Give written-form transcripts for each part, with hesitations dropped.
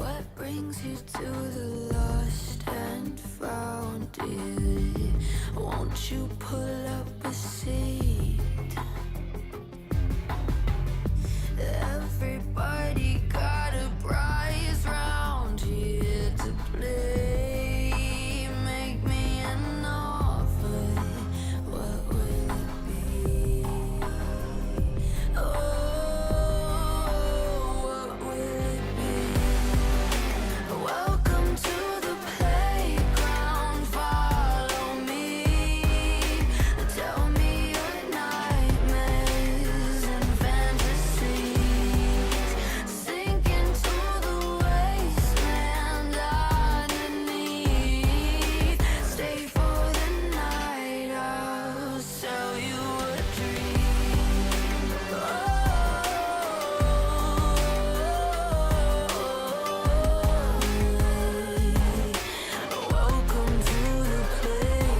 What brings you to the lost and found, dear? Won't you pull up a seat? Everybody got a prize round here to play. Make me an offer, what will it be? Oh, what will it be? Welcome to the playground, follow me. Tell me your nightmares and fantasies. Sink into the wasteland underneath. Stay for the night, I'll sell you a dream. Welcome to the playground.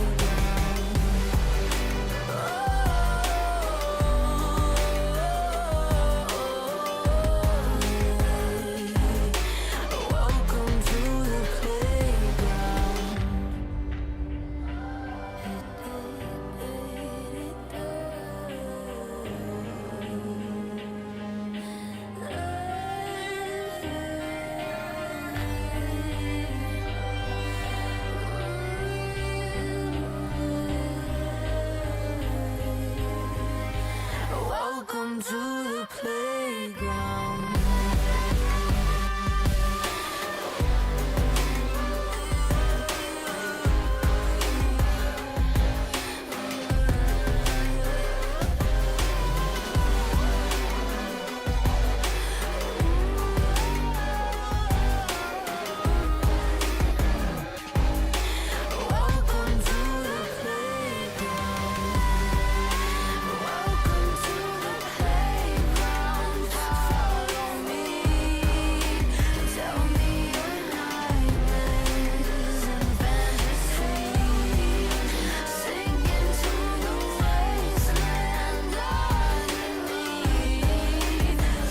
Welcome to the playground. Welcome to the playground. Welcome to the playground. Welcome to the playground. Follow me. Tell me your nightmares and fantasies. Sink into the wasteland underneath.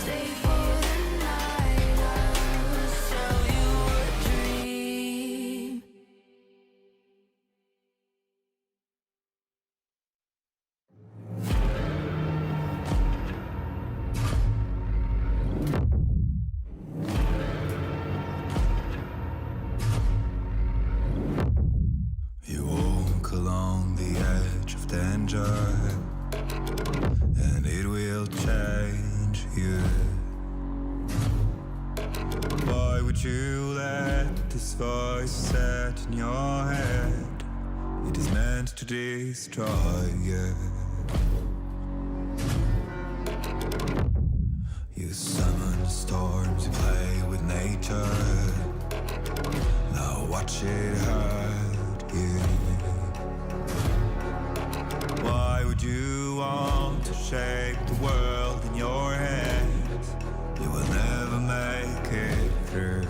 Stay for the night, I'll sell you a dream. You walk along the edge of danger, and it will change you. Why would you let this voice set in your head? It is meant to destroy you. You summon storms, you play with nature. Now watch it hurt you. Why would you want to shape the world in your hands? You will never make it through.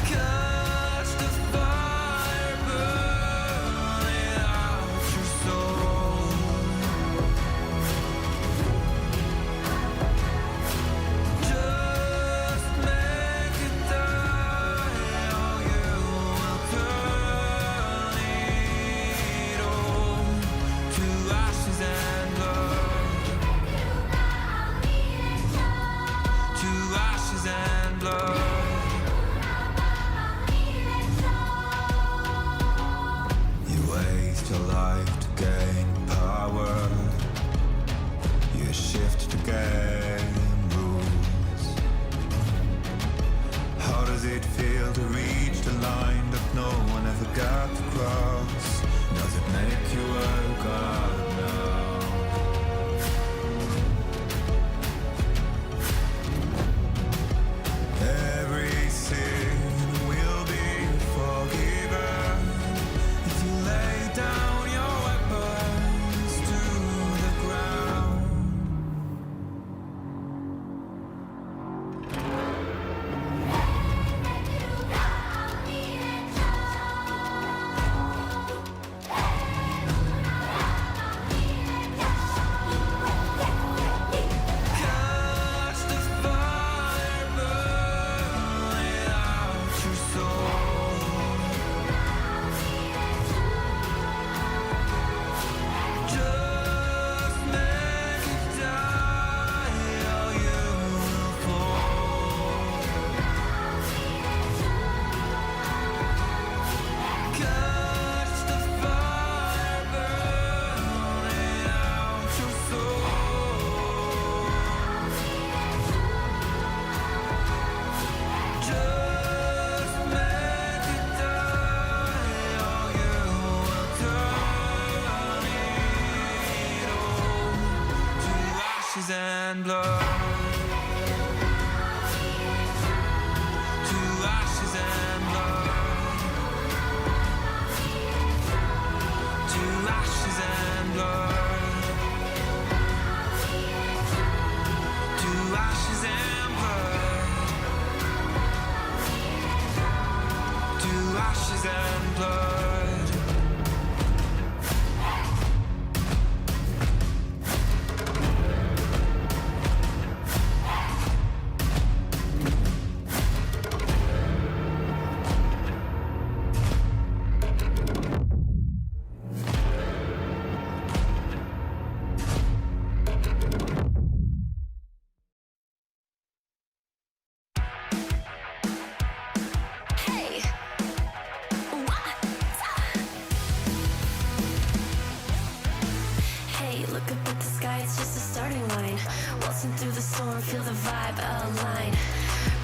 Catch the fire burning out your soul. Just make it die. blood. To ashes and blood. To ashes and blood. To ashes and blood. To ashes and blood. Hey, what? Hey, look up at the sky, it's just a starting line. Waltzing through the storm, feel the vibe align.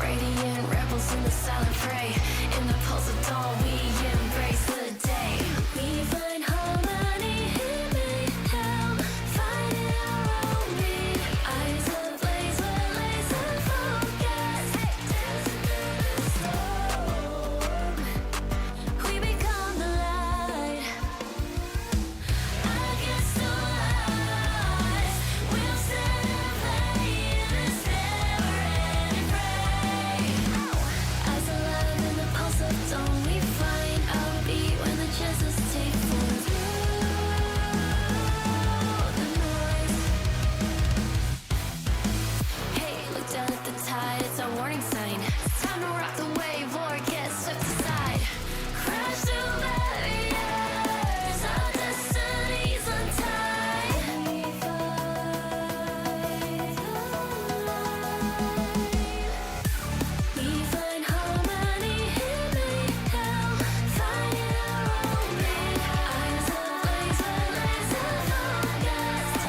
Radiant rebels in the silent fray. In the pulse of dawn, we embrace the day. We find harmony in mayhem, finding our own beat. Eyes ablaze, we're laser focused. Dancing through the storm, we become the light. Against all odds, we'll stand and play in this never-ending fray. Eyes alive in the pulse of dawn, we find our beat when the chances take form through the noise. Hey, look down at the tide, it's our warning sign. It's time to rock the wave or get swept aside. Crash through barriers, our destinies untied. We find harmony in mayhem, finding our own beat. Eyes ablaze, we're laser focused.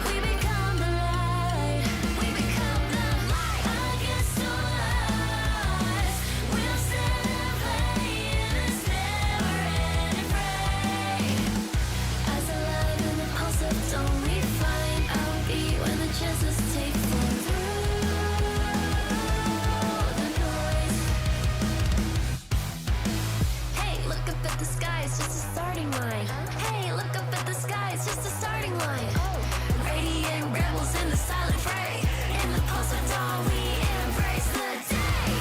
We become the light. We become the light. Against all odds, we'll stand and play in this never-ending fray. Eyes alive in the pulse of dawn, we find our beat when the chances take form through the noise. Hey, look up at the sky, it's just a starting line. Hey, look up at the sky, it's just a starting line. Radiant rebels in the silent fray. In the pulse of dawn, we embrace the day.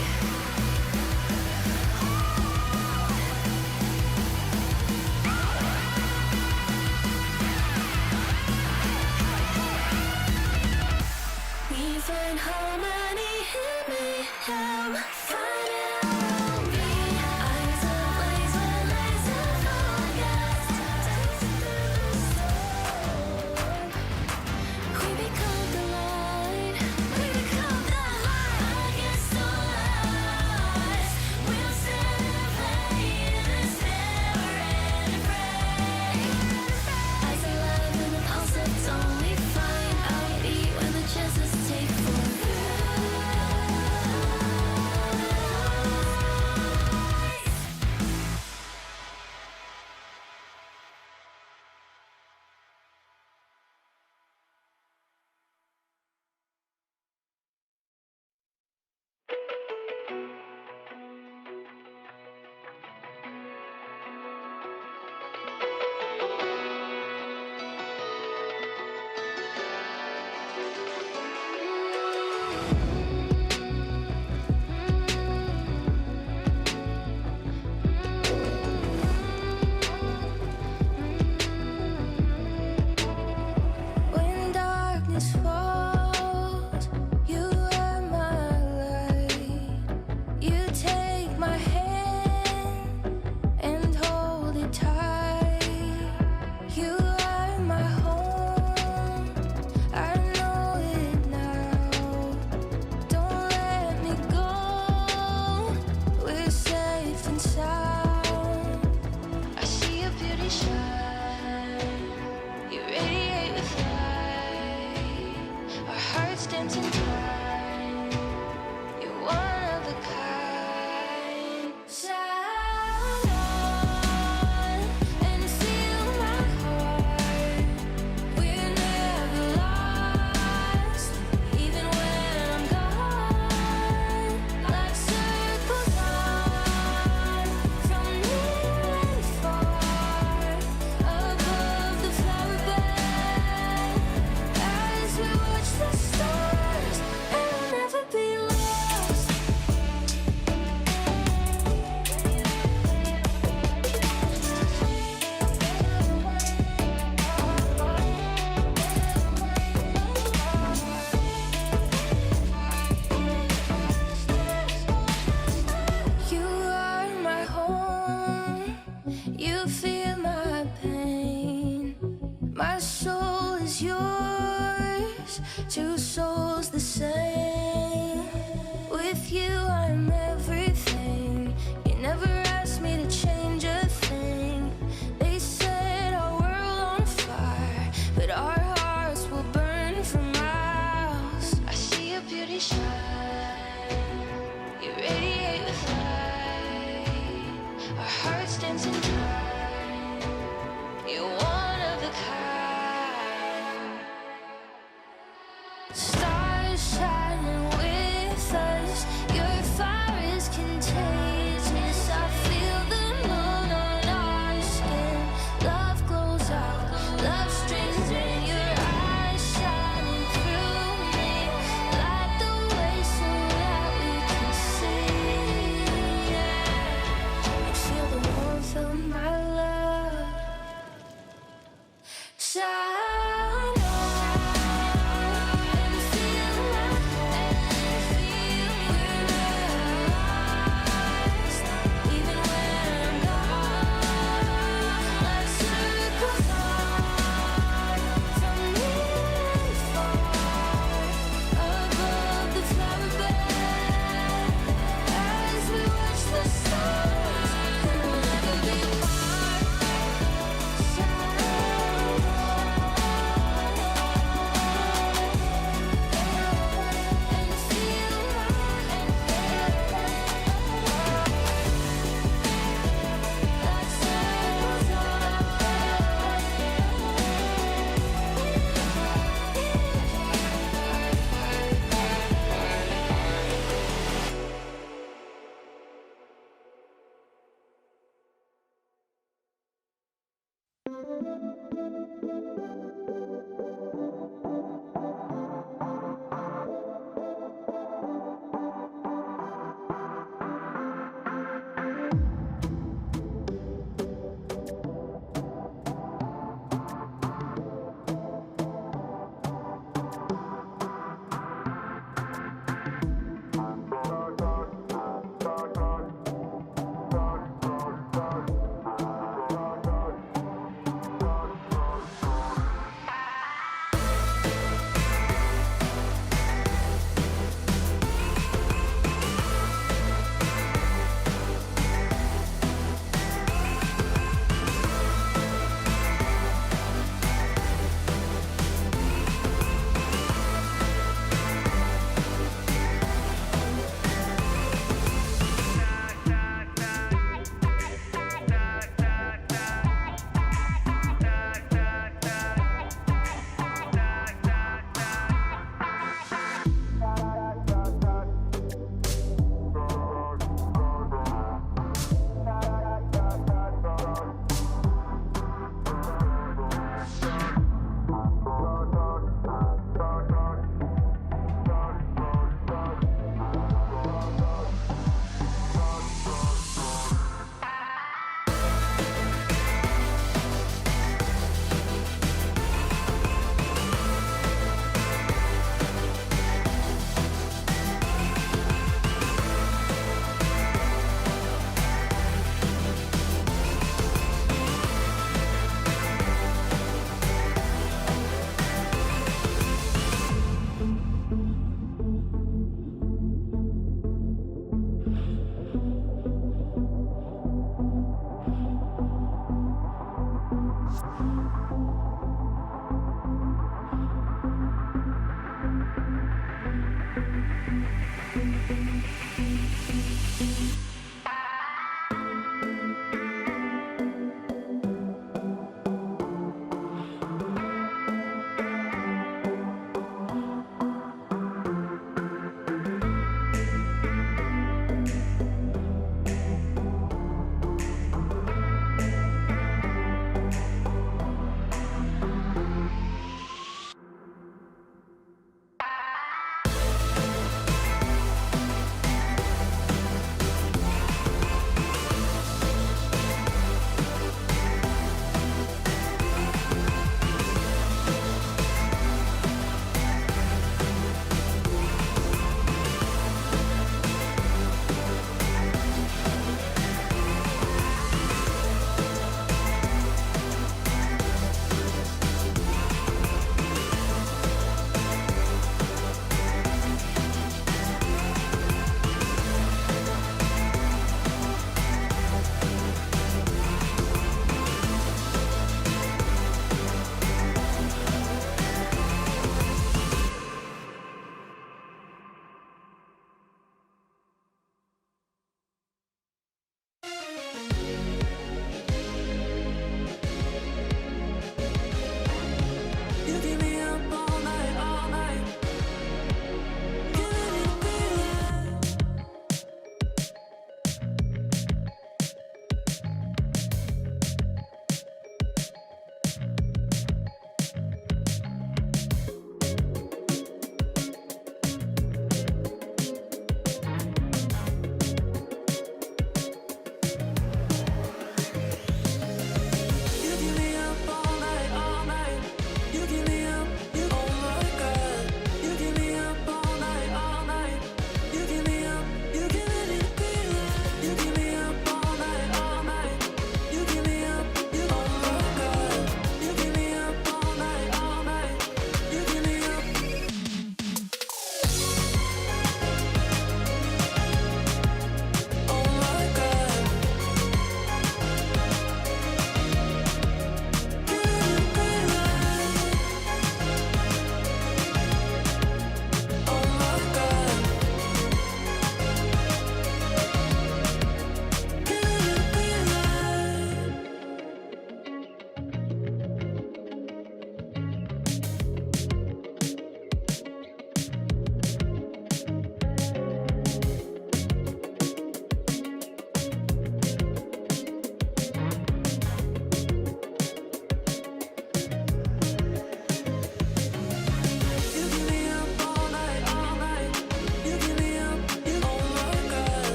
We find harmony in mayhem, finding our own beat. Eyes ablaze, we're laser focused. Dancing through the storm, we become the light. We become the light. Against all odds, we'll stand and play in this never-ending fray. Eyes alive in the pulse of dawn, we find our beat when the chances take form. When darkness falls, you are my light. You take my hand and hold it tight. You are my home, I know it now. Don't let me go, we're safe and sound. I see your beauty shine, you radiate with light. Our hearts dancing time, you're one of a kind. Shine on and seal my heart. two souls the same. With you I'm everything. You never asked me to change a thing. They set our world on fire, but our hearts will burn for miles. I see your beauty shine, you radiate with light. Our hearts dancing time, you're one of a kind. Stars shine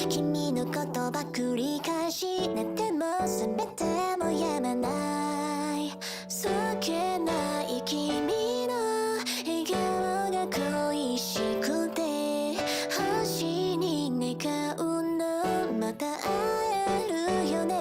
君の言葉繰り返し寝ても全てもやまないそっけない君の笑顔が恋しくて星に願うのまた会えるよね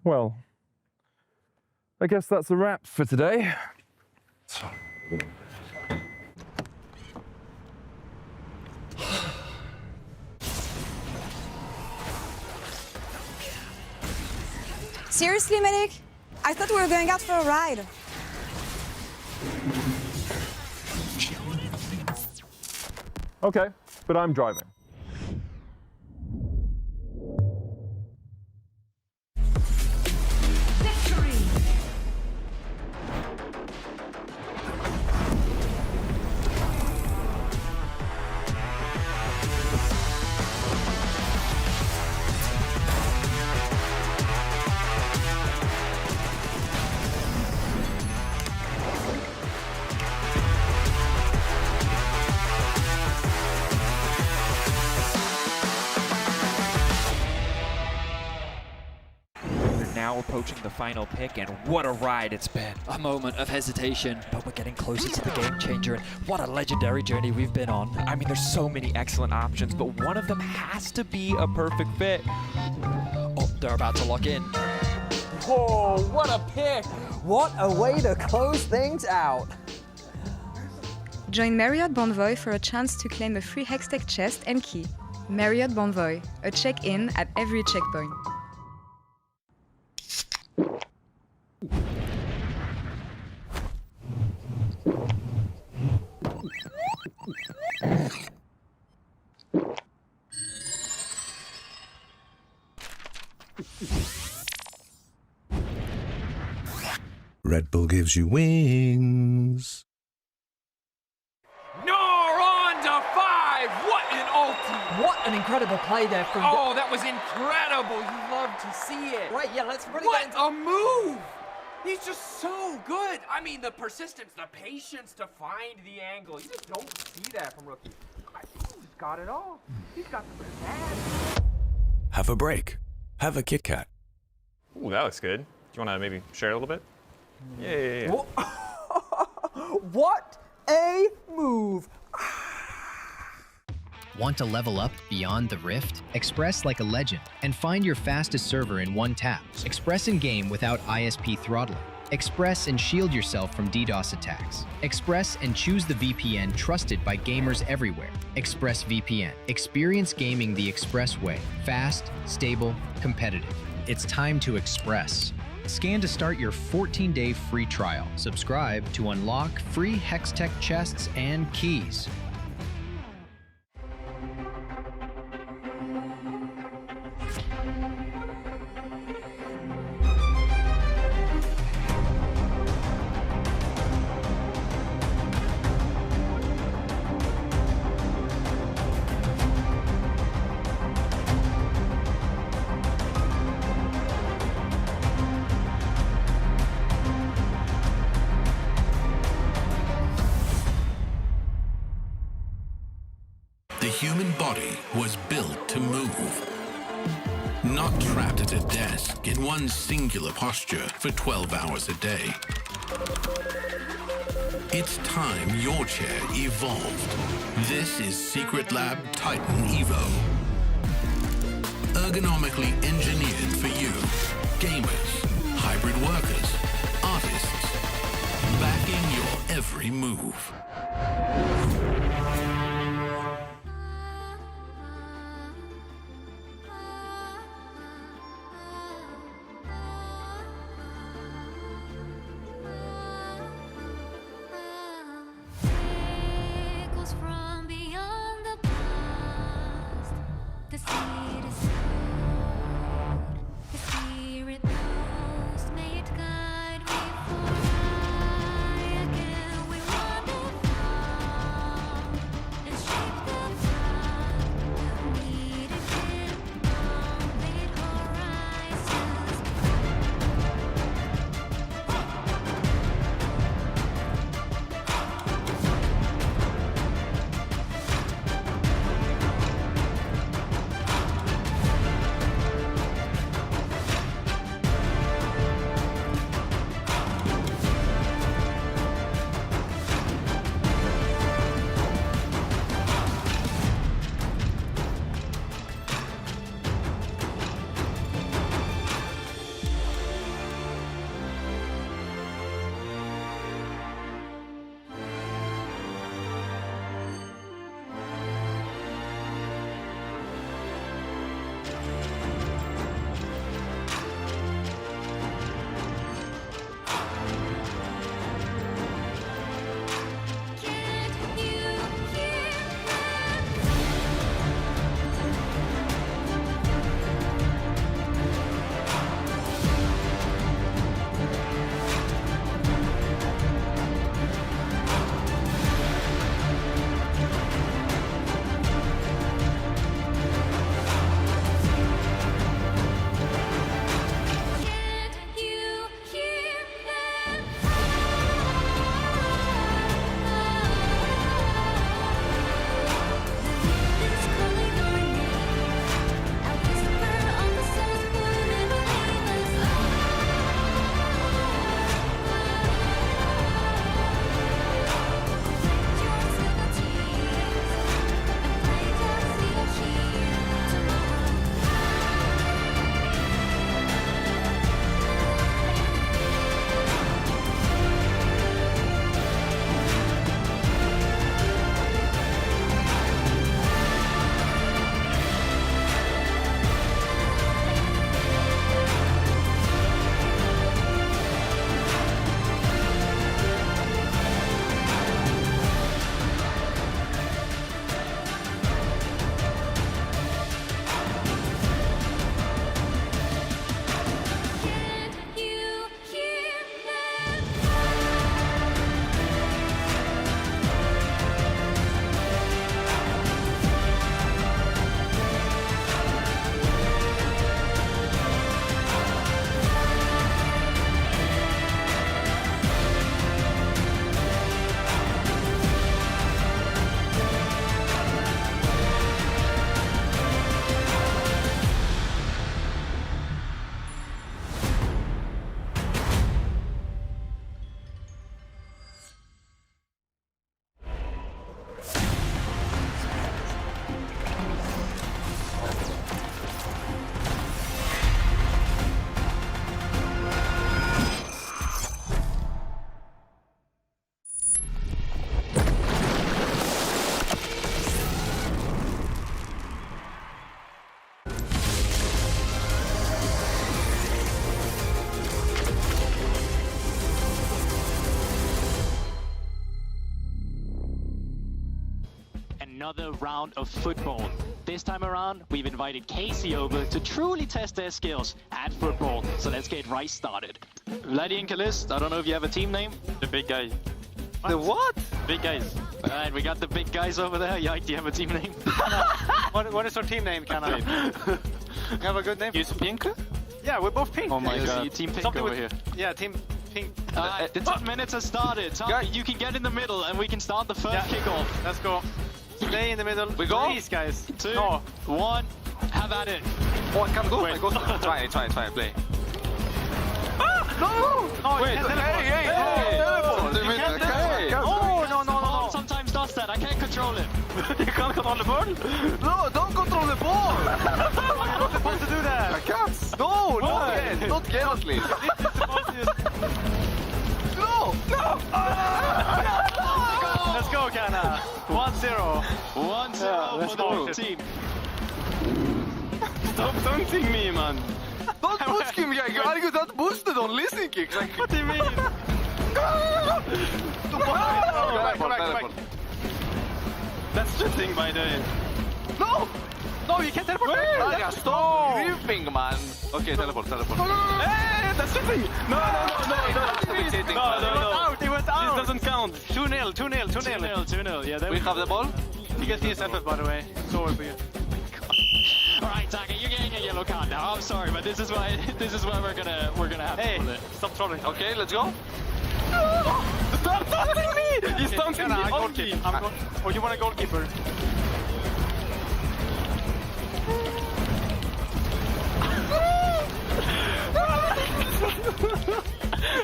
Well, I guess that's a wrap for today. Seriously, medic? I thought we were going out for a ride. Okay, but I'm driving. Now approaching the final pick, and what a ride it's been. A moment of hesitation, but we're getting closer to the game changer, and what a legendary journey we've been on. I mean, there's so many excellent options, but one of them has to be a perfect fit. Oh, they're about to lock in. Oh, what a pick! What a way to close things out. Join Marriott Bonvoy for a chance to claim a free Hextech chest and key. Marriott Bonvoy, a check-in at every checkpoint. Red Bull gives you wings. No, on to 5! What an ulti! What an incredible play there from... Oh, that was incredible! You love to see it. Right, yeah, let's really What get into... a move! He's just so good. I mean, the persistence, the patience to find the angle. You just don't see that from rookies. He's got it all. He's got the bad. Have a break. Have a Kit Kat. Ooh, that looks good. Do you want to maybe share a little bit? Yeah. What a move! Want to level up beyond the Rift? Express like a legend and find your fastest server in one tap. Express in game without ISP throttling. Express and shield yourself from DDoS attacks. Express and choose the VPN trusted by gamers everywhere. Express VPN. Experience gaming the Express way. Fast, stable, competitive. It's time to Express. Scan to start your 14-day free trial. Subscribe to unlock free Hextech chests and keys. The human body was built to move. Not trapped at a desk in one singular posture for 12 hours a day. It's time your chair evolved. This is Secret Lab Titan Evo. Ergonomically engineered for you, gamers, hybrid workers, artists, backing your every move. Echoes from beyond the past. The seed is sown. The spirit knows. May it guide me for I again will wander far and shape the path. Need again on mid horizons. another round of football. This time around, we've invited Casey over to truly test their skills at football. So let's get right started. Vladdy and Kalist, I don't know if you have a team name. The big guy. The what? Big guys. Alright, we got the big guys over there. Yike, do you have a team name? What is our team name, Kana? You have a good name? Use pink? Yeah, we're both pink. Oh my god. Team pink Something over with, here. Yeah, team pink. The 10 minutes has started. Tommy, you can get in the middle and we can start the first kickoff. Let's go. Stay in the middle. We go? Please, guys. 2, No. 1. Have at it. Oh, I can't go. Wait. I go. Try, play. No! No, Wait, you can't teleport. You can't teleport. Oh, no. Sometimes does that. I can't control it. You can't control the ball? No, don't control the ball! You're not supposed to do that! I can't! No, not get at least! No! Let's go, Kana! 1-0. 1-0 for the blue team. Stop dunking me, man! Don't push me, guy! Don't boosted on listening kicks! Like, what do you mean? Come back. That's cheating, by the way. No! No, you can't teleport back! Stop gripping, man! Okay, teleport. Hey, that's cheating! No! It went out! This doesn't count. 2-0. 2-0. Yeah, there We have the ball. You get the FF, by the way. It's over for you. Alright, Taka, you're getting a yellow card now. I'm sorry, but this is why we're gonna have to pull it. Stop trolling. Okay, let's go. Stop touching me! He's touching me! Oh, you want a goalkeeper?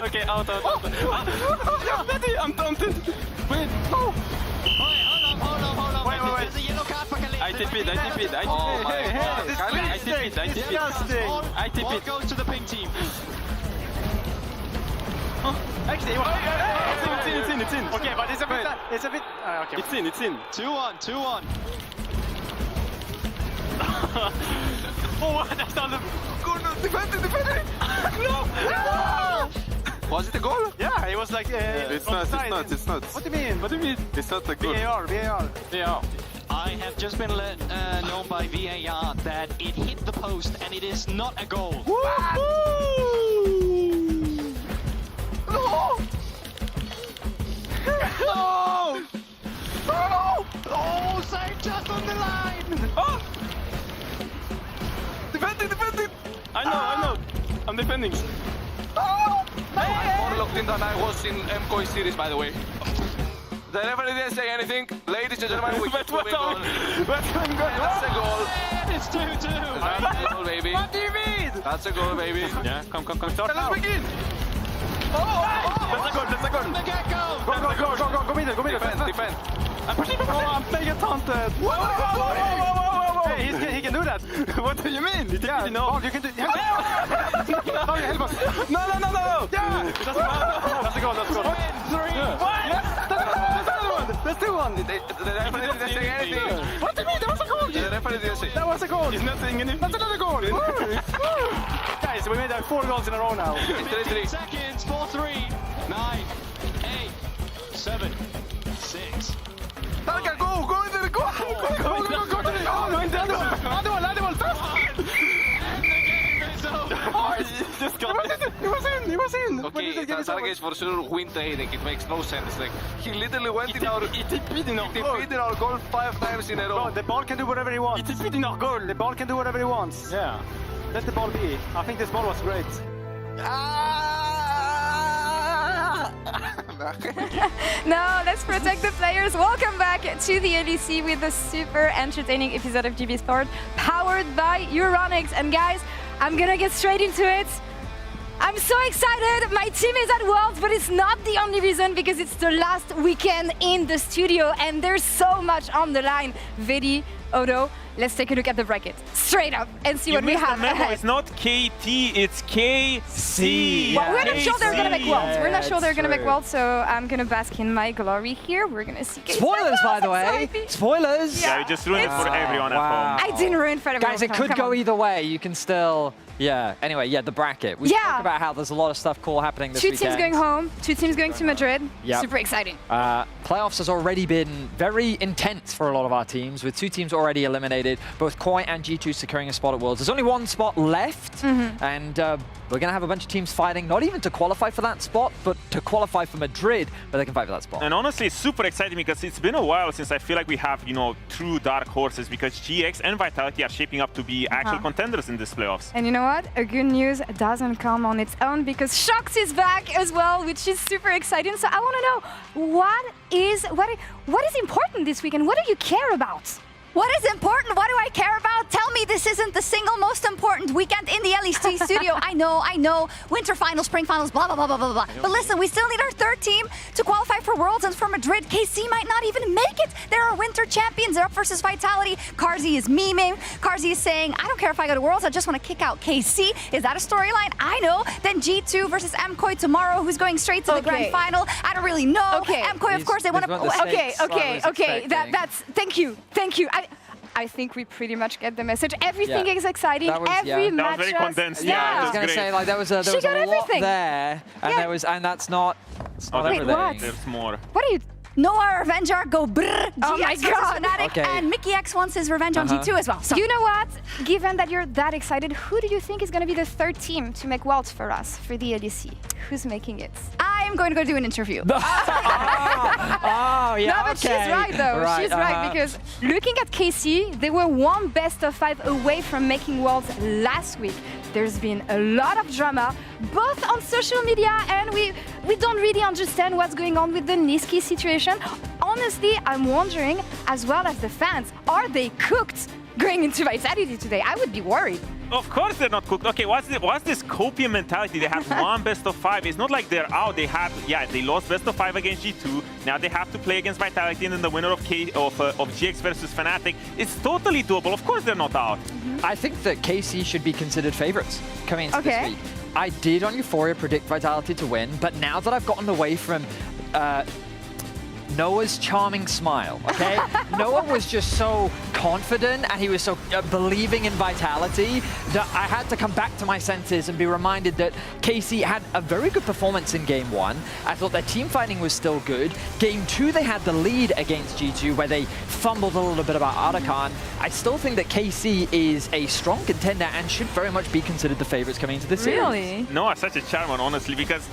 Okay, out. I'm taunted. Wait, no! Hold on. Wait. There's a yellow card for Kalist. I TP'd. Oh my god. I TP'd. Disgusting. I Ball TP'd. goes to the pink team. Actually, it's in. Okay, but it's a bit. Okay. It's in. 2-1. Oh, that's not the. Defend it! No! Was it a goal? Yeah, it was like. It's not. What do you mean? It's not a goal. VAR. I have just been known by VAR that it hit the post and it is not a goal. No! Oh, save just on the line! Oh! Defending! I know. I'm defending. Oh! I'm more locked in than I was in MCOI series, by the way. The referee didn't say anything. Ladies and gentlemen, we keep moving on. That's a goal. It's 2-2. That's a goal, baby. What do you mean? That's a goal, baby. Yeah, come. Start Let's begin. That's a goal. From the get-go. Go middle. Defend. I'm mega taunted. Whoa. Hey, he can do that. What do you mean? Yeah, no. You can do. Yeah. No, help us. No. Yeah. That's a goal. 3-1. That's 2-1. The referee didn't say anything. What do you mean? That was a goal. The referee didn't say. That was a goal. He's not saying anything. That's another goal. Guys, we made 4 goals in a row now. 15 seconds. 4-3. 9, 8, 7, 6. Tarka, go in there, go to the other one, fast! And the game is over. He was in! Okay, Tarka is for sure win trading, it makes no sense. Like, he literally went in our... He TP'd in our goal 5 times in a row. No, the ball can do whatever he wants. He TP'd in our goal. The ball can do whatever he wants. Yeah. Let the ball be. I think this ball was great. No, let's protect the players. Welcome back to the LEC with a super entertaining episode of GB Sport powered by Euronics. And guys, I'm gonna get straight into it. I'm so excited. My team is at Worlds, but it's not the only reason because it's the last weekend in the studio and there's so much on the line. VIT, Odo, let's take a look at the bracket straight up and see what we have ahead. It's not KT, it's KC. Well, we're not sure they're gonna make Worlds. We're not sure they're gonna make Worlds, so I'm gonna bask in my glory here. We're gonna see. Spoilers, by the way. Spoilers. Yeah, you just ruined it for everyone at home. I didn't ruin for everyone. Guys, it could go either way. You can still Yeah. Anyway, yeah, the bracket. We talked about how there's a lot of stuff cool happening this weekend. 2 teams going home, 2 teams going to Madrid. Yep. Super exciting. Playoffs has already been very intense for a lot of our teams, with 2 teams already eliminated, both Koi and G2 securing a spot at Worlds. There's only 1 spot left, and we're going to have a bunch of teams fighting, not even to qualify for that spot, but to qualify for Madrid, but they can fight for that spot. And honestly, it's super exciting because it's been a while since I feel like we have, true dark horses, because GX and Vitality are shaping up to be actual contenders in this playoffs. And you know what? A good news doesn't come on its own, because Shox is back as well, which is super exciting. So I want to know, what is important this weekend? What do you care about? What is important? What do I care about? Tell me this isn't the single most important weekend in the LEC studio. I know. Winter finals, spring finals, blah, blah, blah, blah, blah, blah. But listen, we still need our 3rd team to qualify for Worlds and for Madrid. KC might not even make it. They're our winter champions. They're up versus Vitality. Carzzy is memeing. Carzzy is saying, I don't care if I go to Worlds. I just want to kick out KC. Is that a storyline? I know. Then G2 versus MKOI tomorrow, who's going straight to the grand final. I don't really know. MKOI, of course, they want to... Okay. That's... Thank you. I think we pretty much get the message. Everything is exciting. Every match. That was very condensed. I was going to say, there was a lot there, and that's not everything. What? There's more. What are you... Noah Revenger go brrr. Oh my God. Fnatic, and Mickey X wants his revenge on G2 as well. So. You know what? Given that you're that excited, who do you think is going to be the 3rd team to make Worlds for us, for the LEC? Who's making it? I'm going to go do an interview. No, but she's right, though. She's right, because looking at KC, they were 1 best of 5 away from making Worlds last week. There's been a lot of drama, both on social media, and we don't really understand what's going on with the Niski situation. Honestly, I'm wondering, as well as the fans, are they cooked going into Vitality today? I would be worried. Of course they're not cooked. Okay, what's this copium mentality? They have 1 best of 5. It's not like they're out. They lost best of 5 against G2. Now they have to play against Vitality, and then the winner of GX versus Fnatic. It's totally doable. Of course they're not out. I think that KC should be considered favorites coming into this week. I did on Euphoria predict Vitality to win, but now that I've gotten away from Noah's charming smile, okay? Noah was just so confident, and he was so believing in Vitality, that I had to come back to my senses and be reminded that KC had a very good performance in Game 1. I thought their team fighting was still good. Game 2, they had the lead against G2, where they fumbled a little bit about Ardakan. I still think that KC is a strong contender and should very much be considered the favorites coming into this series. Really? Noah's such a charmer, honestly, because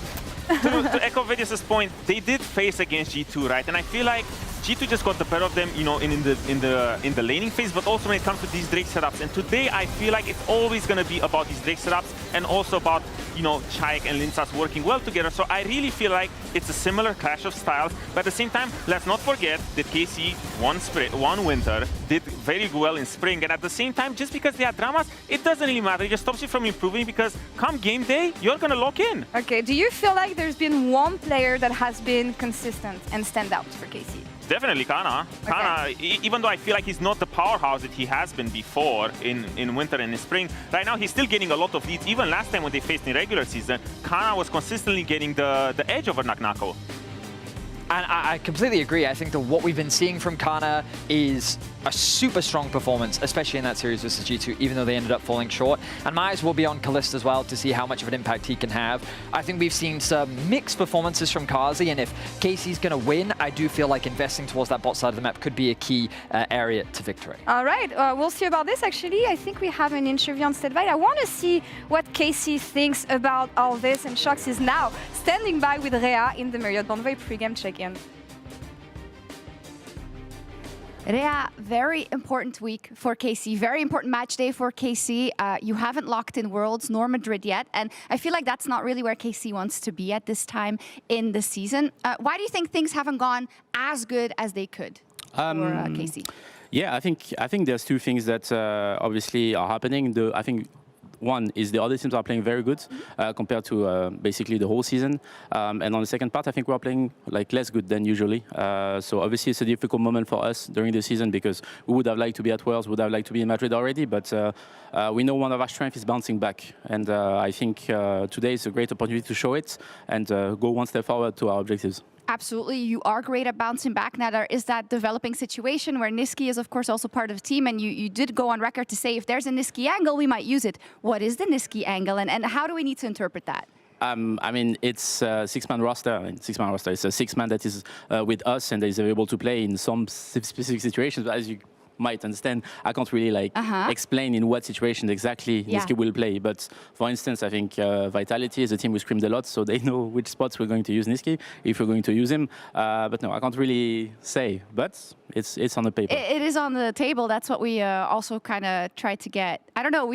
to echo Vedius's point, they did face against G2, right? And I feel like G2 just got the better of them, in the laning phase, but also when it comes to these Drake setups. And today, I feel like it's always going to be about these Drake setups, and also about, Chaik and Linsas working well together. So I really feel like it's a similar clash of styles. But at the same time, let's not forget that KC won winter, did very well in spring, and at the same time, just because they had dramas, it doesn't really matter. It just stops you from improving, because come game day, you're going to lock in. Okay, do you feel like there's been 1 player that has been consistent and stand out for KC? Definitely Kana. Kana, even though I feel like he's not the powerhouse that he has been before in winter and in spring, right now he's still getting a lot of leads. Even last time when they faced in regular season, Kana was consistently getting the edge over Naknako. And I completely agree. I think that what we've been seeing from Kana is a super strong performance, especially in that series versus G2, even though they ended up falling short. And my eyes will be on Kalista as well to see how much of an impact he can have. I think we've seen some mixed performances from Carzzy, and if KC's going to win, I do feel like investing towards that bot side of the map could be a key area to victory. All right, we'll see about this actually. I think we have an interview on StatVite. I want to see what KC thinks about all this, and Shox is now standing by with Rhea in the Marriott Bonvoy pregame check-in. Rhea, very important week for KC, very important match day for KC. You haven't locked in Worlds nor Madrid yet, and I feel like that's not really where KC wants to be at this time in the season. Why do you think things haven't gone as good as they could for KC? Yeah, I think there's 2 things that obviously are happening. I think one is the other teams are playing very good compared to basically the whole season. And on the second part, I think we're playing like less good than usually. So obviously it's a difficult moment for us during the season, because we would have liked to be at Worlds, would have liked to be in Madrid already, but we know one of our strengths is bouncing back. And I think today is a great opportunity to show it and go one step forward to our objectives. Absolutely, you are great at bouncing back. Now there is that developing situation where Nisqy is of course also part of the team, and you did go on record to say if there's a Nisqy angle, we might use it. What is the Nisqy angle, and how do we need to interpret that? I mean, it's a six-man roster. Six-man roster. It's a six-man that is with us and that is able to play in some specific situations. But as you might understand, I can't really explain in what situation exactly Nisqy will play. But for instance, I think Vitality is a team we screamed a lot, so they know which spots we're going to use Nisqy, if we're going to use him. But no, I can't really say. But it's on the paper. It is on the table. That's what we also kind of tried to get. I don't know.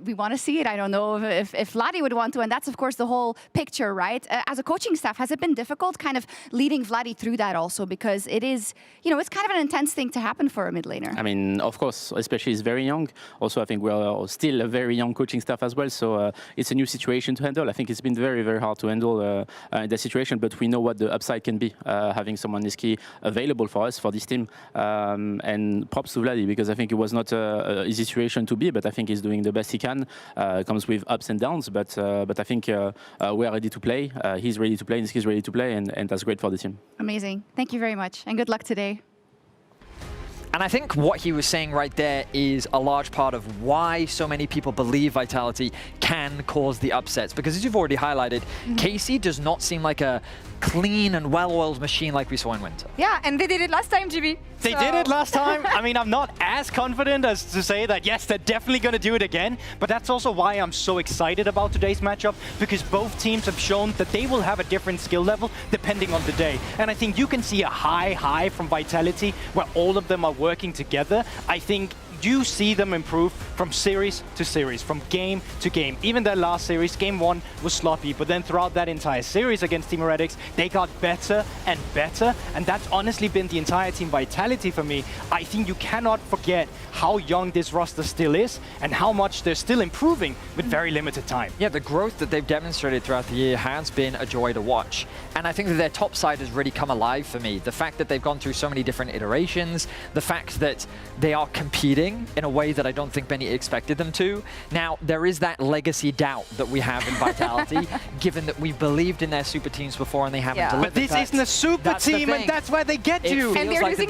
We want to see it. I don't know if Vladi would want to, and that's of course the whole picture, right? As a coaching staff, has it been difficult kind of leading Vladi through that also? Because it is, it's kind of an intense thing to happen for a mid laner. I mean, of course, especially he's very young. Also, I think we're still a very young coaching staff as well, so it's a new situation to handle. I think it's been very, very hard to handle in that situation, but we know what the upside can be, having someone Nisqy available for us, for this team. And props to Vladi, because I think it was not an easy situation to be, but I think he's doing the best he can. Comes with ups and downs, but I think we are ready to play. He's ready to play, Nisqy's ready to play, and that's great for the team. Amazing. Thank you very much, and good luck today. And I think what he was saying right there is a large part of why so many people believe Vitality can cause the upsets. Because as you've already highlighted, KC does not seem like a clean and well-oiled machine like we saw in Winter. Yeah, and they did it last time, GB. They did it last time. I mean, I'm not as confident as to say that, yes, they're definitely going to do it again. But that's also why I'm so excited about today's matchup, because both teams have shown that they will have a different skill level depending on the day. And I think you can see a high from Vitality where all of them are working together. I think you see them improve from series to series, from game to game. Even their last series, game 1 was sloppy, but then throughout that entire series against Team Heretics, they got better and better, and that's honestly been the entire Team Vitality for me. I think you cannot forget how young this roster still is and how much they're still improving with very limited time. Yeah, the growth that they've demonstrated throughout the year has been a joy to watch. And I think that their top side has really come alive for me. The fact that they've gone through so many different iterations, the fact that they are competing in a way that I don't think many expected them to. Now, there is that legacy doubt that we have in Vitality, given that we've believed in their super teams before and they haven't delivered. But this isn't a super team, and that's where they get you. It feels like that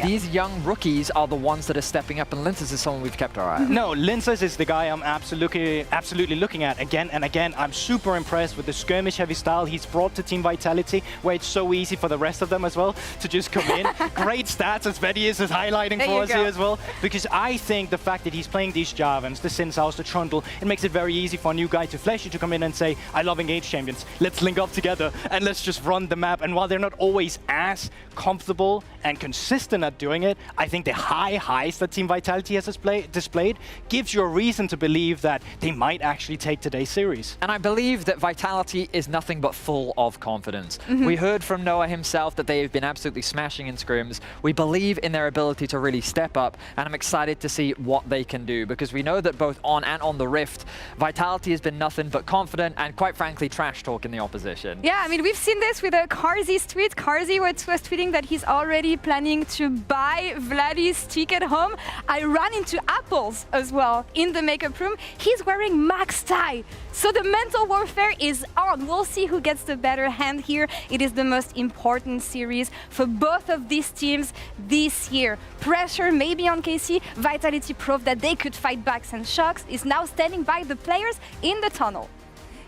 these young rookies are the ones that are stepping up, and Linces is someone we've kept our eye on. No, Linces is the guy I'm absolutely looking at again and again. I'm super impressed with the skirmish heavy style he's brought to Team Vitality, where it's so easy for the rest of them as well to just come in. Great stats, as Betty is highlighting for us here as well. Because I think the fact that he's playing these Jarvans, the Sinsaus, the Trundle, it makes it very easy for a new guy to Fleshy to come in and say, I love Engage Champions. Let's link up together and let's just run the map. And while they're not always as comfortable and consistent at doing it, I think the highs that Team Vitality has displayed gives you a reason to believe that they might actually take today's series. And I believe that Vitality is nothing but full of confidence. We heard from Noah himself that they have been absolutely smashing in scrims. We believe in their ability to really step up, and I'm excited to see what they can do, because we know that both on and on the Rift, Vitality has been nothing but confident and, quite frankly, trash talking the opposition. Yeah, I mean, we've seen this with Karzi's tweet. Karzi was tweeting that he's already planning to buy Vladi's ticket home. I ran into apples as well in the makeup room. He's wearing Max tie. So the mental warfare is on. We'll see who gets the better hand here. It is the most important series for both of these teams this year. Pressure maybe on KC. Vitality proved that they could fight back, and Shox is now standing by the players in the tunnel.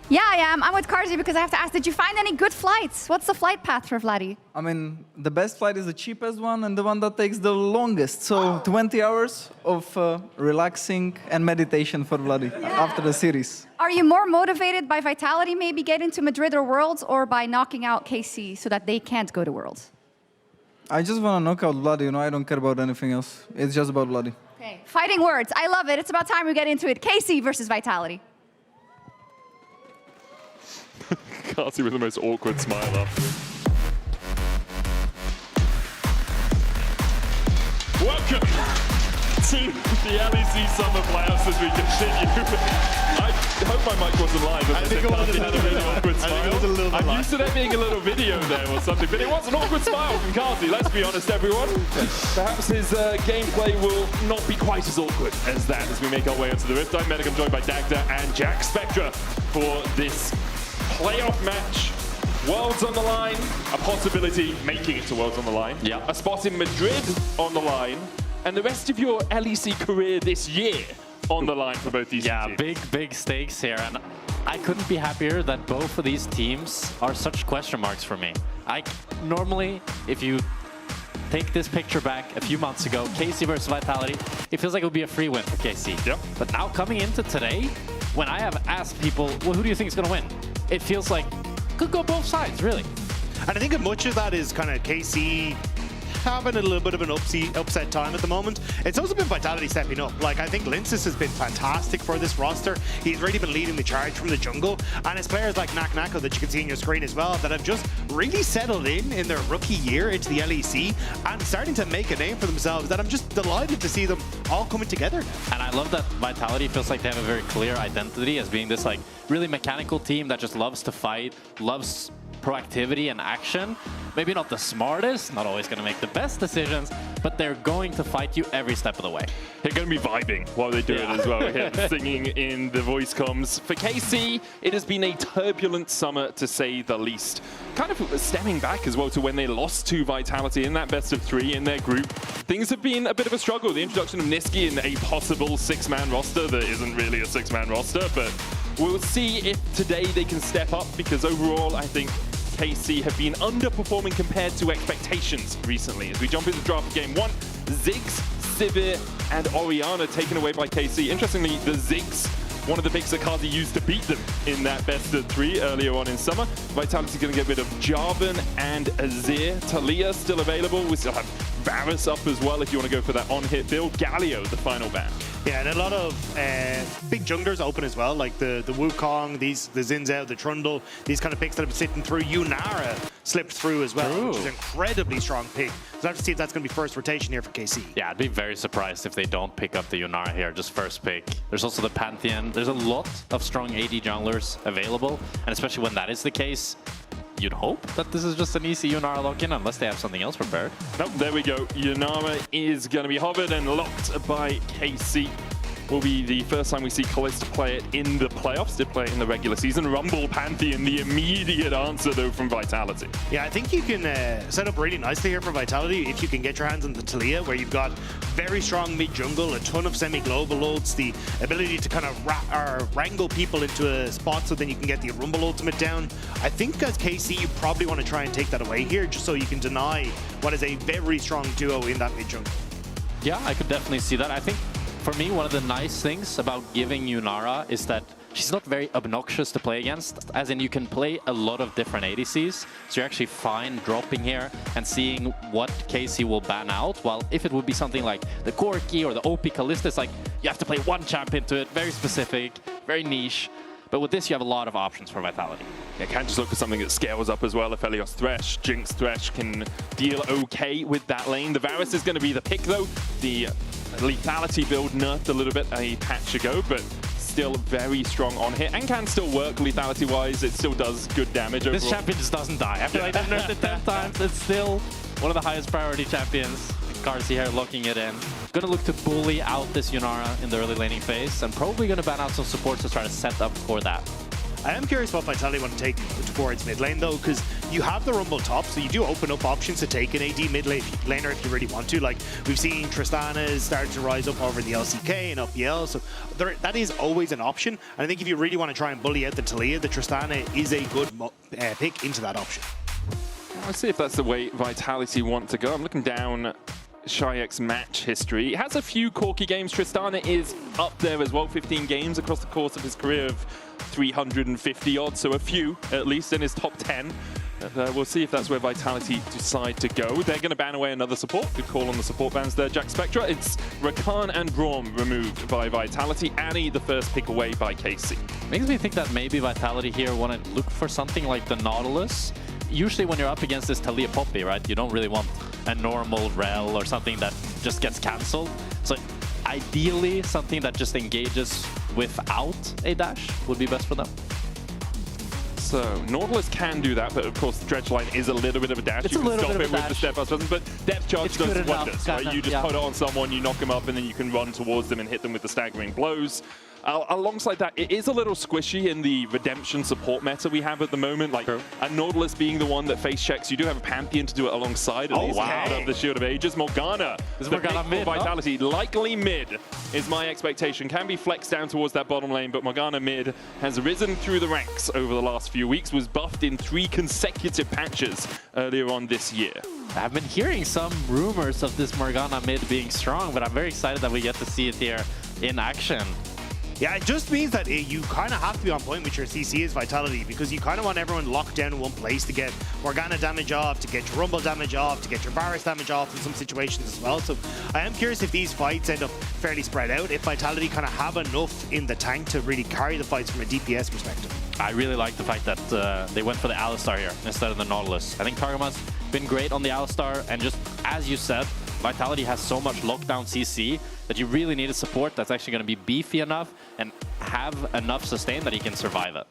Yeah, I am. I'm with Karzi because I have to ask, did you find any good flights? What's the flight path for Vladi? I mean, the best flight is the cheapest one and the one that takes the longest. So 20 hours of relaxing and meditation for Vladi after the series. Are you more motivated by Vitality maybe getting to Madrid or Worlds, or by knocking out KC so that they can't go to Worlds? I just want to knock out Vladi, I don't care about anything else. It's just about Vladi. Okay, fighting words. I love it. It's about time we get into it. KC versus Vitality. Karzi with the most awkward smile afterwards. Welcome to the LEC Summer Playoffs as we continue. I hope my mic wasn't live. I think Karzi had a really awkward smile. I'm used to there being a little video there or something, but it was an awkward smile from Karzi, let's be honest, everyone. Perhaps his gameplay will not be quite as awkward as that as we make our way onto the Rift. I'm Medic, I'm joined by Dagda and Jack Spectra for this playoff match Worlds on the line, a possibility making it to Worlds on the line, a spot in Madrid on the line, and the rest of your LEC career this year on the line for both these teams. Big stakes here, and I couldn't be happier that both of these teams are such question marks for me. Normally, if you take this picture back a few months ago, KC versus Vitality, it feels like it would be a free win for KC. Yep. But now coming into today, when I have asked people, well, who do you think is going to win? It feels like could go both sides, really. And I think much of that is kind of KC having a little bit of an upset time at the moment. It's also been Vitality stepping up. Like, I think Linces has been fantastic for this roster. He's really been leading the charge from the jungle. And it's players like Nako that you can see on your screen as well that have just really settled in their rookie year into the LEC and starting to make a name for themselves that I'm just delighted to see them all coming together. And I love that Vitality feels like they have a very clear identity as being this like really mechanical team that just loves to fight, loves proactivity and action. Maybe not the smartest, not always going to make the best decisions, but they're going to fight you every step of the way. They're going to be vibing while they do it as well, singing in the voice comms. For KC, it has been a turbulent summer, to say the least. Kind of stemming back as well to when they lost to Vitality in that best of 3 in their group. Things have been a bit of a struggle. The introduction of Niski in a possible 6-man roster that isn't really a 6-man roster, but we'll see if today they can step up, because overall, I think KC have been underperforming compared to expectations recently. As we jump into the draft of game 1, Ziggs, Sivir, and Orianna taken away by KC. Interestingly, the Ziggs, one of the picks that Kazi used to beat them in that best of 3 earlier on in summer. Vitality going to get rid of Jarvan and Azir. Talia still available. We still have Varus up as well if you want to go for that on-hit build. Galio, the final ban. Yeah, and a lot of big junglers open as well, like the Wukong, the Xin Zhao, the Trundle, these kind of picks that have been sitting through. Yunara slipped through as well, which is an incredibly strong pick. So I have to see if that's going to be first rotation here for KC. Yeah, I'd be very surprised if they don't pick up the Yunara here, just first pick. There's also the Pantheon. There's a lot of strong AD junglers available, and especially when that is the case, you'd hope that this is just an easy Yunara lock-in, unless they have something else prepared. Nope, there we go. Yunara is going to be hovered and locked by KC. Will be the first time we see Kalista play it in the playoffs. Did play it in the regular season. Rumble Pantheon, the immediate answer, though, from Vitality. Yeah, I think you can set up really nicely here for Vitality if you can get your hands on the Talia, where you've got very strong mid-jungle, a ton of semi-global ults, the ability to kind of wrangle people into a spot so then you can get the Rumble ultimate down. I think as KC, you probably want to try and take that away here just so you can deny what is a very strong duo in that mid-jungle. Yeah, I could definitely see that. I think for me, one of the nice things about giving Yunara is that she's not very obnoxious to play against, as in you can play a lot of different ADCs, so you're actually fine dropping here and seeing what KC will ban out, while if it would be something like the Corki or the OP Kalista, it's like you have to play one champion to it, very specific, very niche. But with this, you have a lot of options for Vitality. Yeah, can't just look for something that scales up as well. If Helios Thresh, Jinx Thresh can deal okay with that lane. The Varus is going to be the pick, though. The lethality build nerfed a little bit a patch ago, but still very strong on hit and can still work lethality-wise. It still does good damage overall. This champion just doesn't die. I feel like they've nerfed it 10 times. It's still one of the highest priority champions. Karsi here locking it in. Gonna look to bully out this Yunara in the early laning phase, and probably gonna ban out some supports to try to set up for that. I am curious what Vitality want to take towards mid lane though, because you have the Rumble top, so you do open up options to take an AD mid laner if you really want to. Like we've seen Tristana start to rise up over the LCK and UPL, so that is always an option. And I think if you really want to try and bully out the Talia, the Tristana is a good pick into that option. Let's see if that's the way Vitality want to go. I'm looking down Shayek's match history. He has a few Corki games. Tristana is up there as well, 15 games across the course of his career of 350 odd, so a few at least in his top 10. We'll see if that's where Vitality decide to go. They're going to ban away another support. Good call on the support bans there, Jack Spectra. It's Rakan and Braum removed by Vitality. Annie, the first pick away by KC. Makes me think that maybe Vitality here want to look for something like the Nautilus. Usually when you're up against this Talia Poppy, right, you don't really want a normal Rel or something that just gets cancelled. So ideally, something that just engages without a dash would be best for them. So Nautilus can do that, but of course Dredgeline is a little bit of a dash. You can stop it with the step up button, but Depth Charge does wonders, right? You just put it on someone, you knock them up, and then you can run towards them and hit them with the staggering blows. Alongside that, it is a little squishy in the redemption support meta we have at the moment. Like a Nautilus being the one that face checks. You do have a Pantheon to do it alongside. At least out of the Shield of Ages. Morgana. Is Morgana mid? Vitality. Likely mid is my expectation. Can be flexed down towards that bottom lane, but Morgana mid has risen through the ranks over the last few weeks. Was buffed in 3 consecutive patches earlier on this year. I've been hearing some rumors of this Morgana mid being strong, but I'm very excited that we get to see it here in action. Yeah, it just means that you kind of have to be on point with your CC's Vitality, because you kind of want everyone locked down in one place to get Morgana damage off, to get your Rumble damage off, to get your Varus damage off in some situations as well. So I am curious if these fights end up fairly spread out, if Vitality kind of have enough in the tank to really carry the fights from a DPS perspective. I really like the fact that they went for the Alistar here instead of the Nautilus. I think Targamas been great on the Alistar, and just as you said, Vitality has so much lockdown CC that you really need a support that's actually going to be beefy enough and have enough sustain that he can survive it.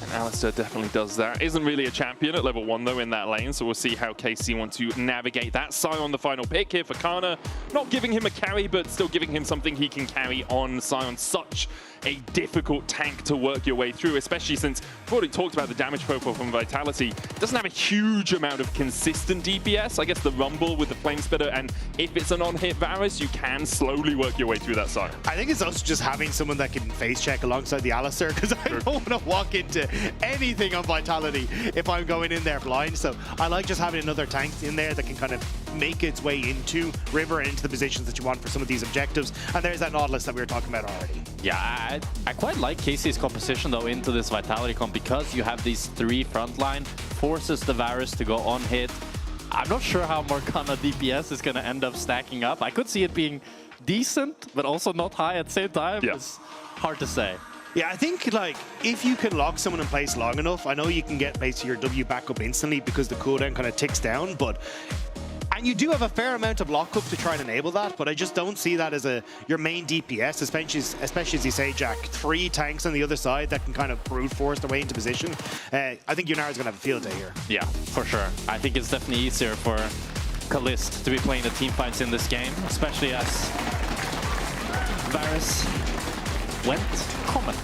And Alistar definitely does that. Isn't really a champion at level 1 though in that lane, so we'll see how KC want to navigate that. Sion the final pick here for Kana. Not giving him a carry, but still giving him something he can carry on. Sion such a difficult tank to work your way through, especially since we've already talked about the damage profile from Vitality. It doesn't have a huge amount of consistent DPS. I guess the Rumble with the Flame Spitter, and if it's an on-hit Varus, you can slowly work your way through that Sion. I think it's also just having someone that can face check alongside the Alistar, because I don't want to walk into anything on Vitality if I'm going in there blind. So I like just having another tank in there that can kind of make its way into River and into the positions that you want for some of these objectives. And there's that Nautilus that we were talking about already. Yeah, I quite like KC's composition though into this Vitality comp, because you have these 3 frontline, forces the Varus to go on hit. I'm not sure how Morgana DPS is going to end up stacking up. I could see it being decent, but also not high at the same time. Yeah. It's hard to say. Yeah, I think like if you can lock someone in place long enough, I know you can get basically your W back up instantly because the cooldown kind of ticks down, and you do have a fair amount of lockup to try and enable that, but I just don't see that as your main DPS, especially as you say, Jack. 3 tanks on the other side that can kind of brute force their way into position. I think Yunara's going to have a field day here. Yeah, for sure. I think it's definitely easier for Kalist to be playing the team fights in this game, especially as Varus went Comet.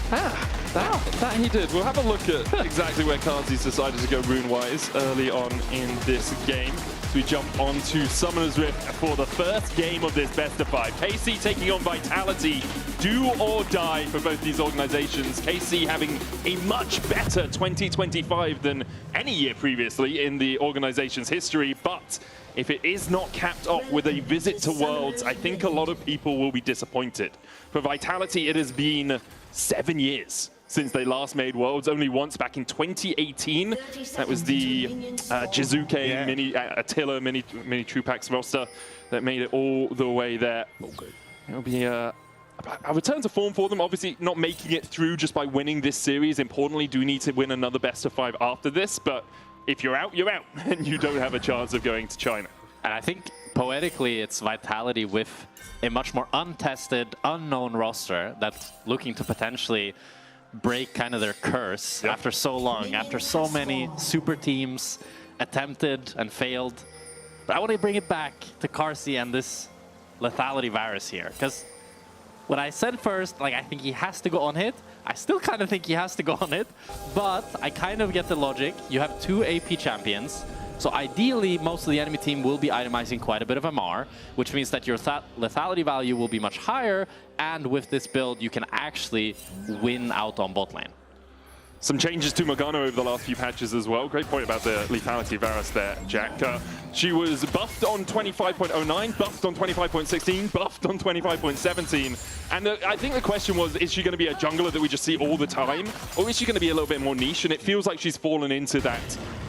That he did. We'll have a look at exactly where Kazi's decided to go rune-wise early on in this game. So we jump on to Summoner's Rift for the first game of this best of 5. KC taking on Vitality. Do or die for both these organizations. KC having a much better 2025 than any year previously in the organization's history, but if it is not capped off with a visit to Worlds, I think a lot of people will be disappointed. For Vitality, it has been 7 years since they last made Worlds, only once back in 2018. That was the Jizuke mini Attila mini Trupax roster that made it all the way there. It'll be a return to form for them. Obviously, not making it through just by winning this series. Importantly, do need to win another best of 5 after this, but if you're out, and you don't have a chance of going to China. And I think poetically, it's Vitality with a much more untested, unknown roster that's looking to potentially break kind of their curse after so long, after so many super teams attempted and failed. But I want to bring it back to Carsey and this lethality Varus here, because when I said first, like, I think he has to go on hit, I still kind of think he has to go on hit, but I kind of get the logic. You have 2 AP champions, so ideally most of the enemy team will be itemizing quite a bit of MR, which means that your lethality value will be much higher, and with this build you can actually win out on bot lane. Some changes to Morgana over the last few patches as well. Great point about the lethality Varus there, Jack. She was buffed on 25.09, buffed on 25.16, buffed on 25.17. And I think the question was, is she going to be a jungler that we just see all the time? Or is she going to be a little bit more niche? And it feels like she's fallen into that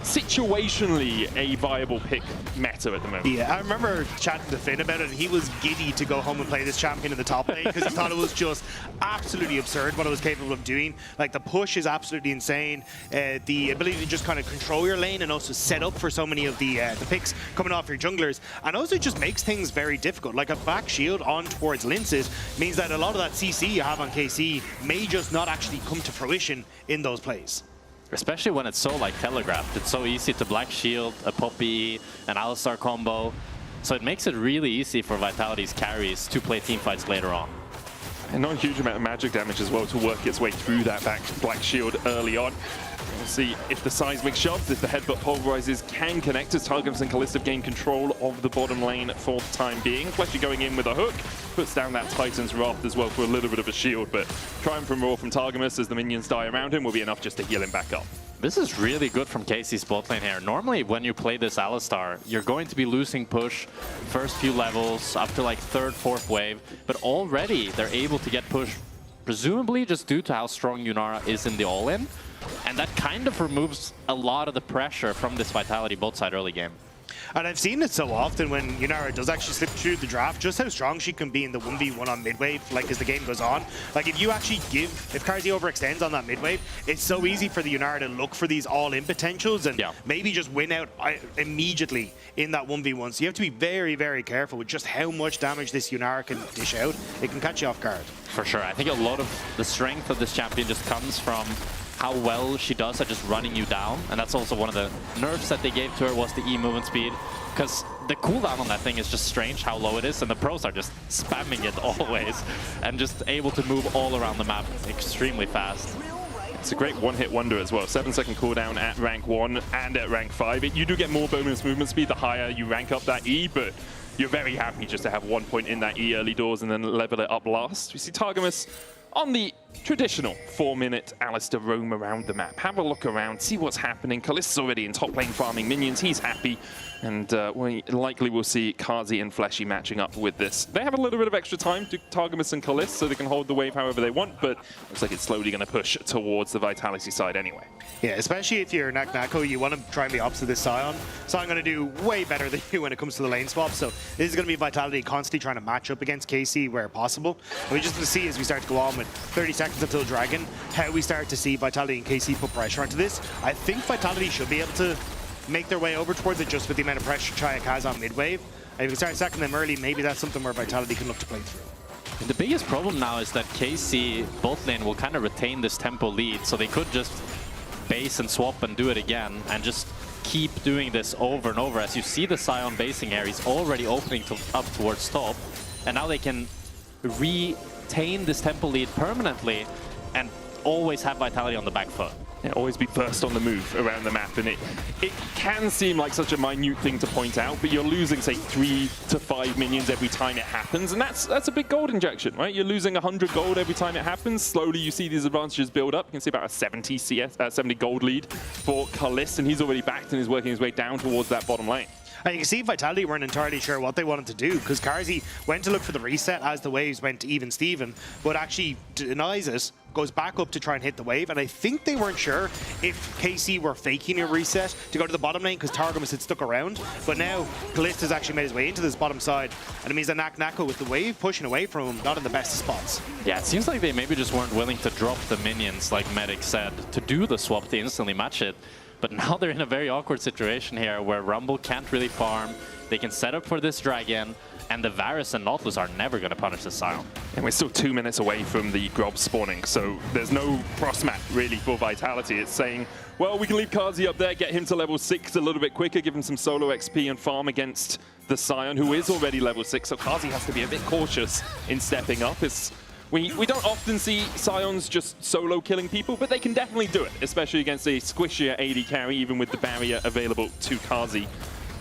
situationally a viable pick meta at the moment. Yeah, I remember chatting to Finn about it, and he was giddy to go home and play this champion in the top lane because he thought it was just absolutely absurd what it was capable of doing. Like, the push is absolutely insane. The ability to just kind of control your lane and also set up for so many of the picks coming off your junglers, and also just makes things very difficult. Like, a back shield on towards Linces means that a lot of that CC you have on KC may just not actually come to fruition in those plays. Especially when it's so like telegraphed. It's so easy to Black Shield, a Poppy, an Alistar combo. So it makes it really easy for Vitality's carries to play team fights later on. And not a huge amount of magic damage as well to work its way through that black shield early on. We'll see if the seismic shoves, if the headbutt pulverizes can connect as Targamas and Kalista gain control of the bottom lane for the time being. Fleshy going in with a hook, puts down that Titan's Wrath as well for a little bit of a shield, but Triumph from Raw from Targamas as the minions die around him will be enough just to heal him back up. This is really good from KC's bot lane here. Normally, when you play this Alistar, you're going to be losing push first few levels up to like 3rd, 4th wave, but already they're able to get push, presumably just due to how strong Yunara is in the all-in, and that kind of removes a lot of the pressure from this Vitality bot side early game. And I've seen it so often when Yunara does actually slip through the draft, just how strong she can be in the 1v1 on mid-wave, like as the game goes on. Like if you actually if Carzzy overextends on that mid-wave, it's so easy for the Yunara to look for these all-in potentials and maybe just win out immediately in that 1v1. So you have to be very, very careful with just how much damage this Yunara can dish out. It can catch you off guard. For sure. I think a lot of the strength of this champion just comes from how well she does at just running you down, and that's also one of the nerfs that they gave to her was the E movement speed, because the cooldown on that thing is just strange how low it is, and the pros are just spamming it always, and just able to move all around the map extremely fast. It's a great one-hit wonder as well. 7-second cooldown at rank 1 and at rank 5. You do get more bonus movement speed the higher you rank up that E, but you're very happy just to have 1 point in that E early doors and then level it up last. We see Targamas on the traditional 4-minute Alistar roam around the map. Have a look around, see what's happening. Kalista's already in top lane farming minions. He's happy. And we likely will see Carzzy and Fleshy matching up with this. They have a little bit of extra time to Targamas and Kalista, so they can hold the wave however they want, but looks like it's slowly going to push towards the Vitality side anyway. Yeah, especially if you're Naknako, you want to try and be opposite this Sion. Sion going to do way better than you when it comes to the lane swap, so this is going to be Vitality constantly trying to match up against KC where possible. And we just want to see as we start to go on with 30 seconds until Dragon, how we start to see Vitality and KC put pressure onto this. I think Vitality should be able to make their way over towards it just with the amount of pressure Chayak has on mid-wave. If you can start sacking them early, maybe that's something where Vitality can look to play through. And the biggest problem now is that KC bot lane will kind of retain this tempo lead, so they could just base and swap and do it again and just keep doing this over and over. As you see the Sion basing here, he's already opening up towards top, and now they can retain this tempo lead permanently and always have Vitality on the back foot. Yeah, always be first on the move around the map, and it can seem like such a minute thing to point out, but you're losing, say, 3 to 5 minions every time it happens, and that's a big gold injection, right? You're losing 100 gold every time it happens. Slowly you see these advantages build up. You can see about a 70 gold lead for Kalista, and he's already backed and is working his way down towards that bottom lane. And you can see Vitality weren't entirely sure what they wanted to do, because Carzzy went to look for the reset as the waves went to even Steven, but actually denies it, goes back up to try and hit the wave, and I think they weren't sure if KC were faking a reset to go to the bottom lane because Targamas had stuck around, but now Kalista's actually made his way into this bottom side, and it means that Naknako with the wave pushing away from him, not in the best spots. Yeah, it seems like they maybe just weren't willing to drop the minions, like Medic said, to do the swap to instantly match it. But now they're in a very awkward situation here where Rumble can't really farm. They can set up for this Dragon, and the Varus and Nautilus are never going to punish the Sion. And we're still 2 minutes away from the Grob spawning, so there's no cross map really for Vitality. It's saying, well, we can leave Carzzy up there, get him to level 6 a little bit quicker, give him some solo XP and farm against the Sion, who is already level 6, so Carzzy has to be a bit cautious in stepping up. We don't often see Sions just solo killing people, but they can definitely do it, especially against a squishier AD carry, even with the barrier available to Carzzy.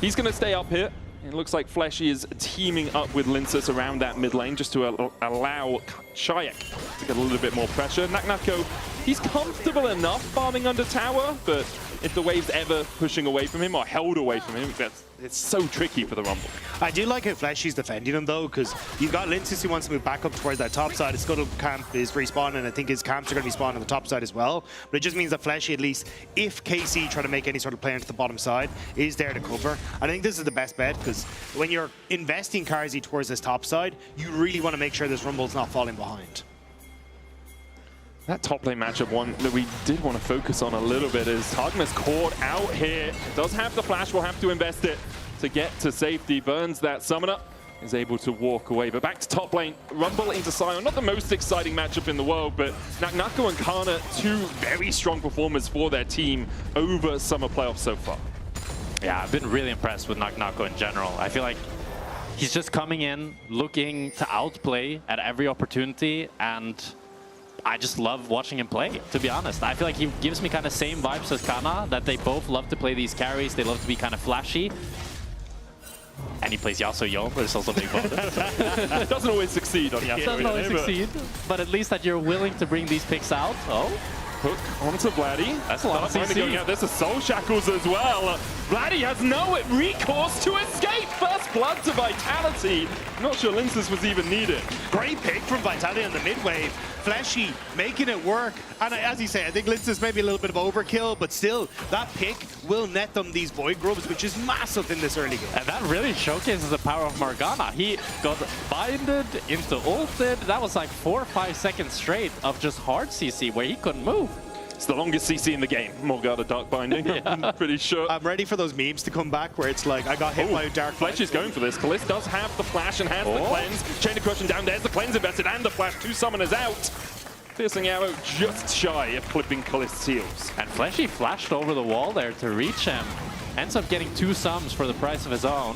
He's going to stay up here. It looks like Fleshy is teaming up with Linsus around that mid lane just to allow Chayak to get a little bit more pressure. Naknako, he's comfortable enough farming under tower, but if the wave's ever pushing away from him or held away from him, it's so tricky for the Rumble. I do like how Fleshy's defending him though, because you've got Linsus who wants to move back up towards that top side. His Scuttle camp is respawning, and I think his camps are going to be spawning on the top side as well. But it just means that Fleshy, at least, if KC try to make any sort of play into the bottom side, is there to cover. And I think this is the best bet, because when you're investing Carzzy towards this top side, you really want to make sure this Rumble's not falling behind. That top lane matchup, one that we did want to focus on a little bit, is Targamas caught out here. Does have the flash, will have to invest it to get to safety. Burns that summoner, is able to walk away. But back to top lane, Rumble into Sion. Not the most exciting matchup in the world, but Naknako and Kana, two very strong performers for their team over summer playoffs so far. Yeah, I've been really impressed with Naknako in general. I feel like he's just coming in, looking to outplay at every opportunity, and I just love watching him play, to be honest. I feel like he gives me kind of same vibes as Kana, that they both love to play these carries, they love to be kind of flashy. And he plays Yasuo, but it's also a big bonus. Doesn't always succeed on Yasuo. Doesn't always succeed, but at least that you're willing to bring these picks out. Oh. Hook onto Vladdy. That's a lot of CC. Going out. There's a Soul Shackles as well. Vladdy has no recourse to escape. First blood to Vitality. Not sure Linces was even needed. Great pick from Vitality on the mid wave. Fleshy, making it work. And as you say, I think Linces may be a little bit of overkill, but still, that pick will net them these Void Grubs, which is massive in this early game. And that really showcases the power of Morgana. He got binded into ulted. That was like 4 or 5 seconds straight of just hard CC where he couldn't move. It's the longest CC in the game, Morgana Dark Binding, yeah. I'm pretty sure. I'm ready for those memes to come back where it's like, I got hit by a Dark Fletch is going for this. Kalist does have the flash and has the cleanse. Chain of Crushing down, there's the cleanse invested and the flash. 2 summoners out. Piercing arrow just shy of clipping Kalist's heels. And Fleshy flashed over the wall there to reach him. Ends up getting 2 sums for the price of his own.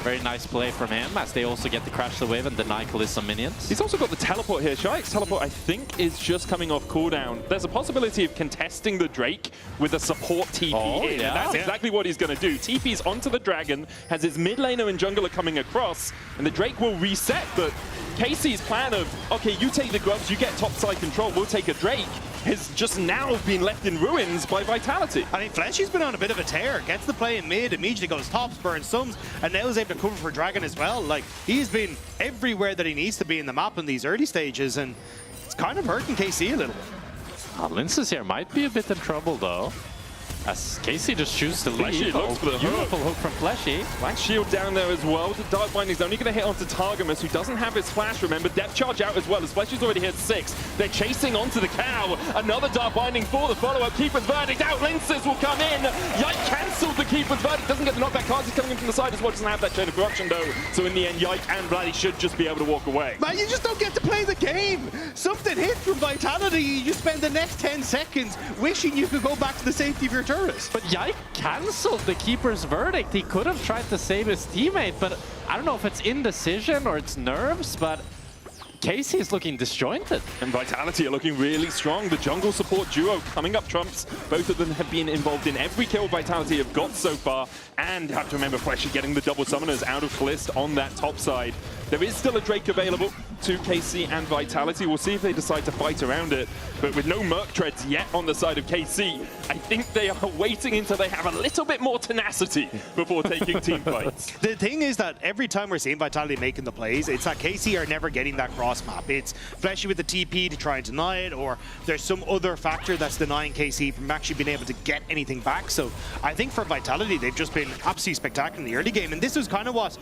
Very nice play from him, as they also get to crash the wave and deny Kalist some minions. He's also got the teleport here. Shayek's teleport, I think, is just coming off cooldown. There's a possibility of contesting the Drake with a support TP in, and that's exactly what he's going to do. TP's onto the dragon, has his mid laner and jungler coming across, and the Drake will reset, but Casey's plan of, okay, you take the grubs, you get topside control, we'll take a Drake, has just now been left in ruins by Vitality. I mean, Fleshy's been on a bit of a tear. Gets the play in mid, immediately goes tops, burns sums, and now is able to cover for Dragon as well. Like, he's been everywhere that he needs to be in the map in these early stages, and it's kind of hurting KC a little bit. Linces here might be a bit in trouble, though, as Casey just chooses to leave. Looks for the beautiful hook from Fleshy. Black shield down there as well. The Dark Binding's only going to hit onto Targamas, who doesn't have his flash, remember. Depth charge out as well, as Fleshy's already hit 6. They're chasing onto the cow. Another Dark Binding for the follow-up. Keeper's Verdict out. Linces will come in. Yike cancelled the Keeper's Verdict. Doesn't get the knockback. Kazi's coming in from the side as well. Doesn't have that chain of corruption, though. So in the end, Yike and Vladdy should just be able to walk away. Man, you just don't get to play the game. Something hit from Vitality. You spend the next 10 seconds wishing you could go back to the safety of your turret. But Yike cancelled the Keeper's Verdict. He could have tried to save his teammate, but I don't know if it's indecision or it's nerves, but Casey is looking disjointed. And Vitality are looking really strong. The jungle support duo coming up trumps. Both of them have been involved in every kill Vitality have got so far. And have to remember, Fleshy getting the double summoners out of Kalist on that top side. There is still a Drake available to KC and Vitality. We'll see if they decide to fight around it. But with no Merc Treads yet on the side of KC, I think they are waiting until they have a little bit more tenacity before taking team fights. The thing is that every time we're seeing Vitality making the plays, it's that KC are never getting that cross map. It's Fleshy with the TP to try and deny it, or there's some other factor that's denying KC from actually being able to get anything back. So I think for Vitality, they've just been absolutely spectacular in the early game. And this was kind of what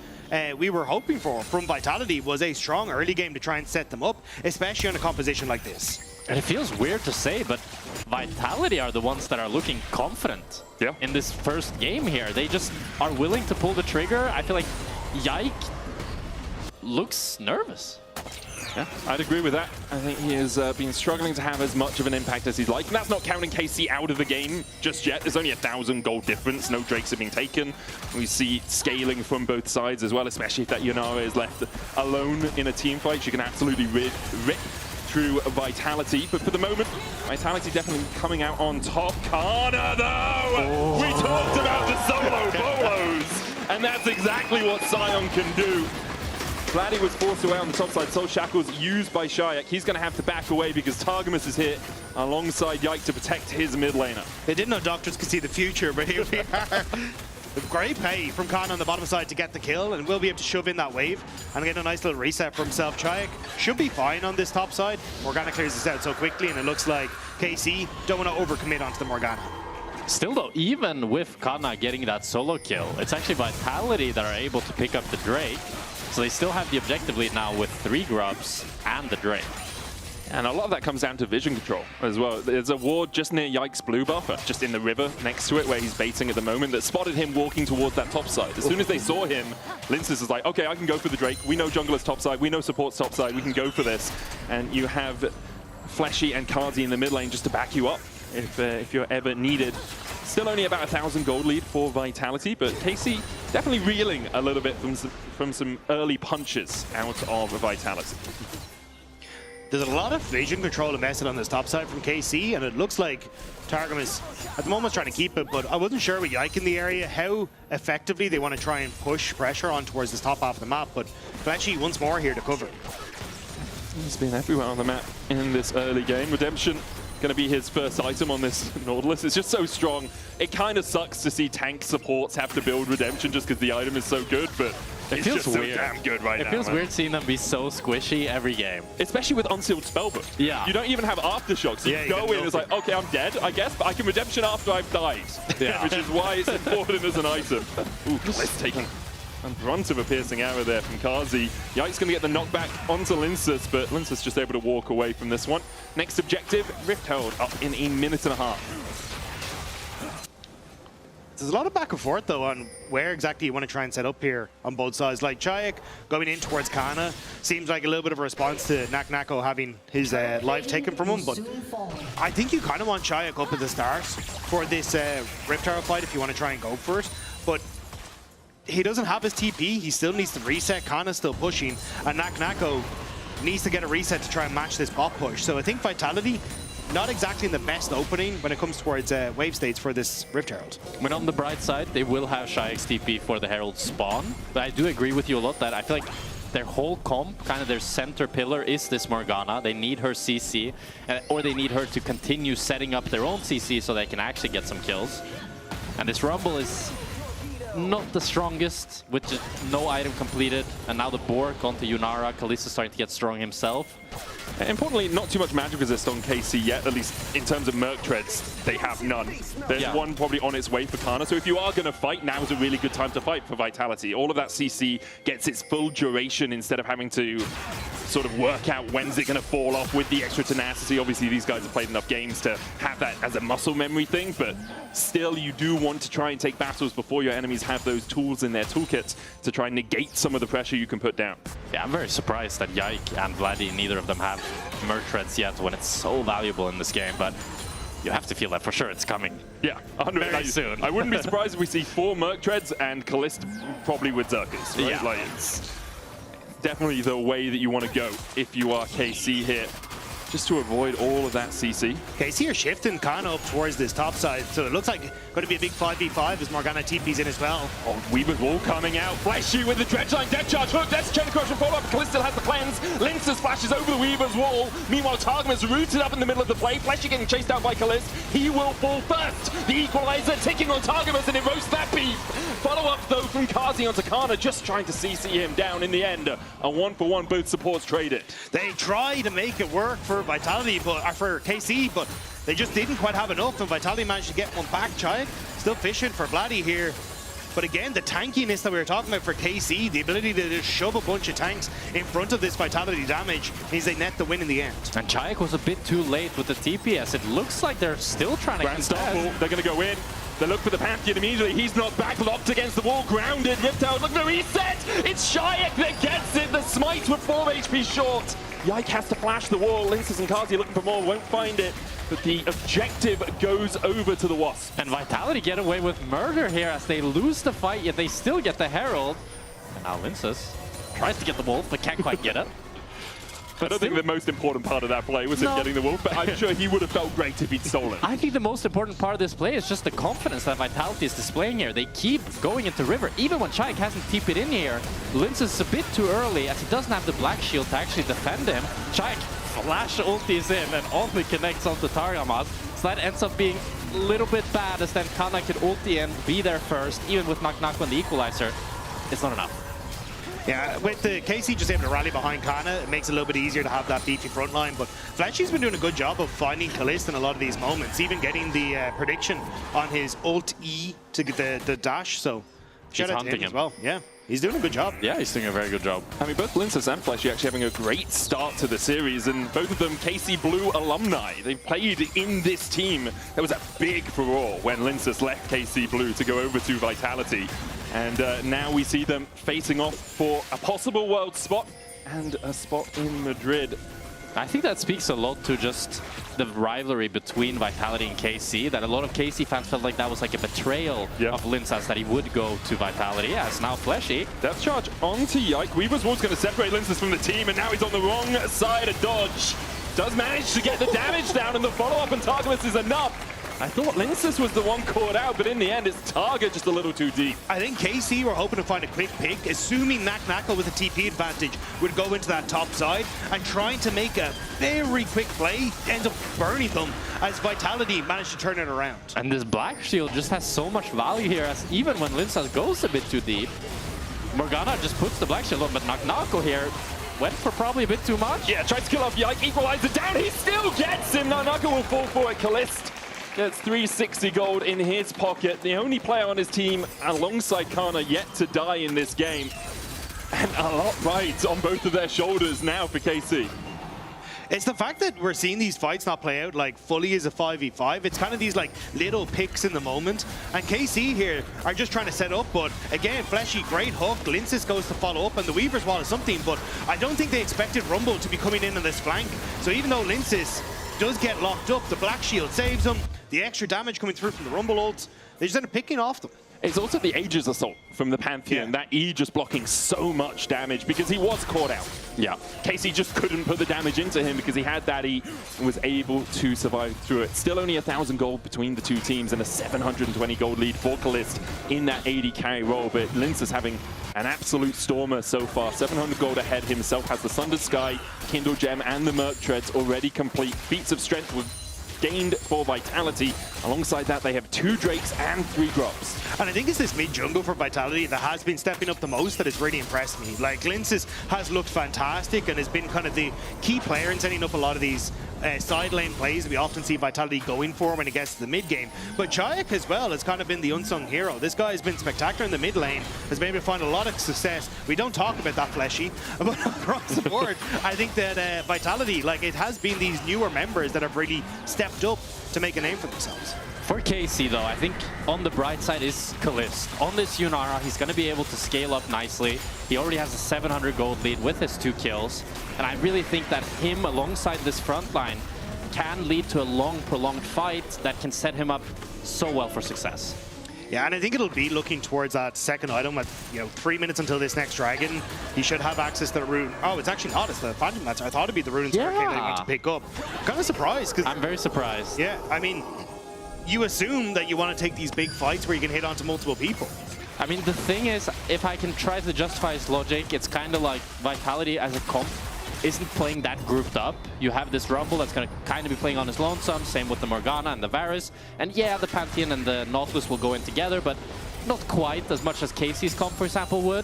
we were hoping for from Vitality, was a strong early game to try and set them up, especially on a composition like this. And it feels weird to say, but Vitality are the ones that are looking confident in this first game here. They just are willing to pull the trigger. I feel like Yike looks nervous. Yeah, I'd agree with that. I think he has been struggling to have as much of an impact as he'd like. And that's not counting KC out of the game just yet. There's only 1,000 gold difference. No Drakes have been taken. We see scaling from both sides as well, especially if that Yunara is left alone in a team fight. She can absolutely rip through Vitality. But for the moment, Vitality definitely coming out on top. Kana, though! We talked about the solo bolos, and that's exactly what Sion can do. Vladdy was forced away on the top side. Soul Shackles used by Shayek. He's going to have to back away because Targamas is hit alongside Yike to protect his mid laner. They didn't know doctors could see the future, but here we are. Great play from Khan on the bottom side to get the kill, and will be able to shove in that wave and get a nice little reset for himself. Shayek should be fine on this top side. Morgana clears this out so quickly, and it looks like KC don't want to overcommit onto the Morgana. Still though, even with Kana getting that solo kill, it's actually Vitality that are able to pick up the Drake. So they still have the objective lead now with 3 grubs and the Drake. And a lot of that comes down to vision control as well. There's a ward just near Yike's blue buffer, just in the river next to it where he's baiting at the moment, that spotted him walking towards that top side. As soon as they saw him, Linces is like, okay, I can go for the Drake. We know jungler's top side. We know support's top side. We can go for this. And you have Fleshy and Kazi in the mid lane just to back you up if you're ever needed. Still only about 1,000 gold lead for Vitality, but KC definitely reeling a little bit from some early punches out of Vitality. There's a lot of vision control invested on this top side from KC, and it looks like Targum is, at the moment, trying to keep it, but I wasn't sure with Yike in the area how effectively they want to try and push pressure on towards this top half of the map, but Fletchy once more here to cover. He's been everywhere on the map in this early game. Redemption going to be his first item on this Nautilus. It's just so strong. It kind of sucks to see tank supports have to build Redemption just because the item is so good, but it it's feels just weird. So damn good right now. It feels weird seeing them be so squishy every game. Especially with Unsealed Spellbook. Yeah. You don't even have Aftershocks. You go in, it's like, okay, I'm dead, I guess, but I can Redemption after I've died. Yeah. Which is why it's important as an item. Ooh, Kalist taking a brunt of a piercing arrow there from Kazi. Yike's going to get the knockback onto Linsus, but Linsus just able to walk away from this one. Next objective, Rift Herald up in a minute and a half. There's a lot of back and forth, though, on where exactly you want to try and set up here on both sides. Like, Chayek going in towards Kana seems like a little bit of a response to Naknako having his life taken from him, but I think you kind of want Chayek up at the start for this Rift Herald fight if you want to try and go for it, but he doesn't have his TP. He still needs to reset. Kana's still pushing, and Naknako needs to get a reset to try and match this bot push. So I think Vitality not exactly in the best opening when it comes towards wave states for this Rift Herald. When on the bright side, they will have Shayek's TP for the Herald spawn, but I do agree with you a lot that I feel like their whole comp, kind of their center pillar, is this Morgana. They need her CC, or they need her to continue setting up their own CC so they can actually get some kills. And this Rumble is not the strongest, with just no item completed, and now the Bork onto Yunara. Kalista starting to get strong himself. Importantly, not too much magic resist on KC yet, at least in terms of Merc Treads, they have none. There's one probably on its way for Kana, so if you are going to fight, now is a really good time to fight for Vitality. All of that CC gets its full duration instead of having to sort of work out when's it going to fall off with the extra tenacity. Obviously, these guys have played enough games to have that as a muscle memory thing, but still, you do want to try and take battles before your enemies have those tools in their toolkits to try and negate some of the pressure you can put down. Yeah, I'm very surprised that Yike and Vladdy, neither of them have Merc Treads yet when it's so valuable in this game, but you have to feel that for sure it's coming. Yeah, 100% very soon. I wouldn't be surprised if we see 4 Merc Treads and Kalist probably with Zerkers, right? Yeah. Like, it's definitely the way that you want to go if you are KC here, just to avoid all of that CC. KC are shifting Kana up towards this top side, so it looks like going to be a big 5v5 as Morgana TP's in as well. Oh, Weaver's Wall coming out. Flashy with the Dredgeline Death Charge hook. That's Chain of Corruption follow-up. Kalist still has the cleanse. Linsus flashes over the Weaver's Wall. Meanwhile, Targum is rooted up in the middle of the play. Flashy getting chased out by Kalist. He will fall first. The Equalizer ticking on Targum and it roasts that beef. Follow-up, though, from Kazi onto Kana, just trying to CC him down in the end. A 1-for-1, both supports traded. They try to make it work for Vitality, but for KC, but they just didn't quite have enough, and Vitality managed to get one back. Chayek still fishing for Vladdy here. But again, the tankiness that we were talking about for KC, the ability to just shove a bunch of tanks in front of this Vitality damage, means they net the win in the end. And Chayek was a bit too late with the TPS. It looks like they're still trying to Grand Starfall, they're going to go in. They look for the Pantheon immediately. He's not back, locked against the wall, grounded. Rift Herald looking to reset. It's Chayek that gets it. The smite with 4 HP short. Yike has to flash the wall. Linsus and Kazi looking for more, won't find it. But the objective goes over to the Wasp. And Vitality get away with murder here as they lose the fight, yet they still get the Herald. And now Linsus tries to get the Wolf, but can't quite get it. I don't think the most important part of that play was him getting the Wolf, but I'm sure he would have felt great if he'd stolen. I think the most important part of this play is just the confidence that Vitality is displaying here. They keep going into River. Even when Chayek hasn't TP'd in here, Linsus is a bit too early as he doesn't have the Black Shield to actually defend him. Chayek flash ultis in and only connects onto Targamas. So that ends up being a little bit bad as then Kana could ulti in, be there first, even with Knock and the Equalizer. It's not enough. Yeah, with the KC just able to rally behind Kana, it makes it a little bit easier to have that beefy front line. But Flashy's been doing a good job of finding Kalist in a lot of these moments, even getting the prediction on his ult E to get the dash. So shout out to him as well. Yeah, he's doing a good job. Yeah, he's doing a very good job. I mean, both Linsus and Flashy actually having a great start to the series, and both of them KC Blue alumni. They played in this team. There was a big furore when Linsus left KC Blue to go over to Vitality. And now we see them facing off for a possible world spot and a spot in Madrid. I think that speaks a lot to just the rivalry between Vitality and KC, that a lot of KC fans felt like that was like a betrayal of Linsas, that he would go to Vitality. Yeah, it's now Fleshy. Death charge onto Yike. Weaver's Wall's going to separate Linsas from the team, and now he's on the wrong side of dodge. Does manage to get the damage down, and the follow-up on Targamas is enough. I thought Linsas was the one caught out, but in the end, it's Targa just a little too deep. I think KC were hoping to find a quick pick, assuming Nako with a TP advantage would go into that top side, and trying to make a very quick play, ends up burning them as Vitality managed to turn it around. And this Black Shield just has so much value here, as even when Linsas goes a bit too deep, Morgana just puts the Black Shield on, but Nako here went for probably a bit too much. Yeah, tries to kill off Yike, equalizer down, he still gets him. Nako will fall for it. Kalist gets 360 gold in his pocket. The only player on his team alongside Kana yet to die in this game. And a lot rides on both of their shoulders now for KC. It's the fact that we're seeing these fights not play out like fully as a 5v5. It's kind of these like little picks in the moment. And KC here are just trying to set up, but again, Fleshy, great hook. Linsas goes to follow up, and the Weaver's Wall is something, but I don't think they expected Rumble to be coming in on this flank. So even though Linsas does get locked up, the Black Shield saves him. The extra damage coming through from the Rumble ults, they just end up picking off them. It's also the Aegis Assault from the Pantheon, that E just blocking so much damage because he was caught out. Yeah. KC just couldn't put the damage into him because he had that E and was able to survive through it. Still only 1,000 gold between the two teams and a 720 gold lead for Kalist in that AD carry role, but Linsas having an absolute stormer so far. 700 gold ahead himself, has the Sundered Sky, Kindle Gem, and the Merc Treads already complete. Feats of Strength were gained for Vitality. Alongside that, they have 2 Drakes and 3 Grubs. And I think it's this mid-jungle for Vitality that has been stepping up the most that has really impressed me. Like, Linsas has looked fantastic and has been kind of the key player in setting up a lot of these side lane plays we often see Vitality going for when it gets to the mid game. But Chayak as well has kind of been the unsung hero. This guy has been spectacular in the mid lane, has been able to find a lot of success. We don't talk about that Fleshy, but across the board, I think that Vitality, like, it has been these newer members that have really stepped up to make a name for themselves. For KC though, I think on the bright side is Kalist. On this Yunara, he's going to be able to scale up nicely. He already has a 700 gold lead with his 2 kills. And I really think that him alongside this front line can lead to a long, prolonged fight that can set him up so well for success. Yeah, and I think it'll be looking towards that second item at 3 minutes until this next dragon. He should have access to the rune. Oh, it's actually not. It's the Phantom Match. I thought it'd be the rune that he wants to pick up. I'm kind of surprised. I'm very surprised. Yeah, I mean, you assume that you want to take these big fights where you can hit onto multiple people. I mean, the thing is, if I can try to justify his logic, it's kind of like Vitality as a comp isn't playing that grouped up. You have this Rumble that's going to kind of be playing on his lonesome, same with the Morgana and the Varus. And yeah, the Pantheon and the Nautilus will go in together, but not quite as much as KC's comp, for example, would.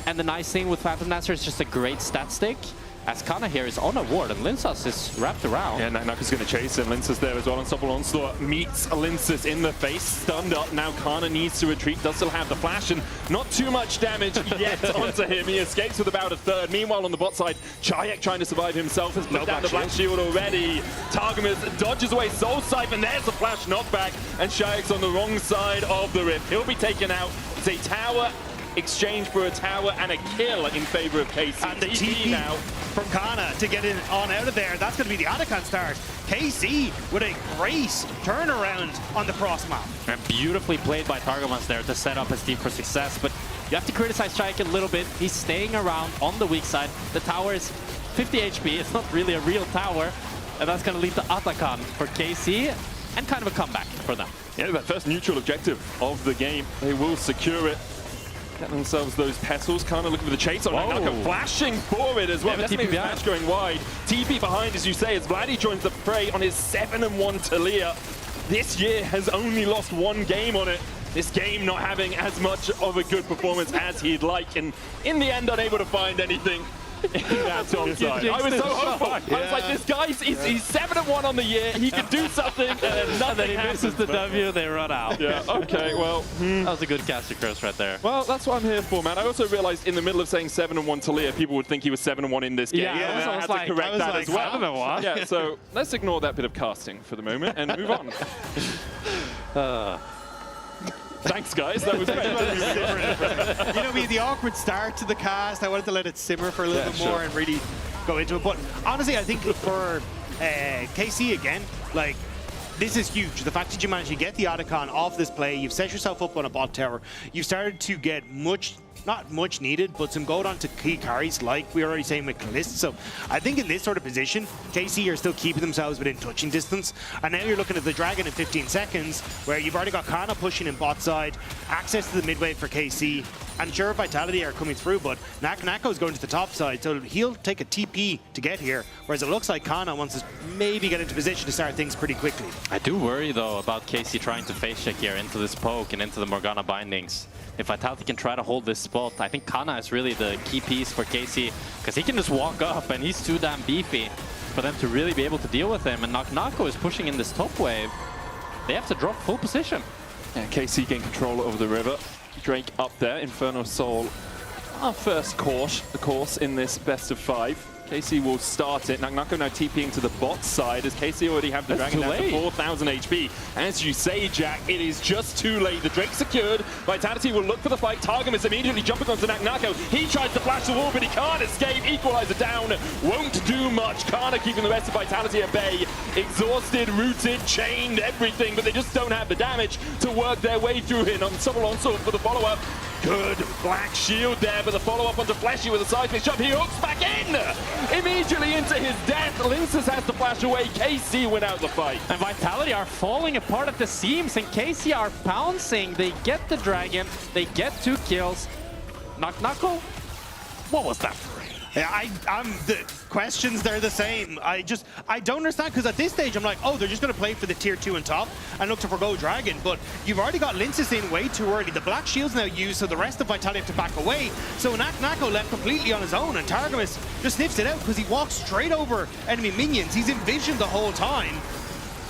And the nice thing with Phantom Dancer is just a great stat stick, as Kana here is on a ward and Linsas is wrapped around. Yeah, Nako's going to chase him. Linsas there as well. Unstoppable Onslaught meets Linsas in the face. Stunned up. Now Kana needs to retreat. Does still have the flash and not too much damage yet onto him. He escapes with about a third. Meanwhile, on the bot side, Chayak trying to survive himself has put down the Black Shield already. Targamas dodges away Soul Siphon. There's the flash knockback. And Chayak's on the wrong side of the rift. He'll be taken out. It's a tower exchange for a tower and a kill in favor of KC. And the TP now from Kana to get in on out of there. That's going to be the Anakan start. KC with a great turnaround on the cross map. And beautifully played by Targamas there to set up his team for success. But you have to criticize Chayak a little bit. He's staying around on the weak side. The tower is 50 HP. It's not really a real tower. And that's going to lead to Atakan for KC and kind of a comeback for them. Yeah, that first neutral objective of the game. They will secure it. Get themselves those petals, kind of looking for the chase on Nako, flashing for it as well. Definitely match going wide. TP behind, as you say, as Vladdy joins the fray on his 7-1 Talia. This year has only lost 1 game on it. This game not having as much of a good performance as he'd like, and in the end unable to find anything in that top side. I was so hopeful. I was like, this guy's he's 7-1 on the year. He could do something, and then nothing And then he misses the W, they run out. Yeah, okay, well. That was a good caster curse right there. Well, that's what I'm here for, man. I also realized in the middle of saying 7-1 Talia, people would think he was 7-1 in this game. Yeah, I had to correct that as well. 7-1. Yeah, so let's ignore that bit of casting for the moment and move on. Thanks, guys. That was the awkward start to the cast. I wanted to let it simmer for a little bit more and really go into it. But honestly, I think for KC again, like, this is huge. The fact that you managed to get the Otacon off this play, you've set yourself up on a bot tower, you've started to get not much needed, but some gold onto key carries, like we were already saying with Kalist. So I think in this sort of position, KC are still keeping themselves within touching distance. And now you're looking at the Dragon in 15 seconds, where you've already got Kana pushing in bot side, access to the mid wave for KC, and sure, Vitality are coming through, but Nako's going to the top side, so he'll take a TP to get here, whereas it looks like Kana wants to maybe get into position to start things pretty quickly. I do worry, though, about KC trying to face check here into this poke and into the Morgana bindings. If Vitality can try to hold this spot, I think Kana is really the key piece for KC, because he can just walk up, and he's too damn beefy for them to really be able to deal with him, and Nako is pushing in this top wave. They have to drop full position. Yeah, KC gain control over the river. Drake up there, Inferno Soul, our first course in this best of 5. KC will start it. Nako now TPing to the bot side as KC already have the Dragon down to 4,000 HP. As you say, Jack, it is just too late. The Drake secured. Vitality will look for the fight. Targum is immediately jumping onto Nako. He tries to flash the wall, but he can't escape. Equalizer down. Won't do much. Kana keeping the rest of Vitality at bay. Exhausted, rooted, chained, everything, but they just don't have the damage to work their way through here. Double onslaught for the follow-up. Good black shield there, but the follow-up onto Fleshy with a seismic jump. He hooks back in! Immediately into his death. Linces has to flash away. KC win out the fight. And Vitality are falling apart at the seams, and KC are pouncing. They get the Dragon. They get 2 kills. Nako? What was that? Yeah, the questions, they're the same. I don't understand, because at this stage I'm like, oh, they're just going to play for the tier 2 and top and look to forgo Dragon, but you've already got Linces in way too early. The black shield's now used, so the rest of Vitality have to back away. So Nako left completely on his own, and Targamas just sniffs it out because he walks straight over enemy minions. He's envisioned the whole time.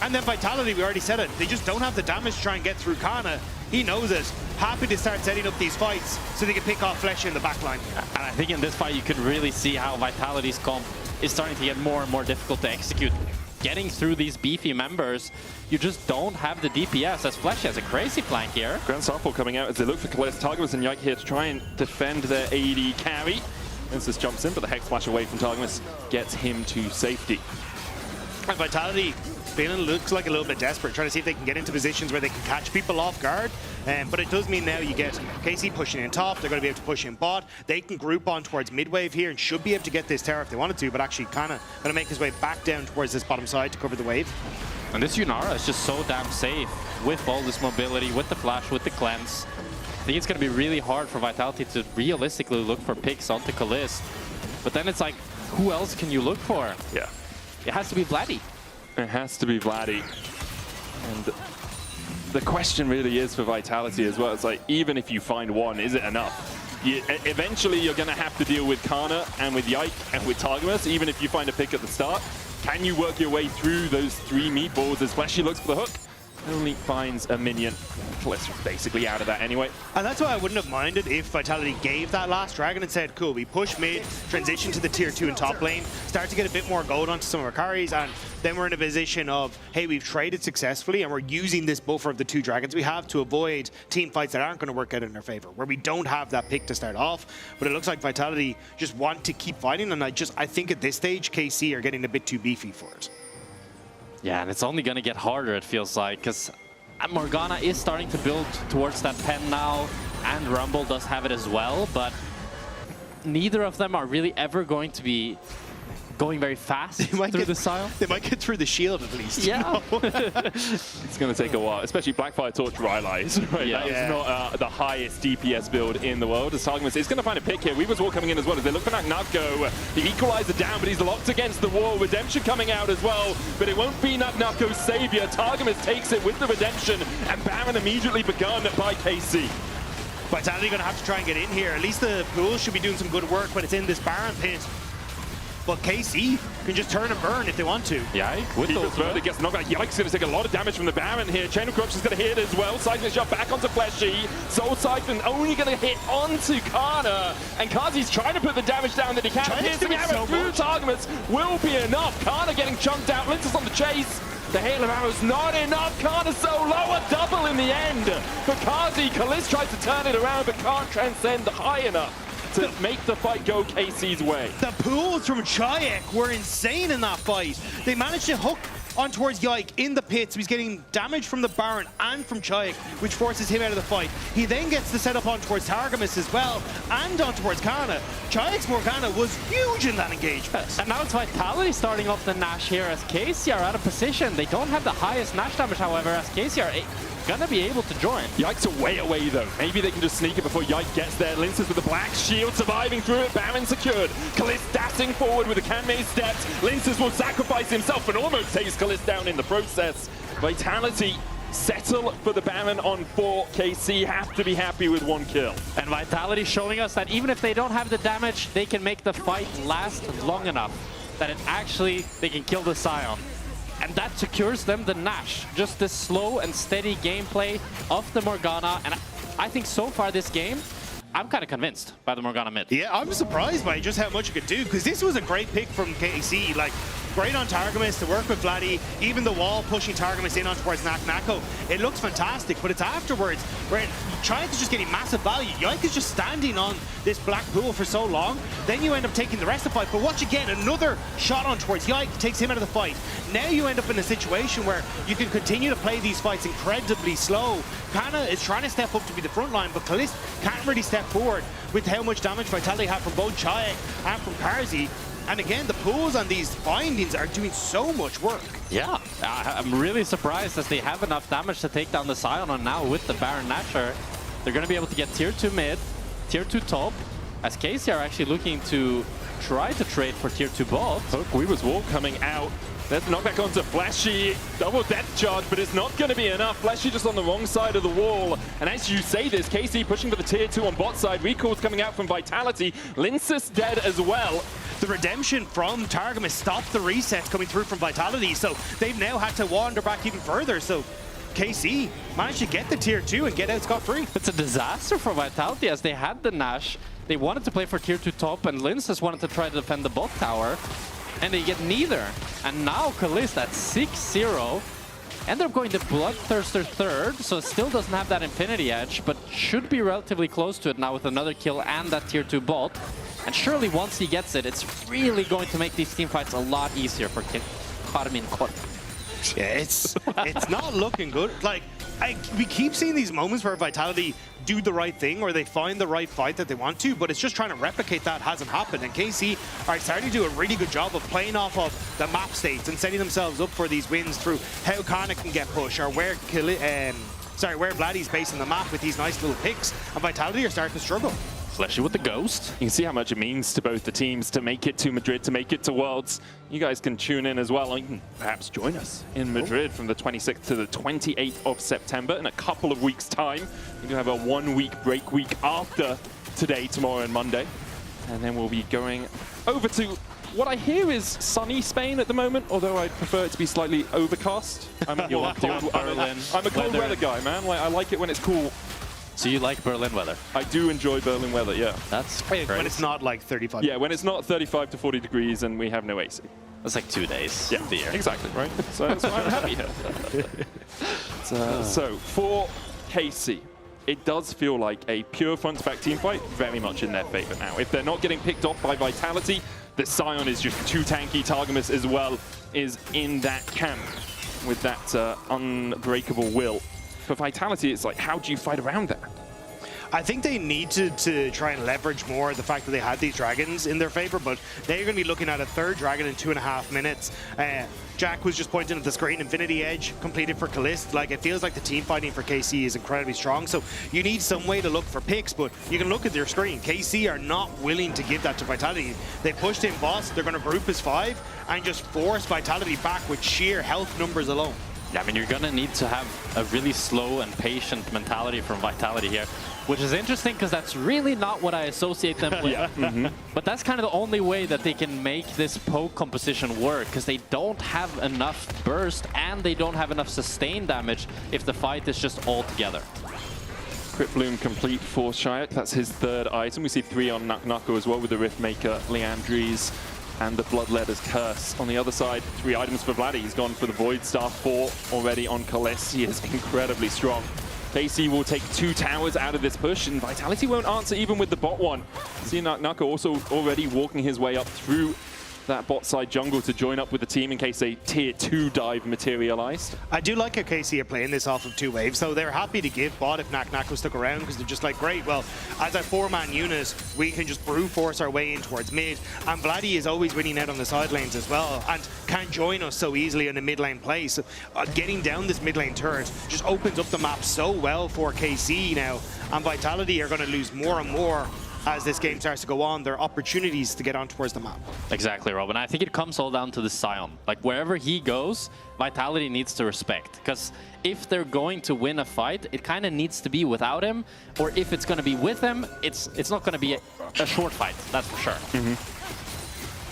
And then Vitality, we already said it, they just don't have the damage to try and get through Kana. He knows it. Happy to start setting up these fights so they can pick off Flesh in the backline. And I think in this fight you could really see how Vitality's comp is starting to get more and more difficult to execute. Getting through these beefy members, you just don't have the DPS, as Flesh has a crazy flank here. Grand Sample coming out as they look for Kalist. Targamas and Yike here to try and defend their AD carry. Linces jumps in, but the Hex Flash away from Targamas gets him to safety. And Vitality feeling looks like a little bit desperate, trying to see if they can get into positions where they can catch people off guard. But it does mean now you get KC pushing in top, they're going to be able to push in bot, they can group on towards mid-wave here and should be able to get this tower if they wanted to, but actually kind of going to make his way back down towards this bottom side to cover the wave. And this Yunara is just so damn safe with all this mobility, with the flash, with the cleanse. I think it's going to be really hard for Vitality to realistically look for picks onto Kalist. But then it's like, who else can you look for? Yeah. It has to be Vladdy. It has to be Vladdy. And the question really is for Vitality as well. It's like, even if you find one, is it enough? Eventually, you're going to have to deal with Kana and with Yike and with Targamas, even if you find a pick at the start. Can you work your way through those 3 meatballs as Fleshy looks for the hook? Only finds a minion. Kalist was basically out of that anyway. And that's why I wouldn't have minded if Vitality gave that last Dragon and said, cool, we push mid, transition to the tier 2 and top lane, start to get a bit more gold onto some of our carries, and then we're in a position of, hey, we've traded successfully and we're using this buffer of the 2 Dragons we have to avoid team fights that aren't going to work out in our favor, where we don't have that pick to start off. But it looks like Vitality just want to keep fighting, and I think at this stage, KC are getting a bit too beefy for it. Yeah, and it's only going to get harder, it feels like, because Morgana is starting to build towards that pen now, and Rumble does have it as well, but neither of them are really ever going to be going very fast through the Sile. They might get through the shield at least. Yeah. It's going to take a while, especially Blackfire Torch Rylai's, right? Yeah. That is not the highest DPS build in the world. As Targamas is going to find a pick here. Weaver's Wall coming in as well as they look for Nako. The Equalizer down, but he's locked against the wall. Redemption coming out as well, but it won't be Nako's savior. Targamas takes it with the Redemption, and Baron immediately begun by KC. Vitality going to have to try and get in here. At least the pool should be doing some good work when it's in this Baron pit. But KC can just turn and burn if they want to. Yeah, with the ultimate, it gets knocked out. Yike's going to take a lot of damage from the Baron here. Chain of Corruption's going to hit as well. Seismic shot back onto Fleshy. Soul Siphon only going to hit onto Kana. And Kazi's trying to put the damage down that he can. Piercing arrow through Targamas will be enough. Kana getting chunked out. Linces on the chase. The hail of arrows not enough. Kana so low, a double in the end. For Kazi, Kalist tries to turn it around but can't transcend high enough to make the fight go KC's way. The pools from Chayek were insane in that fight. They managed to hook on towards Yike in the pits. He's getting damage from the Baron and from Chayek, which forces him out of the fight. He then gets the setup on towards Targamas as well, and on towards Kana. Chayek's Morgana was huge in that engagement. And now it's Vitality starting off the Nash here as KC are out of position. They don't have the highest Nash damage, however, as KC are gonna be able to join. Yike's are way away though. Maybe they can just sneak it before Yike gets there. Linces with the black shield surviving through it. Baron secured. Kalist dashing forward with the Kanmei steps. Linces will sacrifice himself and almost takes Kalist down in the process. Vitality settle for the Baron on 4. KC have to be happy with 1 kill. And Vitality showing us that even if they don't have the damage, they can make the fight last long enough that they can kill the Scion. And that secures them the Nash. Just this slow and steady gameplay of the Morgana. And I think so far this game, I'm kind of convinced by the Morgana mid. Yeah, I'm surprised by just how much it could do, because this was a great pick from KC. Like, great on Targamas to work with Vladdy, even the wall pushing Targamas in on towards Nako. It looks fantastic, but it's afterwards where Chayek is just getting massive value. Yike is just standing on this black pool for so long, then you end up taking the rest of the fight. But watch again, another shot on towards Yike takes him out of the fight. Now you end up in a situation where you can continue to play these fights incredibly slow. Kana is trying to step up to be the front line, but Kalist can't really step forward with how much damage Vitality have from both Chayek and from Karzi. And again, the pools on these bindings are doing so much work. Yeah, I'm really surprised as they have enough damage to take down the Scion, and now with the Baron Nasher, they're going to be able to get tier 2 mid, tier 2 top, as KC are actually looking to try to trade for tier 2 bot. Hook Weaver's Wall coming out. There's the knockback onto Flashy. Double death charge, but it's not going to be enough. Flashy just on the wrong side of the wall. And as you say this, KC pushing for the tier 2 on bot side. Recalls coming out from Vitality. Linces dead as well. The redemption from Targamas stopped the resets coming through from Vitality, so they've now had to wander back even further. So KC managed to get the tier 2 and get out scot-free. It's a disaster for Vitality as they had the Nash. They wanted to play for tier 2 top, and Linces wanted to try to defend the bot tower. And they get neither. And now Kalist at 6-0. End up going to Bloodthirster third, so still doesn't have that Infinity Edge, but should be relatively close to it now with another kill and that tier 2 bot. And surely once he gets it, it's really going to make these team fights a lot easier for Karmin Korp. Yeah, it's not looking good. Like, we keep seeing these moments where Vitality do the right thing or they find the right fight that they want to, but it's just trying to replicate that hasn't happened. And KC are starting to do a really good job of playing off of the map states and setting themselves up for these wins through how Kana can get pushed or where Vladdy's basing the map with these nice little picks, and Vitality are starting to struggle. Especially with the Ghost. You can see how much it means to both the teams to make it to Madrid, to make it to Worlds. You guys can tune in as well, and you can perhaps join us in Madrid from the 26th to the 28th of September in a couple of weeks' time. We do have a 1-week break week after today, tomorrow, and Monday. And then we'll be going over to what I hear is sunny Spain at the moment, although I'd prefer it to be slightly overcast. I'm a cold weather guy, man. Like, I like it when it's cool. So you like Berlin weather? I do enjoy Berlin weather, yeah. That's great. When it's not like 35. Yeah, when it's not 35 to 40 degrees and we have no AC. That's like 2 days of the year. Exactly, right? So that's why I'm happy here. So for KC, it does feel like a pure front-to-back team fight, very much in their favor now. If they're not getting picked off by Vitality, the Scion is just too tanky. Targamas as well is in that camp with that unbreakable will. For Vitality, it's like, how do you fight around that? I think they need to try and leverage more the fact that they had these dragons in their favor, but they're going to be looking at a third dragon in 2.5 minutes. Jack was just pointing at the screen, Infinity Edge completed for Kalist. Like, it feels like the team fighting for KC is incredibly strong, so you need some way to look for picks, but you can look at their screen. KC are not willing to give that to Vitality. They pushed in boss, they're going to group as 5 and just force Vitality back with sheer health numbers alone. Yeah, I mean, you're going to need to have a really slow and patient mentality from Vitality here, which is interesting because that's really not what I associate them with. But that's kind of the only way that they can make this poke composition work, because they don't have enough burst and they don't have enough sustain damage if the fight is just all together. Crit Bloom complete for Shayek. That's his 3rd item. We see 3 on Nako as well with the Riftmaker, Leandries, and the Bloodletter's Curse. On the other side, 3 items for Vladdy. He's gone for the Void Star, 4 already on Kalist. He is incredibly strong. KC will take 2 towers out of this push, and Vitality won't answer even with the bot one. See Naka also already walking his way up through that bot side jungle to join up with the team in case a tier 2 dive materialized. I do like how KC are playing this off of 2 waves, so they're happy to give bot if Nak was stuck around, because they're just like, great, well, as a 4-man unit, we can just brute force our way in towards mid, and Vladdy is always winning out on the side lanes as well, and can join us so easily in the mid lane play. So getting down this mid lane turret just opens up the map so well for KC now, and Vitality are going to lose more and more as this game starts to go on, their opportunities to get on towards the map. Exactly, Robin. I think it comes all down to the Sion. Like, wherever he goes, Vitality needs to respect. Because if they're going to win a fight, it kind of needs to be without him. Or if it's going to be with him, it's not going to be a short fight, that's for sure.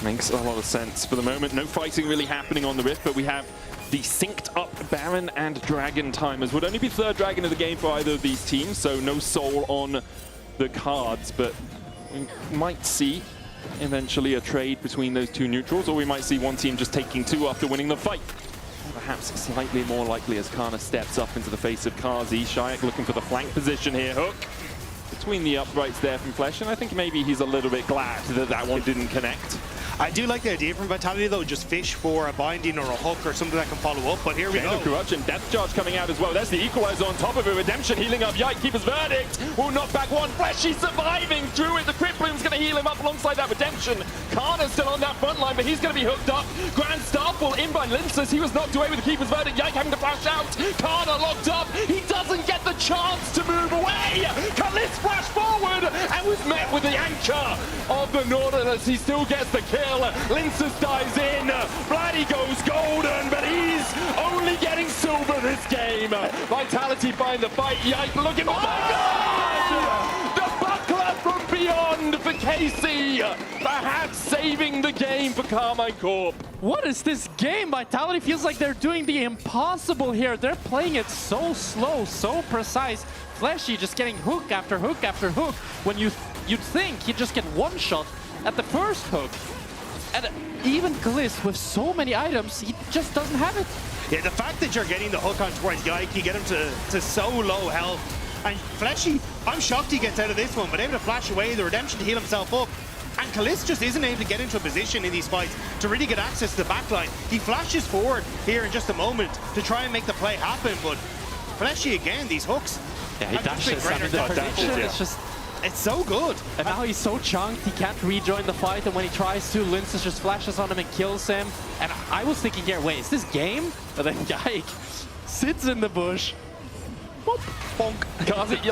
Makes a lot of sense. For the moment, no fighting really happening on the Rift, but we have the synced up Baron and Dragon timers. Would only be 3rd Dragon of the game for either of these teams, so no soul on the cards, but we might see eventually a trade between those 2 neutrals, or we might see one team just taking 2 after winning the fight. Perhaps slightly more likely as Kana steps up into the face of Kazi. Shayak looking for the flank position here. Hook between the uprights there from Flesh, and I think maybe he's a little bit glad that that one didn't connect. I do like the idea from Vitality though, just fish for a binding or a hook or something that can follow up, but here we go. Corruption, Death Charge coming out as well. There's the Equalizer on top of it. Redemption healing up Yike, Keeper's Verdict will knock back one. Fleshy surviving through it. The Cripplin's going to heal him up alongside that Redemption. Kana's still on that front line, but he's going to be hooked up. Grand Starfall in by Linces. He was knocked away with the Keeper's Verdict. Yike having to flash out. Kana locked up. He doesn't get the chance to move away. Kalis flash forward and was met with the anchor of the Nautilus. He still gets the kill. Linces dives in. Vladdy goes golden, but he's only getting silver this game. Vitality find the fight. Yike looking. Oh my God! The buckler from beyond for KC. Perhaps saving the game for Carmine Corp. What is this game? Vitality feels like they're doing the impossible here. They're playing it so slow, so precise. Fleshy just getting hook after hook after hook when you'd think he'd just get one shot at the first hook. And even Gliss, with so many items, he just doesn't have it. Yeah, the fact that you're getting the hook on towards Yike, you get him to so low health. And Fleshy, I'm shocked he gets out of this one, but able to flash away, the Redemption to heal himself up. And Kalis just isn't able to get into a position in these fights to really get access to the backline. He flashes forward here in just a moment to try and make the play happen, but Fleshy again, these hooks. Yeah, he dashes. I mean, the prediction is just... It's so good. And now he's so chunked, he can't rejoin the fight, and when he tries to, Linces just flashes on him and kills him. And I was thinking here, wait, is this game? But then Yike sits in the bush. Boop, bonk.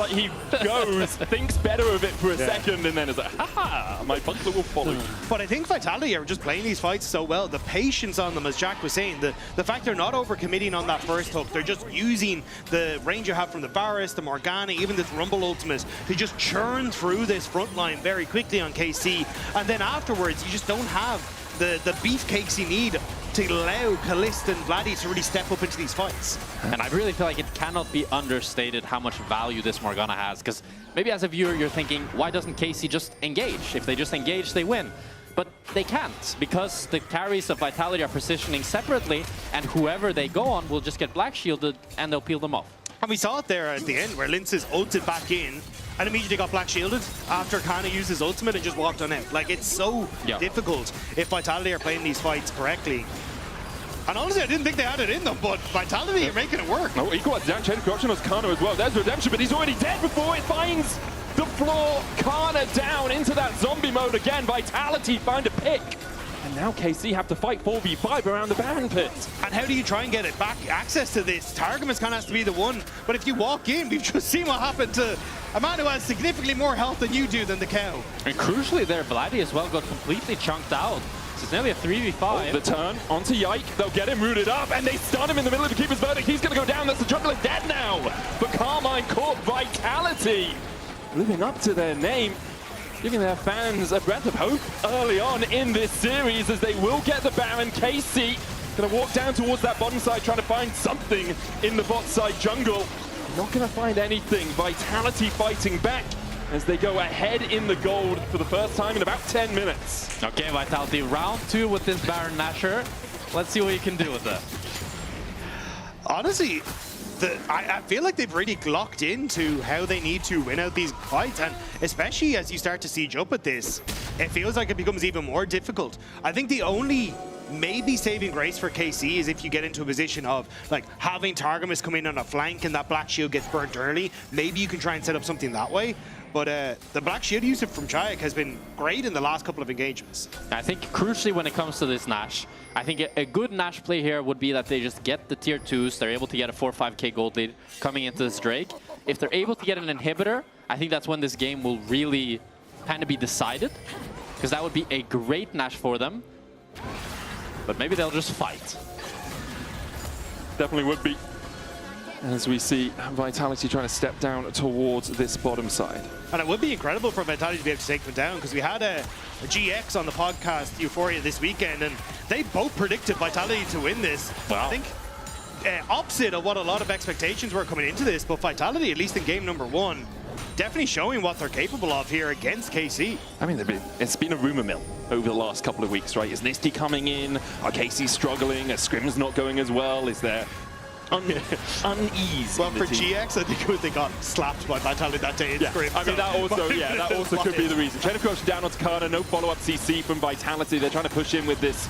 He goes, thinks better of it for a second, and then is like, haha, my buckler will follow. But I think Vitality are just playing these fights so well. The patience on them, as Jack was saying, the fact they're not overcommitting on that first hook, they're just using the range you have from the Varus, the Morgana, even this Rumble ultimate to just churn through this front line very quickly on KC. And then afterwards, you just don't have the beefcakes you need to allow Kalist and Vladdy to really step up into these fights. And I really feel like it cannot be understated how much value this Morgana has, because maybe as a viewer you're thinking, why doesn't KC just engage? If they just engage, they win. But they can't, because the carries of Vitality are positioning separately, and whoever they go on will just get black shielded and they'll peel them off. And we saw it there at the end where Linces ulted back in and immediately got black shielded after Kana used his ultimate and just walked on out. Like, it's so difficult if Vitality are playing these fights correctly. And honestly, I didn't think they had it in them, but Vitality are making it work. No, Equalizer down, Chain of Corruption was Kana as well. There's Redemption, but he's already dead before it finds the floor. Kana down into that zombie mode again. Vitality find a pick. And now KC have to fight 4v5 around the Baron pit. And how do you try and get it back? Access to this, Targamas kind of has to be the one. But if you walk in, we've just seen what happened to a man who has significantly more health than you do than the cow. And crucially there, Vladdy as well got completely chunked out. So it's nearly a 3v5. Oh, the turn onto Yike. They'll get him rooted up, and they stun him in the middle of the Keeper's Verdict. He's going to go down. That's the jungler dead now. But Carmine Corp Vitality living up to their name, giving their fans a breath of hope early on in this series as they will get the Baron. KC going to walk down towards that bottom side trying to find something in the bot side jungle. Not going to find anything. Vitality fighting back as they go ahead in the gold for the first time in about 10 minutes. Okay, Vitality, round 2 with this Baron Nashor. Let's see what you can do with that. Honestly, I feel like they've really locked into how they need to win out these fights, and especially as you start to siege up at this, it feels like it becomes even more difficult. I think the only maybe saving grace for KC is if you get into a position of like having Targamas come in on a flank and that Black Shield gets burnt early. Maybe you can try and set up something that way. But the Black Shield usage from Chayek has been great in the last couple of engagements. I think crucially when it comes to this Nash, I think a good Nash play here would be that they just get the tier 2s, they're able to get a 4-5k gold lead coming into this Drake. If they're able to get an inhibitor, I think that's when this game will really kind of be decided, because that would be a great Nash for them. But maybe they'll just fight. Definitely would be. As we see Vitality trying to step down towards this bottom side. And it would be incredible for Vitality to be able to take them down, because we had a GX on the podcast Euphoria this weekend, and they both predicted Vitality to win this. Wow. I think opposite of what a lot of expectations were coming into this, but Vitality, at least in game number 1, definitely showing what they're capable of here against KC. I mean, it's been a rumor mill over the last couple of weeks, right? Is Nisty coming in? Are KC struggling? Are Scrims not going as well? Is there unease? Well, for GX, I think they got slapped by Vitality that day in Scrim. I mean, that also could be the reason. Chenikov down onto Kana, no follow-up CC from Vitality. They're trying to push in with this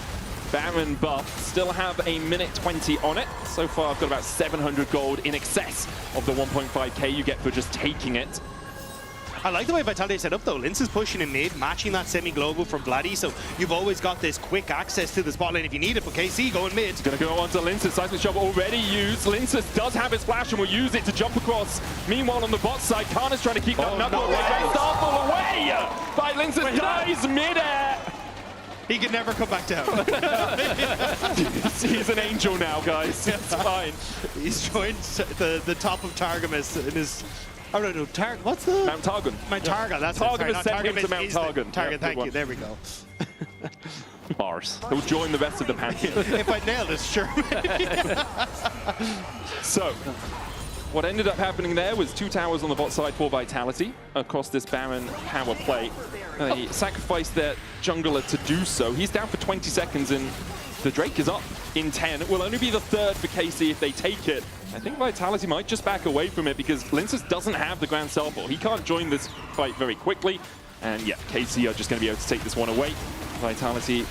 Baron buff. Still have a minute 20 on it. So far, I've got about 700 gold in excess of the 1.5k you get for just taking it. I like the way Vitality set up though. Lince is pushing in mid, matching that semi-global from Vladdy, so you've always got this quick access to the spot lane if you need it, but KC going mid. Gonna go on to Lince, seismic shove already used. Lince does have his flash and will use it to jump across. Meanwhile on the bot side, Kana's trying to keep that knuckle away. Starfall away by Lince, dies mid-air. He can never come back down. He's an angel now, guys. It's fine. He's joined the top of Targamas in his... Oh, no, what's the... Mount Targon. Mount Targon, that's Targon has sent him to Mount Targon. Targon, thank you, there we go. Mars. He'll join the rest of the pantheon. If I nailed it, sure. So, what ended up happening there was 2 towers on the bot side for Vitality across this Baron power play. They sacrificed their jungler to do so. He's down for 20 seconds and the Drake is up in 10. It will only be the 3rd for KC if they take it. I think Vitality might just back away from it because Lince doesn't have the Grand Selfball. He can't join this fight very quickly. And yeah, KC are just going to be able to take this one away. Vitality,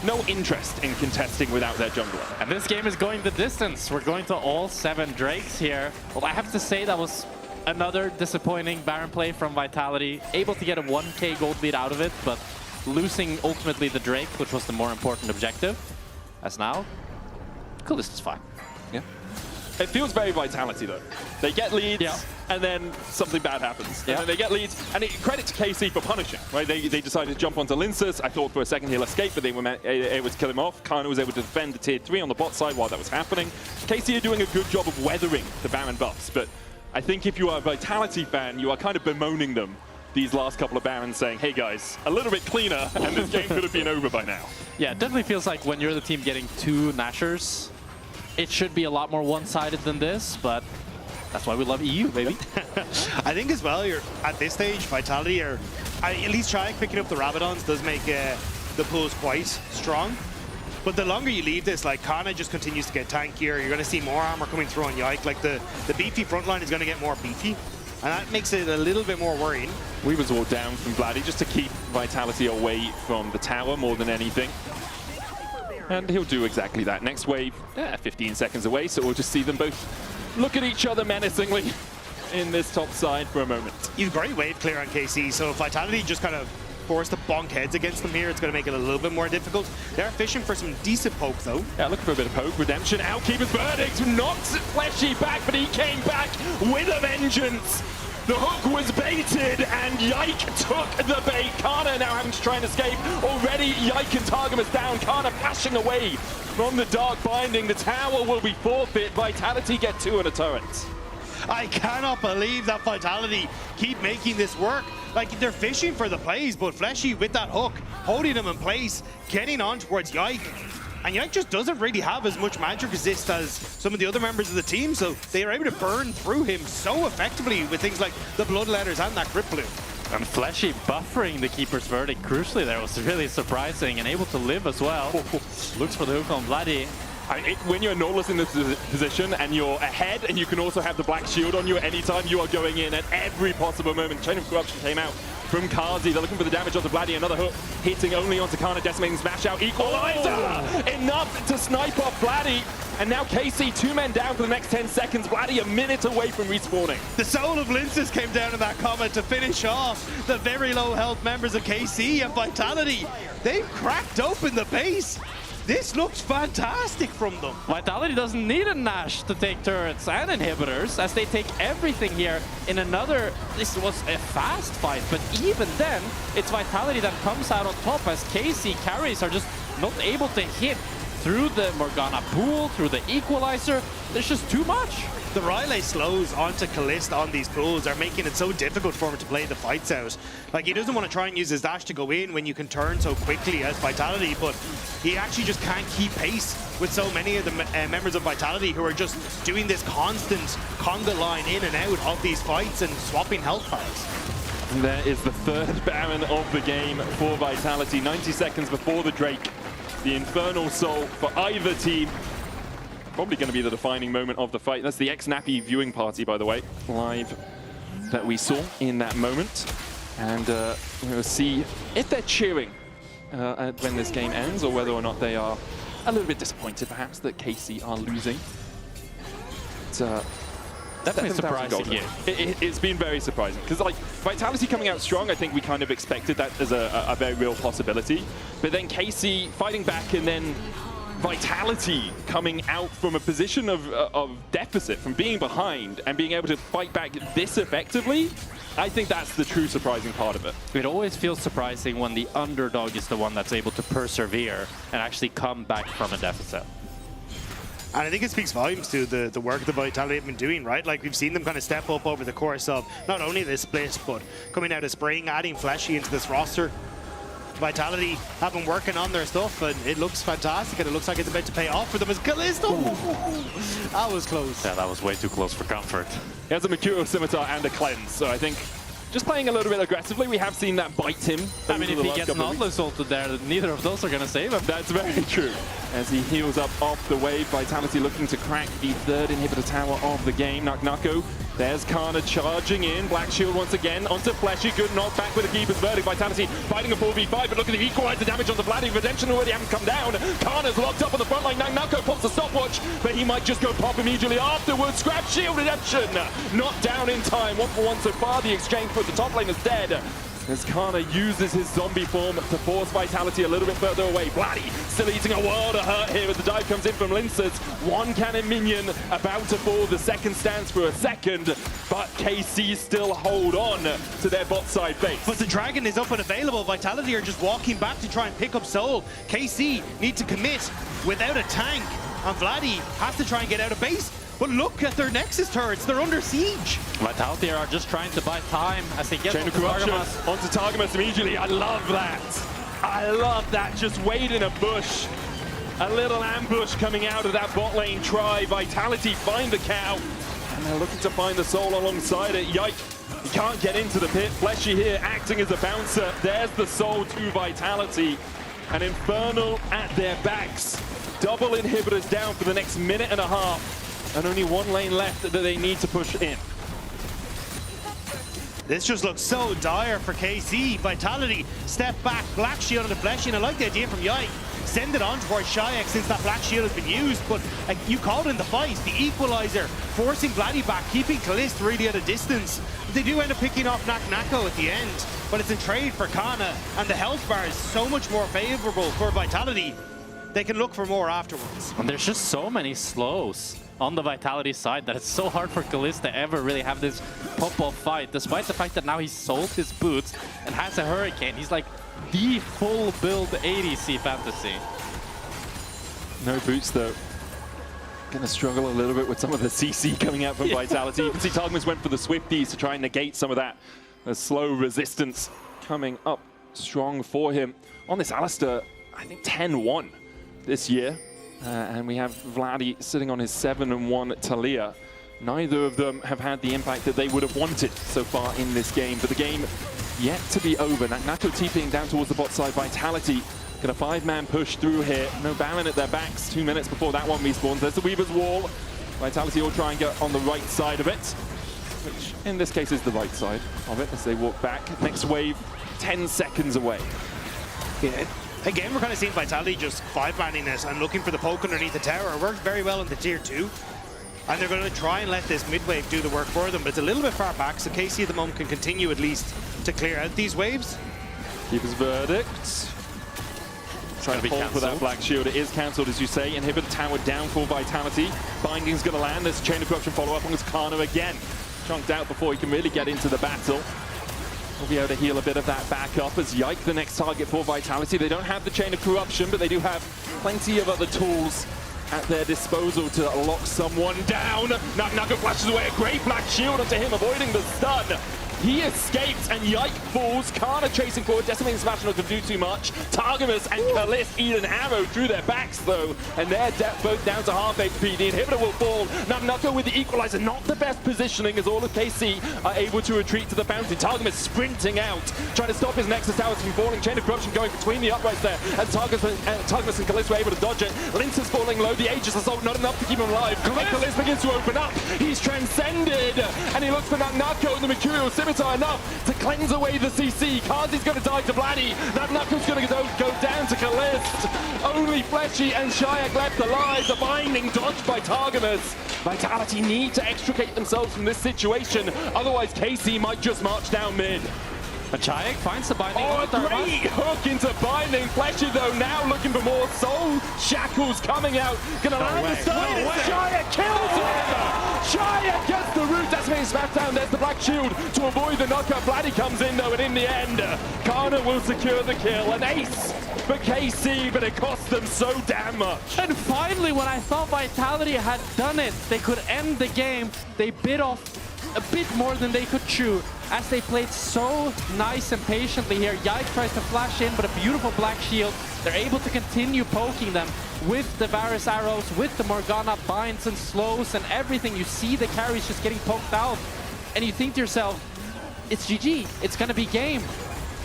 no interest in contesting without their jungler. And this game is going the distance. We're going to all 7 Drakes here. Well, I have to say that was another disappointing Baron play from Vitality. Able to get a 1k gold lead out of it, but losing ultimately the Drake, which was the more important objective. As now, Callista's fine. Yeah. It feels very Vitality though. They get leads, and then something bad happens. And then they get leads, and credit to KC for punishing, right? They decided to jump onto Lince. I thought for a second he'll escape, but they were able to kill him off. Kana was able to defend the tier 3 on the bot side while that was happening. KC are doing a good job of weathering the Baron buffs, but I think if you are a Vitality fan, you are kind of bemoaning them these last couple of Barons, saying, hey guys, a little bit cleaner, and this game could have been over by now. Yeah, it definitely feels like when you're the team getting 2 Nashers, it should be a lot more one-sided than this, but that's why we love EU, baby. I think as well, you're at this stage, Vitality are, at least Chayek picking up the Rabadons does make the pulls quite strong. But the longer you leave this, like, Kana just continues to get tankier. You're going to see more armor coming through on Yike. Like, the beefy front line is going to get more beefy. And that makes it a little bit more worrying. We was all down from Vladdy just to keep Vitality away from the tower more than anything. And he'll do exactly that. Next wave, 15 seconds away, so we'll just see them both look at each other menacingly in this top side for a moment. He's great wave clear on KC, so if Vitality just kind of force to bonk heads against them here, it's going to make it a little bit more difficult. They're fishing for some decent poke, though. Yeah, looking for a bit of poke. Redemption, Outkeeper's verdict knocks Fleshy back, but he came back with a vengeance. The hook was baited, and Yike took the bait. Kana now having to try and escape. Already, Yike and Targamas down. Kana flashing away from the dark binding. The tower will be forfeit. Vitality get 2 in a turret. I cannot believe that Vitality keep making this work. Like, they're fishing for the plays, but Fleshy with that hook, holding him in place, getting on towards Yike. And Yike just doesn't really have as much magic resist as some of the other members of the team, so they are able to burn through him so effectively with things like the Bloodletters and that Grip Bloom. And Fleshy buffering the Keeper's Verdict crucially there was really surprising and able to live as well. Looks for the hook on Vladdy. When you're Nautilus in this position and you're ahead and you can also have the black shield on you at any time, you are going in at every possible moment. Chain of Corruption came out from Kazi. They're looking for the damage onto Vladdy. Another hook hitting only onto Kana, decimating smash out. Equalizer! Enough to snipe off Vladdy. And now KC 2 men down for the next 10 seconds. Vladdy a minute away from respawning. The soul of Linces came down in that comment to finish off the very low health members of KC and Vitality. They've cracked open the base. This looks fantastic from them. Vitality doesn't need a Nash to take turrets and inhibitors, as they take everything here in another... This was a fast fight, but even then, it's Vitality that comes out on top, as KC carries are just not able to hit through the Morgana pool, through the equalizer. There's just too much. The Riley slows onto Kalista on these pools are making it so difficult for him to play the fights out. Like, he doesn't want to try and use his dash to go in when you can turn so quickly as Vitality, but he actually just can't keep pace with so many of the members of Vitality who are just doing this constant conga line in and out of these fights and swapping health packs. And there is the third Baron of the game for Vitality. 90 seconds before the Drake. The Infernal Soul for either team. Probably going to be the defining moment of the fight. That's the ex-Nappy viewing party, by the way, live that we saw in that moment. And we'll see if they're cheering when this game ends, or whether or not they are a little bit disappointed, perhaps, that KC are losing. Definitely surprising here. It's been very surprising, because like Vitality coming out strong, I think we kind of expected that as a very real possibility. But then KC fighting back, and then Vitality coming out from a position of deficit, from being behind and being able to fight back this effectively. I think that's the true surprising part of it. It always feels surprising when the underdog is the one that's able to persevere and actually come back from a deficit. And I think it speaks volumes to the work that Vitality have been doing, right? Like, we've seen them kind of step up over the course of not only this split, but coming out of spring, adding Fleshy into this roster. Vitality have been working on their stuff, and it looks fantastic, and it looks like it's about to pay off for them as Kalista. That was close. Yeah, that was way too close for comfort. He has a Mercurial Scimitar and a Cleanse, so I think just playing a little bit aggressively, we have seen that bite him. I mean, if he gets Nautilus ulted there, neither of those are going to save him. That's very true. As he heals up off the wave, Vitality looking to crack the third inhibitor tower of the game. Nako, there's Kana charging in. Black Shield once again onto Fleshy. Good knockback with the Keeper's Verdict. Vitality fighting a 4v5, but look at the equalizer damage onto Vladdy. Redemption already haven't come down. Kana's locked up on the front line. Nako pops a stopwatch, but he might just go pop immediately afterwards. Scrap Shield Redemption not down in time. 1-for-1 so far. The exchange for the top lane is dead, as Kana uses his zombie form to force Vitality a little bit further away. Vladdy still eating a world of hurt here as the dive comes in from Linces. One cannon minion about to fall. The second stands for a second, but KC still hold on to their bot side base. But the Dragon is up and available. Vitality are just walking back to try and pick up Soul. KC need to commit without a tank, and Vladdy has to try and get out of base. But look at their Nexus turrets, they're under siege. Vitality are just trying to buy time as they get Chain of Corruption onto Targamas immediately. I love that. I love that. Just wait in a bush. A little ambush coming out of that bot lane try. Vitality find the cow, and they're looking to find the Soul alongside it. Yike. He can't get into the pit. Fleshy here acting as a bouncer. There's the Soul to Vitality. An Infernal at their backs. Double inhibitors down for the next minute and a half. And only one lane left that they need to push in. This just looks so dire for KC. Vitality, step back, Black Shield on the Fleshy, and I like the idea from Yike. Send it on towards Shayak since that Black Shield has been used, but you called in the fight, the equalizer, forcing Vladdy back, keeping Kalist really at a distance. But they do end up picking off Nako at the end, but it's in trade for Kana, and the health bar is so much more favorable for Vitality. They can look for more afterwards. And there's just so many slows on the Vitality side that it's so hard for Kalista to ever really have this pop-off fight, despite the fact that now he's sold his boots and has a Hurricane. He's like the full build ADC fantasy. No boots though. Gonna struggle a little bit with some of the CC coming out from Vitality. You can see Targamas went for the Swifties to try and negate some of that. The slow resistance coming up strong for him. On this Alistar, I think 10-1 this year. And we have Vladdy sitting on his 7-1 Talia. Neither of them have had the impact that they would have wanted so far in this game, but the game yet to be over. Nako TPing down towards the bot side. Vitality Gonna 5-man push through here. No Baron at their backs. 2 minutes before that one respawns. There's the Weaver's Wall. Vitality will try and get on the right side of it, which in this case is the right side of it as they walk back. Next wave, 10 seconds away. Yeah. Again, we're kind of seeing Vitality just 5-manning it and looking for the poke underneath the tower. It worked very well in the tier 2. And they're going to try and let this mid-wave do the work for them, but it's a little bit far back, so KC at the moment can continue at least to clear out these waves. Keeper's verdict. Trying to hold for that Black Shield. It is cancelled, as you say. Inhibitor tower down for Vitality. Binding's going to land. There's Chain of Corruption follow-up on Kana again. Chunked out before he can really get into the battle. We'll be able to heal a bit of that back up as Yike, the next target for Vitality. They don't have the Chain of Corruption, but they do have plenty of other tools at their disposal to lock someone down. Naka flashes away a great Black Shield onto him, avoiding the stun. He escapes and Yike falls. Kana chasing forward. Decimating Smash not going to do too much. Targamas and Kalist eat an arrow through their backs though, and they're both down to half HP. The inhibitor will fall. Naka with the equalizer. Not the best positioning as all of KC are able to retreat to the fountain. Targamas sprinting out, trying to stop his Nexus towers from falling. Chain of Corruption going between the uprights there, and Targamas and Kalist were able to dodge it. Lince is falling low. The Aegis Assault not enough to keep him alive. Kalist begins to open up. He's transcended, and he looks for Naka and the Mercurial Scimitar enough to cleanse away the CC. Kazi's going to die to Vladdy. Naku's going to go down to Kalist. Only Fleshy and Shayak left alive. The binding dodged by Targamas. Vitality need to extricate themselves from this situation. Otherwise, KC might just march down mid. Shayak finds the binding. Oh, a great hook into binding. Fleshy, though, now looking for more soul shackles coming out. Gonna land the stun. Shayak kills him! Shayak gets the root. Decimating Smackdown. There's the Black Shield to avoid the knockup. Vladdy comes in, though, and in the end, Kana will secure the kill. An ace for KC, but it cost them so damn much. And finally, when I thought Vitality had done it, they could end the game, they bit off a bit more than they could chew, as they played so nice and patiently here. Yike tries to flash in, but a beautiful Black Shield. They're able to continue poking them with the Varus arrows, with the Morgana binds and slows and everything. You see the carries just getting poked out, and you think to yourself, it's GG, it's gonna be game.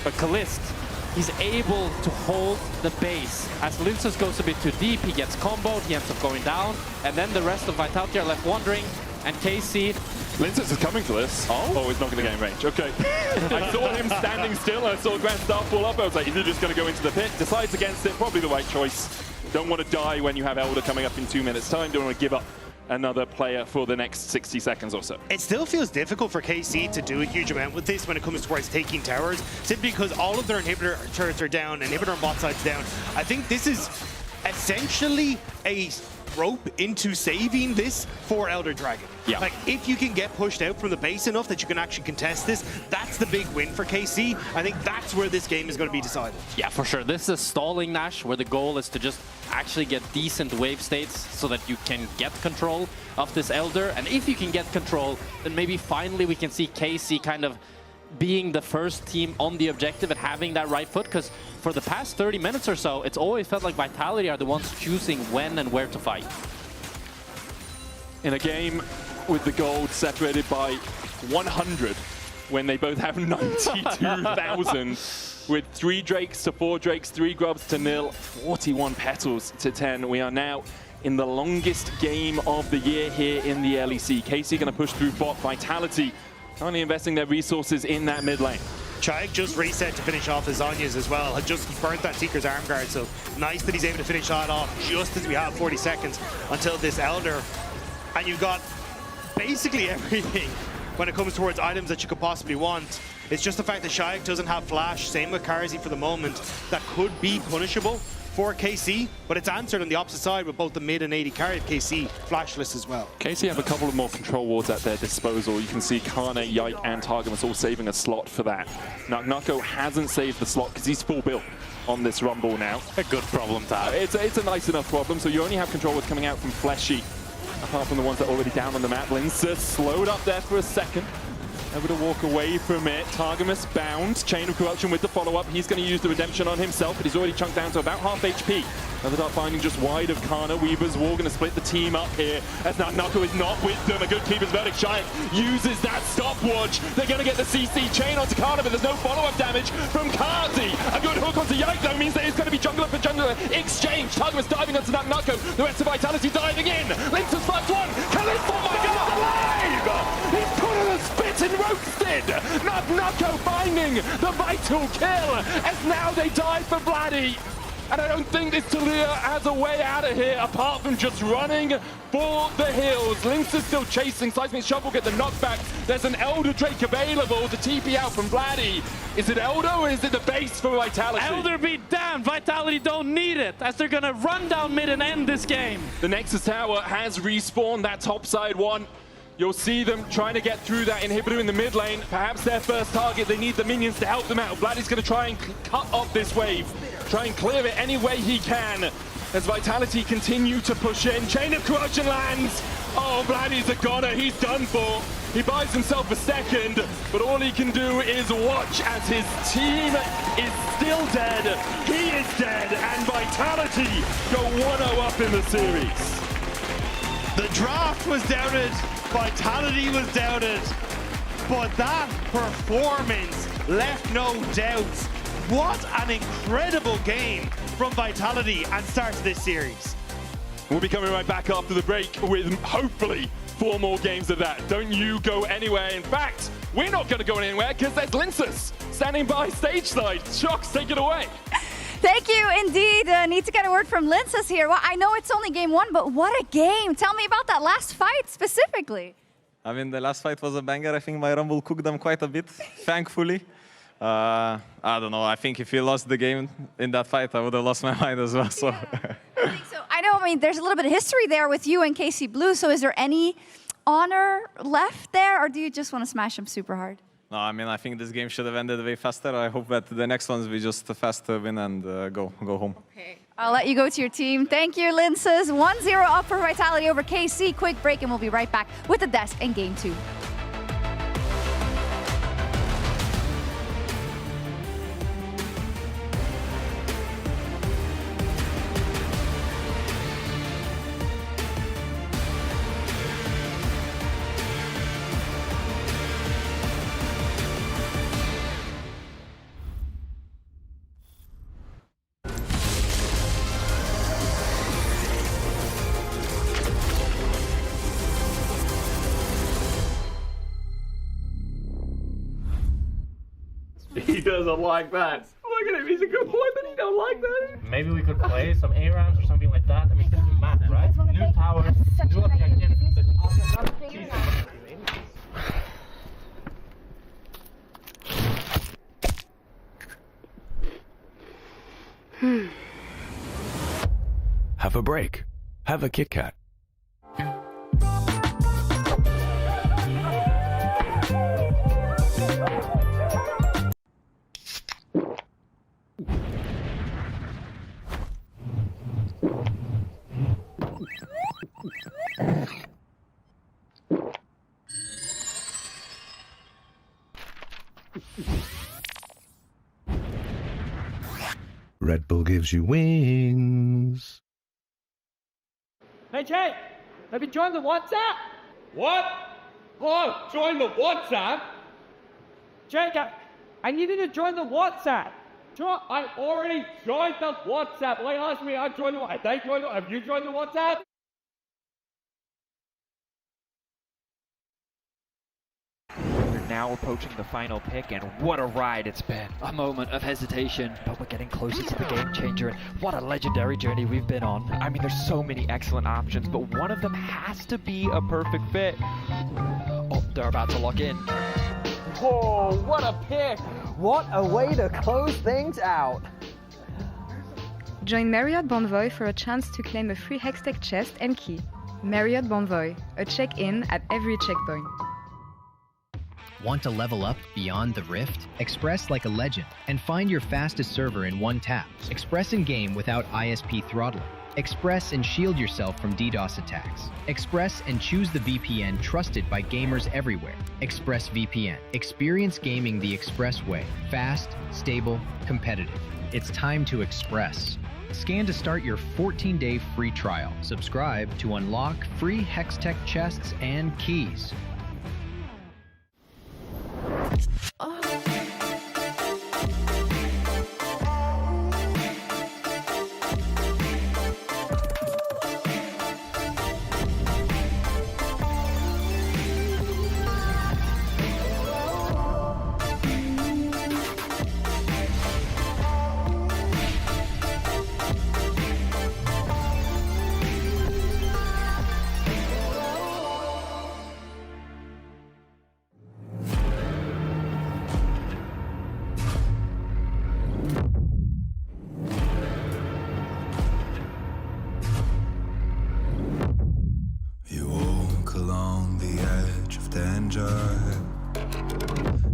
But Kalist, he's able to hold the base. As Linces goes a bit too deep, he gets comboed, he ends up going down, and then the rest of Vitality are left wandering. And KC... Linces is coming for this. Oh, he's not going to get in range. Okay. I saw him standing still, and I saw Grand Star fall up. I was like, is he just going to go into the pit? Decides against it. Probably the right choice. Don't want to die when you have Elder coming up in 2 minutes' time. Don't want to give up another player for the next 60 seconds or so. It still feels difficult for KC to do a huge amount with this when it comes towards taking towers, simply because all of their inhibitor turrets are down, inhibitor on bot side's down. I think this is essentially a rope into saving this for Elder Dragon. Yeah. Like, if you can get pushed out from the base enough that you can actually contest this, that's the big win for KC. I think that's where this game is going to be decided. Yeah, for sure. This is stalling Nash, where the goal is to just actually get decent wave states so that you can get control of this Elder. And if you can get control, then maybe finally we can see KC kind of being the first team on the objective and having that right foot, because for the past 30 minutes or so, it's always felt like Vitality are the ones choosing when and where to fight. In a game with the gold separated by 100, when they both have 92,000, with 3 Drakes to 4 Drakes, 3 Grubs to 0, 41 Petals to 10. We are now in the longest game of the year here in the LEC. KC going to push through bot. Vitality only investing their resources in that mid lane. Shayak just reset to finish off his Zhonya's as well. Had just burnt that Seeker's arm guard, so nice that he's able to finish that off just as we have 40 seconds until this Elder. And you've got basically everything when it comes towards items that you could possibly want. It's just the fact that Shayak doesn't have flash, same with Karzi for the moment, that could be punishable for KC, but it's answered on the opposite side with both the mid and AD carry of KC flashless as well. KC have a couple of more control wards at their disposal. You can see Kana, Yike, and Targamas all saving a slot for that. Nako hasn't saved the slot because he's full built on this Rumble now. A good problem to have. It's a nice enough problem, so you only have control wards coming out from Fleshy, apart from the ones that are already down on the map. Lince slowed up there for a second, able to walk away from it. Targamas bound. Chain of Corruption with the follow-up. He's going to use the redemption on himself, but he's already chunked down to about half HP. Another Dark Finding just wide of Kana. Weaver's Wall going to split the team up here, as now Knuckle is not with them. A good Keeper's Verdict. Giant uses that stopwatch. They're going to get the CC chain onto Kana, but there's no follow-up damage from Kazi. A good hook onto Yike, though, means that it's going to be jungler for jungler exchange. Targamas diving onto that Knuckle. The rest of Vitality diving in. Lintus first one. Kalista, oh my God, alive! He's put on a spit and roasted. Nako finding the vital kill, as now they die for Vladdy. And I don't think this Talia has a way out of here apart from just running for the hills. Lynx is still chasing. Seismic Shovel get the knockback. There's an Elder Drake available to TP out from Vladdy. Is it Elder or is it the base for Vitality? Elder be damned. Vitality don't need it, as they're gonna run down mid and end this game. The Nexus Tower has respawned that top side one. You'll see them trying to get through that inhibitor in the mid lane. Perhaps their first target. They need the minions to help them out. Vladdy's going to try and cut off this wave. Try and clear it any way he can. As Vitality continue to push in. Chain of Corruption lands. Oh, Vladdy's a goner. He's done for. He buys himself a second, but all he can do is watch as his team is still dead. He is dead, and Vitality go 1-0 up in the series. The draft was doubted, Vitality was doubted, but that performance left no doubts. What an incredible game from Vitality and start to this series. We'll be coming right back after the break with hopefully 4 more games of that. Don't you go anywhere. In fact, we're not going to go anywhere because there's Linsus standing by stage side. Shocks, take it away. Thank you, indeed. Need to get a word from Linsus here. Well, I know it's only game 1, but what a game. Tell me about that last fight specifically. I mean, the last fight was a banger. I think my Rumble cooked them quite a bit, thankfully. I don't know. I think if we lost the game in that fight, I would have lost my mind as well. So. I know, I mean, there's a little bit of history there with you and KC Blue, so is there any honor left there, or do you just want to smash them super hard? No, I mean, I think this game should have ended way faster. I hope that the next ones we just fast win and go home. Okay. I'll let you go to your team. Thank you, Linsus. 1-0 up for Vitality over KC. Quick break, and we'll be right back with the desk in game 2. He doesn't like that. Look at him, he's a good boy, but he don't like that. Maybe we could play some A-rounds or something like that. I mean, this is map, right? New towers, new objectives. Have a break. Have a Kit Kat. Red Bull gives you wings. Hey, Jay, have you joined the WhatsApp? What? Oh, join the WhatsApp? Jake, I needed to join the WhatsApp. I already joined the WhatsApp. Why ask me? I joined the WhatsApp. Have you joined the WhatsApp? We're now approaching the final pick, and what a ride it's been. A moment of hesitation, but we're getting closer to the game changer. What a legendary journey we've been on. I mean, there's so many excellent options, but one of them has to be a perfect fit. Oh, they're about to lock in. Oh, what a pick! What a way to close things out. Join Marriott Bonvoy for a chance to claim a free Hextech chest and key. Marriott Bonvoy, a check-in at every checkpoint. Want to level up beyond the Rift? Express like a legend and find your fastest server in one tap. Express in game without ISP throttling. Express and shield yourself from DDoS attacks. Express and choose the VPN trusted by gamers everywhere. Express VPN. Experience gaming the Express way. Fast, stable, competitive. It's time to Express. Scan to start your 14-day free trial. Subscribe to unlock free Hextech chests and keys.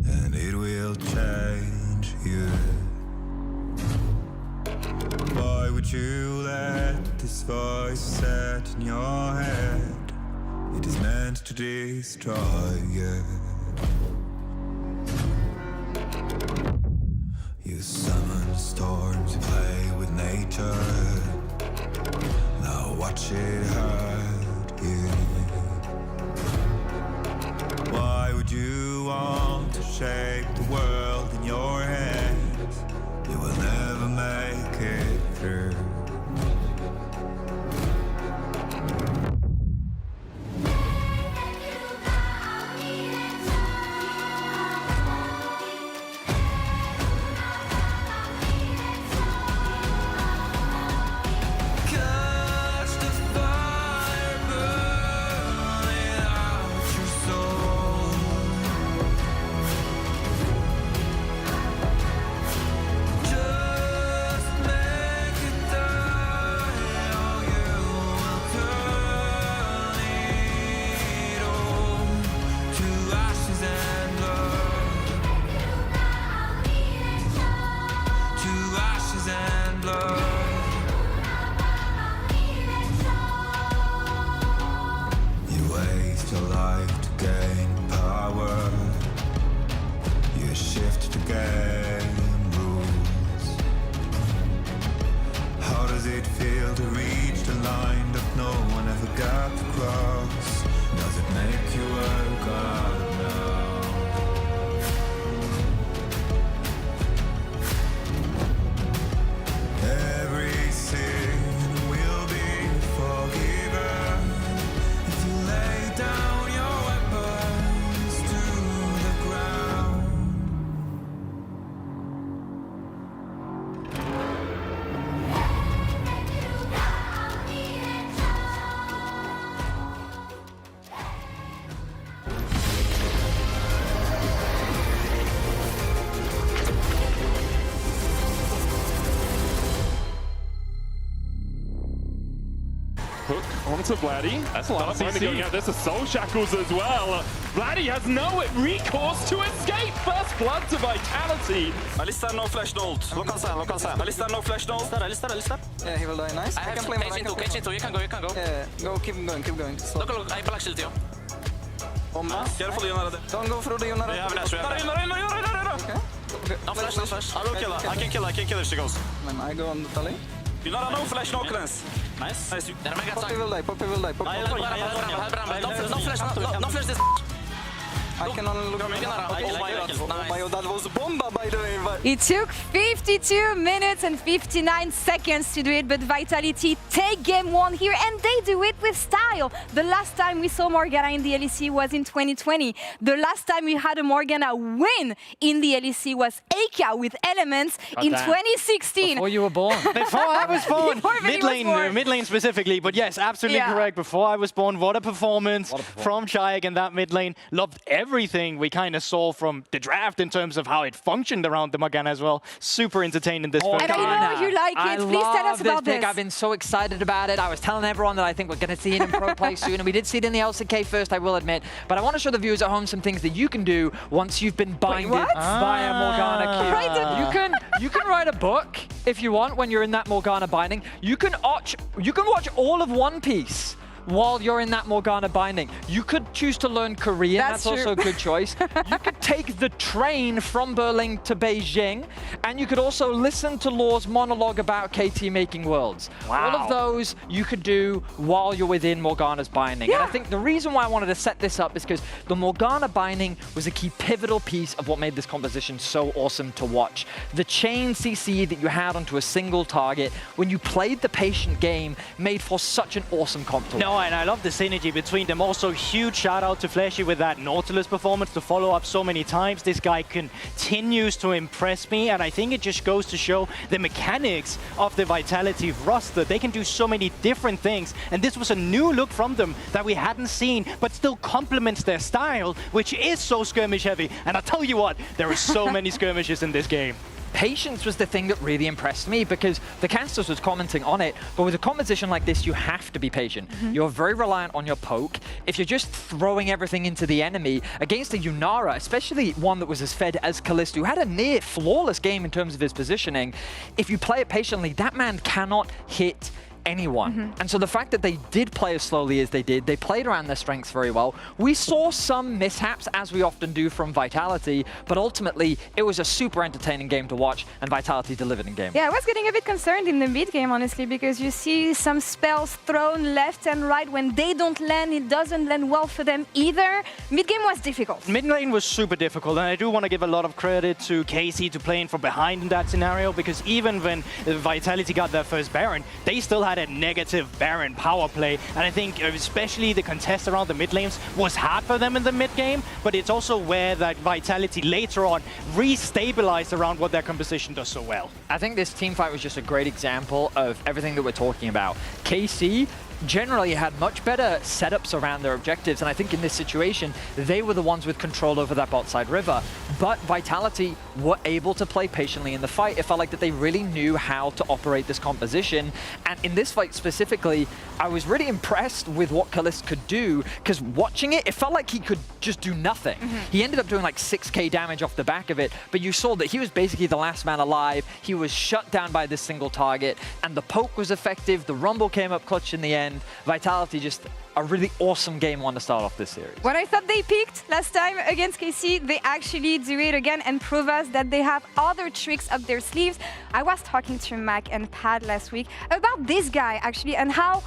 And it will change you. Why would you let this voice set in your head? It is meant to destroy you. You summon storms, you play with nature. Now watch it hurt you. Why would you want to shape the world in your hands? You will never make it through. Onto Vladdy. That's a lot of CC. Going out. There's the Soul Shackles as well. Vladdy has no recourse to escape. First blood to Vitality. Alistar, no flash ult. Local Sam. Alistar, no flash ult. Alistar. Yeah, he will die. Nice. I can play cage into. You can go. Yeah, go, keep going. Look, I have black shield to you. Careful, Jonara. Don't go through the Jonara. We have dash. Okay. No flash. I will kill her. I can kill her if she goes. Man, I go on the tally. Jonara, no flash, no cleanse. Nice. Poppy will die. No flash this. I can only look at Oh my god, that was bomba, by the way. It took 52 minutes and 59 seconds to do it, but Vitality take game one here, and they do it with style. The last time we saw Morgana in the LEC was in 2020. The last time we had a Morgana win in the LEC was Eika with Elements in 2016. Before you were born. Before I was born. Mid lane specifically, but yes, absolutely correct. Before I was born, what a performance from Chayek in that mid lane. Loved everything we kind of saw from the draft in terms of how it functioned around the Morgana as well. Super entertaining this first game. And I know you like it. Please tell us about this. I've been so excited about it. I was telling everyone that I think we're going to see it in pro play soon, and we did see it in the LCK first, I will admit. But I want to show the viewers at home some things that you can do once you've been binded by a Morgana Q. You can You can write a book if you want when you're in that Morgana binding. You can watch all of One Piece while you're in that Morgana binding. You could choose to learn Korean. That's also a good choice. You could take the train from Berlin to Beijing, and you could also listen to Law's monologue about KT making worlds. Wow. All of those you could do while you're within Morgana's binding. And I think the reason why I wanted to set this up is because the Morgana binding was a key pivotal piece of what made this composition so awesome to watch. The chain CC that you had onto a single target when you played the patient game made for such an awesome comp to watch. No, and I love the synergy between them. Also, huge shout out to Fleshy with that Nautilus performance to follow up so many times. This guy continues to impress me, and I think it just goes to show the mechanics of the Vitality roster. They can do so many different things, and this was a new look from them that we hadn't seen, but still complements their style, which is so skirmish heavy. And I'll tell you what, there are so many skirmishes in this game. Patience was the thing that really impressed me because the casters was commenting on it, but with a composition like this, you have to be patient. You're very reliant on your poke. If you're just throwing everything into the enemy against a Yunara, especially one that was as fed as Kalista, who had a near flawless game in terms of his positioning, if you play it patiently, that man cannot hit anyone. And so the fact that they did play as slowly as they did, they played around their strengths very well. We saw some mishaps, as we often do from Vitality, but ultimately it was a super entertaining game to watch, and Vitality delivered in game. Yeah, I was getting a bit concerned in the mid game, honestly, because you see some spells thrown left and right. When they don't land, it doesn't land well for them either. Mid game was difficult. Mid lane was super difficult, and I do want to give a lot of credit to KC to playing from behind in that scenario, because even when Vitality got their first Baron, they still had a negative Baron power play, and I think especially the contest around the mid lanes was hard for them in the mid game, but it's also where that Vitality later on re-stabilized around what their composition does so well. I think this team fight was just a great example of everything that we're talking about. KC generally had much better setups around their objectives, and I think in this situation, they were the ones with control over that bot side river. But Vitality were able to play patiently in the fight. It felt like that they really knew how to operate this composition. And in this fight specifically, I was really impressed with what Kalista could do, because watching it, it felt like he could just do nothing. He ended up doing like 6k damage off the back of it, but you saw that he was basically the last man alive. He was shut down by this single target, and the poke was effective. The Rumble came up clutch in the end. Vitality just a really awesome game one to start off this series. What I thought they picked last time against KC, they actually do it again and prove us that they have other tricks up their sleeves. I was talking to Mac and Pad last week about this guy actually, and how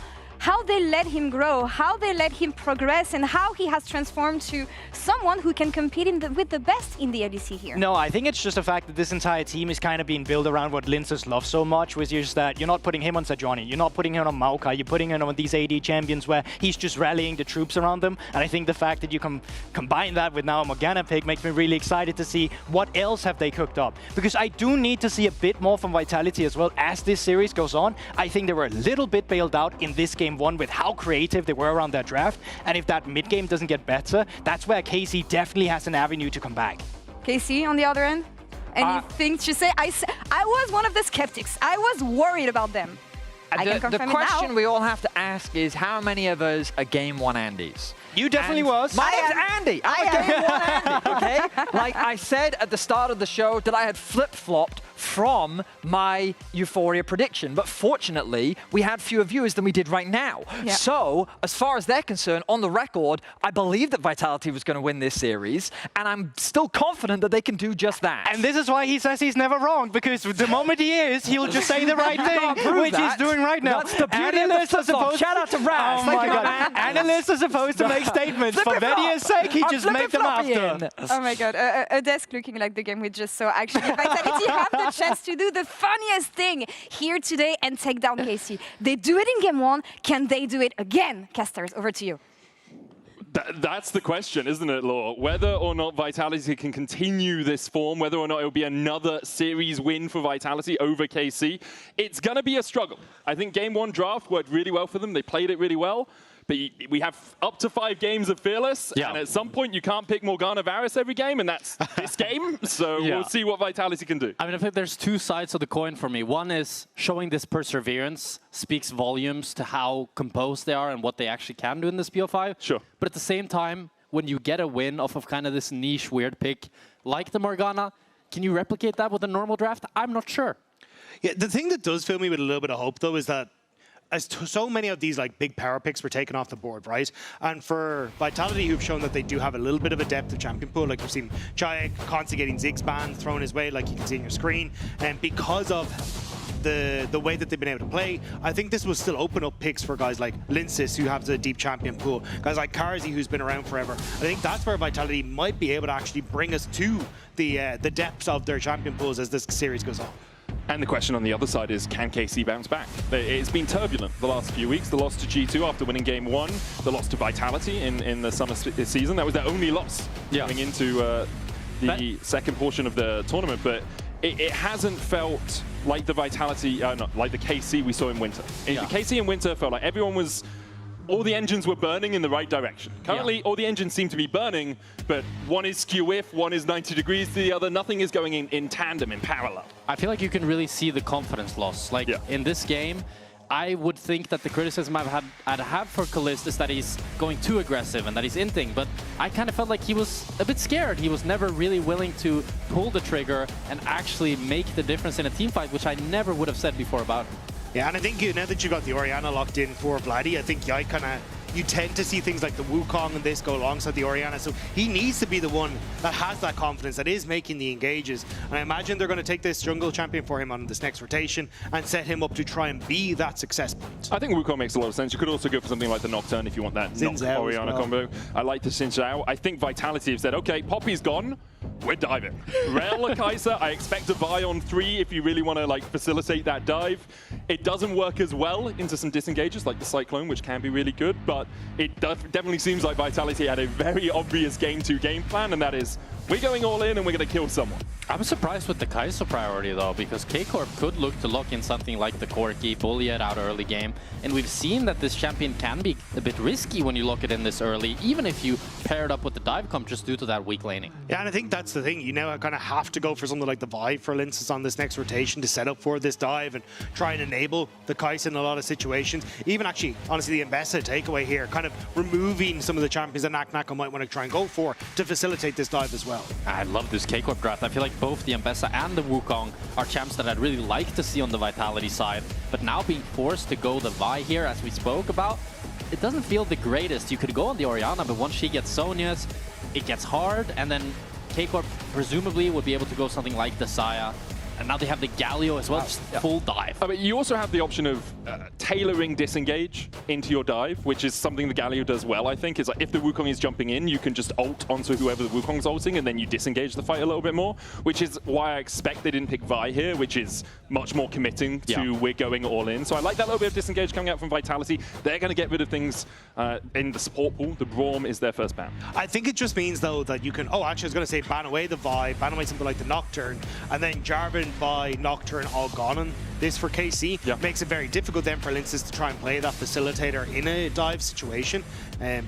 they let him grow, how they let him progress, and how he has transformed to someone who can compete with the best in the LEC here. No, I think it's just the fact that this entire team is kind of being built around what Linces loves so much, which is that you're not putting him on Sejuani, you're not putting him on Maokai, you're putting him on these AD champions where he's just rallying the troops around them. And I think the fact that you can combine that with now a Morgana pick makes me really excited to see what else have they cooked up. Because I do need to see a bit more from Vitality as well as this series goes on. I think they were a little bit bailed out in this game one with how creative they were around their draft, and if that mid game doesn't get better, that's where KC definitely has an avenue to come back. KC on the other end, anything to say? I was one of the skeptics. I was worried about them. The question we all have to ask is how many of us are game one Andys? You definitely was. My name's Andy. I'm a game one Andy, okay? Like I said at the start of the show that I had flip-flopped from my Euphoria prediction, but fortunately, we had fewer viewers than we did right now. Yeah. So, as far as they're concerned, on the record, I believe that Vitality was going to win this series, and I'm still confident that they can do just that. And this is why he says he's never wrong, because the moment he is, he'll just say the right thing, which he's doing right now. That's the beauty of the flip-flop. Shout out to Raz. Oh my God. Analysts are supposed to make statements. For Vedia's sake, he just make them after. Oh my God, a desk looking like the game we just saw. Actually, Vitality have the chance to do the funniest thing here today and take down KC. They do it in game one. Can they do it again? Casters, over to you. That's the question, isn't it, Law? Whether or not Vitality can continue this form, whether or not it'll be another series win for Vitality over KC, it's going to be a struggle. I think game one draft worked really well for them. They played it really well. But we have up to 5 games of Fearless, and at some point you can't pick Morgana Varus every game, and that's this game. So we'll see what Vitality can do. I mean, I think there's two sides of the coin for me. One is showing this perseverance speaks volumes to how composed they are and what they actually can do in this BO5. Sure. But at the same time, when you get a win off of kind of this niche weird pick like the Morgana, can you replicate that with a normal draft? I'm not sure. Yeah, the thing that does fill me with a little bit of hope, though, is that as so many of these like big power picks were taken off the board, right? And for Vitality, who've shown that they do have a little bit of a depth of champion pool, like we've seen Chayek constantly getting Ziggs bans thrown his way, like you can see on your screen, and because of the way that they've been able to play, I think this will still open up picks for guys like Linsis, who have the deep champion pool, guys like Karzi, who's been around forever. I think that's where Vitality might be able to actually bring us to the depths of their champion pools as this series goes on. And the question on the other side is, can KC bounce back? It's been turbulent the last few weeks. The loss to G2 after winning Game 1, the loss to Vitality in the summer season. That was their only loss going into the second portion of the tournament. But it hasn't felt like the Vitality, like the KC we saw in Winter. KC in Winter felt like everyone was... all the engines were burning in the right direction. Currently, all the engines seem to be burning, but one is skew if, one is 90 degrees to the other. Nothing is going in tandem, in parallel. I feel like you can really see the confidence loss. Like, in this game, I would think that the criticism I'd had for Kalist is that he's going too aggressive and that he's inting, but I kind of felt like he was a bit scared. He was never really willing to pull the trigger and actually make the difference in a team fight, which I never would have said before about him. Yeah, and I think now that you got the Orianna locked in for Vladdy, I think you tend to see things like the Wukong and this go alongside the Orianna. So he needs to be the one that has that confidence, that is making the engages. And I imagine they're going to take this jungle champion for him on this next rotation and set him up to try and be that success point. I think Wukong makes a lot of sense. You could also go for something like the Nocturne if you want that Orianna combo. I like the Xin Zhao. I think Vitality have said, okay, Poppy's gone. We're diving. Rel Kai'Sa, I expect a buy on 3 if you really want to like facilitate that dive. It doesn't work as well into some disengages like the Cyclone, which can be really good, but it definitely seems like Vitality had a very obvious game 2 game plan, and that is, we're going all in and we're going to kill someone. I'm surprised with the Kai'Sa priority though, because K-Corp could look to lock in something like the Corki, bully it out early game, and we've seen that this champion can be a bit risky when you lock it in this early, even if you pair it up with the dive comp just due to that weak laning. Yeah, and I think that's the thing. You now kind of have to go for something like the Vive for Linsis on this next rotation to set up for this dive and try and enable the Kai'Sa in a lot of situations. Even actually, honestly, the Mbessa takeaway here, kind of removing some of the champions that Nako might want to try and go for to facilitate this dive as well. I love this K-Corp draft. I feel like both the Mbessa and the Wukong are champs that I'd really like to see on the Vitality side, but now being forced to go the Vi here, as we spoke about, it doesn't feel the greatest. You could go on the Orianna, but once she gets Sonya's, it gets hard, and then K-Corp presumably would be able to go something like the Saya. And now they have the Galio as well, just full dive. But you also have the option of tailoring disengage into your dive, which is something the Galio does well, I think. Is like if the Wukong is jumping in, you can just ult onto whoever the Wukong's ulting, and then you disengage the fight a little bit more, which is why I expect they didn't pick Vi here, which is much more committing to we're going all in. So I like that little bit of disengage coming out from Vitality. They're going to get rid of things in the support pool. The Braum is their first ban. I think it just means, though, that you can... Oh, actually, I was going to say ban away the Vi, ban away something like the Nocturne, and then Jarvan, Vi, Nocturne all gone on this for KC. Makes it very difficult then for Linsis to try and play that facilitator in a dive situation.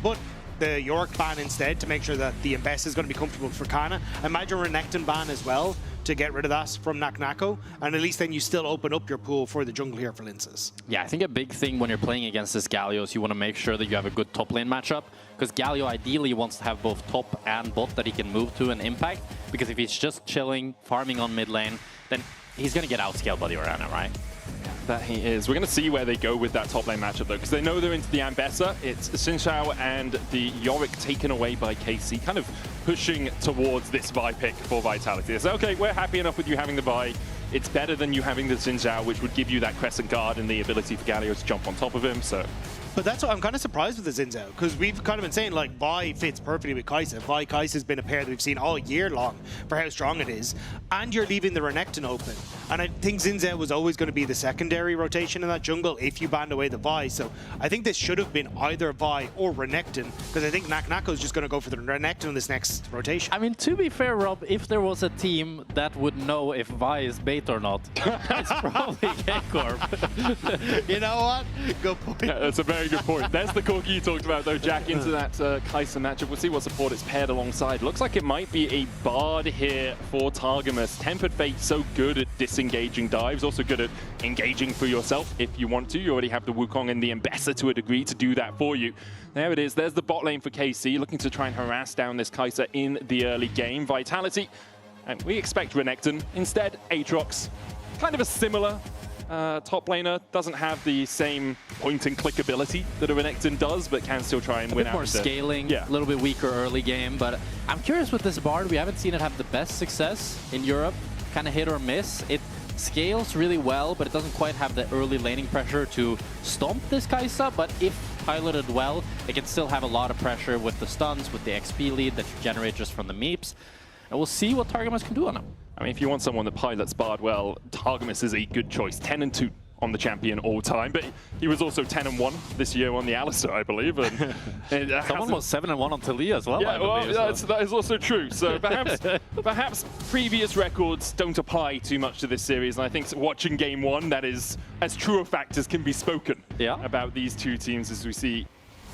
But the York ban instead to make sure that the Mbessa is going to be comfortable for Kana. Imagine Renekton ban as well to get rid of that from Nako, and at least then you still open up your pool for the jungle here for Linsis. Yeah, I think a big thing when you're playing against this Galio is you want to make sure that you have a good top lane matchup, because Galio ideally wants to have both top and bot that he can move to and impact, because if he's just chilling, farming on mid lane, then he's going to get outscaled by the Orianna, right? That he is. We're going to see where they go with that top lane matchup, though, because they know they're into the Mbessa. It's Xin Zhao and the Yorick taken away by KC, kind of pushing towards this Vi pick for Vitality. They say, okay, we're happy enough with you having the Vi. It's better than you having the Xin Zhao, which would give you that Crescent Guard and the ability for Galio to jump on top of him, so... But that's what I'm kind of surprised with the Xin Zhao, because we've kind of been saying, like, Vi fits perfectly with Kai'Sa. Vi Kai'Sa has been a pair that we've seen all year long for how strong it is, and you're leaving the Renekton open. And I think Xin Zhao was always going to be the secondary rotation in that jungle if you banned away the Vi. So I think this should have been either Vi or Renekton, because I think Nako's just going to go for the Renekton in this next rotation. I mean, to be fair, Rob, if there was a team that would know if Vi is bait or not, it's probably K-Corp. You know what? Good point. Yeah, that's a very good point. There's the Corki you talked about, though, Jack, into that Kai'Sa matchup. We'll see what support it's paired alongside. Looks like it might be a Bard here for Targamas. Tempered Fate, so good at disengaging dives, also good at engaging for yourself if you want to. You already have the Wukong and the Mbessa to a degree to do that for you. There it is. There's the bot lane for KC, looking to try and harass down this Kai'Sa in the early game. Vitality And we expect Renekton. Instead, Aatrox, kind of a similar top laner, doesn't have the same point-and-click ability that a Renekton does, but can still try and win out. A bit more scaling, a little bit weaker early game, but I'm curious with this Bard. We haven't seen it have the best success in Europe, kind of hit or miss. It scales really well, but it doesn't quite have the early laning pressure to stomp this Kai'Sa, but if piloted well, it can still have a lot of pressure with the stuns, with the XP lead that you generate just from the meeps. And we'll see what Targamas can do on him. I mean, if you want someone that pilots Bard well, Targamas is a good choice. 10-2 on the champion all time, but he was also 10-1 this year on the Alistar, I believe. And someone was 7-1 on Talia as well. Yeah, well, that is also true. So perhaps previous records don't apply too much to this series. And I think watching Game 1, that is as true a fact as can be spoken about these two teams as we see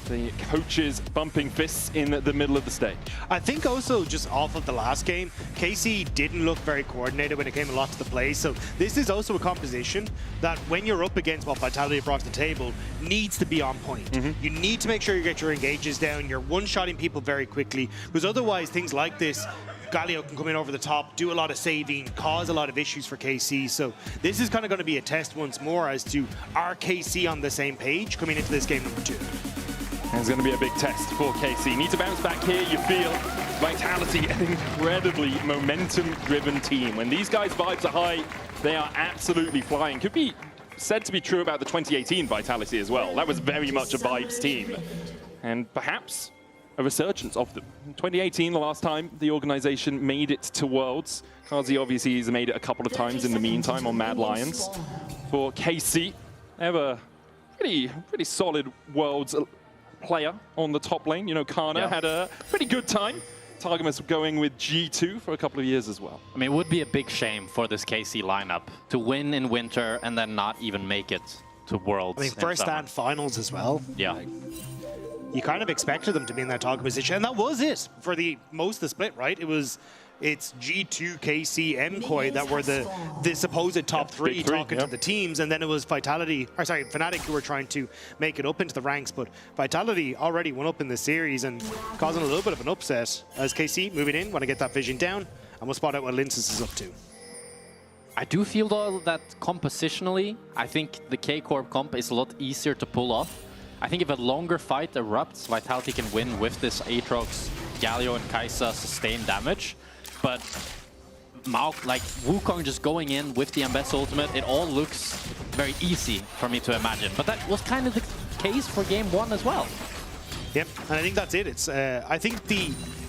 the coaches bumping fists in the middle of the stage. I think also just off of the last game, KC didn't look very coordinated when it came a lot to the play. So this is also a composition that when you're up against what Vitality brought to the table needs to be on point. You need to make sure you get your engages down. You're one-shotting people very quickly, because otherwise things like this, Galio can come in over the top, do a lot of saving, cause a lot of issues for KC. So this is kind of going to be a test once more as to are KC on the same page coming into this game number 2. It's going to be a big test for KC. Need to bounce back here, you feel. Vitality, an incredibly momentum-driven team. When these guys' vibes are high, they are absolutely flying. Could be said to be true about the 2018 Vitality as well. That was very much a vibes team. And perhaps a resurgence of them. 2018, the last time the organization made it to Worlds. Kazi obviously has made it a couple of times in the meantime on Mad Lions. For KC, they have a pretty solid Worlds player on the top lane. You know, Kana had a pretty good time. Targamas going with G2 for a couple of years as well. I mean, it would be a big shame for this KC lineup to win in winter and then not even make it to Worlds. I mean, first and finals as well. Yeah. You kind of expected them to be in that talking position, and that was it for the most of the split, right? It's G2, KC, MKOI that were the supposed top three talking to the teams, and then it was Fnatic who were trying to make it up into the ranks, but Vitality already went up in the series and causing a little bit of an upset as KC moving in, want to get that vision down, and we'll spot out what Linces is up to. I do feel though that compositionally, I think the K-Corp comp is a lot easier to pull off. I think if a longer fight erupts, Vitality can win with this Aatrox, Galio, and Kai'Sa sustained damage. But Wukong just going in with the Ambess ultimate, it all looks very easy for me to imagine. But that was kind of the case for Game 1 as well. Yep, and I think that's it. It's I think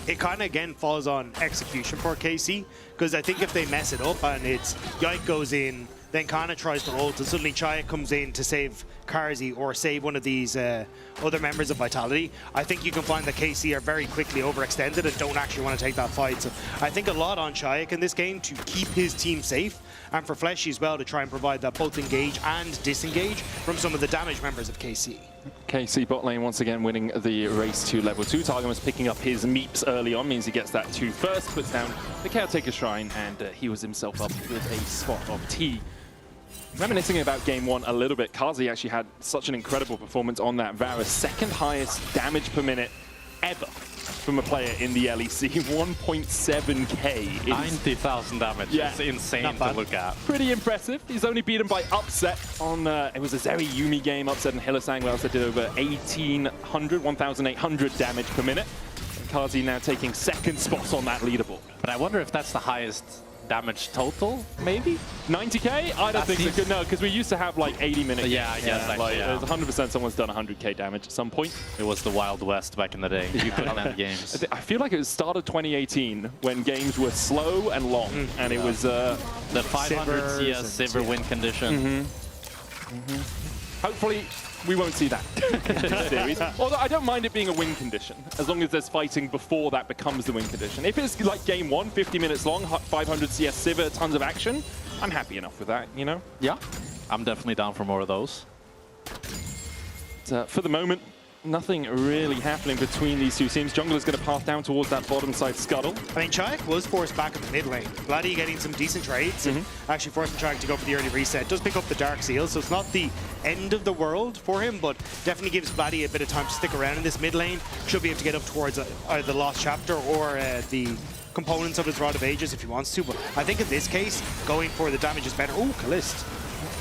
it kind of again falls on execution for KC, because I think if they mess it up and it's Yike goes in, then Kana tries to ult, and suddenly Chaya comes in to save Karzi or save one of these other members of Vitality, I think you can find that KC are very quickly overextended and don't actually want to take that fight. So I think a lot on Chaya in this game to keep his team safe, and for Fleshy as well to try and provide that both engage and disengage from some of the damage members of KC. KC bot lane once again winning the race to level 2. Targamas picking up his meeps early on, means he gets that 2 first, puts down the Caretaker Shrine, and heals himself up with a spot of T. Reminiscing about Game 1 a little bit, Kazi actually had such an incredible performance on that Varus, second highest damage per minute ever from a player in the LEC, 1.7k. 90,000 damage, it's insane to look at. Pretty impressive. He's only beaten by Upset on, it was a Zeri Yuumi game, Upset and Hylissang, where Upset did over 1,800 damage per minute. And Kazi now taking second spot on that leaderboard. But I wonder if that's the highest damage total, maybe? 90k? I don't think so. No, because we used to have like 80-minute Yeah, I guess actually, There's 100% someone's done 100k damage at some point. It was the Wild West back in the day. You couldn't end games. I feel like it was start of 2018 when games were slow and long, and it was the 500 CS Silver win condition. Hopefully we won't see that in this series. Although I don't mind it being a win condition, as long as there's fighting before that becomes the win condition. If it's like Game 1, 50 minutes long, 500 CS Sivir, tons of action, I'm happy enough with that, you know? Yeah, I'm definitely down for more of those. But, for the moment, nothing really happening between these two teams. Jungler's going to pass down towards that bottom side scuttle. I mean, Chayek was forced back in the mid lane. Bloody getting some decent trades and actually forcing Chayek to go for the early reset. Does pick up the Dark Seal, so it's not the end of the world for him, but definitely gives Bloody a bit of time to stick around in this mid lane. Should be able to get up towards either the Lost Chapter or the components of his Rod of Ages if he wants to, but I think in this case, going for the damage is better. Oh, Kalist.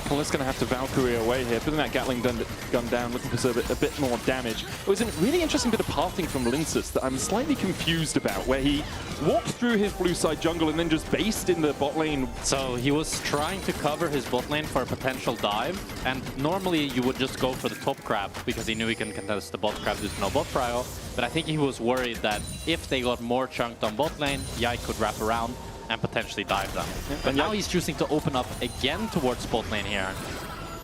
Kalist's going to have to Valkyrie away here, putting that Gatling gun down, looking for a bit more damage. It was a really interesting bit of pathing from Linces that I'm slightly confused about, where he walked through his blue side jungle and then just based in the bot lane. So he was trying to cover his bot lane for a potential dive, and normally you would just go for the top crab because he knew he can contest the bot crab due to no bot prio, but I think he was worried that if they got more chunked on bot lane, Yike could wrap around and potentially dive them. But now he's choosing to open up again towards bot lane here.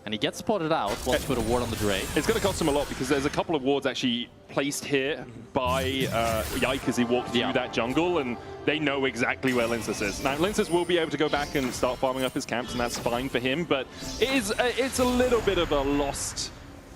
And he gets spotted out once with a ward on the Drake. It's going to cost him a lot because there's a couple of wards actually placed here by Yike as he walked through that jungle, and they know exactly where Linces is. Now, Linces will be able to go back and start farming up his camps, and that's fine for him, but it's a little bit of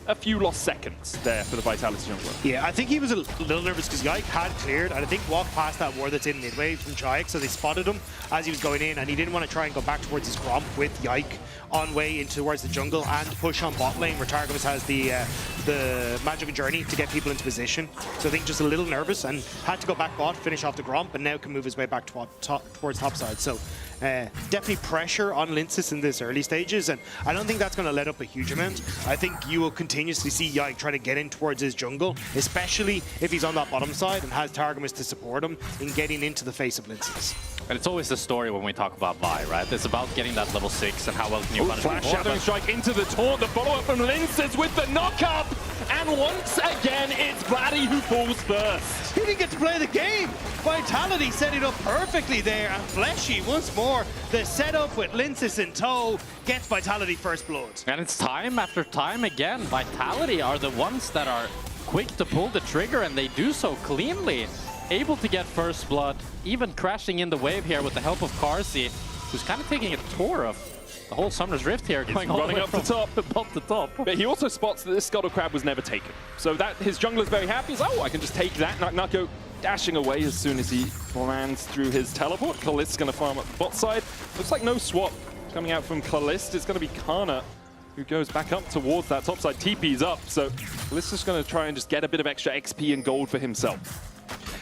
a few lost seconds there for the Vitality jungler. Yeah, I think he was a little nervous because Yike had cleared, and I think walked past that ward that's in midway from Jayek, so they spotted him as he was going in, and he didn't want to try and go back towards his Gromp with Yike on way in towards the jungle and push on bot lane where Targamas has the magical journey to get people into position. So I think just a little nervous and had to go back bot, finish off the Gromp, and now can move his way back towards topside. So definitely pressure on Linces in this early stages, and I don't think that's going to let up a huge amount. I think you will continuously see Yike try to get in towards his jungle, especially if he's on that bottom side and has Targamas to support him in getting into the face of Linces. And it's always the story when we talk about Vi, right? It's about getting that level 6 and how well can you run it. Flash Shadowing Strike into the taunt, the follow-up from Linces with the knock-up, and once again, it's Vladdy who falls first. He didn't get to play the game. Vitality set it up perfectly there, and Fleshy once more. The setup with Linces in tow gets Vitality first blood. And it's time after time again. Vitality are the ones that are quick to pull the trigger, and they do so cleanly. Able to get first blood, even crashing in the wave here with the help of Carsey, who's kind of taking a tour of the whole Summoner's Rift here, going all the way up to top. But he also spots that this Scuttle Crab was never taken. So that his jungler's very happy. He's like, oh, I can just take that. Nako dashing away as soon as he lands through his teleport. Kalist's going to farm up the bot side. Looks like no swap coming out from Kalist. It's going to be Kana who goes back up towards that top side. TP's up, so Kalist is going to try and just get a bit of extra XP and gold for himself.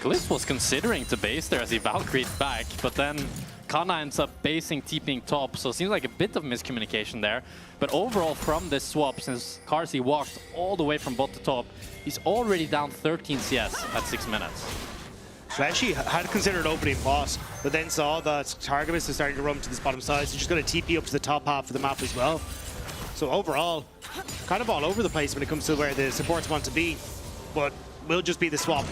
Kalist was considering to base there as he Valkyried back, but then Kana ends up basing, TPing top, so it seems like a bit of miscommunication there. But overall from this swap, since Carsey walked all the way from bot to top, he's already down 13 CS at 6 minutes. Fleshy had considered opening boss, but then saw that Targamas is starting to run to this bottom side, so he's just going to TP up to the top half of the map as well. So overall, kind of all over the place when it comes to where the supports want to be, but will just be the swap.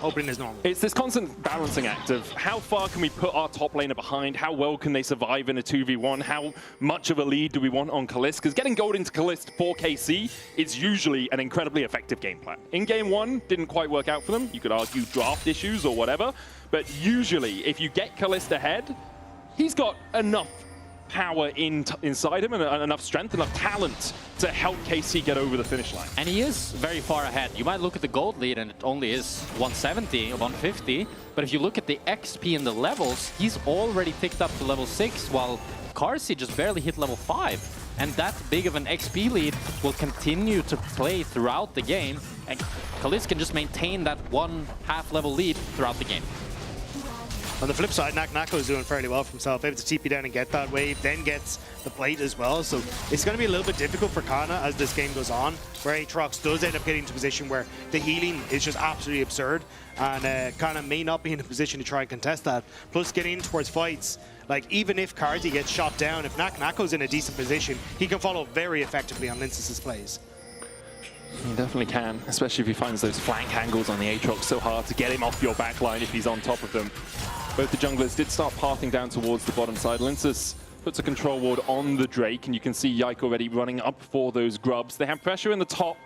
Opening is normal. It's this constant balancing act of how far can we put our top laner behind, how well can they survive in a 2v1, how much of a lead do we want on Kalist, because getting gold into Kalist for KC is usually an incredibly effective game plan. In game 1, didn't quite work out for them. You could argue draft issues or whatever, but usually if you get Kalist ahead, he's got enough power inside him and enough strength, enough talent to help KC get over the finish line. And he is very far ahead. You might look at the gold lead and it only is 170 or 150, but if you look at the XP and the levels, he's already ticked up to level 6, while Carsey just barely hit level 5. And that big of an XP lead will continue to play throughout the game, and Kalist can just maintain that 1.5 level lead throughout the game. On the flip side, Nako is doing fairly well for himself, able to TP down and get that wave, then gets the plate as well. So it's going to be a little bit difficult for Kana as this game goes on, where Aatrox does end up getting into a position where the healing is just absolutely absurd, and Kana may not be in a position to try and contest that. Plus, getting in towards fights, like even if Carsey gets shot down, if Nako's in a decent position, he can follow very effectively on Linces' plays. He definitely can, especially if he finds those flank angles on the Aatrox so hard to get him off your backline if he's on top of them. Both the junglers did start pathing down towards the bottom side. Linces puts a control ward on the Drake, and you can see Yike already running up for those grubs. They have pressure in the top.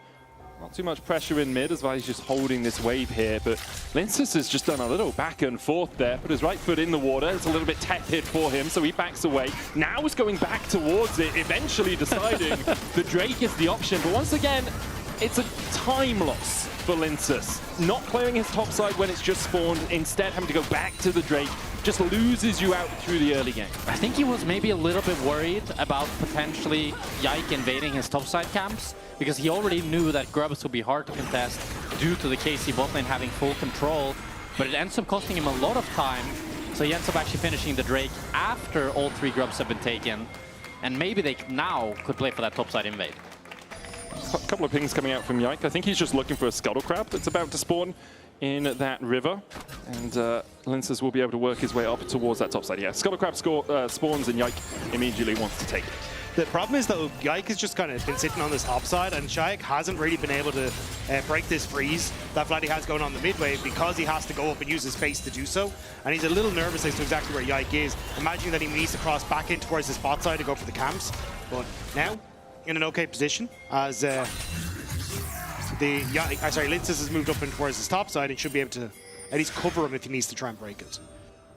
Not too much pressure in mid, as well he's just holding this wave here, but Linces has just done a little back and forth there, put his right foot in the water. It's a little bit tepid for him, so he backs away. Now he's going back towards it, eventually deciding the Drake is the option, but once again, it's a time loss for Linces. Not clearing his top side when it's just spawned, instead having to go back to the Drake, just loses you out through the early game. I think he was maybe a little bit worried about potentially Yike invading his topside camps, because he already knew that grubs would be hard to contest due to the KC bot lane having full control, but it ends up costing him a lot of time So he ends up actually finishing the Drake after all 3 grubs have been taken. And maybe they now could play for that topside invade. A couple of pings coming out from Yike. I think he's just looking for a scuttle crab that's about to spawn in that river. And Linces will be able to work his way up towards that topside. Yeah, scuttle crab spawns and Yike immediately wants to take it. The problem is, though, Yike has just kind of been sitting on this top side, and Shayak hasn't really been able to break this freeze that Vladdy has going on the mid wave because he has to go up and use his face to do so. And he's a little nervous as to exactly where Yike is, imagining that he needs to cross back in towards the spot side to go for the camps. But now, in an okay position, as Linces has moved up in towards his top side and should be able to at least cover him if he needs to try and break it.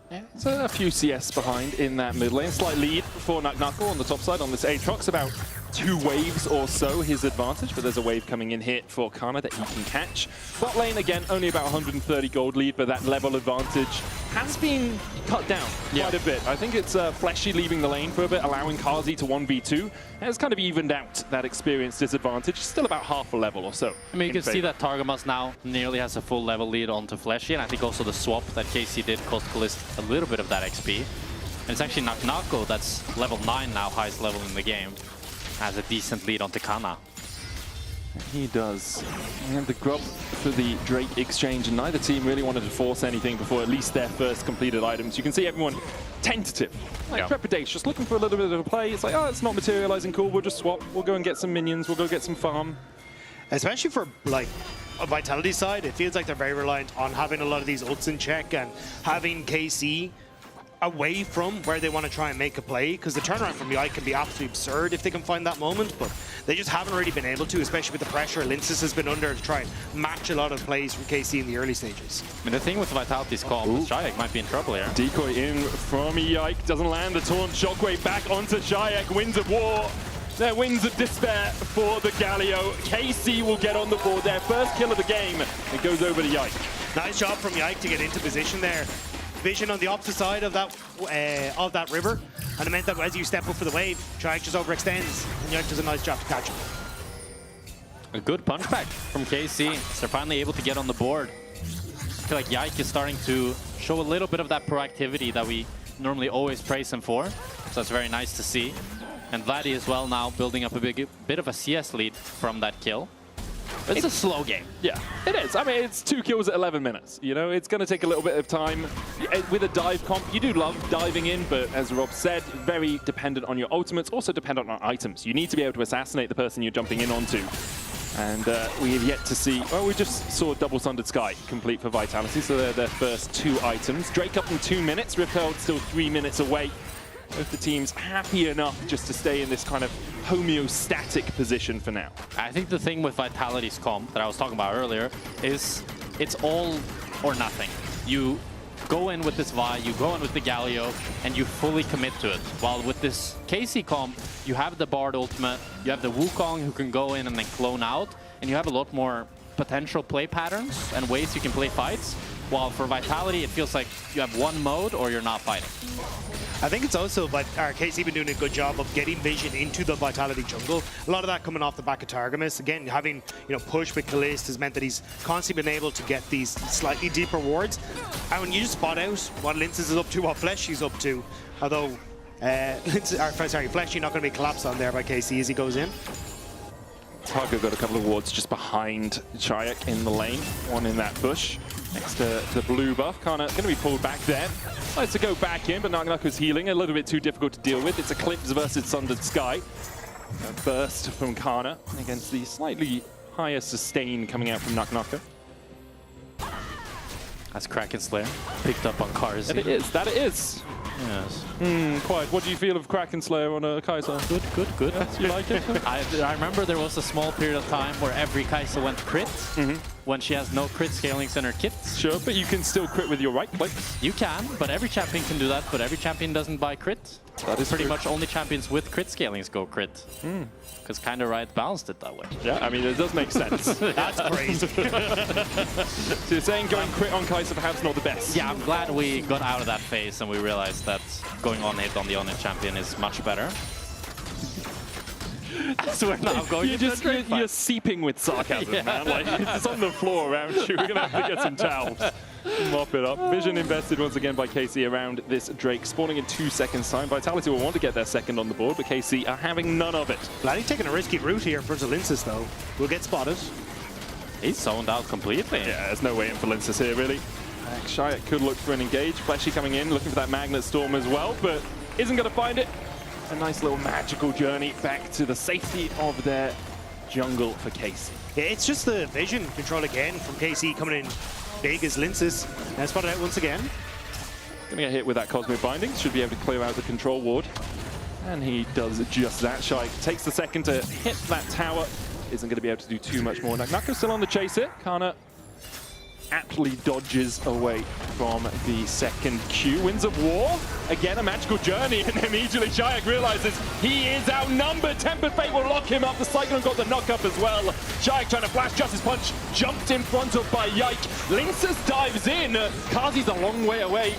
Yeah, it's a few CS behind in that mid lane. Slight lead for Knuckle on the top side on this Aatrox. About 2 waves or so his advantage, but there's a wave coming in here for Kana that he can catch. Bot lane, again, only about 130 gold lead, but that level advantage has been cut down quite a bit. I think it's Fleshy leaving the lane for a bit, allowing Kazi to 1v2. Has kind of evened out that experience disadvantage. Still about half a level or so. I mean, you can see that Targamas now nearly has a full level lead onto Fleshy, and I think also the swap that KC did cost Kalist a little bit of that XP. And it's actually Naknako that's level 9 now, highest level in the game. Has a decent lead onto Kana. He does. And the grub for the Drake exchange, and neither team really wanted to force anything before at least their first completed items. You can see everyone tentative, like trepidatious, just looking for a little bit of a play. It's like, oh, it's not materializing, cool, we'll just swap. We'll go and get some minions, we'll go get some farm. Especially for, like, a Vitality side, it feels like they're very reliant on having a lot of these ults in check and having KC away from where they want to try and make a play, because the turnaround from Yike can be absolutely absurd if they can find that moment, but they just haven't really been able to, especially with the pressure Linces has been under to try and match a lot of plays from KC in the early stages. I mean, the thing with Vitality's comp is Shayak might be in trouble here. Decoy in from Yike, doesn't land the taunt, shockwave back onto Shayak, Winds of War. Their Winds of Despair for the Galio. KC will get on the board, their first kill of the game. It goes over to Yike. Nice job from Yike to get into position there. Vision on the opposite side of that river, and it meant that as you step up for the wave, Shayak just overextends, and Yike does a nice job to catch him. A good punchback from KC. So they're finally able to get on the board. I feel like Yike is starting to show a little bit of that proactivity that we normally always praise him for. So that's very nice to see. And Vladdy as well now building up a bit of a CS lead from that kill. It's a slow game. Yeah, it is. I mean, it's 2 kills at 11 minutes. You know, it's going to take a little bit of time. With a dive comp, you do love diving in, but as Rob said, very dependent on your ultimates, also dependent on items. You need to be able to assassinate the person you're jumping in onto. And we have yet to see... Well, we just saw Double Sundered Sky complete for Vitality, so they're their first 2 items. Drake up in 2 minutes, Ripeld still 3 minutes away. Both the teams happy enough just to stay in this kind of homeostatic position for now. I think the thing with Vitality's comp that I was talking about earlier is it's all or nothing. You go in with this Vi, you go in with the Galio, and you fully commit to it. While with this KC comp, you have the Bard ultimate, you have the Wukong who can go in and then clone out, and you have a lot more potential play patterns and ways you can play fights. While for Vitality, it feels like you have one mode or you're not fighting. I think it's also, but KC been doing a good job of getting Vision into the Vitality jungle. A lot of that coming off the back of Targamas. Again, having push with Kalist has meant that he's constantly been able to get these slightly deeper wards. And when you just spot out what Linces is up to, what Fleshy's up to, although Fleshy not going to be collapsed on there by KC as he goes in. Targo got a couple of wards just behind Shayak in the lane, one in that bush. Next to the blue buff, Kana going to be pulled back there. Tries to go back in, but Naknaku's healing, a little bit too difficult to deal with. It's Eclipse versus Sundered Sky. A burst from Kana against the slightly higher sustain coming out from Naknaku. That's Kraken Slayer, picked up on Karzi. That it is, that it is. Yes. Quite. What do you feel of Kraken Slayer on a Kai'Sa? Good. Yes, you like it? I remember there was a small period of time where every Kai'Sa went crit when she has no crit scalings in her kits. Sure, but you can still crit with your right click. You can, but every champion can do that, but every champion doesn't buy crit. That is pretty true. much only champions with crit scalings go crit. Because kind of Riot balanced it that way. Yeah, I mean, it does make sense. That's crazy. So you're saying going crit on Kai'Sa perhaps not the best? Yeah, I'm glad we got out of that phase and we realized that going on hit on the on-hit champion is much better. So we're now going into a drink fight. You're seeping with sarcasm, man. Like, it's on the floor around you. We're going to have to get some towels. Mop it up. Vision invested once again by KC around this Drake. Spawning in 2 seconds time. Vitality will want to get their second on the board, but KC are having none of it. Vladdy taking a risky route here in front of Linces, though. Will get spotted. He's zoned out completely. Yeah, there's no way in for Linces here, really. Shayak could look for an engage. Fleshy coming in, looking for that Magnet Storm as well, but isn't going to find it. A nice little magical journey back to the safety of their jungle for KC. Yeah, it's just the vision control again from KC coming in big as Linces. Now spotted out once again. Gonna get hit with that Cosmic Binding. Should be able to clear out the control ward. And he does just that. Shayak takes the second to hit that tower. Isn't going to be able to do too much more. Nako's still on the chase here. Kana aptly dodges away from the second Q. Winds of War. Again, a magical journey, and immediately Shayak realizes he is outnumbered. Tempered Fate will lock him up. The Cyclone got the knock up as well. Shayak trying to flash Justice Punch, jumped in front of by Yike. Linces dives in. Kazi's a long way away.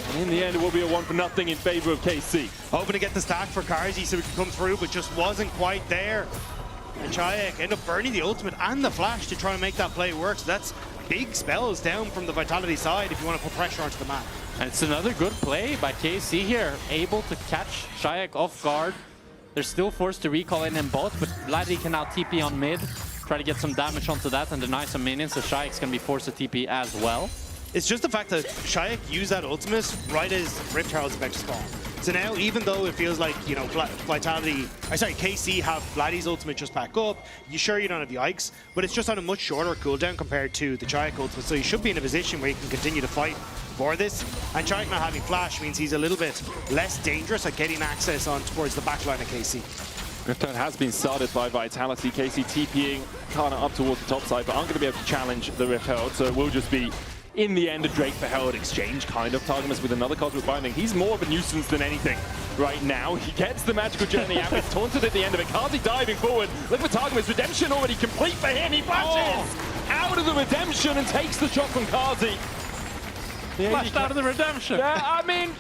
And in the end, it will be a 1-0 in favor of KC. Hoping to get the stack for Kazi so he can come through, but just wasn't quite there. And Shayak ended up burning the ultimate and the flash to try and make that play work. So that's big spells down from the Vitality side if you want to put pressure onto the map. And it's another good play by KC here, able to catch Shayak off guard. They're still forced to recall in him both, but Vladdy can now TP on mid, try to get some damage onto that and deny some minions, so Shayak's going to be forced to TP as well. It's just the fact that Shayak used that ultimate right as Rift Herald's about to spawn. So now, even though it feels like, you know, KC have Vladdy's ultimate just back up, you don't have Yikes, but it's just on a much shorter cooldown compared to the Shayak ultimate, so you should be in a position where you can continue to fight for this. And Shayak not having flash means he's a little bit less dangerous at getting access on towards the backline of KC. Rift Herald has been started by Vitality. KC TPing Kana up towards the top side, but aren't going to be able to challenge the Rift Herald, so it will just be in the end, a Drake for Herald exchange, kind of. Targamas with another Cosmic Binding. He's more of a nuisance than anything right now. He gets the magical journey out. It's taunted at the end of it. Kazi diving forward. Look for Targamas. Redemption already complete for him. He flashes out of the redemption and takes the shot from Kazi. Flashed out of the redemption. Yeah, I mean,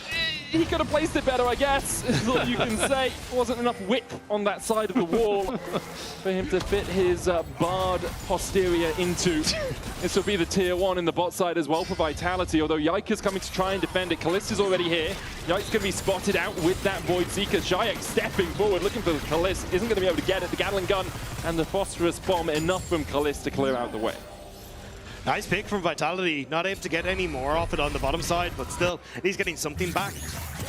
he could have placed it better, I guess, is all you can say. Wasn't enough width on that side of the wall for him to fit his barred posterior into. This will be the tier 1 in the bot side as well for Vitality, although Yike is coming to try and defend it. Kalist already here. Yike's going to be spotted out with that Void Seeker. Shayak stepping forward, looking for Kalist. Isn't going to be able to get it. The Gatling gun and the Phosphorus Bomb, enough from Kalist to clear out the way. Nice pick from Vitality, not able to get any more off it on the bottom side, but still, he's getting something back.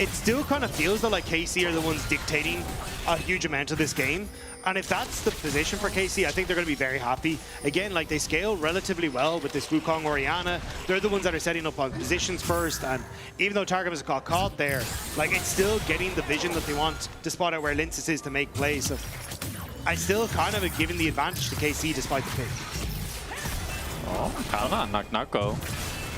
It still kind of feels though like KC are the ones dictating a huge amount of this game. And if that's the position for KC, I think they're going to be very happy. Again, like they scale relatively well with this Wukong Orianna. They're the ones that are setting up on positions first. And even though Targamas got caught there, like it's still getting the vision that they want to spot out where Linces is to make plays. So I still kind of giving the advantage to KC despite the pick. Oh, Kana, Nako.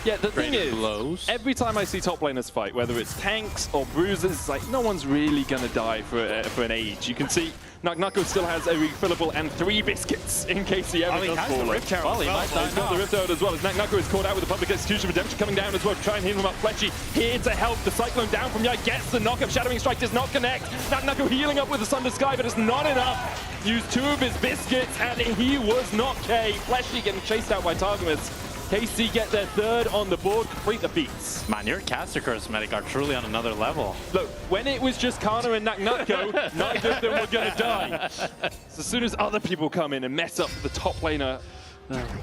Yeah, the thing is, every time I see top laners fight, whether it's tanks or bruisers, it's like no one's really going to die for an age. You can see Nako still has a refillable and 3 biscuits in case he ever does fall. Well, he might die. He's got the Rift Herald as well. As Nako is caught out with the Public Execution. Redemption coming down as well to try and heal him up. Fletchy here to help. The Cyclone down from Yike gets the knock-up. Shadowing Strike does not connect. Nako healing up with the Sunder Sky, but it's not enough. Used 2 of his biscuits, and he was not K. Fleshy getting chased out by Targamas. KC get their 3rd on the board, complete the beats. Man, your caster curse medic are truly on another level. Look, when it was just Kana and Nako, neither of them were going to die. So as soon as other people come in and mess up the top laner,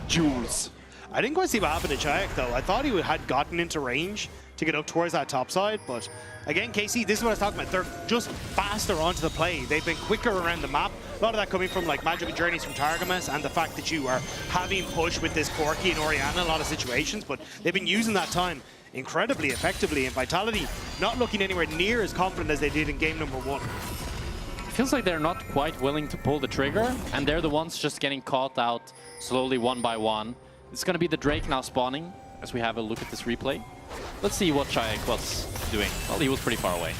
Jules. I didn't quite see what happened to Shayak though. I thought he had gotten into range to get up towards that top side, but again, KC, this is what I was talking about. They're just faster onto the play. They've been quicker around the map. A lot of that coming from like magical journeys from Targamas and the fact that you are having push with this Corki and Orianna in a lot of situations, but they've been using that time incredibly effectively, and Vitality not looking anywhere near as confident as they did in game number 1. It feels like they're not quite willing to pull the trigger, and they're the ones just getting caught out slowly one by one. It's going to be the Drake now spawning as we have a look at this replay. Let's see what Shayak was doing. Well, he was pretty far away.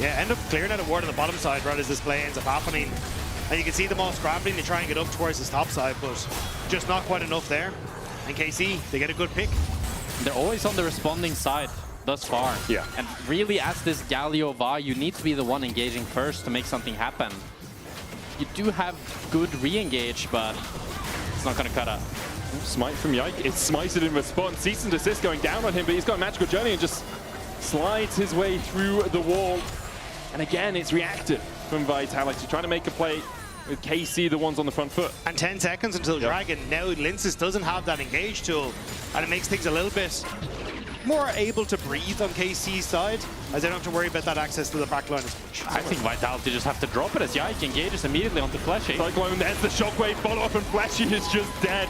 Yeah, end up clearing out a ward on the bottom side right as this play ends up happening. And you can see them all scrambling to try and get up towards this top side, but just not quite enough there. And KC, they get a good pick. They're always on the responding side thus far. Yeah. And really, as this Galio Va, you need to be the one engaging first to make something happen. you do have good re-engage, but it's not going to cut out. Smite from Yike. It's smited in response. Cease and desist going down on him, but he's got a magical journey and just slides his way through the wall. And again, it's reactive from Vitality, trying to make a play with KC, the ones on the front foot. And 10 seconds until Dragon. Now Linces doesn't have that engage tool, and it makes things a little bit more able to breathe on KC's side, as they don't have to worry about that access to the backline as much. I think Vitality just have to drop it as Yike engages immediately onto Fleshy. Cyclone, there's the shockwave follow-up, and Fleshy is just dead.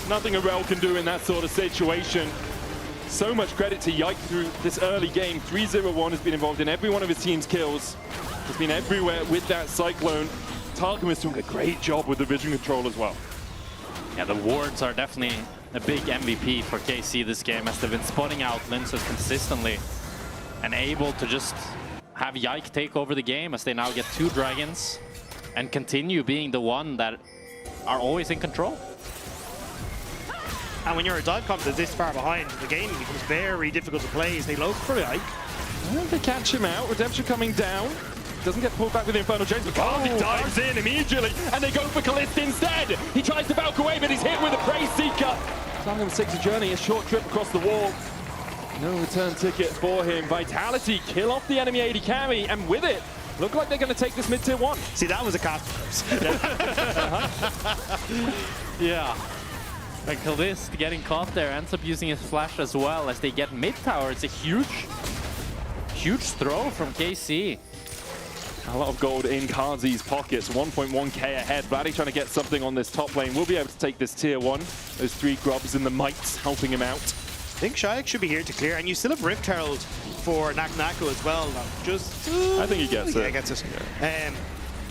Nothing Arel can do in that sort of situation. So much credit to Yike through this early game. 3-0-1 has been involved in every one of his team's kills. He's been everywhere with that Cyclone. Targum is doing a great job with the vision control as well. Yeah, the wards are definitely a big MVP for KC this game, as they've been spotting out Linces consistently and able to just have Yike take over the game, as they now get 2 dragons and continue being the one that are always in control. And when you're a dive comp that's this far behind, the game becomes very difficult to play as they look for Yike. Well, they catch him out. Redemption coming down. Doesn't get pulled back with the Infernal James, but Cardi dives in immediately, and they go for Kalist instead. He tries to Valk away, but he's hit with a Praise Seeker. Targum takes a journey, a short trip across the wall. No return ticket for him. Vitality kill off the enemy AD carry, and with it, look like they're going to take this mid-tier 1. See, that was a cast. Yeah. And Kalist getting caught there, ends up using his flash as well as they get mid-tower. It's a huge throw from KC. A lot of gold in Kazi's pockets, 1.1k ahead. Vladdy trying to get something on this top lane. We'll be able to take this tier 1. Those 3 grubs in the mites helping him out. I think Shayak should be here to clear, and you still have Rift Herald for Naknako as well. I think he gets it. Yeah, he gets it.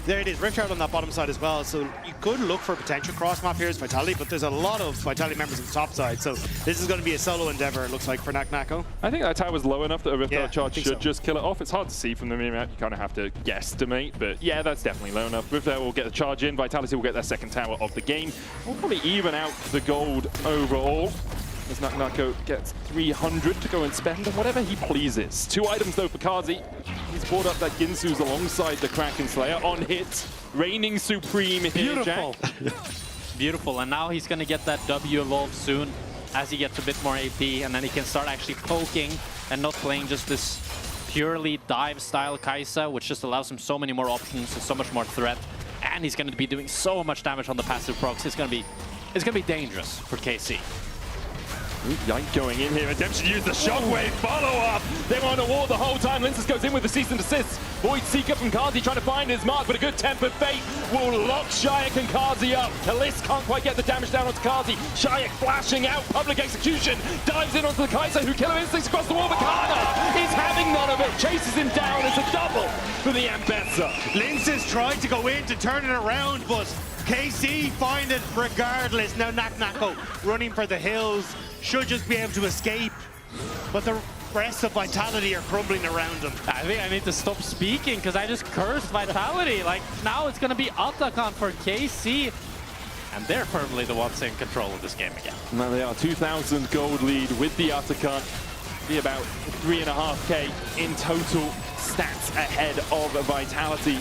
There it is, Rift Herald on that bottom side as well, so you could look for a potential cross-map here as Vitality, but there's a lot of Vitality members on the top side, so this is going to be a solo endeavor, it looks like, for Naknako. I think that tower's low enough that a Rift Herald charge should so. just kill it off. It's hard to see from the map, you kind of have to guesstimate, but yeah, that's definitely low enough. Rift Herald will get the charge in, Vitality will get their second tower of the game. We'll probably even out the gold overall, as Naknako gets 300 to go and spend on whatever he pleases. 2 items though for Kazi. He's brought up that Ginsu's alongside the Kraken Slayer on hit. Reigning supreme here, Beautiful. Jack. Beautiful, and now he's going to get that W evolve soon as he gets a bit more AP, and then he can start actually poking and not playing just this purely dive style Kai'Sa, which just allows him so many more options and so much more threat. And he's going to be doing so much damage on the passive procs. It's going to be dangerous for KC. Yike going in here. Redemption used the shockwave follow-up. They were on a wall the whole time. Linces goes in with the cease and desist. Void Seeker from Kazi trying to find his mark, but a good tempered fate will lock Shayak and Kazi up. Kalist can't quite get the damage down onto Kazi. Shayak flashing out. Public execution. Dives in onto the Kai'Sa, who killer instincts across the wall. But Kana is having none of it. Chases him down. It's a double for the Ambessa. Linces tried to go in to turn it around, but KC find it regardless. Now Naknako running for the hills. Should just be able to escape, but the rest of Vitality are crumbling around him. I think I need to stop speaking because I just cursed Vitality. Like, now it's going to be Atakan for KC, and they're firmly the ones in control of this game again. Now they are 2,000 gold lead with the Atakan. Be about 3.5k in total stats ahead of Vitality.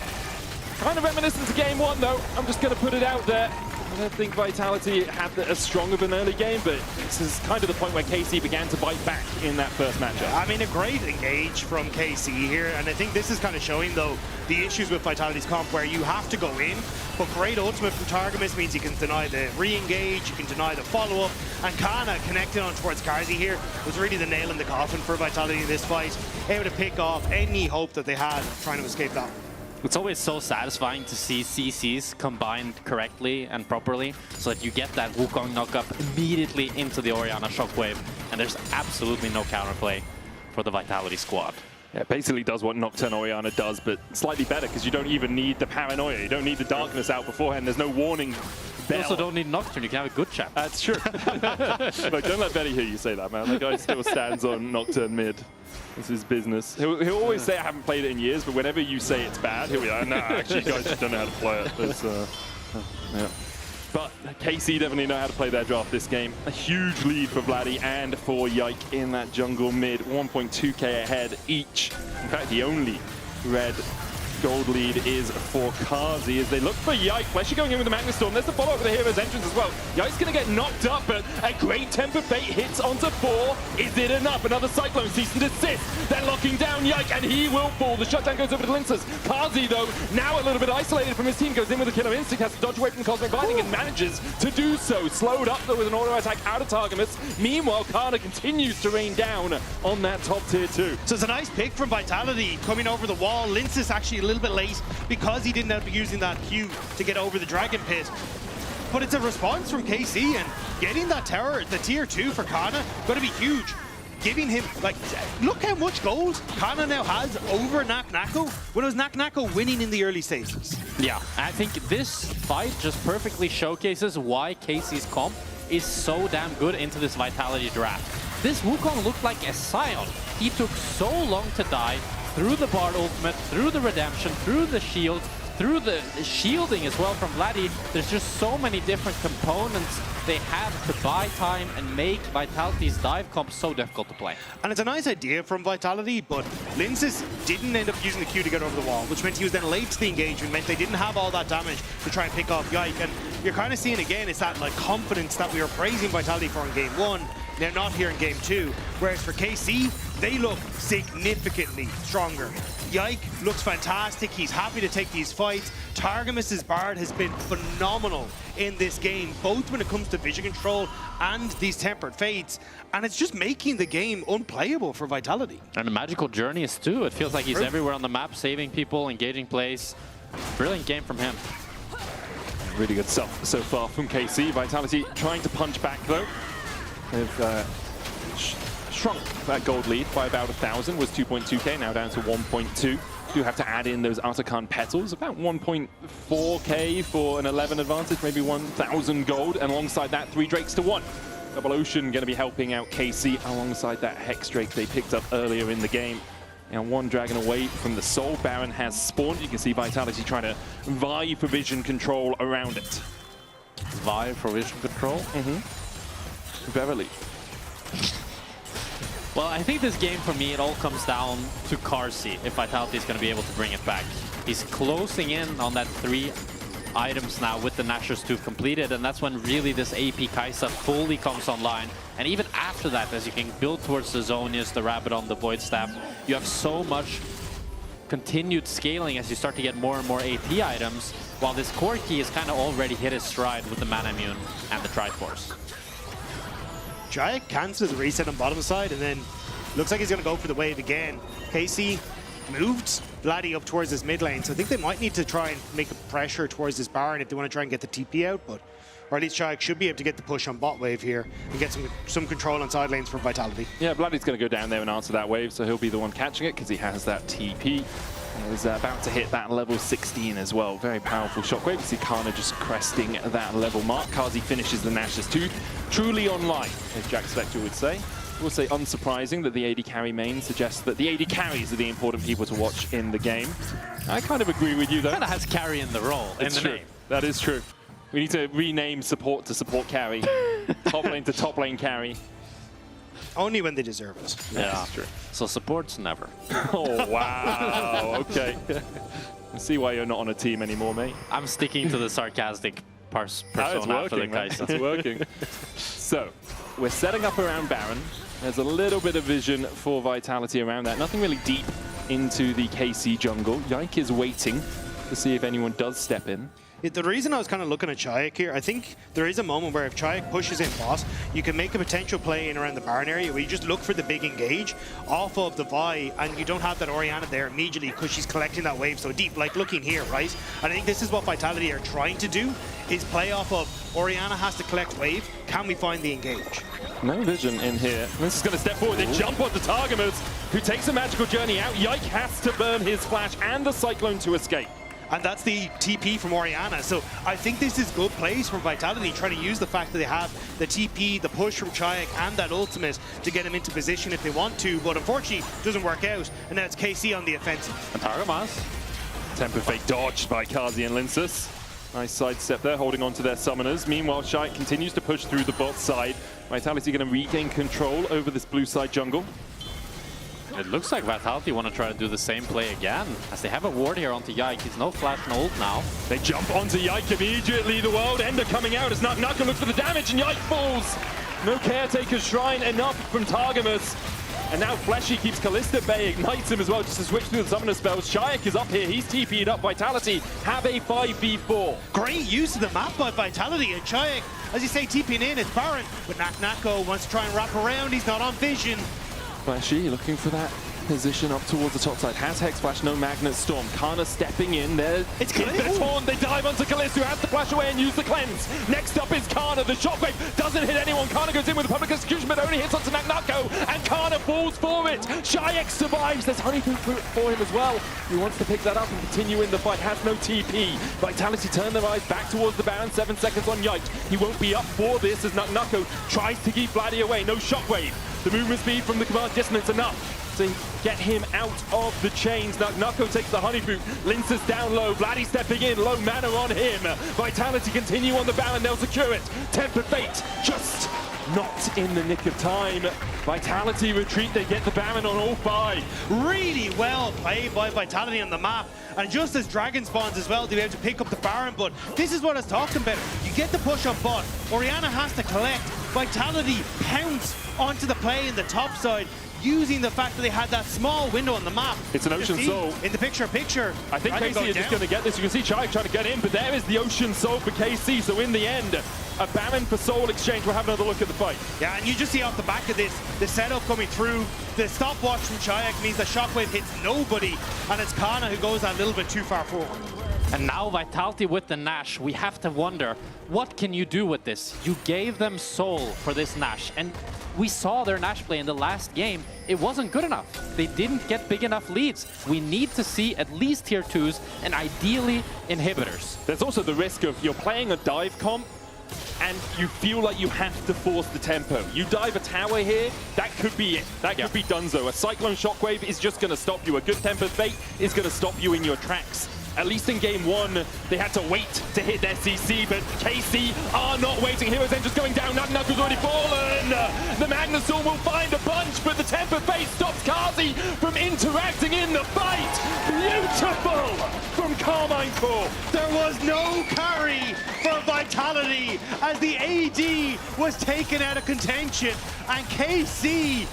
Kind of reminiscent to game 1 though. I'm just going to put it out there. I don't think Vitality had as strong of an early game, but this is kind of the point where KC began to bite back in that first matchup. I mean, a great engage from KC here, and I think this is kind of showing, though, the issues with Vitality's comp, where you have to go in, but great ultimate from Targamas means you can deny the re-engage, you can deny the follow-up, and Kana connecting on towards Karzi here was really the nail in the coffin for Vitality in this fight, able to pick off any hope that they had trying to escape that. It's always so satisfying to see CCs combined correctly and properly so that you get that Wukong knockup immediately into the Orianna Shockwave, and there's absolutely no counterplay for the Vitality squad. Yeah, it basically does what Nocturne Orianna does, but slightly better because you don't even need the paranoia. You don't need the darkness out beforehand. There's no warning bell. You also don't need Nocturne. You can have a good chat. That's true. Look, don't let Betty hear you say that, man. That guy still stands on Nocturne mid. This is business. He'll always say I haven't played it in years, but whenever you say it's bad, he'll be like, nah, actually, you guys just don't know how to play it. It's, yeah. But KC definitely know how to play their draft this game. A huge lead for Vladdy and for Yike in that jungle mid. 1.2k ahead each. In fact, the only red Gold lead is for Kazi as they look for Yike. Fleshy going in with the Magna Storm. There's the follow-up with the Hero's Entrance as well. Yike's going to get knocked up, but a great Temper Fate hits onto 4. Is it enough? Another Cyclone cease and desist. They're locking down Yike, and he will fall. The shutdown goes over to Linces. Kazi, though, now a little bit isolated from his team, goes in with a Killer Instinct, has to dodge away from Cosmic Binding and manages to do so. Slowed up, though, with an auto attack out of Targamas. Meanwhile, Kana continues to rain down on that top tier 2. So it's a nice pick from Vitality coming over the wall. Linces actually a little bit late because he didn't end up using that Q to get over the Dragon Pit. But it's a response from KC, and getting that tower, the tier 2 for Kana, going to be huge. Giving him, like, look how much gold Kana now has over Nak-Nako when it was Nak-Nako winning in the early stages. Yeah, I think this fight just perfectly showcases why KC's comp is so damn good into this Vitality draft. This Wukong looked like a Scion. He took so long to die through the Bard ultimate, through the redemption, through the shield, through the shielding as well from Vladdy. There's just so many different components they have to buy time and make Vitality's dive comp so difficult to play. And it's a nice idea from Vitality, but Linces didn't end up using the Q to get over the wall, which meant he was then late to the engagement, meant they didn't have all that damage to try and pick off Yike. And you're kind of seeing again, it's that like confidence that we were praising Vitality for in game 1. They're not here in game 2. Whereas for KC, they look significantly stronger. Yike looks fantastic. He's happy to take these fights. Targamas' Bard has been phenomenal in this game, both when it comes to vision control and these tempered fates. And it's just making the game unplayable for Vitality. And the magical journeys too. It feels like he's everywhere on the map, saving people, engaging plays. Brilliant game from him. Really good stuff so far from KC. Vitality trying to punch back though. They've shrunk that gold lead by about 1,000, was 2.2k, now down to 1.2. Do have to add in those Artican petals, about 1.4k for an 11 advantage, maybe 1,000 gold, and alongside that, 3 Drakes to 1. Double Ocean going to be helping out KC alongside that Hex Drake they picked up earlier in the game. And 1 dragon away from the Soul. Baron has spawned. You can see Vitality trying to vie for vision control around it. Vie for vision control? Beverly. Well, I think this game for me, it all comes down to Carsey, if Vitality is going to be able to bring it back. He's closing in on that 3 items now with the Nashor's Tooth completed, and that's when really this AP Kai'Sa fully comes online. And even after that, as you can build towards the Zonius, the Rabadon, the Void Staff, you have so much continued scaling as you start to get more and more AP items, while this core key has kind of already hit his stride with the Mana Immune and the Triforce. Jayek cancels the reset on bottom side, and then looks like he's going to go for the wave again. KC moved Vladdy up towards his mid lane, so I think they might need to try and make a pressure towards this Baron if they want to try and get the TP out, but or at least Jayek should be able to get the push on bot wave here and get some control on side lanes for Vitality. Yeah, Vladdy's going to go down there and answer that wave, so he'll be the one catching it because he has that TP. He was about to hit that level 16 as well. Very powerful shockwave. You see Kana just cresting that level mark. Kazi finishes the Nashor's Tooth. Truly online, as Jack Spector would say. I will say unsurprising that the AD carry main suggests that the AD carries are the important people to watch in the game. I kind of agree with you though. Kind of has carry in the role, in the name. That is true. We need to rename support to support carry. Top lane to top lane carry. Only when they deserve it. Yeah, that's true. So supports never. Oh, wow. Okay. I see why you're not on a team anymore, mate. I'm sticking to the sarcastic persona for the Kai'Sa. It's working. So, we're setting up around Baron. There's a little bit of vision for Vitality around that. Nothing really deep into the KC jungle. Yike is waiting to see if anyone does step in. The reason I was kind of looking at Jayek here, I think there is a moment where if Jayek pushes in boss, you can make a potential play in around the Baron area where you just look for the big engage off of the Vi, and you don't have that Orianna there immediately because she's collecting that wave so deep, like looking here, right? And I think this is what Vitality are trying to do, is play off of Orianna has to collect wave, can we find the engage? No vision in here. This is going to step forward. They jump onto Targamas, who takes a magical journey out. Yike has to burn his flash and the Cyclone to escape. And that's the TP from Orianna. So I think this is good plays from Vitality, trying to use the fact that they have the TP, the push from Jayek, and that ultimate to get him into position if they want to. But unfortunately, it doesn't work out. And now it's KC on the offensive. And Targamas. Temper Fate dodged by Kazi and Linces. Nice sidestep there, holding on to their summoners. Meanwhile, Jayek continues to push through the bot side. Vitality going to regain control over this blue side jungle. It looks like Vitality want to try to do the same play again, as they have a ward here onto Yike. He's no flash and ult now. They jump onto Yike immediately. The world ender coming out as Naka looks for the damage, and Yike falls. No Caretaker's Shrine enough from Targamas. And now Fleshy keeps Kalista Bay, ignites him as well, just to switch through the summoner spells. Shayak is up here, he's TP'd up. Vitality have a 5v4. Great use of the map by Vitality, and Shayak, as you say, TPing in, it's Baron. But Nako wants to try and wrap around, he's not on vision. Fleshy looking for that position up towards the top side. Has Hex Flash, no Magnet Storm. Kana stepping in there. It's Kalista. They dive onto Kalista, who has to flash away and use the cleanse. Next up is Kana. The shockwave doesn't hit anyone. Kana goes in with a public execution, but only hits onto Nako, and Kana falls for it. Shayak survives. There's honeypot for him as well. He wants to pick that up and continue in the fight. Has no TP. Vitality turn their eyes back towards the Baron. 7 seconds on Yike. He won't be up for this as Nako tries to keep Vladdy away. No shockwave. The movement speed from the command dissonance enough to get him out of the chains. Nako takes the honeypot. Linsa's down low. Vladdy stepping in. Low mana on him. Vitality continue on the Baron. They'll secure it. Tempered Fate just not in the nick of time. Vitality retreat. They get the Baron on all 5. Really well played by Vitality on the map. And just as Dragon spawns as well to be able to pick up the Baron, but this is what I was talking about. You get the push on bot. Orianna has to collect. Vitality pounce onto the play in the top side, using the fact that they had that small window on the map. It's an Ocean Soul. In the picture. I think KC is just going to get this. You can see Shayak trying to get in, but there is the Ocean Soul for KC. So in the end, a Baron for Soul exchange. We'll have another look at the fight. Yeah, and you just see off the back of this, the setup coming through. The stopwatch from Shayak means the shockwave hits nobody, and it's Kana who goes a little bit too far forward. And now Vitality with the Nash, we have to wonder, what can you do with this? You gave them Soul for this Nash, and we saw their Nash play in the last game. It wasn't good enough. They didn't get big enough leads. We need to see at least tier 2s and ideally inhibitors. There's also the risk of you're playing a dive comp and you feel like you have to force the tempo. You dive a tower here, that could be it. That could be Dunzo. A Cyclone Shockwave is just going to stop you. A good Tempered Fate is going to stop you in your tracks. At least in game 1, they had to wait to hit their CC, but KC are not waiting. Hero's End just going down. Naku's already fallen. The Magnusor will find a bunch, but the Tempered Fate stops Kazi from interacting in the fight. Beautiful from Carmine Core. There was no carry for Vitality as the AD was taken out of contention, and KC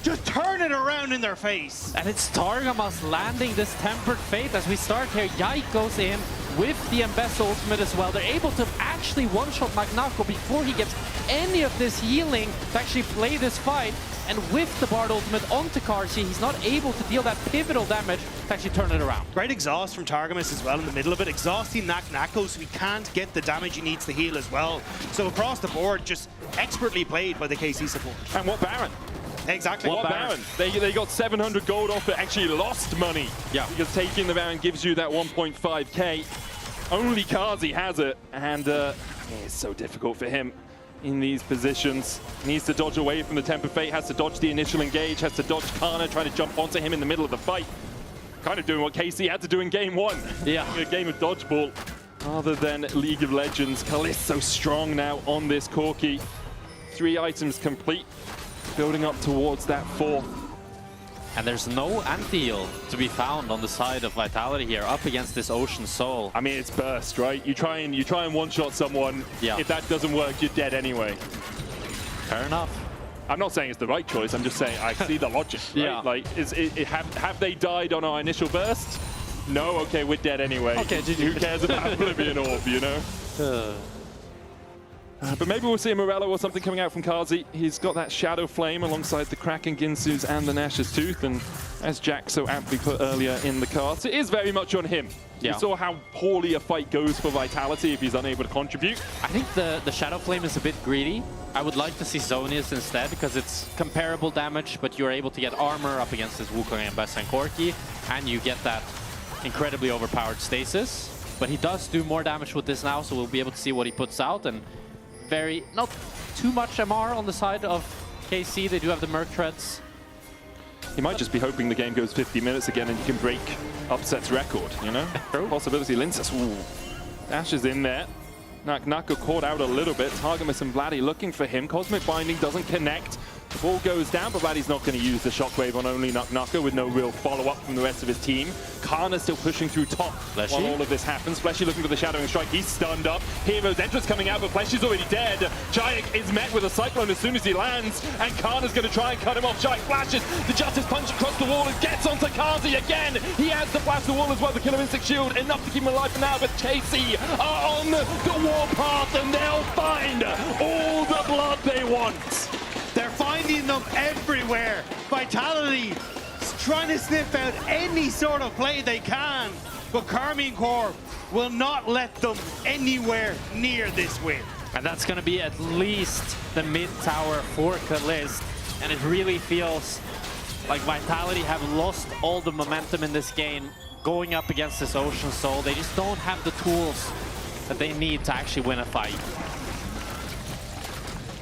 just turn it around in their face. And it's Targamas landing this Tempered Fate as we start here. Yike goes in with the Embest ultimate as well. They're able to actually one-shot Nako before he gets any of this healing to actually play this fight. And with the Bard ultimate onto Karsi, he's not able to deal that pivotal damage to actually turn it around. Great exhaust from Targamas as well in the middle of it. Exhausting Nako so he can't get the damage he needs to heal as well. So across the board, just expertly played by the KC support. And what Baron? Exactly. What Baron? They got 700 gold off it, actually lost money. Yeah. Because taking the Baron gives you that 1.5k. Only Kazi has it, and it's so difficult for him in these positions. Needs to dodge away from the Tempered Fate, has to dodge the initial engage, has to dodge Kana, trying to jump onto him in the middle of the fight. Kind of doing what KC had to do in game 1. Yeah. A game of dodgeball rather than League of Legends. Kalisto so strong now on this Corki. 3 items complete. Building up towards that 4th. And there's no anti-heal to be found on the side of Vitality here, up against this Ocean Soul. I mean, it's burst, right? You try and one-shot someone. Yeah. If that doesn't work, you're dead anyway. Fair enough. I'm not saying it's the right choice. I'm just saying I see the logic. Right? Yeah. Like, have they died on our initial burst? No. Okay, we're dead anyway. Okay. Who cares about Oblivion Orb? You know. But maybe we'll see a Morello or something coming out from Kazi. He's got that Shadow Flame alongside the Kraken Ginsu's and the Nash's Tooth. And as Jack so aptly put earlier in the cards, it is very much on him. Yeah. You saw how poorly a fight goes for Vitality if he's unable to contribute. I think the Shadow Flame is a bit greedy. I would like to see Zonius instead, because it's comparable damage, but you're able to get armor up against this Wukong and Best and Corki, and you get that incredibly overpowered stasis. But he does do more damage with this now, so we'll be able to see what he puts out. And not too much MR on the side of KC. They do have the Merc Treads. He might just be hoping the game goes 50 minutes again and you can break Upset's record, you know? Possibility. Linsas, ooh. Ash is in there. Nako caught out a little bit. Targamas and Vladdy looking for him. Cosmic Binding doesn't connect. The ball goes down, but Vladdy's not going to use the shockwave on only Nucker with no real follow-up from the rest of his team. Kana still pushing through top while all of this happens. Fleshy looking for the shadowing strike. He's stunned up. Hero's entrance coming out, but Fleshy's already dead. Jayek is met with a cyclone as soon as he lands, and Kana's going to try and cut him off. Jayek flashes the Justice Punch across the wall and gets onto Kazi again. He has the blast the wall as well, the Killer Instinct shield, enough to keep him alive for now, but KC are on the warpath and they'll find all the blood they want. They're finding them everywhere. Vitality trying to sniff out any sort of play they can, but Karmine Corp will not let them anywhere near this win. And that's going to be at least the mid tower for Kalist. And it really feels like Vitality have lost all the momentum in this game going up against this Ocean Soul. They just don't have the tools that they need to actually win a fight.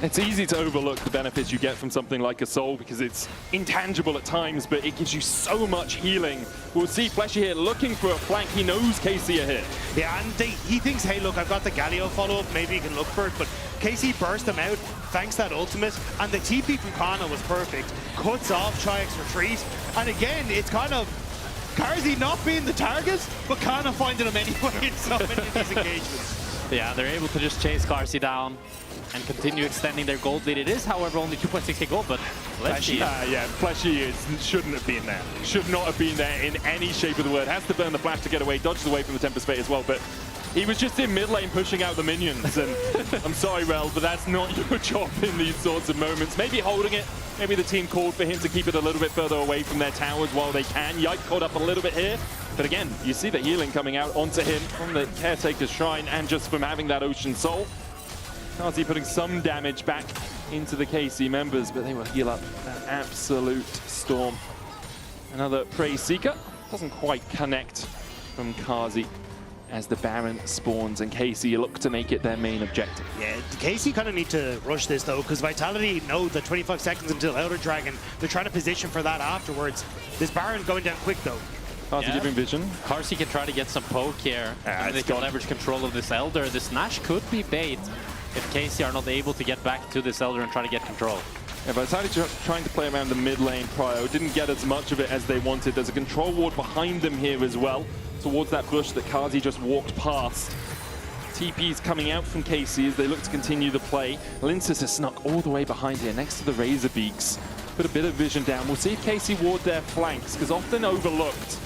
It's easy to overlook the benefits you get from something like a soul because it's intangible at times, but it gives you so much healing. We'll see Fleshy here looking for a flank. He knows KC are here. Yeah, and he thinks, hey, look, I've got the Galio follow-up. Maybe you can look for it, but KC burst him out thanks to that ultimate, and the TP from Kana was perfect. Cuts off Chayek's retreat, and again, it's kind of Karzi not being the target, but Kana finding him anyway in so many of these engagements. Yeah, they're able to just chase Karzi down and continue extending their gold lead. It is, however, only 2.6k gold, but Fleshy. Yeah, Fleshy shouldn't have been there. Should not have been there in any shape of the word. Has to burn the flash to get away, dodges away from the Tempest Fate as well, but he was just in mid lane pushing out the minions, and I'm sorry, Rel, but that's not your job in these sorts of moments. Maybe holding it, maybe the team called for him to keep it a little bit further away from their towers while they can. Yike caught up a little bit here, but again, you see the healing coming out onto him from the Caretaker's Shrine and just from having that Ocean Soul. Kazi putting some damage back into the KC members, but they will heal up an absolute storm. Another Praise Seeker. Doesn't quite connect from Kazi as the Baron spawns, and KC look to make it their main objective. Yeah, KC kind of need to rush this though, because Vitality know the 25 seconds until Elder Dragon. They're trying to position for that afterwards. This Baron going down quick though. Kazi giving vision. Karzi can try to get some poke here. And they can leverage control of this Elder. This Nash could be bait if KC are not able to get back to this Elder and try to get control. Yeah, Vitality trying to play around the mid lane prior. Didn't get as much of it as they wanted. There's a control ward behind them here as well, towards that bush that Kazi just walked past. TP's coming out from KC as they look to continue the play. Linces has snuck all the way behind here next to the Razor Beaks. Put a bit of vision down. We'll see if KC ward their flanks, because often overlooked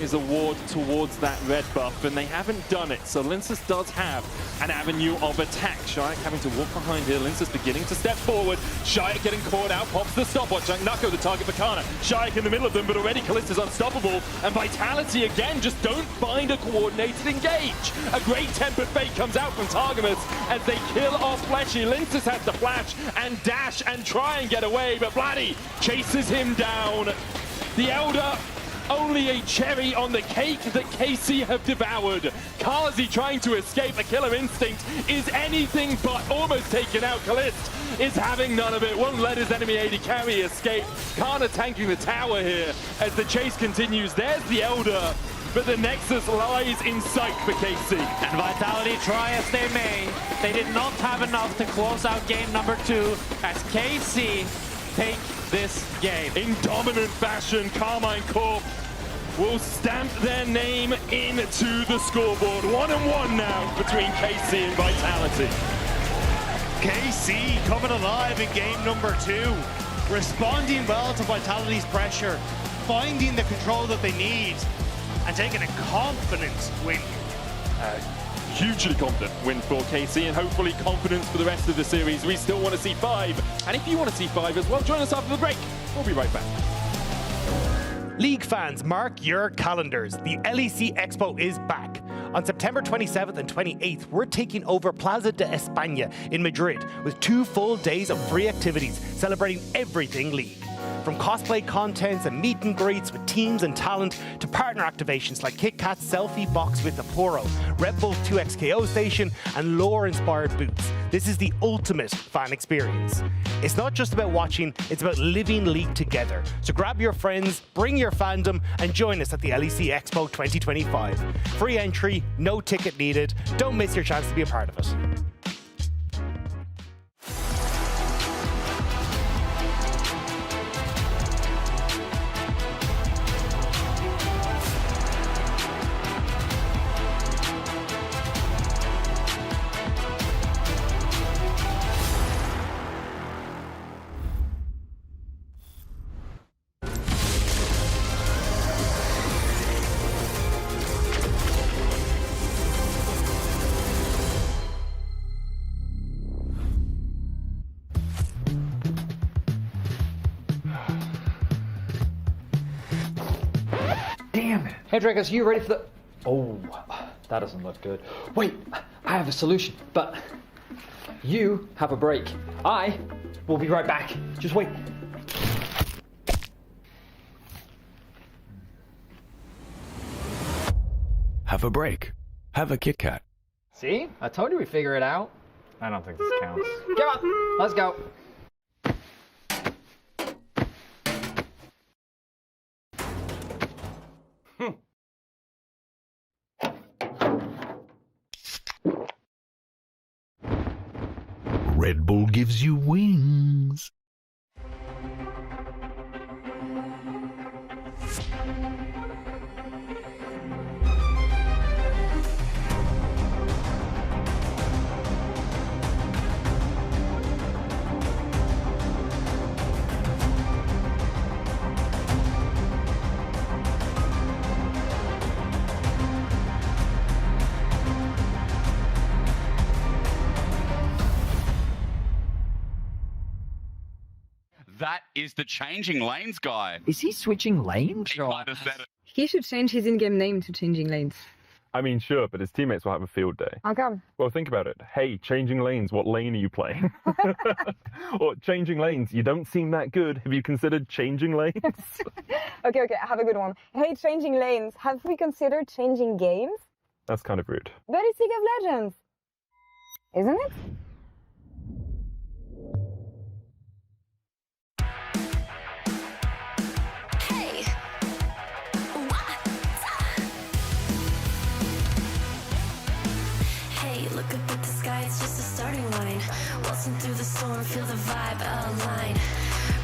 is a ward towards that red buff, and they haven't done it. So Linces does have an avenue of attack. Shayek having to walk behind here. Linces beginning to step forward. Shayek getting caught out, pops the stopwatch. Nucko the target for Kana. Shayek in the middle of them, but already Kalista's unstoppable. And Vitality again just don't find a coordinated engage. A great Tempered Fate comes out from Targamas as they kill off Fleshy. Linces has to flash and dash and try and get away, but Vladdy chases him down. The Elder, only a cherry on the cake that KC have devoured. Kazi trying to escape. The Killer Instinct is anything but almost taken out. Kalist is having none of it. Won't let his enemy AD carry escape. Kana tanking the tower here as the chase continues. There's the Elder, but the Nexus lies in sight for KC. And Vitality try as they may. They did not have enough to close out game number 2 as KC take this game. In dominant fashion, Karmine Corp will stamp their name into the scoreboard. 1-1 now between KC and Vitality. KC coming alive in game number 2, responding well to Vitality's pressure, finding the control that they need, and taking a confident win. Hugely confident win for KC, and hopefully confidence for the rest of the series. We still want to see 5, and if you want to see 5 as well, join us after the break. We'll be right back. League fans, mark your calendars. The LEC Expo is back. On September 27th and 28th, we're taking over Plaza de España in Madrid with 2 full days of free activities celebrating everything League. From cosplay contents and meet and greets with teams and talent to partner activations like Kit Kat's selfie box with Aporo, Red Bull 2XKO station, and lore-inspired booths. This is the ultimate fan experience. It's not just about watching, it's about living League together. So grab your friends, bring your fandom, and join us at the LEC Expo 2025. Free entry, no ticket needed. Don't miss your chance to be a part of it. Damn it. Hey, Dragos, you ready for the... Oh, that doesn't look good. Wait, I have a solution, but you have a break. I will be right back. Just wait. Have a break. Have a Kit Kat. See? I told you we'd figure it out. I don't think this counts. Come on, let's go. Red Bull gives you wings. That is the changing lanes guy. Is he switching lanes? He might have said it. He should change his in-game name to Changing Lanes. I mean, sure, but his teammates will have a field day. How come? Well, think about it. Hey, changing lanes, what lane are you playing? Or changing lanes, you don't seem that good. Have you considered changing lanes? Okay, I have a good one. Hey, Changing Lanes, have we considered changing games? That's kind of rude. But it's League of Legends, isn't it? Look up at the sky, it's just a starting line. Waltzing through the storm, feel the vibe align.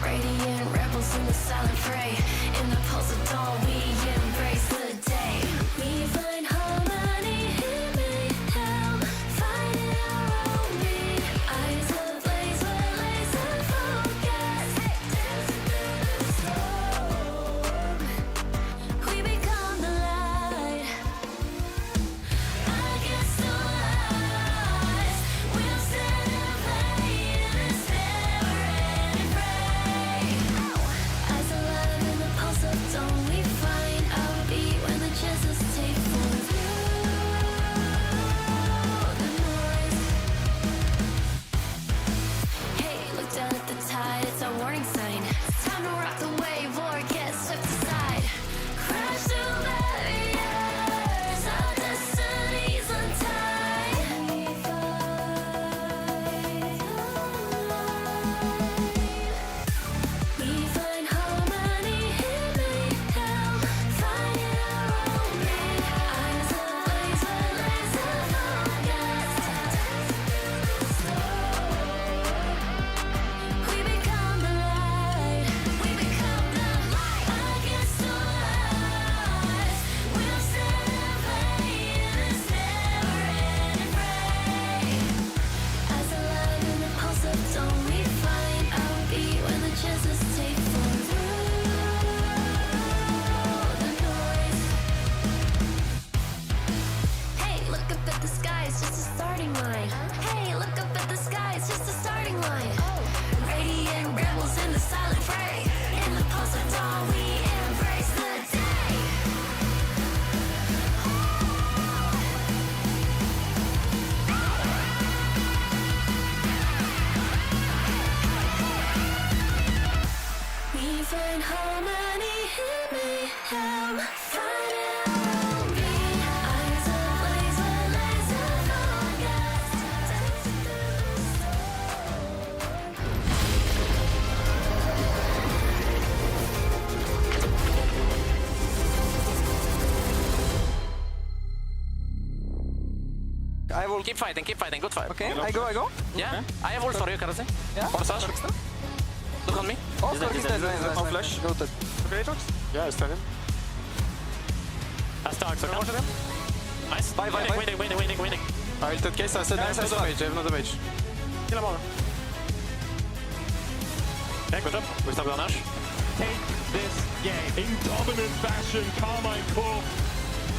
Radiant rebels in the silent fray. In the pulse of dawn, we embrace the day. We find harmony in mayhem, finding our own beat. Eyes ablaze, we're laser focused. Dancing through the storm, we become the light. Against the I will keep fighting, good fight. Okay, I go. Yeah, okay. I have ult for you, Karasi. Yeah. Forsage. Look on me. Oh, he's dead. No flash. Go to. Okay, Atox? Yeah, I stun him. I start, okay. Nice. Bye. Winning. I ulted case, I said I have no damage. Kill him all. Okay, good job. We stop on Ash. Take this game in dominant fashion, Carmine Corp.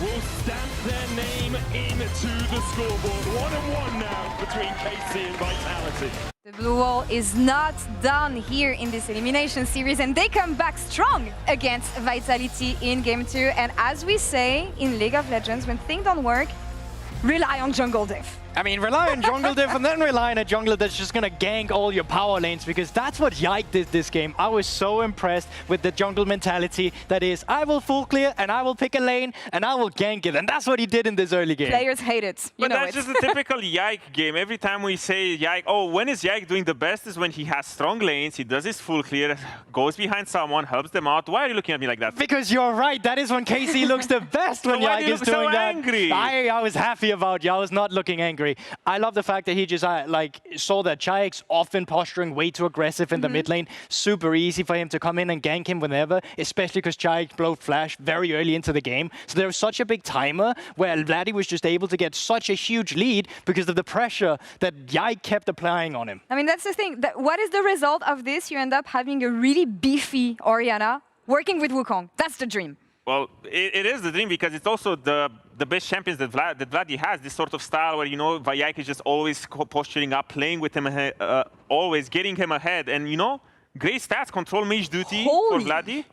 will stamp their name into the scoreboard. 1-1 now between KC and Vitality. The blue wall is not done here in this elimination series, and they come back strong against Vitality in Game 2. And as we say in League of Legends, when things don't work, rely on jungle diff. I mean, rely on jungle diff and then rely on a jungler that's just going to gank all your power lanes, because that's what Yike did this game. I was so impressed with the jungle mentality that is, I will full clear and I will pick a lane and I will gank it. And that's what he did in this early game. Players hate it. But that's just a typical Yike game. Every time we say Yike, oh, when is Yike doing the best is when he has strong lanes, he does his full clear, goes behind someone, helps them out. Why are you looking at me like that? Because you're right. That is when KC looks the best when Yike is doing that. Angry? I was happy about you. I was not looking angry. I love the fact that he just saw that Chayek's often posturing way too aggressive in the mid lane. Super easy for him to come in and gank him whenever, especially because Chayek blowed flash very early into the game. So there was such a big timer where Vladdy was just able to get such a huge lead because of the pressure that Yike kept applying on him. I mean, that's the thing. What is the result of this? You end up having a really beefy Orianna working with Wukong. That's the dream. Well, it is the dream because it's also the best champions that Vladdy has, this sort of style where, you know, Yike is just always posturing up, playing with him, always getting him ahead. And, you know, great stats, control mage duty for Vladdy.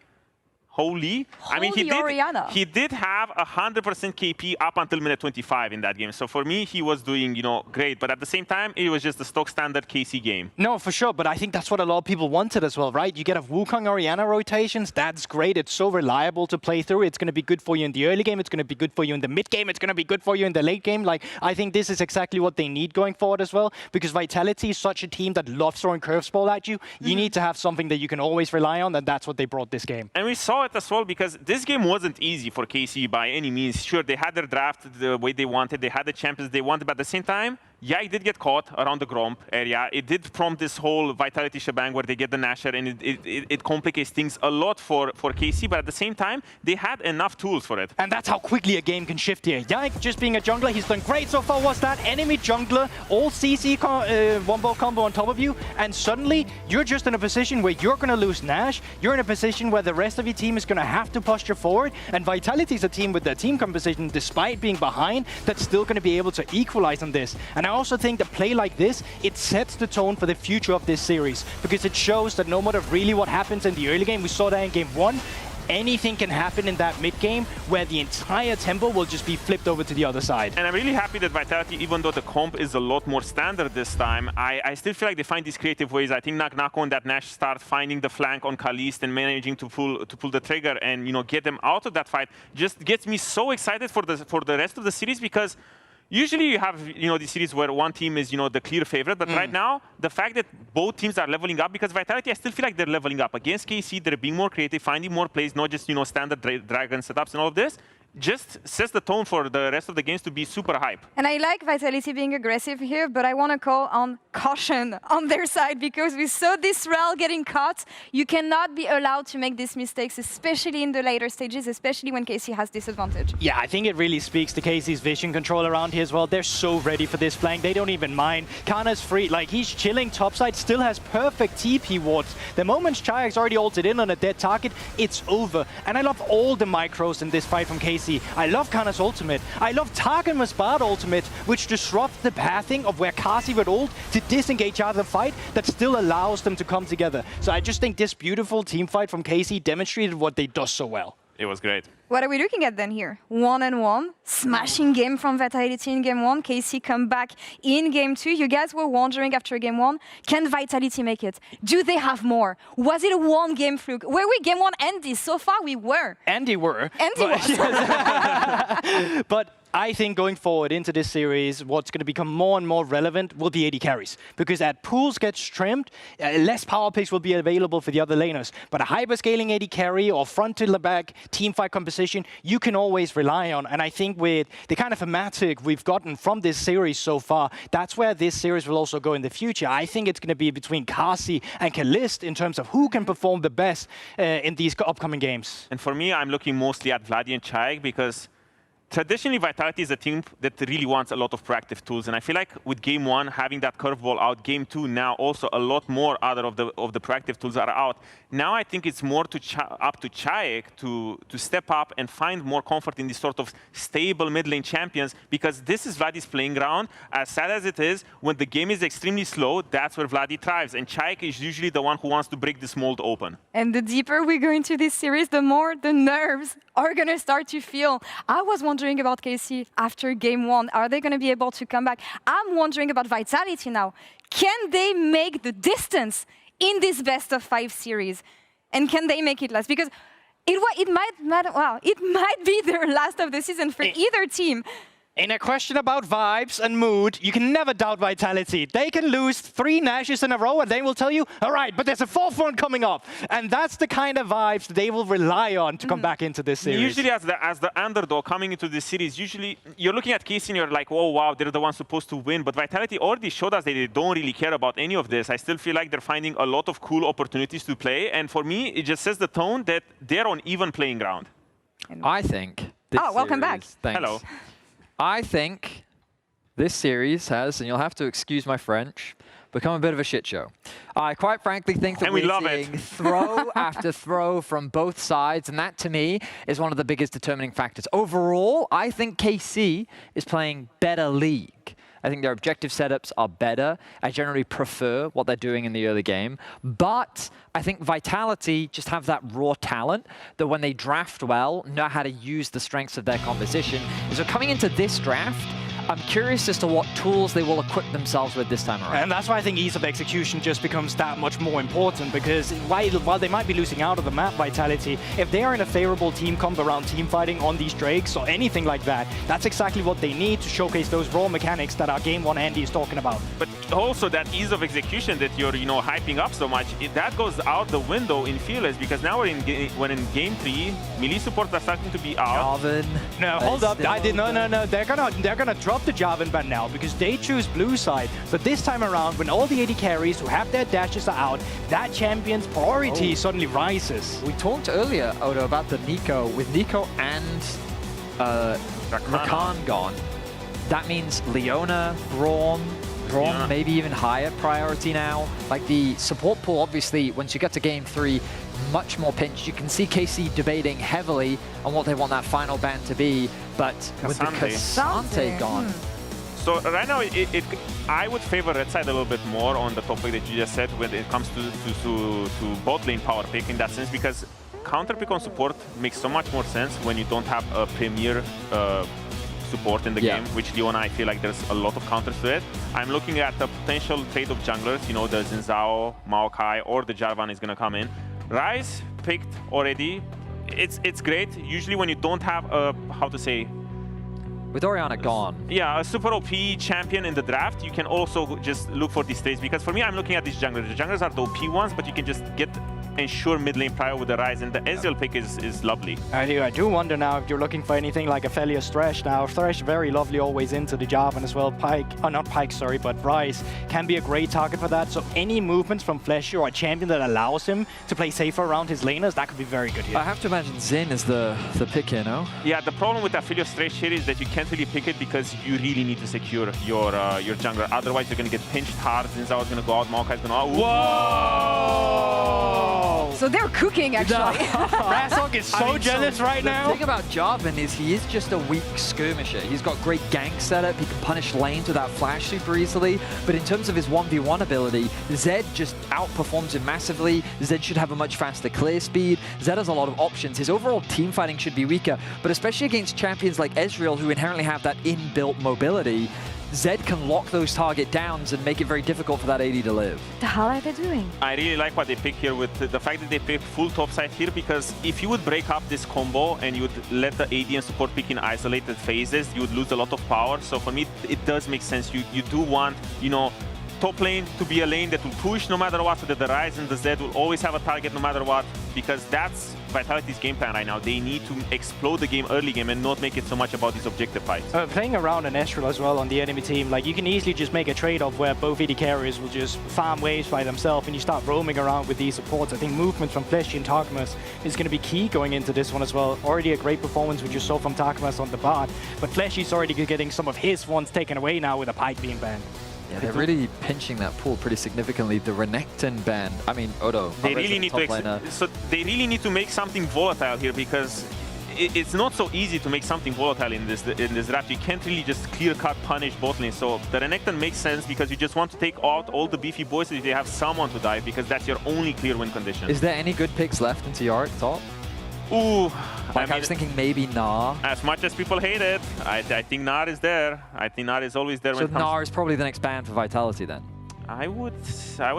Holy. I mean, he did have 100% KP up until minute 25 in that game. So for me, he was doing, you know, great. But at the same time, it was just a stock standard KC game. No, for sure. But I think that's what a lot of people wanted as well, right? You get a Wukong Orianna rotations. That's great. It's so reliable to play through. It's going to be good for you in the early game. It's going to be good for you in the mid game. It's going to be good for you in the late game. Like, I think this is exactly what they need going forward as well. Because Vitality is such a team that loves throwing curveball at you. You need to have something that you can always rely on. And that's what they brought this game. And we saw it as well because this game wasn't easy for KC by any means. Sure, they had their draft the way they wanted. They had the champions they wanted. But at the same time, Yike did get caught around the Gromp area. It did prompt this whole Vitality shebang where they get the Nasher, and it complicates things a lot for KC. But at the same time, they had enough tools for it. And that's how quickly a game can shift here. Yike, just being a jungler, he's done great so far. What's that? Enemy jungler, all CC wombo combo on top of you, and suddenly you're just in a position where you're going to lose Nash. You're in a position where the rest of your team is going to have to posture forward. And Vitality is a team with their team composition, despite being behind, that's still going to be able to equalize on this. And I also think that play like this, it sets the tone for the future of this series, because it shows that no matter really what happens in the early game, we saw that in game 1, anything can happen in that mid game where the entire tempo will just be flipped over to the other side. And I'm really happy that Vitality, even though the comp is a lot more standard this time, I still feel like they find these creative ways. I think Nako and that Nash start finding the flank on Kalist and managing to pull the trigger and, you know, get them out of that fight just gets me so excited for the rest of the series, because usually you have, you know, the series where one team is, you know, the clear favorite, but right now, the fact that both teams are leveling up, because Vitality, I still feel like they're leveling up. Against KC, they're being more creative, finding more plays, not just, you know, standard dragon setups and all of this. Just sets the tone for the rest of the games to be super hype. And I like Vitality being aggressive here, but I want to call on caution on their side, because we saw this Rel getting caught. You cannot be allowed to make these mistakes, especially in the later stages, especially when KC has disadvantage. Yeah, I think it really speaks to KC's vision control around here as well. They're so ready for this flank. They don't even mind. Kana's free. Like, he's chilling topside, still has perfect TP wards. The moment Chayek's already ulted in on a dead target, it's over. And I love all the micros in this fight from KC. I love Kana's ultimate. I love Targan's Bard ultimate, which disrupts the pathing of where Kasi would ult to disengage out of the fight that still allows them to come together. So I just think this beautiful team fight from KC demonstrated what they do so well. It was great. What are we looking at then here? 1-1, smashing game from Vitality in game 1. KC come back in game 2. You guys were wondering after game 1, can Vitality make it? Do they have more? Was it a one-game fluke? Were we game 1 Andy? So far we were. Andy were. Andy was. Yes. But I think going forward into this series, what's going to become more and more relevant will be AD carries. Because as pools get trimmed, less power picks will be available for the other laners. But a hyperscaling AD carry or front to the back teamfight composition, you can always rely on. And I think with the kind of thematic we've gotten from this series so far, that's where this series will also go in the future. I think it's going to be between Kasi and Kalist in terms of who can perform the best in these upcoming games. And for me, I'm looking mostly at Vladdy and Chayek, because traditionally, Vitality is a team that really wants a lot of proactive tools, and I feel like with Game 1, having that curveball out, Game 2 now also a lot more other of the proactive tools are out. Now I think it's more up to Chayek to step up and find more comfort in these sort of stable mid lane champions, because this is Vladdy's playing ground. As sad as it is, when the game is extremely slow, that's where Vladdy thrives, and Chayek is usually the one who wants to break this mold open. And the deeper we go into this series, the more the nerves are going to start to feel. I was wondering about KC after Game 1. Are they going to be able to come back? I'm wondering about Vitality now. Can they make the distance in this best-of-5 series? And can they make it last? Because it might be their last of the season for either team. In a question about vibes and mood, you can never doubt Vitality. They can lose 3 Nashes in a row and they will tell you, all right, but there's a 4th one coming up. And that's the kind of vibes they will rely on to come back into this series. Usually as the underdog coming into this series, usually you're looking at KC and you're like, oh wow, they're the ones supposed to win. But Vitality already showed us that they don't really care about any of this. I still feel like they're finding a lot of cool opportunities to play. And for me, it just sets the tone that they're on even playing ground. I think this welcome back. Thanks. Hello. I think this series has, and you'll have to excuse my French, become a bit of a shit show. I quite frankly think that we're seeing throw after throw from both sides, and that to me is one of the biggest determining factors. Overall, I think KC is playing better League. I think their objective setups are better. I generally prefer what they're doing in the early game. But I think Vitality just have that raw talent that when they draft well, know how to use the strengths of their composition. So coming into this draft, I'm curious as to what tools they will equip themselves with this time around. And that's why I think ease of execution just becomes that much more important, because while they might be losing out of the map Vitality, if they are in a favorable team comp around team fighting on these Drakes or anything like that, that's exactly what they need to showcase those raw mechanics that our Game 1 Andy is talking about. But also that ease of execution that you're hyping up so much, that goes out the window in Fearless, because now we're in Game 3, melee supports are starting to be out. Jarvan. No, hold up. No. They're gonna drop the Jarvan ban now because they choose blue side. But this time around, when all the AD carries who have their dashes are out, that champion's priority suddenly rises. We talked earlier, Odo, about the Nico. With Nico and Rakan gone, that means Leona, Braum, maybe even higher priority now. Like the support pool, obviously, once you get to Game 3, much more pinched. You can see KC debating heavily on what they want that final ban to be, but with the K'Sante gone. So right now, I would favor red side a little bit more on the topic that you just said when it comes to bot lane power pick in that sense, because counter pick on support makes so much more sense when you don't have a premier support in the game, which Leona, I feel like there's a lot of counters to it. I'm looking at the potential trade of junglers, the Zinzao, Maokai, or the Jarvan is going to come in. Ryze picked already. It's great. Usually when you don't have a, with Orianna gone. Yeah, a super OP champion in the draft, you can also just look for these trades, because for me, I'm looking at these junglers. The junglers are the OP ones, but you can just ensure mid lane prior with the Ryze, and the Ezreal pick is lovely. I do wonder now if you're looking for anything like Aphelios Thresh now. Thresh very lovely always into the Jarvan as well. Not Pyke, sorry, but Ryze can be a great target for that. So any movements from Fleshy or a champion that allows him to play safer around his laners, that could be very good here. I have to imagine Xin is the pick here, no? Yeah, the problem with Aphelios Thresh here is that you can't really pick it because you really need to secure your jungler. Otherwise, you're going to get pinched hard. Zinzao is going to go out, Maokai is going to go out. Whoa! So they're cooking, actually. Razork is so jealous right now. The thing about Jarvan is he is just a weak skirmisher. He's got great gank setup. He can punish lanes without flash super easily. But in terms of his 1v1 ability, Zed just outperforms him massively. Zed should have a much faster clear speed. Zed has a lot of options. His overall team fighting should be weaker. But especially against champions like Ezreal, who inherently have that inbuilt mobility, Zed can lock those target downs and make it very difficult for that AD to live. The hell are they doing? I really like what they pick here with the fact that they picked full topside here, because if you would break up this combo and you would let the AD and support pick in isolated phases, you would lose a lot of power. So for me, it does make sense. You do want, top lane to be a lane that will push no matter what, so that the Ryze and the Zed will always have a target no matter what. because that's Vitality's game plan right now. They need to explode the game early game and not make it so much about these objective fights. Playing around an Ezreal as well on the enemy team, like you can easily just make a trade-off where both VT carriers will just farm waves by themselves and you start roaming around with these supports. I think movement from Fleshy and Tarkamas is going to be key going into this one as well. Already a great performance we just saw from Tarkamas on the bot, but Fleshy's already getting some of his ones taken away now with a Pike being banned. Yeah, they're really pinching that pool pretty significantly. The Renekton ban, I mean, Odo. They really need they really need to make something volatile here, because it's not so easy to make something volatile in this draft. You can't really just clear-cut punish bot lane. So the Renekton makes sense because you just want to take out all the beefy boys if they have someone to dive, because that's your only clear win condition. Is there any good picks left into Yorick top? Ooh, I was thinking maybe Gnar. As much as people hate it, I think Gnar is there. I think Gnar is always there. So Gnar is probably the next ban for Vitality then? I would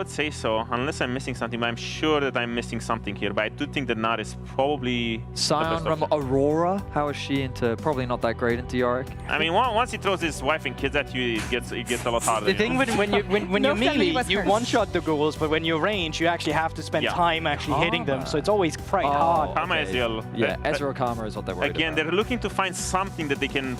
say so, unless I'm missing something. But I'm sure that I'm missing something here. But I do think that Gnar is probably Sion from Aurora. How is she into? Probably not that great into Yorick. I mean, once he throws his wife and kids at you, it gets a lot harder. The thing when you melee, you one-shot the ghouls, but when you range, you actually have to spend time actually hitting them. So it's always quite hard. Karma Ezreal. Yeah, Ezreal Karma is what they're worried Again, about. they're looking to find something that they can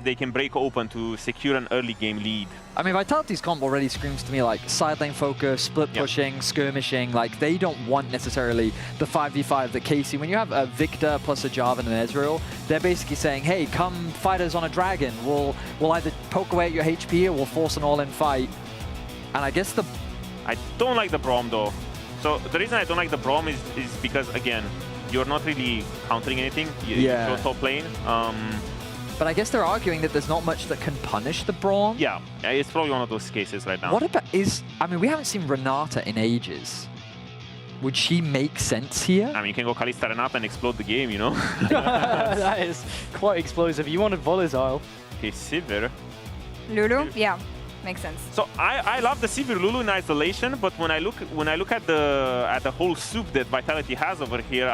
they can break open to secure an early game lead. I mean, Vitality's comp already screams to me like side lane focus, split pushing, skirmishing. Like, they don't want necessarily the 5v5 that Casey, when you have a Victor plus a Jarvan and Ezreal, they're basically saying, hey, come fight us on a dragon. We'll either poke away at your HP or we'll force an all-in fight. And I guess I don't like the Braum though. So the reason I don't like the Braum is because, again, you're not really countering anything. You go top lane. But I guess they're arguing that there's not much that can punish the Braum. Yeah, it's probably one of those cases right now. What about I mean, we haven't seen Renata in ages. Would she make sense here? I mean, you can go Kalista Renata and explode the game, you know? That is quite explosive. You wanted Volatile. Okay, Sivir. Lulu? Yeah, makes sense. So I love the Sivir Lulu in isolation, but when I look at the whole soup that Vitality has over here,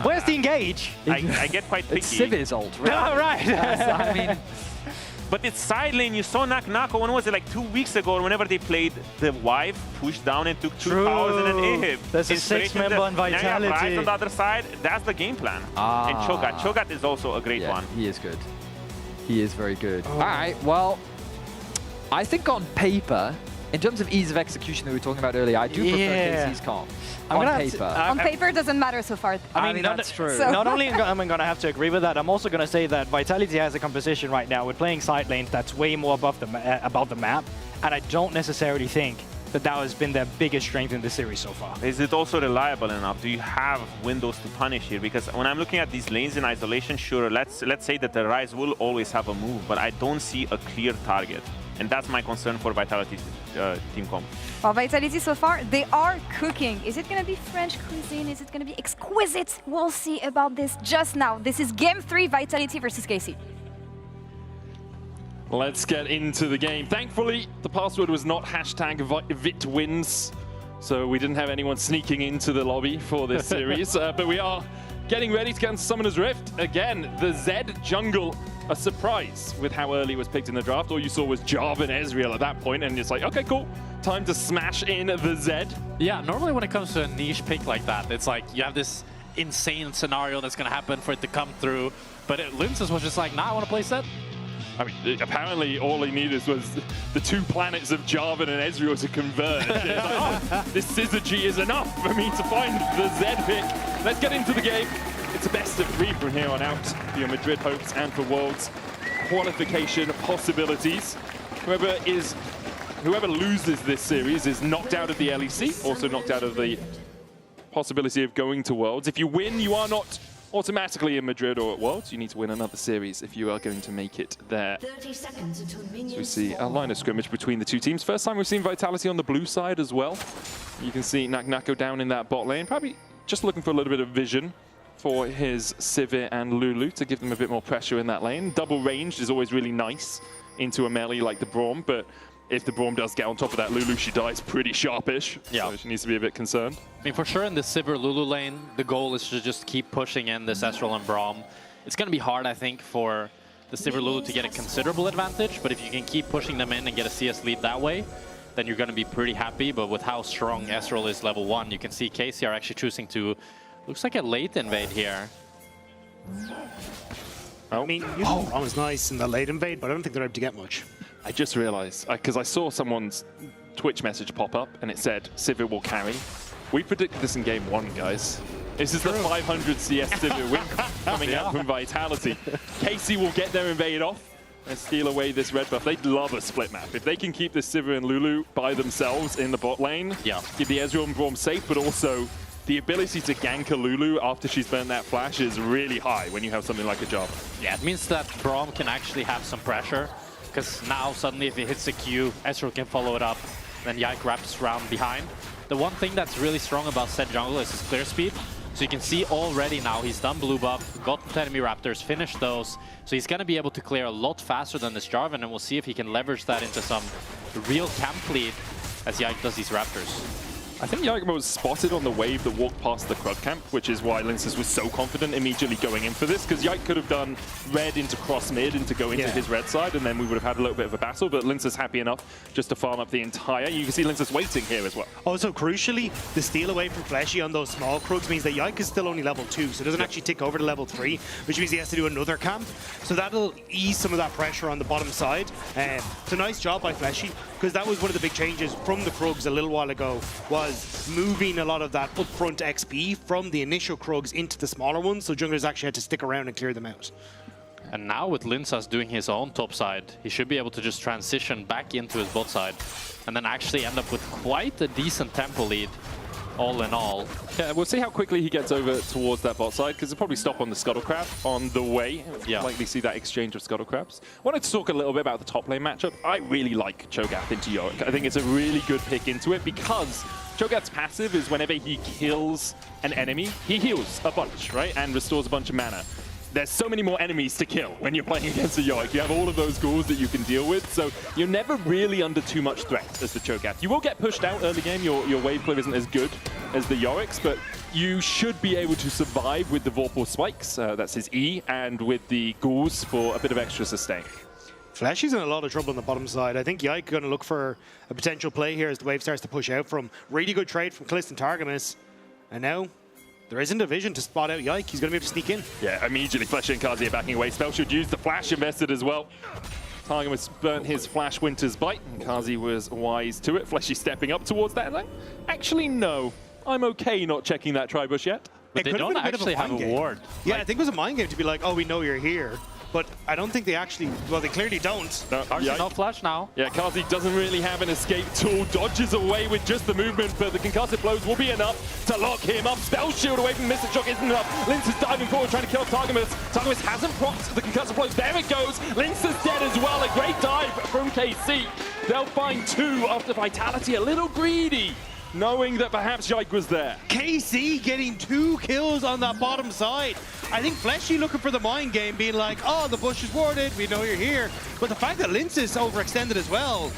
Where's the engage? I get quite picky. It's Sivir's ult, right? Oh, right. I mean, but it's side lane. You saw Nako, when was it, like 2 weeks ago, or whenever they played, the wife pushed down and took 2 towers and an AHIP. There's a 6-member on Vitality. Now you have Ryze on the other side. That's the game plan. And Cho'Gath. Cho'Gath is also a great one. He is good. He is very good. All right, well, I think on paper, in terms of ease of execution that we were talking about earlier, I do prefer Casey's comp. On paper. On paper, it doesn't matter so far. I mean that's true. So. Not only am I going to have to agree with that, I'm also going to say that Vitality has a composition right now with playing side lanes that's way more above the map, and I don't necessarily think that has been their biggest strength in the series so far. Is it also reliable enough? Do you have windows to punish here? Because when I'm looking at these lanes in isolation, sure, let's say that the Ryze will always have a move, but I don't see a clear target. And that's my concern for Vitality's team comp. Well, Vitality so far, they are cooking. Is it going to be French cuisine? Is it going to be exquisite? We'll see about this just now. This is Game 3, Vitality versus Casey. Let's get into the game. Thankfully, the password was not #VIT wins, so we didn't have anyone sneaking into the lobby for this series. But we are getting ready to get into Summoner's Rift. Again, the Zed jungle, a surprise with how early it was picked in the draft. All you saw was Jarvan and Ezreal at that point, and it's like, okay, cool. Time to smash in the Zed. Yeah, normally when it comes to a niche pick like that, it's like you have this insane scenario that's going to happen for it to come through. But Linces was just like, nah, I want to play Zed. I mean, apparently all he needed was the 2 planets of Jarvan and Ezreal to converge. It's like, oh, this syzygy is enough for me to find the Zed pick. Let's get into the game. It's a best of 3 from here on out for your Madrid hopes and for Worlds qualification possibilities. Whoever loses this series is knocked out of the LEC, also knocked out of the possibility of going to Worlds. If you win, you are not automatically in Madrid or at Worlds. You need to win another series if you are going to make it there. 30 seconds until minions So we see a line of scrimmage between the 2 teams. First time we've seen Vitality on the blue side as well. You can see Nako down in that bot lane, probably just looking for a little bit of vision for his Sivir and Lulu to give them a bit more pressure in that lane. Double ranged is always really nice into a melee like the Braum, but if the Braum does get on top of that Lulu, she dies pretty sharpish. Yeah. So she needs to be a bit concerned. I mean, for sure in the Sivir Lulu lane, the goal is to just keep pushing in this Ezreal and Braum. It's going to be hard, I think, for the Sivir Lulu to get a considerable advantage, but if you can keep pushing them in and get a CS lead that way, then you're going to be pretty happy. But with how strong Ezreal is level 1, you can see KC are actually choosing to, looks like a late invade here. I mean, Braum is nice in the late invade, but I don't think they're able to get much. I just realized, because I saw someone's Twitch message pop up and it said, Sivir will carry. We predicted this in game 1, guys. This is the 500 CS Sivir win coming out from Vitality. KC will get their invade off and steal away this red buff. They'd love a split map. If they can keep this Sivir and Lulu by themselves in the bot lane, keep the Ezreal and Braum safe, but also the ability to gank a Lulu after she's burnt that flash is really high when you have something like a Java. Yeah, it means that Braum can actually have some pressure, because now suddenly if he hits a Q, Ezreal can follow it up, then Yike wraps around behind. The one thing that's really strong about said jungle is his clear speed. So you can see already now he's done blue buff, got the enemy raptors, finished those. So he's going to be able to clear a lot faster than this Jarvan, and we'll see if he can leverage that into some real camp lead as Yike does these raptors. I think Yike was spotted on the wave that walked past the Krug camp, which is why Linces was so confident immediately going in for this, because Yike could have done red into cross mid and to go into his red side, and then we would have had a little bit of a battle, but Linces happy enough just to farm up the entire. You can see Linces waiting here as well. Also, crucially, the steal away from Fleshy on those small Krugs means that Yike is still only level 2, so it doesn't actually tick over to level 3, which means he has to do another camp. So that'll ease some of that pressure on the bottom side. It's a nice job by Fleshy, because that was one of the big changes from the Krugs a little while ago, was moving a lot of that upfront XP from the initial Krugs into the smaller ones, so junglers actually had to stick around and clear them out. And now with Linsas doing his own top side, he should be able to just transition back into his bot side and then actually end up with quite a decent tempo lead, all in all. Yeah, we'll see how quickly he gets over towards that bot side, because he'll probably stop on the Scuttle Crab on the way. Yeah. Likely see that exchange of Scuttle Crabs. Wanted to talk a little bit about the top lane matchup. I really like Cho'Gath into Yorick. I think it's a really good pick into it, because Cho'Gath's passive is whenever he kills an enemy, he heals a bunch, right? And restores a bunch of mana. There's so many more enemies to kill when you're playing against a Yorick. You have all of those ghouls that you can deal with, so you're never really under too much threat as the Cho'Gath. You will get pushed out early game. Your wave clear isn't as good as the Yorick's, but you should be able to survive with the Vorpal Spikes, that's his E, and with the ghouls for a bit of extra sustain. Fleshy's in a lot of trouble on the bottom side. I think Yike going to look for a potential play here as the wave starts to push out from. Really good trade from Callisto and Targamas. And now there isn't a vision to spot out Yike. He's going to be able to sneak in. Yeah, immediately Fleshy and Kazi are backing away. Spell should use the flash invested as well. Targamas burnt his flash Winter's Bite, and Kazi was wise to it. Fleshy stepping up towards that. Like, actually, no. I'm okay not checking that Tribush yet. But they don't actually have a ward. Yeah, I think it was a mind game to be like, oh, we know you're here. But I don't think they actually, well, they clearly don't. No flash now. Yeah, Kazi doesn't really have an escape tool. Dodges away with just the movement, but the concussive blows will be enough to lock him up. Spell shield away from Mystic Shock isn't enough. Lince is diving forward, trying to kill Targamas. Targamas hasn't procced the concussive blows. There it goes. Lince is dead as well. A great dive from KC. They'll find 2 after Vitality. A little greedy, knowing that perhaps Yike was there. KC getting 2 kills on that bottom side. I think Fleshy looking for the mind game, being like, oh, the bush is warded, we know you're here. But the fact that Lince is overextended as well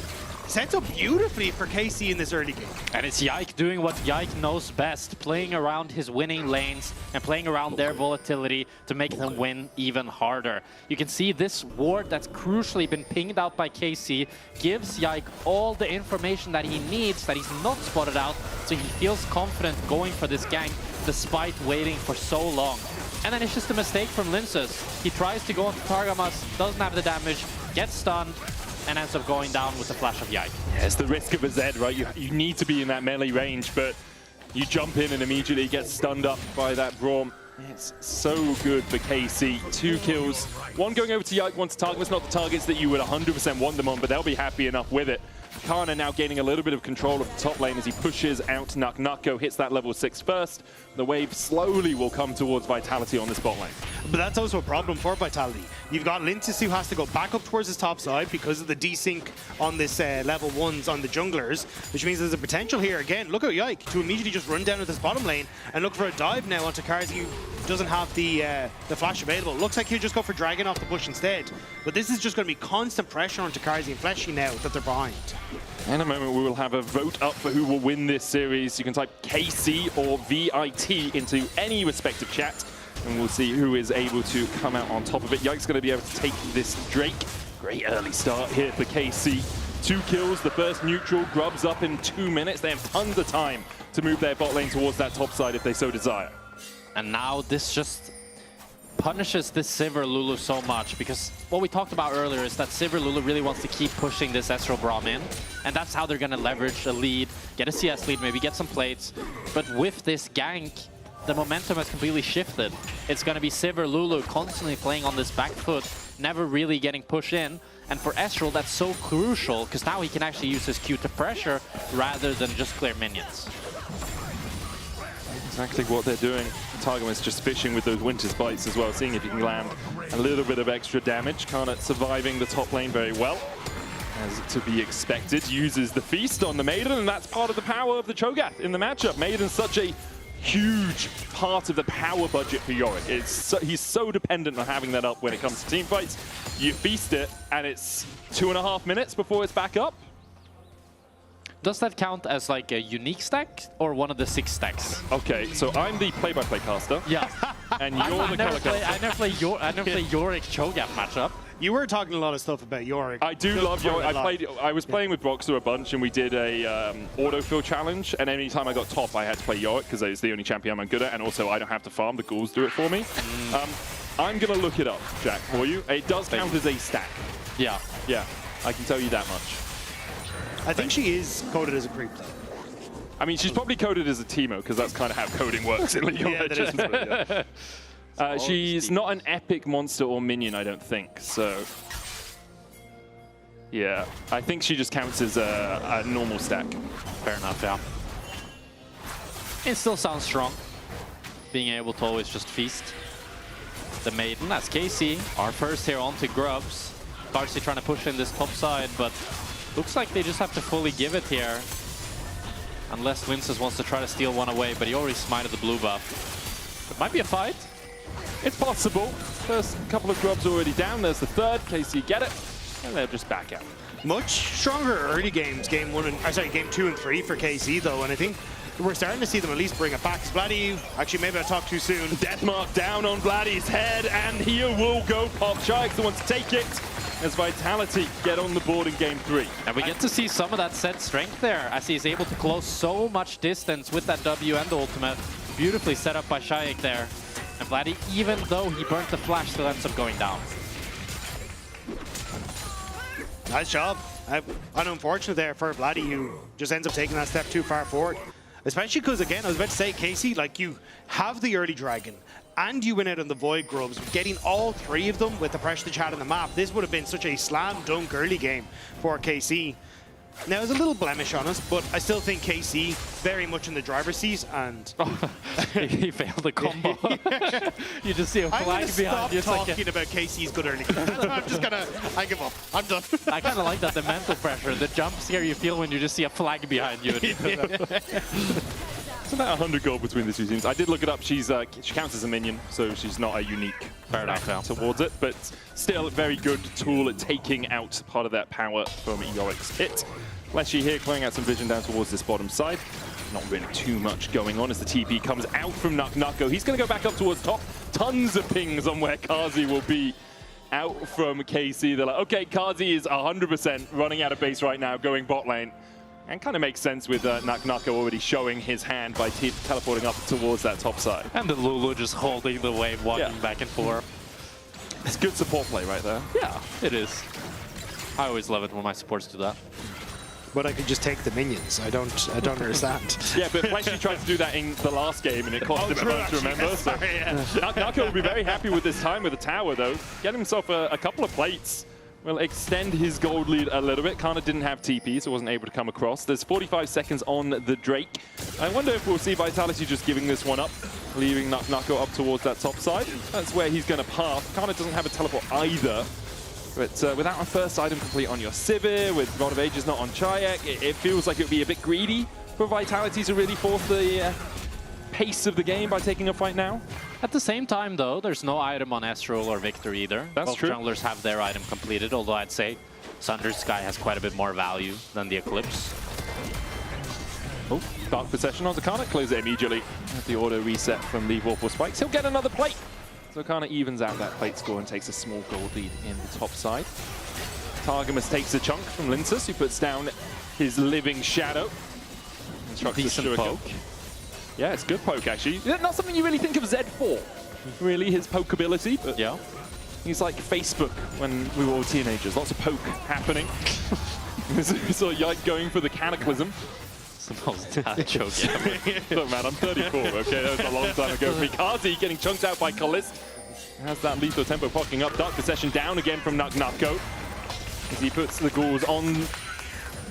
sets up beautifully for KC in this early game. And it's Yike doing what Yike knows best, playing around his winning lanes and playing around their volatility to make them win even harder. You can see this ward that's crucially been pinged out by KC gives Yike all the information that he needs, that he's not spotted out, so he feels confident going for this gank despite waiting for so long. And then it's just a mistake from Linces. He tries to go into Targamas, doesn't have the damage, gets stunned, and ends up going down with the flash of Yike. Yeah, it's the risk of a Zed, right? You need to be in that melee range, but you jump in and immediately get stunned up by that Braum. It's so good for KC. 2 kills, 1 going over to Yike, 1 to Targamas. Not the targets that you would 100% want them on, but they'll be happy enough with it. Kana now gaining a little bit of control of the top lane as he pushes out Nuck. Hits that level 6 first. The wave slowly will come towards Vitality on this bot lane. But that's also a problem for Vitality. You've got Linces who has to go back up towards his top side because of the desync on this level 1s on the junglers, which means there's a potential here again. Look at Yike to immediately just run down to this bottom lane and look for a dive now onto Karzi, who doesn't have the flash available. Looks like he'll just go for Dragon off the bush instead. But this is just going to be constant pressure onto Karzi and Fleshy now that they're behind. In a moment, we will have a vote up for who will win this series. You can type KC or VIT into any respective chat, and we'll see who is able to come out on top of it. Yike's going to be able to take this Drake. Great early start here for KC. 2 kills, the first neutral, Grub's up in 2 minutes. They have tons of time to move their bot lane towards that top side if they so desire. And now this just punishes this Sivir Lulu so much, because what we talked about earlier is that Sivir Lulu really wants to keep pushing this Ezreal Braum in, and that's how they're going to leverage a lead, get a CS lead, maybe get some plates. But with this gank, the momentum has completely shifted. It's going to be Sivir Lulu constantly playing on this back foot, never really getting pushed in. And for Ezreal, that's so crucial, because now he can actually use his Q to pressure rather than just clear minions. Exactly what they're doing. Targum is just fishing with those Winter's Bites as well, seeing if he can land a little bit of extra damage. Karnot surviving the top lane very well, as to be expected. Uses the Feast on the Maiden, and that's part of the power of the Cho'Gath in the matchup. Maiden's such a huge part of the power budget for Yorick. He's so dependent on having that up when it comes to team fights. You feast it, and it's 2.5 minutes before it's back up. Does that count as like a unique stack or one of the 6 stacks? Okay, so I'm the play-by-play caster. Yeah. And you're the color caster. I never play Yorick Cho'Gath matchup. You were talking a lot of stuff about Yorick. I do love Yorick. I was playing with Broxer a bunch, and we did a autofill challenge. And any time I got top, I had to play Yorick because it's the only champion I'm good at, and also I don't have to farm. The ghouls do it for me. I'm gonna look it up, Jack, for you. It does count as a stack. Yeah. Yeah, I can tell you that much. I think she is coded as a creep player. I mean, she's probably coded as a Teemo, because that's kind of how coding works in League of Legends. She's not an epic monster or minion, I don't think, so... Yeah, I think she just counts as a normal stack. Fair enough, yeah. It still sounds strong, being able to always just feast. The Maiden, that's KC, our first here onto Grubs. Darcy trying to push in this top side, but looks like they just have to fully give it here. Unless Winston wants to try to steal one away, but he already smited the blue buff. It might be a fight. It's possible. First couple of Grubs already down. There's the third. KC get it. And they'll just back out. Much stronger early games, game 2 and 3 for KC though, and I think we're starting to see them at least bring it back. Vladdy, actually maybe I talked too soon. Deathmark down on Vladdy's head, and here will go Pop. Shyx the one to take it, as Vitality get on the board in game 3. And we get to see some of that set strength there, as he's able to close so much distance with that W and the ultimate. Beautifully set up by Shyx there. And Vladdy, even though he burnt the flash, still ends up going down. Nice job. Unfortunate there for Vladdy, who just ends up taking that step too far forward. Especially because, again, I was about to say, Casey, like, you have the early dragon, and you went out on the Void Grubs, getting all 3 of them with the pressure that you had on the map. This would have been such a slam dunk early game for KC. Now, there's a little blemish on us, but I still think KC very much in the driver's seat, and... He failed the combo. You just see a flag behind you. I'm talking about KC's good early game. I'm just gonna... I give up. I'm done. I kind of like that, the mental pressure, the jump scare you feel when you just see a flag behind you. It's about 100 gold between the two teams. I did look it up. She counts as a minion, so she's not a unique towards it, but still a very good tool at taking out part of that power from Yorick's kit. Leshy here clearing out some vision down towards this bottom side. Not really too much going on as the TP comes out from Nuko. He's going to go back up towards top. Tons of pings on where Kazi will be out from KC. They're like, okay, Kazi is 100% running out of base right now, going bot lane. And kind of makes sense with Nuko already showing his hand by teleporting up towards that top side. And the Lulu just holding the wave, walking back and forth. It's good support play right there. Yeah, it is. I always love it when my supports do that. But I could just take the minions. I don't understand. Yeah, but Fleshy tried to do that in the last game, and it cost him a bunch, remember? So Nuko will be very happy with this time with the tower, though. Get himself a couple of plates. Will extend his gold lead a little bit. Karnot didn't have TP, so wasn't able to come across. There's 45 seconds on the Drake. I wonder if we'll see Vitality just giving this one up, leaving Nuko up towards that top side. That's where he's going to path. Karnot doesn't have a teleport either. But without a first item complete on your Sivir, with Rod of Ages not on Chayek, it feels like it would be a bit greedy for Vitality to really force the pace of the game by taking a fight now. At the same time, though, there's no item on Ezreal or Victor either. That's true. Both junglers have their item completed, although I'd say Sundered Sky has quite a bit more value than the Eclipse. Oh, Dark Possession onto Karnot, close it immediately. At the auto reset from the Vorpal Spikes, he'll get another plate. So Karnot evens out that plate score and takes a small gold lead in the top side. Targamas takes a chunk from Linsus, who puts down his living shadow. Decent poke. Yeah, it's good poke, actually. Not something you really think of Zed for, really, his poke ability, but yeah. He's like Facebook when we were all teenagers. Lots of poke happening. So Yike going for the Cataclysm. It's the most dad joke ever. Look, man, I'm 34, okay? That was a long time ago. Mikaze getting chunked out by Kalist. Has that lethal tempo popping up. Dark Possession down again from Nuknako. As he puts the Ghouls on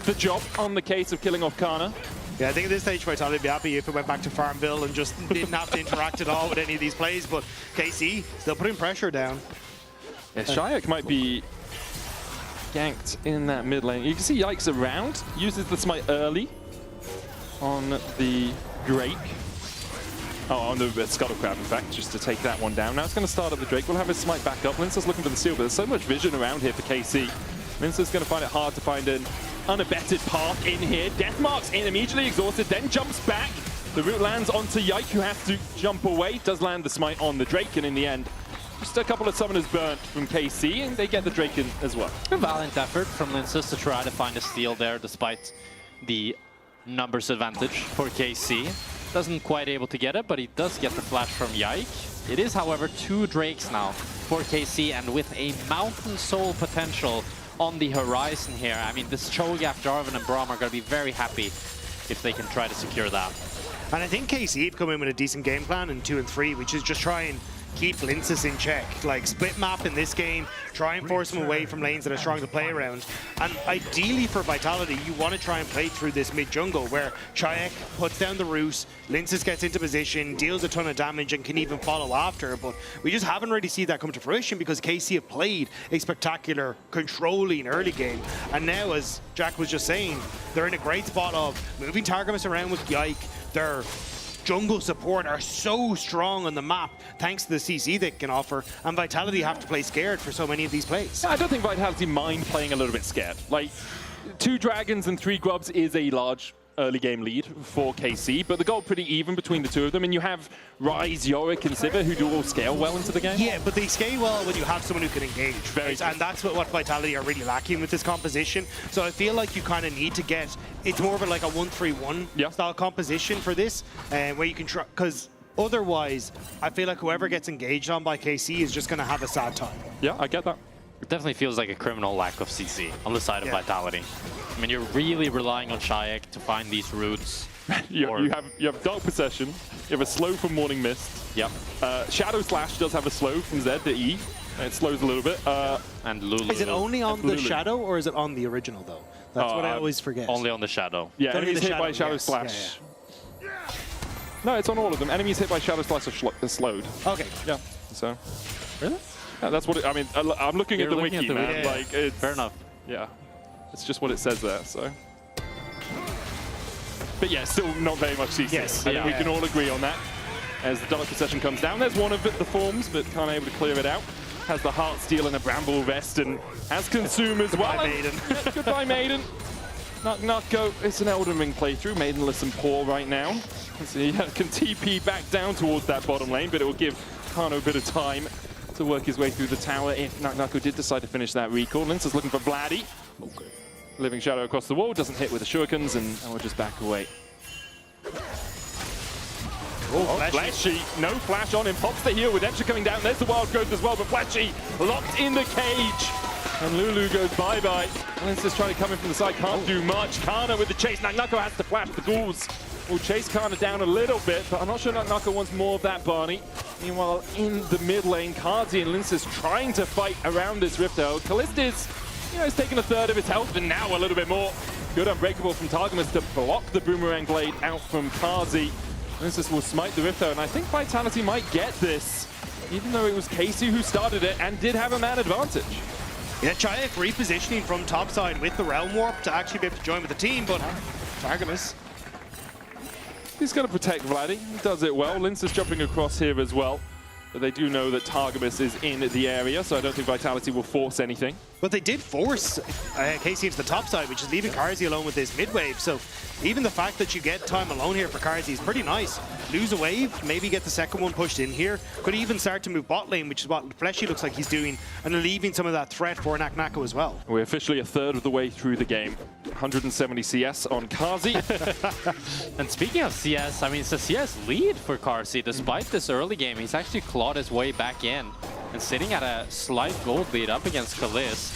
the job, on the case of killing off Kana. Yeah, I think at this stage, Vitality would be happy if it went back to Farmville and just didn't have to interact at all with any of these plays, but KC still putting pressure down. Yeah, Shayek might be ganked in that mid lane. You can see Yikes around, uses the smite early on the Drake. Oh, on the Scuttle Crab, in fact, just to take that one down. Now it's going to start up the Drake. We'll have his smite back up. Linsa's looking for the seal, but there's so much vision around here for KC. Linsa's going to find it hard to find an unabetted path in here. Death Mark's in, immediately exhausted, then jumps back. The root lands onto Yike, who has to jump away. Does land the smite on the Drake, and in the end, just a couple of summoners burnt from KC, and they get the Drake in as well. A valiant effort from Linsus to try to find a steal there, despite the numbers advantage for KC. Doesn't quite able to get it, but he does get the flash from Yike. It is, however, 2 Drakes now for KC, and with a Mountain Soul potential on the horizon here. I mean, this Cho'Gath, Jarvan, and Braum are going to be very happy if they can try to secure that. And I think KC have come in with a decent game plan in 2 and 3, which is just try and keep Linsus in check. Like, split map in this game, try and force him away from lanes that are strong to play around. And ideally for Vitality, you want to try and play through this mid-jungle where Chayek puts down the root, Linsus gets into position, deals a ton of damage, and can even follow after. But we just haven't really seen that come to fruition because KC have played a spectacular, controlling early game. And now, as Jack was just saying, they're in a great spot of moving Targamas around with Yike. Their jungle support are so strong on the map thanks to the CC they can offer, and Vitality have to play scared for so many of these plays. I don't think Vitality mind playing a little bit scared. Like, 2 dragons and 3 grubs is a large early game lead for KC, but the goal pretty even between the 2 of them, and you have Ryze, Yorick, and Sivir who do all scale well into the game. Yeah, but they scale well when you have someone who can engage. And that's what Vitality are really lacking with this composition. So I feel like you kind of need to get, it's more of like a 1-3-1 style composition for this, where you can try, because otherwise, I feel like whoever gets engaged on by KC is just going to have a sad time. Yeah, I get that. It definitely feels like a criminal lack of CC on the side of Vitality. I mean, you're really relying on Shayek to find these roots. you have Dark Possession, you have a slow from Morning Mist. Yep. Shadow Slash does have a slow from Z to E. It slows a little bit. And Lulu. Is it only on the Shadow or is it on the original though? That's what I always forget. Only on the Shadow. Yeah, enemies hit by Shadow Slash. No, it's on all of them. Enemies hit by Shadow Slash are slowed. Okay. Yeah. So. Really? Yeah, that's what it, I mean. I'm looking at the wiki, man. Like, it's, fair enough. Yeah. It's just what it says there. So. But yeah, still not very much CC. Yes. I think we can all agree on that. As the Dark Possession comes down, there's one of the forms, but can't able to clear it out. Has the Heart Steal and a Bramble Vest, and has Consume as well. Goodbye, Maiden. Goodbye, Maiden. Nuknako, it's an Elden Ring playthrough. Maidenless and poor right now. So he can TP back down towards that bottom lane, but it will give Kano a bit of time to work his way through the tower if Nuknako did decide to finish that recall. Linsa's looking for Vladdy. Okay. Living Shadow across the wall, doesn't hit with the shurikens, and we'll just back away. Flashy, no flash on him, pops the heal, Redemption coming down, there's the Wild Growth as well, but Flashy locked in the cage. And Lulu goes bye-bye. Linsa's trying to come in from the side, can't do much. Kana with the chase, Nuknako has to flash, the Ghouls will chase Kana down a little bit, but I'm not sure Nuknako wants more of that, Barney. Meanwhile, in the mid lane, Kazi and Linsa's trying to fight around this Rift Herald. Kallista's, he's taken a third of his health, and now a little bit more. Good Unbreakable from Targamas to block the Boomerang Blade out from Kazi. Linsus will smite the Rift Herald, and I think Vitality might get this, even though it was Casey who started it and did have a man advantage. Yeah, Chayek repositioning from topside with the Realm Warp to actually be able to join with the team, but Targamas. He's going to protect Vladdy. He does it well. Linsus jumping across here as well. But they do know that Targamas is in the area, so I don't think Vitality will force anything. But they did force KC into the top side, which is leaving Carzzy alone with this mid-wave. So even the fact that you get time alone here for Carzzy is pretty nice. Lose a wave, maybe get the second one pushed in here. Could even start to move bot lane, which is what Fleshy looks like he's doing, and relieving some of that threat for Naknako as well. We're officially a third of the way through the game. 170 CS on Carzzy. And speaking of CS, I mean, it's a CS lead for Carzzy. Despite this early game, he's actually clawed his way back in and sitting at a slight gold lead up against Khalees.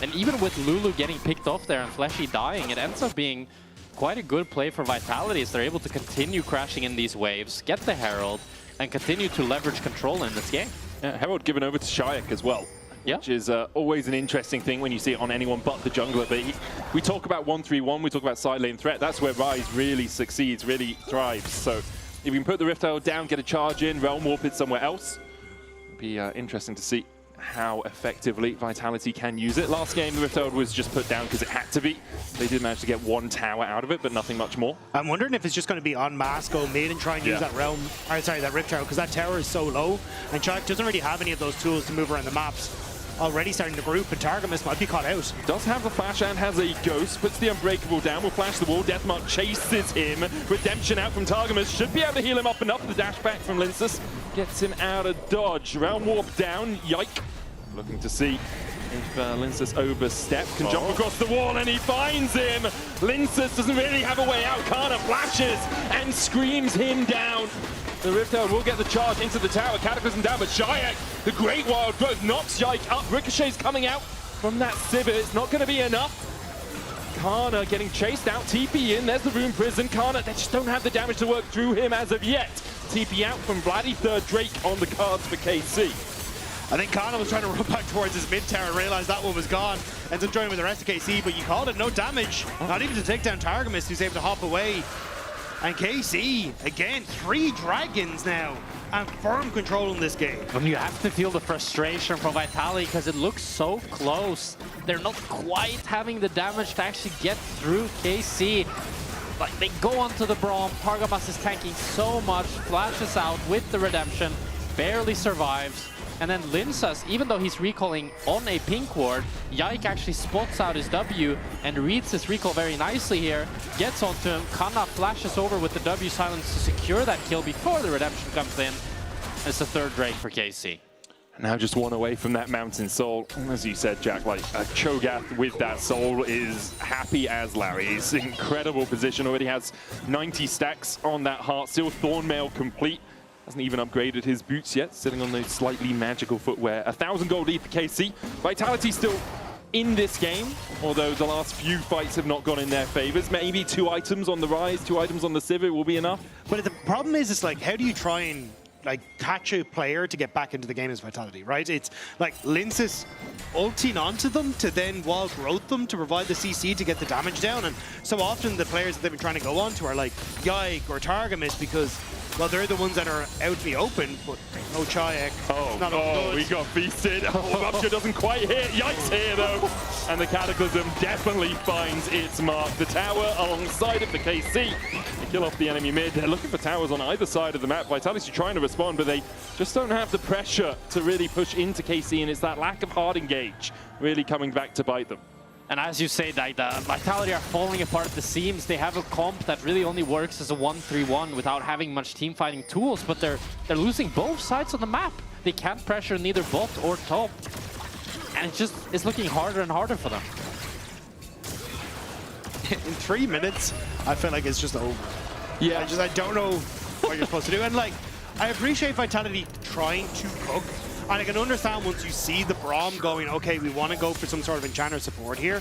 And even with Lulu getting picked off there and Fleshy dying, it ends up being quite a good play for Vitality as they're able to continue crashing in these waves, get the Herald, and continue to leverage control in this game. Yeah, Herald given over to Shayak as well. Yeah. Which is always an interesting thing when you see it on anyone but the jungler. But we talk about 1-3-1, we talk about side lane threat. That's where Ryze really succeeds, really thrives. So if you can put the Rift Herald down, get a charge in, Realm Warp it somewhere else, it'd be interesting to see how effectively Vitality can use it. Last game, the Rift Herald was just put down because it had to be. They did manage to get one tower out of it, but nothing much more. I'm wondering if it's just going to be on mass, go mid and try and use that realm, or sorry, that Rift Herald, because that tower is so low, and Shayak doesn't really have any of those tools to move around the maps. Already starting to group, and Targamas might be caught out. Does have the flash and has a ghost, puts the Unbreakable down, will flash the wall, Deathmark chases him, redemption out from Targamas, should be able to heal him up enough, the dash back from Linsus gets him out of dodge. Realm Warp down, yike. Looking to see if Linsus overstep, can jump across the wall and he finds him. Linsus doesn't really have a way out, Kana flashes and screams him down. The Rift Herald will get the charge into the tower, Cataclysm down, but Shayak, the great wild growth, knocks Yike up. Ricochet's coming out from that Sivir, it's not going to be enough. Kana getting chased out, TP in, there's the Rune Prison. Kana, they just don't have the damage to work through him as of yet. TP out from Vladdy, third Drake on the cards for KC. I think Kana was trying to run back towards his mid tower and realized that one was gone. Ends up joining with the rest of KC, but you called it, no damage. Not even to take down Targamas, who's able to hop away. And KC, again, 3 dragons now, and firm control in this game. When you have to feel the frustration from Vitality because it looks so close. They're not quite having the damage to actually get through KC. Like, they go onto the Braum, Targamas is tanking so much, flashes out with the redemption, barely survives. And then Linsus, even though he's recalling on a pink ward, Yike actually spots out his W and reads his recall very nicely here, gets onto him, Kana flashes over with the W silence to secure that kill before the redemption comes in. It's the third Drake for KC. Now just one away from that Mountain Soul. As you said, Jack, like Cho'Gath with that soul is happy as Larry. He's in incredible position, already has 90 stacks on that heart, still Thornmail complete. Hasn't even upgraded his boots yet, sitting on those slightly magical footwear. 1,000 gold lead for KC. Vitality still in this game, although the last few fights have not gone in their favors. Maybe 2 items on the Ryze, 2 items on the Sivir will be enough. But the problem is, it's like, how do you try and catch a player to get back into the game as Vitality, right? It's like Linsus ulting onto them to then wall growth them to provide the CC to get the damage down. And so often the players that they've been trying to go on to are like Yike or Targamas because, well, they're the ones that are out in the open, but no Shayak. Oh, we got feasted. Rupture doesn't quite hit. Yikes here, though. And the Cataclysm definitely finds its mark. The tower alongside of the KC. They kill off the enemy mid. They're looking for towers on either side of the map. Vitality trying to respond, but they just don't have the pressure to really push into KC, and it's that lack of hard engage really coming back to bite them. And as you say, Vitality are falling apart at the seams. They have a comp that really only works as a 1-3-1 without having much team fighting tools, but they're losing both sides of the map. They can't pressure neither bot or top. And it's looking harder and harder for them. In 3 minutes, I feel like it's just over. Yeah. I don't know what you're supposed to do. And like, I appreciate Vitality trying to cook. And I can understand once you see the Braum going, okay, we want to go for some sort of enchanter support here.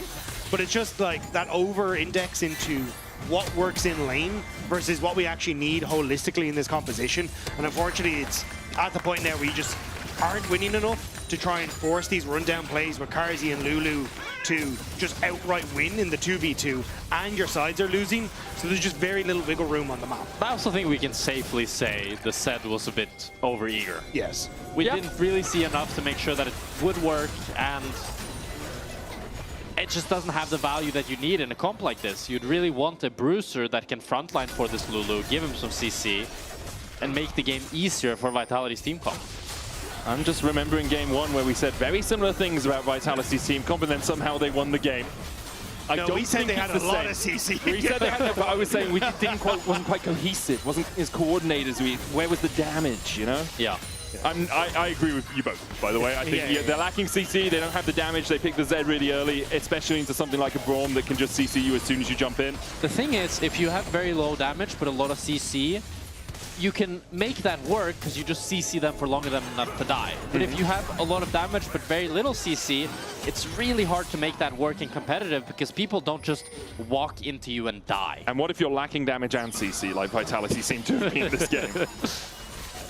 But it's just like that over-index into what works in lane versus what we actually need holistically in this composition. And unfortunately, it's at the point now where you just aren't winning enough to try and force these rundown plays with Carzzy and Lulu to just outright win in the 2v2, and your sides are losing, so there's just very little wiggle room on the map. I also think we can safely say the set was a bit over-eager. Yes. We didn't really see enough to make sure that it would work, and it just doesn't have the value that you need in a comp like this. You'd really want a bruiser that can frontline for this Lulu, give him some CC, and make the game easier for Vitality's team comp. I'm just remembering game 1 where we said very similar things about Vitality's team comp, and then somehow they won the game. I don't we said think they had it's a the lot same. of CC. We said they had it, but I was saying we wasn't quite cohesive, wasn't as coordinated as we. Where was the damage, you know? Yeah. I agree with you both, by the way. I think they're lacking CC, they don't have the damage, they pick the Z really early, especially into something like a Braum that can just CC you as soon as you jump in. The thing is, if you have very low damage but a lot of CC, you can make that work because you just CC them for longer than enough to die. But if you have a lot of damage but very little CC, it's really hard to make that work in competitive because people don't just walk into you and die. And what if you're lacking damage and CC, like Vitality seem to be in this game?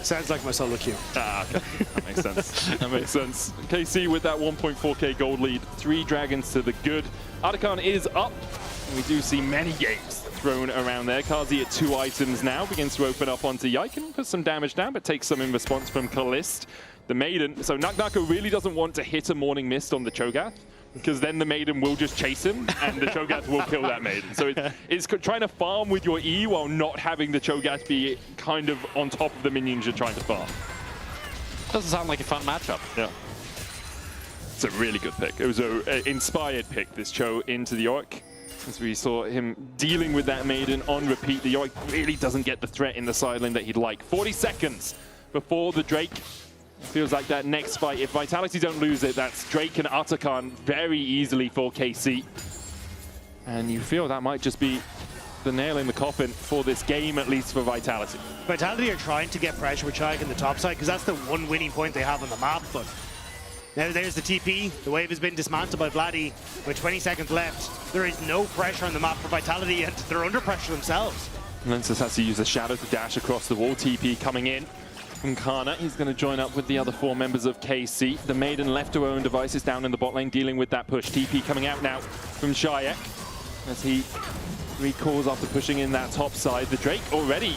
Sounds like my solo queue. Ah, okay. That makes sense. That makes sense. KC with that 1.4k gold lead. 3 dragons to the good. Artican is up. And we do see many games thrown around there. Kazi at 2 items now. Begins to open up onto Yike. Put some damage down, but takes some in response from Kalist. The Maiden. So Naknako really doesn't want to hit a Morning Mist on the Cho'Gath, because then the Maiden will just chase him, and the Cho'Gath will kill that Maiden. So it's trying to farm with your E while not having the Cho'Gath be kind of on top of the minions you're trying to farm. Doesn't sound like a fun matchup. Yeah. It's a really good pick. It was an inspired pick, this Cho into the Yorick. As we saw him dealing with that Maiden on repeat, the Yorick really doesn't get the threat in the side lane that he'd like. 40 seconds before the Drake. Feels like that next fight, if Vitality don't lose it, that's Drake and Atakan very easily for KC. And you feel that might just be the nail in the coffin for this game, at least for Vitality. Vitality are trying to get pressure with Shaik in the top side because that's the one winning point they have on the map. But now there's the TP. The wave has been dismantled by Vladdy with 20 seconds left. There is no pressure on the map for Vitality, and they're under pressure themselves. Lensis has to use a shadow to dash across the wall. TP coming in from Kana. He's going to join up with the other 4 members of KC. The Maiden left to her own devices down in the bot lane, dealing with that push. TP coming out now from Shaik as he recalls after pushing in that top side. The Drake already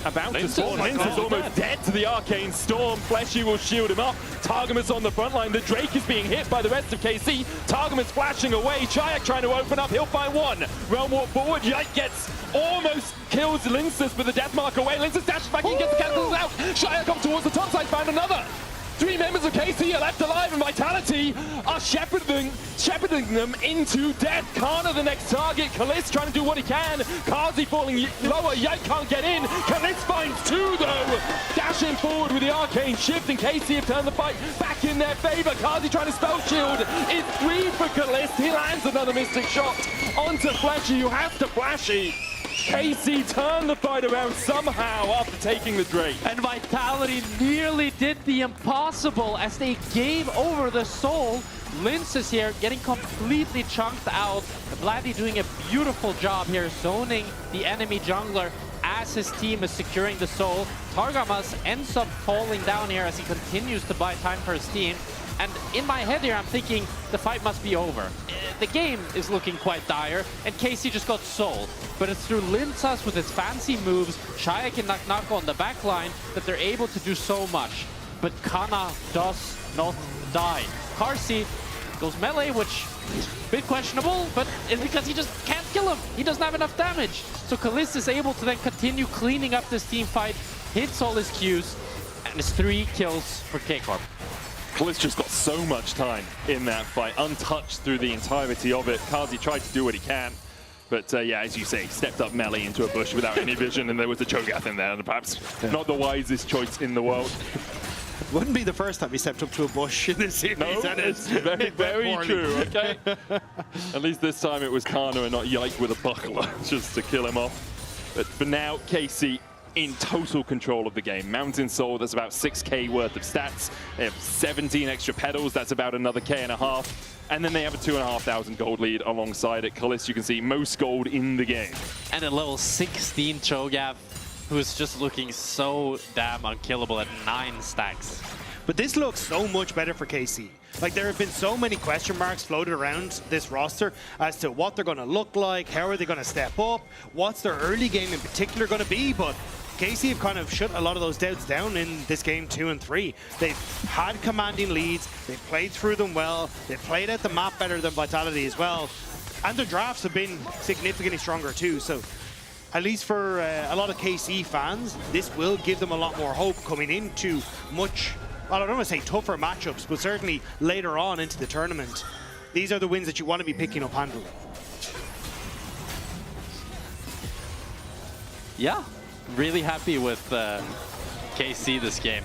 about to spawn. Linz is almost dead to the Arcane Storm. Fleshy will shield him up. Targamas on the front line. The Drake is being hit by the rest of KC. Targamas flashing away. Shaik trying to open up. He'll find one. Realm walk forward. Yike gets almost kills Linsis with the death mark away. Linsis dashes back in, gets the candles out. Shaik up towards the top side, found another. 3 members of KC are left alive, and Vitality are shepherding them into death. Kana the next target. Kalist trying to do what he can. Kazi falling lower. Yike can't get in. Kalist finds 2 though. Dashing forward with the arcane shift, and KC have turned the fight back in their favor. Kazi trying to spell shield. It's 3 for Kalist. He lands another mystic shot onto Fleshy, who has to flashy. KC turned the fight around somehow after taking the Drake. And Vitality nearly did the impossible as they gave over the soul. Linz is here getting completely chunked out. Vladdy doing a beautiful job here, zoning the enemy jungler as his team is securing the soul. Targamas ends up falling down here as he continues to buy time for his team. And in my head here, I'm thinking the fight must be over. The game is looking quite dire, and KC just got sold. But it's through Linzas with his fancy moves, Shaik and Naknako on the back line, that they're able to do so much. But Kana does not die. Karsi goes melee, which is a bit questionable, but it's because he just can't kill him. He doesn't have enough damage. So Kalist is able to then continue cleaning up this team fight, hits all his Qs, and it's 3 kills for K-Corp. Kalist just got so much time in that fight, untouched through the entirety of it. Kazi tried to do what he can, but yeah, as you say, stepped up melee into a bush without any vision, and there was a Cho'Gath in there, and perhaps not the wisest choice in the world. Wouldn't be the first time he stepped up to a bush in this series. No, it's very, very true, okay? At least this time it was Kana and not Yike with a buckler just to kill him off. But for now, KC in total control of the game. Mountain Soul, that's about 6k worth of stats. They have 17 extra pedals, that's about another K.5. And then they have a 2,500 gold lead alongside it. Kalist, you can see most gold in the game. And a level 16 Cho'Gath, who's just looking so damn unkillable at 9 stacks. But this looks so much better for KC. Like, there have been so many question marks floated around this roster as to what they're going to look like, how are they going to step up, what's their early game in particular going to be, but KC have kind of shut a lot of those doubts down in this game 2 and 3. They've had commanding leads, they've played through them well, they've played out the map better than Vitality as well, and their drafts have been significantly stronger too. So at least for a lot of KC fans, this will give them a lot more hope coming into much well, I don't want to say tougher matchups, but certainly later on into the tournament, these are the wins that you want to be picking up handily. Yeah, really happy with KC this game.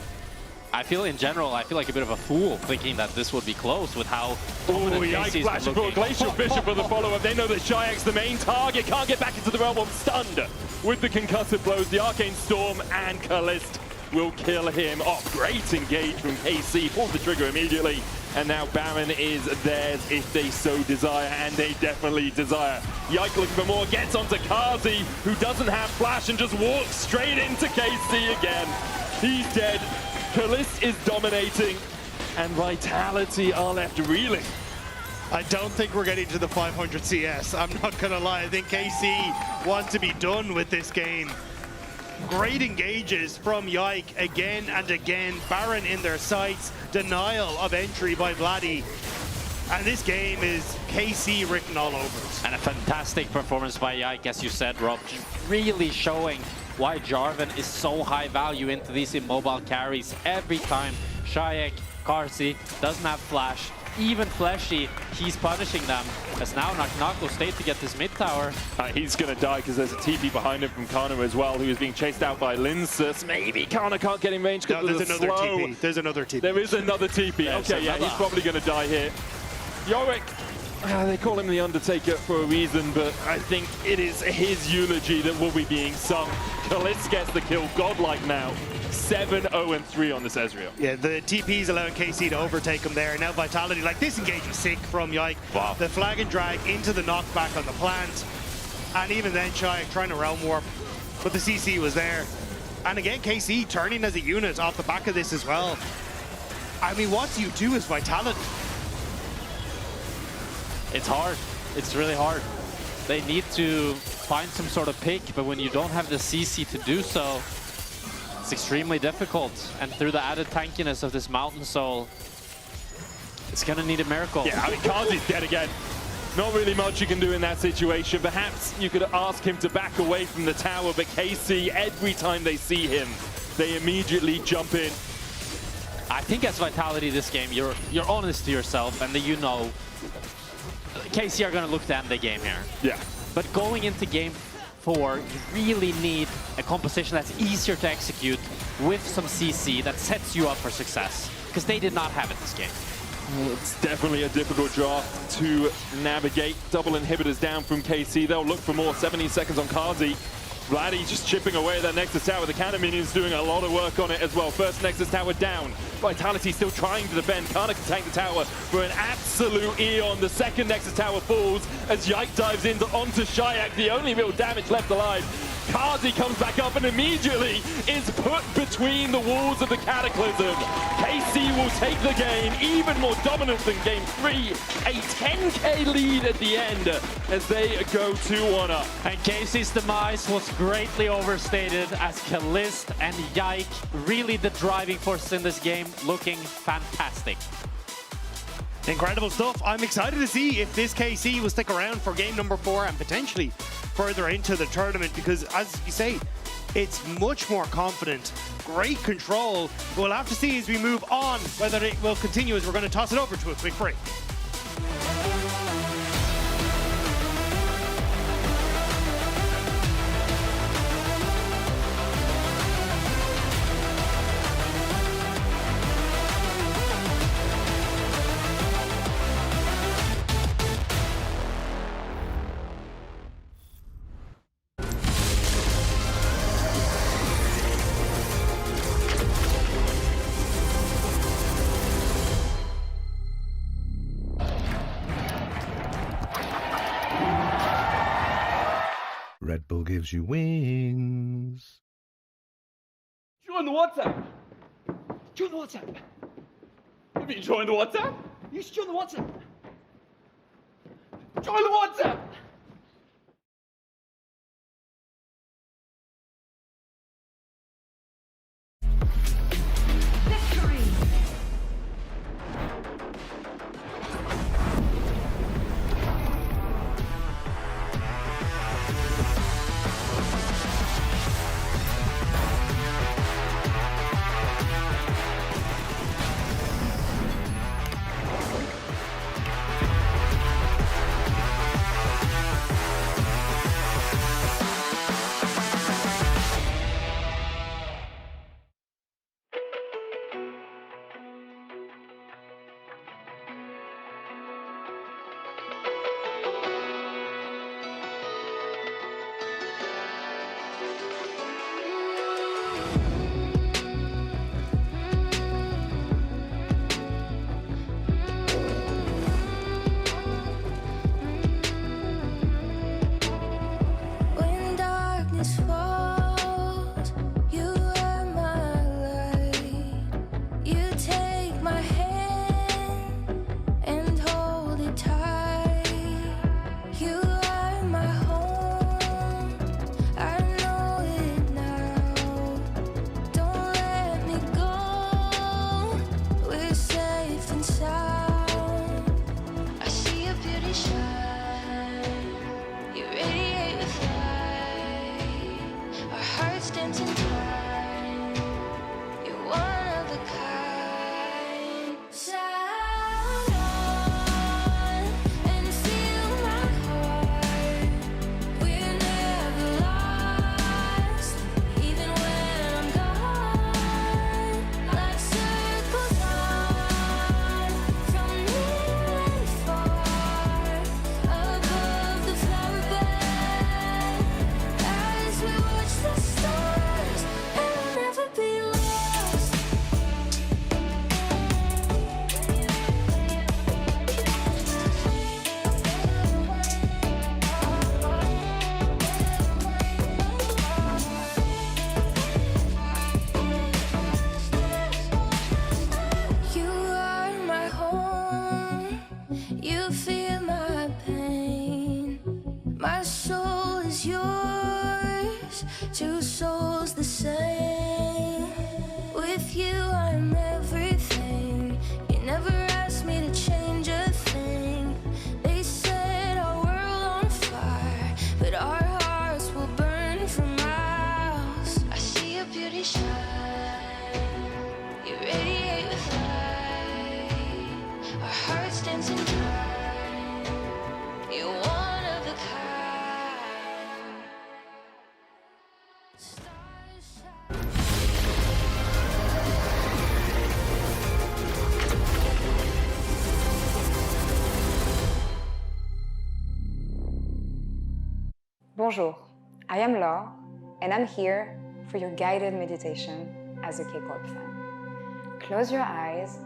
I feel in general, I feel like a bit of a fool thinking that this would be close with how dominant KC's Flash been for looking. Glacial Bishop for the follow-up. They know that Shayek's the main target. Can't get back into the realm. Stunned with the concussive blows. The Arcane Storm and Kalist will kill him off. Great engage from KC. Pulls the trigger immediately. And now Baron is theirs if they so desire, and they definitely desire. Yike looking for more, gets onto Kazi, who doesn't have flash, and just walks straight into KC again. He's dead. Kalist is dominating, and Vitality are left reeling. I don't think we're getting to the 500 CS. I'm not gonna lie. I think KC want to be done with this game. Great engages from Yike again and again. Baron in their sights. Denial of entry by Vladdy. And this game is KC written all over it. And a fantastic performance by Yike, as you said, Rob. Really showing why Jarvan is so high value into these immobile carries. Every time Shayek, Karsi doesn't have flash, even Fleshy, he's punishing them. As now Nak will stay to get this mid tower. He's going to die because there's a TP behind him from Kana as well, who is being chased out by Linsus. Maybe Kana can't get in range because there's another TP. There's another TP. There is another TP. Okay, yeah, he's probably going to die here. Yorick, they call him the Undertaker for a reason, but I think it is his eulogy that will be being sung. Kalist gets the kill, godlike now. 7-0-3 on this Ezreal. Yeah, the TP's allowing KC to overtake him there. Now Vitality, like this engage was sick from Yike. Wow. The flag and drag into the knockback on the plant. And even then Shayek trying to realm warp, but the CC was there. And again, KC turning as a unit off the back of this as well. I mean, what do you do as Vitality? It's hard. It's really hard. They need to find some sort of pick, but when you don't have the CC to do so, it's extremely difficult. And through the added tankiness of this Mountain Soul, it's gonna need a miracle. Yeah, I mean, Kazi's dead again. Not really much you can do in that situation. Perhaps you could ask him to back away from the tower, but KC, every time they see him, they immediately jump in. I think as Vitality this game, you're honest to yourself, and that you know KC are gonna look to end the game here. Yeah. But going into game 4, you really need a composition that's easier to execute with some CC that sets you up for success, because they did not have it this game. Well, it's definitely a difficult draft to navigate. Double inhibitors down from KC. They'll look for more. 17 seconds on Kazi. Vladdy just chipping away at that Nexus Tower. The cannon minions doing a lot of work on it as well. First Nexus Tower down. Vitality still trying to defend. Kana can tank the tower for an absolute eon. The second Nexus Tower falls as Yike dives onto Shayek. The only real damage left alive. Kazi comes back up and immediately is put between the walls of the Cataclysm. KC will take the game, even more dominant than game 3. A 10k lead at the end as they go 2-1 up. And KC's demise was greatly overstated as Kalist and Yike, really the driving forces in this game, looking fantastic. Incredible stuff. I'm excited to see if this KC will stick around for game number 4 and potentially further into the tournament, because as you say, it's much more confident. Great control. We'll have to see as we move on whether it will continue, as we're going to toss it over to a quick break. Red Bull gives you wings. Join the WhatsApp. Join the WhatsApp. Have you joined the WhatsApp? You should join the WhatsApp. Join the WhatsApp. Bonjour, I am Laure, and I'm here for your guided meditation as a K-pop fan. Close your eyes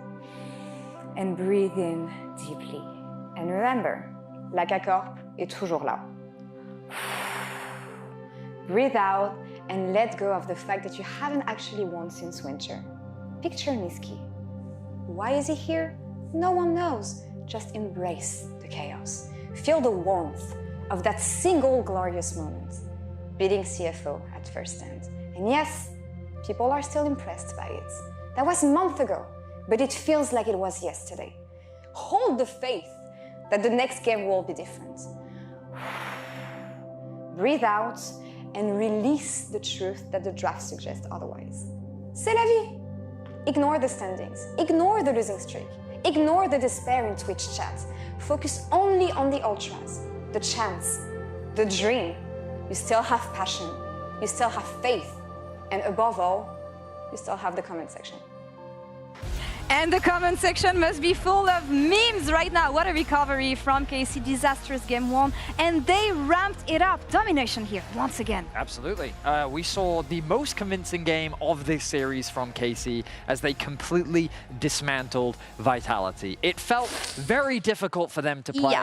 and breathe in deeply. And remember, la K-pop est toujours là. Breathe out and let go of the fact that you haven't actually won since winter. Picture Niski. Why is he here? No one knows. Just embrace the chaos. Feel the warmth of that single glorious moment. Beating CFO at first stand. And yes, people are still impressed by it. That was a month ago, but it feels like it was yesterday. Hold the faith that the next game will be different. Breathe out and release the truth that the draft suggests otherwise. C'est la vie. Ignore the standings. Ignore the losing streak. Ignore the despair in Twitch chat. Focus only on the ultras, the chance, the dream. You still have passion. You still have faith. And above all, you still have the comment section. And the comment section must be full of memes right now. What a recovery from KC. Disastrous game 1. And they ramped it up. Domination here, once again. Absolutely. We saw the most convincing game of this series from KC as they completely dismantled Vitality. It felt very difficult for them to play,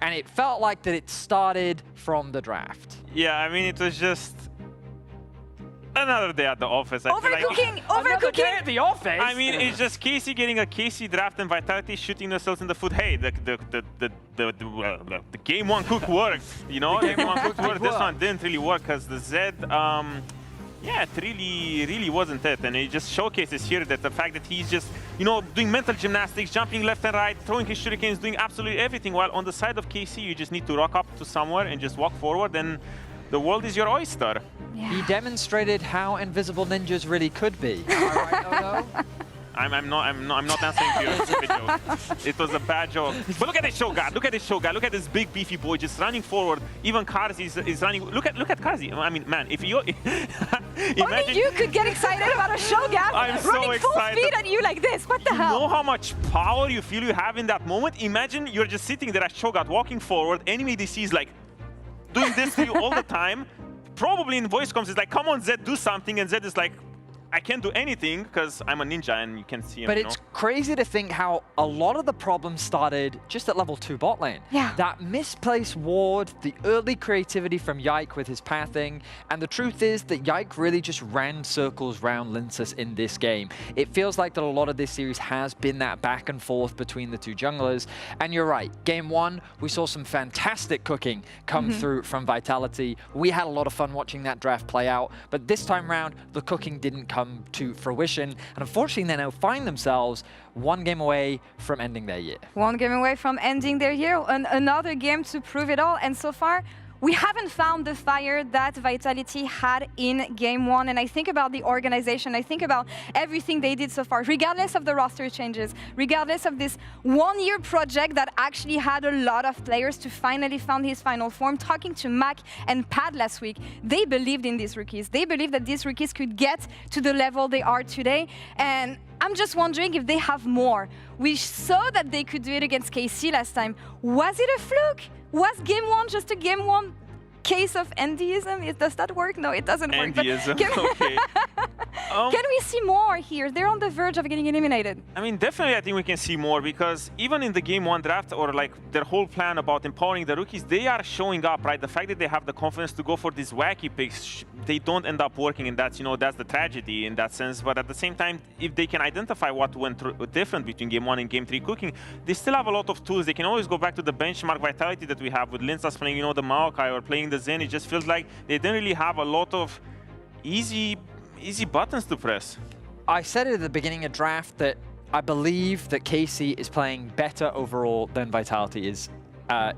and it felt like that it started from the draft. Yeah, I mean, it was just another day at the office. I feel like Another day at the office? I mean, it's just KC getting a KC draft and Vitality shooting themselves in the foot. Hey, the game 1 cook worked, you know? The game 1 cook worked. This one didn't really work because the Zed, yeah, it really wasn't it. And it just showcases here that the fact that he's just, you know, doing mental gymnastics, jumping left and right, throwing his shurikens, doing absolutely everything, while on the side of KC, you just need to rock up to somewhere and just walk forward, and the world is your oyster. Yeah. He demonstrated how invisible ninjas really could be. Am I right, Nono? I'm not answering to your stupid joke. It was a bad joke. But look at this Shogun. Look at this Shogun. Look at this big beefy boy just running forward. Even Karzi is running. Look at Karzi. I mean, man, if you imagine, only you could get excited about a Shogun running full speed at you like this. What the hell? You know how much power you feel you have in that moment? Imagine you're just sitting there as Shogun, walking forward. Enemy DC is like doing this to you all the time. Probably in voice comms, it's like, come on, Zed, do something. And Zed is like, I can't do anything because I'm a ninja and you can see him. But it's crazy to think how a lot of the problems started just at level 2 bot lane. Yeah. That misplaced ward, the early creativity from Yike with his pathing, and the truth is that Yike really just ran circles around Linsus in this game. It feels like that a lot of this series has been that back and forth between the two junglers. And you're right, game 1, we saw some fantastic cooking come through from Vitality. We had a lot of fun watching that draft play out, but this time round, the cooking didn't come to fruition, and unfortunately they now find themselves one game away from ending their year. One game away from ending their year, another game to prove it all, and so far we haven't found the fire that Vitality had in game 1, and I think about the organization, I think about everything they did so far, regardless of the roster changes, regardless of this one-year project that actually had a lot of players to finally find his final form. Talking to Mac and Pad last week, they believed in these rookies. They believed that these rookies could get to the level they are today, and I'm just wondering if they have more. We saw that they could do it against KC last time. Was it a fluke? Was game 1 just a game 1 case of NDism? Does that work? No, it doesn't work. NDism, okay. Can we see more here? They're on the verge of getting eliminated. I mean, definitely I think we can see more, because even in the game 1 draft, or like their whole plan about empowering the rookies, they are showing up, right? The fact that they have the confidence to go for these wacky picks, they don't end up working, and that's, you know, that's the tragedy in that sense. But at the same time, if they can identify what went different between game 1 and game 3 cooking, they still have a lot of tools. They can always go back to the benchmark Vitality that we have with Linsas playing, you know, the Maokai or playing the Zen. It just feels like they didn't really have a lot of easy buttons to press. I said it at the beginning of draft that I believe that KC is playing better overall than Vitality is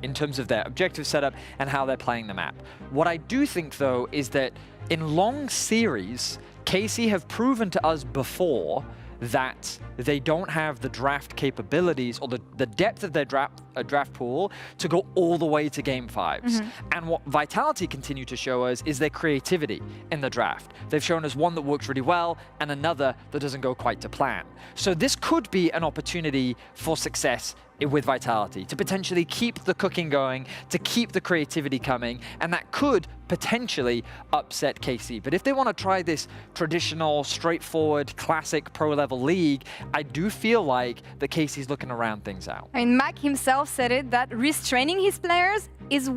in terms of their objective setup and how they're playing the map. What I do think, though, is that in long series, KC have proven to us before that they don't have the draft capabilities or the depth of their draft pool to go all the way to game 5s. And what Vitality continue to show us is their creativity in the draft. They've shown us one that works really well and another that doesn't go quite to plan. So this could be an opportunity for success with Vitality, to potentially keep the cooking going, to keep the creativity coming, and that could potentially upset KC. But if they want to try this traditional, straightforward, classic pro-level league, I do feel like the KC's looking to round things out. I mean, Mac himself said it, that restraining his players is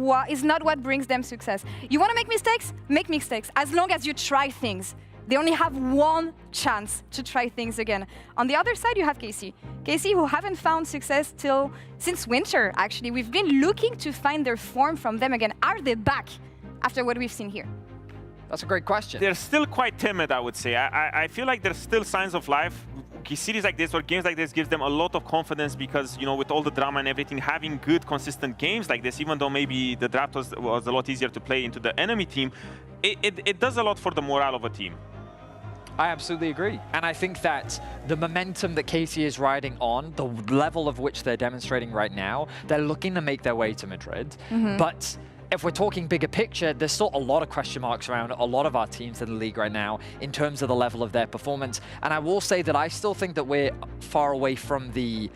not what brings them success. You want to make mistakes? Make mistakes, as long as you try things. They only have one chance to try things again. On the other side, you have KC. KC, who haven't found success since winter, actually. We've been looking to find their form from them again. Are they back after what we've seen here? That's a great question. They're still quite timid, I would say. I feel like there's still signs of life. Series like this or games like this gives them a lot of confidence because, you know, with all the drama and everything, having good, consistent games like this, even though maybe the draft was a lot easier to play into the enemy team, it does a lot for the morale of a team. I absolutely agree. And I think that the momentum that KC is riding on, the level of which they're demonstrating right now, they're looking to make their way to Madrid. But if we're talking bigger picture, there's still a lot of question marks around a lot of our teams in the league right now in terms of the level of their performance. And I will say that I still think that we're far away from the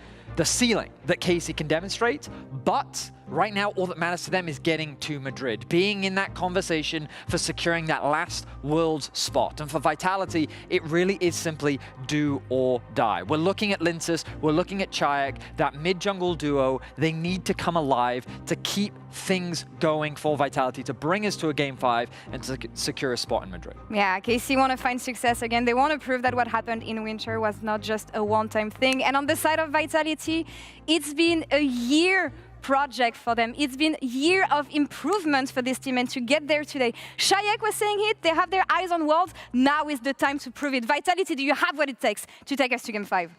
ceiling that KC can demonstrate, but right now all that matters to them is getting to Madrid, being in that conversation for securing that last Worlds spot. And for Vitality, it really is simply do or die. We're looking at Linces, we're looking at Chayak, that mid-jungle duo. They need to come alive to keep things going for Vitality, to bring us to a Game 5 and to secure a spot in Madrid. Yeah, KC want to find success again. They want to prove that what happened in winter was not just a one-time thing. And on the side of Vitality, it's been a year project for them. It's been a year of improvement for this team, and to get there today. Shayak was saying it, they have their eyes on Worlds. Now is the time to prove it. Vitality, do you have what it takes to take us to Game 5?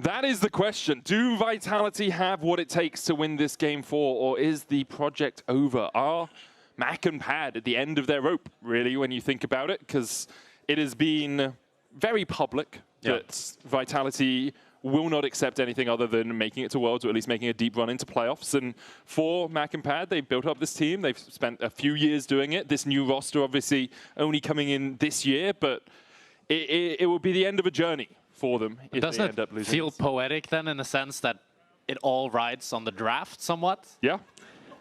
That is the question. Do Vitality have what it takes to win this Game 4, or is the project over? Are Mac and Pad at the end of their rope, really, when you think about it? Because it has been very public that Vitality will not accept anything other than making it to Worlds, or at least making a deep run into playoffs. And for Mac and Pad, they've built up this team. They've spent a few years doing it. This new roster obviously only coming in this year, but it will be the end of a journey for them if they end up losing. Doesn't it feel poetic then, in the sense that it all rides on the draft somewhat? Yeah.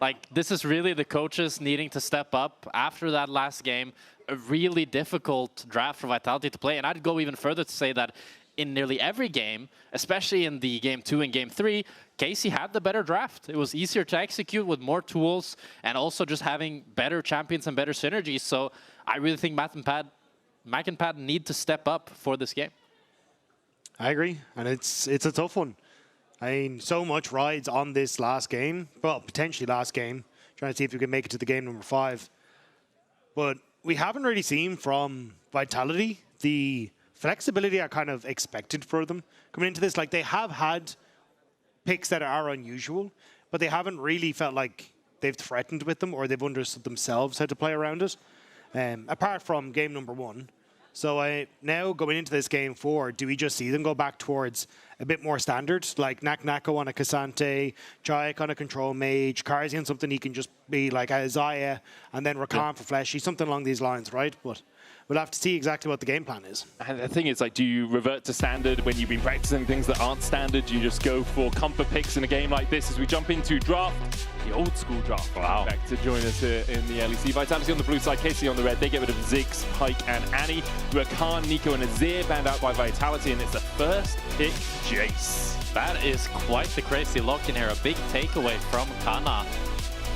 Like, this is really the coaches needing to step up after that last game. A really difficult draft for Vitality to play. And I'd go even further to say that in nearly every game, especially in the Game 2 and Game 3, KC had the better draft. It was easier to execute with more tools and also just having better champions and better synergies. So I really think Mac and Pad need to step up for this game. I agree, and it's a tough one. I mean, so much rides on this last game, well, potentially last game, trying to see if we can make it to the game number 5. But we haven't really seen from Vitality the flexibility I kind of expected for them coming into this. Like, they have had picks that are unusual, but they haven't really felt like they've threatened with them or they've understood themselves how to play around it, apart from game number 1. So now going into this Game 4, do we just see them go back towards a bit more standard, like Nako on a Cassante, Chayak on a control mage, Karzi on something he can just be like Isaiah, and then Rakan for Fleshy, something along these lines, right? But we'll have to see exactly what the game plan is. And the thing is, like, do you revert to standard when you've been practicing things that aren't standard? Do you just go for comfort picks in a game like this as we jump into draft? The old school draft. Wow. Back to join us here in the LEC. Vitality on the blue side, KC on the red. They get rid of Ziggs, Pike, and Annie. Rakan, Nico, and Azir banned out by Vitality, and it's the first pick, Jace. That is quite the crazy lock in here. A big takeaway from Kana,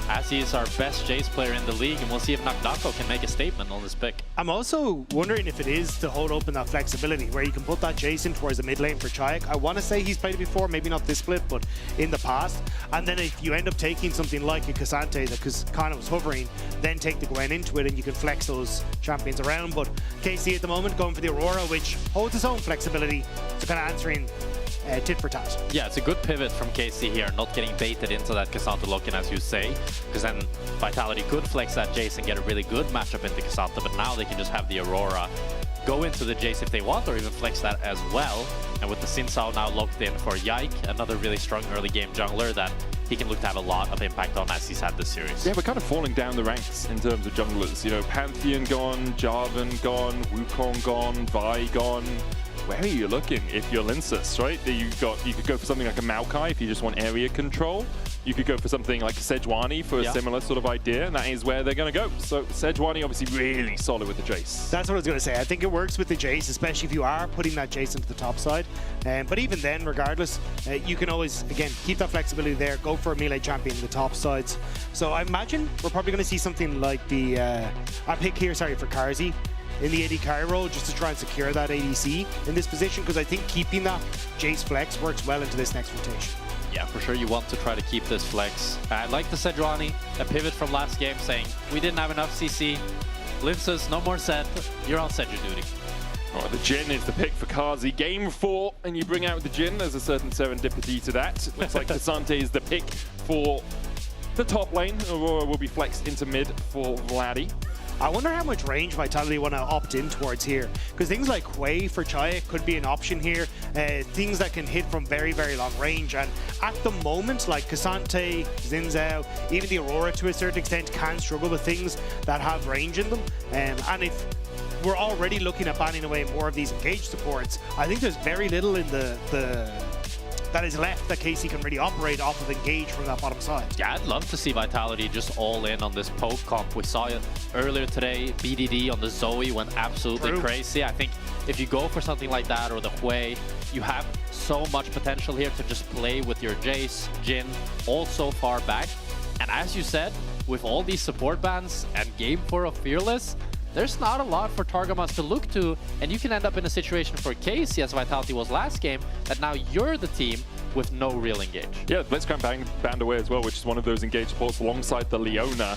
as he is our best Jace player in the league, and we'll see if Nako can make a statement on this pick. I'm also wondering if it is to hold open that flexibility where you can put that Jace in towards the mid lane for Chayak. I want to say he's played it before, maybe not this split, but in the past. And then if you end up taking something like a Cassante that Kana was hovering, then take the Gwen into it and you can flex those champions around. But KC at the moment going for the Aurora, which holds its own flexibility, so kind of answering tit for tat. Yeah, it's a good pivot from KC here, not getting baited into that Cassante lock-in, as you say, because then Vitality could flex that Jace and get a really good matchup into Cassante, but now they can just have the Aurora go into the Jace if they want, or even flex that as well. And with the Xin Zhao now locked in for Yike, another really strong early game jungler that he can look to have a lot of impact on as he's had this series. Yeah, we're kind of falling down the ranks in terms of junglers. You know, Pantheon gone, Jarvan gone, Wukong gone, Vi gone. where are you looking if you're Linsus, right? You could go for something like a Maokai if you just want area control. You could go for something like Sejuani for a similar sort of idea, and that is where they're going to go. So Sejuani obviously really solid with the Jace. That's what I was going to say. I think it works with the Jace, especially if you are putting that Jace into the top side. But even then, regardless, you can always, again, keep that flexibility there, go for a melee champion in the top sides. So I imagine we're probably going to see something like the, I pick here, sorry, for Karzi in the AD carry role, just to try and secure that ADC in this position, because I think keeping that Jace flex works well into this next rotation. Yeah, for sure you want to try to keep this flex. I like the Sejuani, a pivot from last game saying, we didn't have enough CC. Linsus, no more set, you're on Seju duty. Oh, the Jhin is the pick for Karzi. Game 4, and you bring out the Jhin. There's a certain serendipity to that. Looks like Kasante is the pick for the top lane. Aurora will be flexed into mid for Vladdy. I wonder how much range Vitality want to opt in towards here, because things like Hwei for Chaya could be an option here, things that can hit from very, very long range. And at the moment, like Kasante, Xin Zhao, even the Aurora to a certain extent can struggle with things that have range in them. And if we're already looking at banning away more of these engaged supports, I think there's very little in that is left that KC can really operate off of engage from that bottom side. Yeah, I'd love to see Vitality just all in on this poke comp. We saw it earlier today. BDD on the Zoe went absolutely crazy. I think if you go for something like that or the Hwei, you have so much potential here to just play with your Jace, Jhin, all so far back. And as you said, with all these support bans and Game 4 of Fearless, there's not a lot for Targamas to look to, and you can end up in a situation for KC, as Vitality was last game, that now you're the team with no real engage. Yeah, Blitzcrank banned away as well, which is one of those engaged supports alongside the Leona.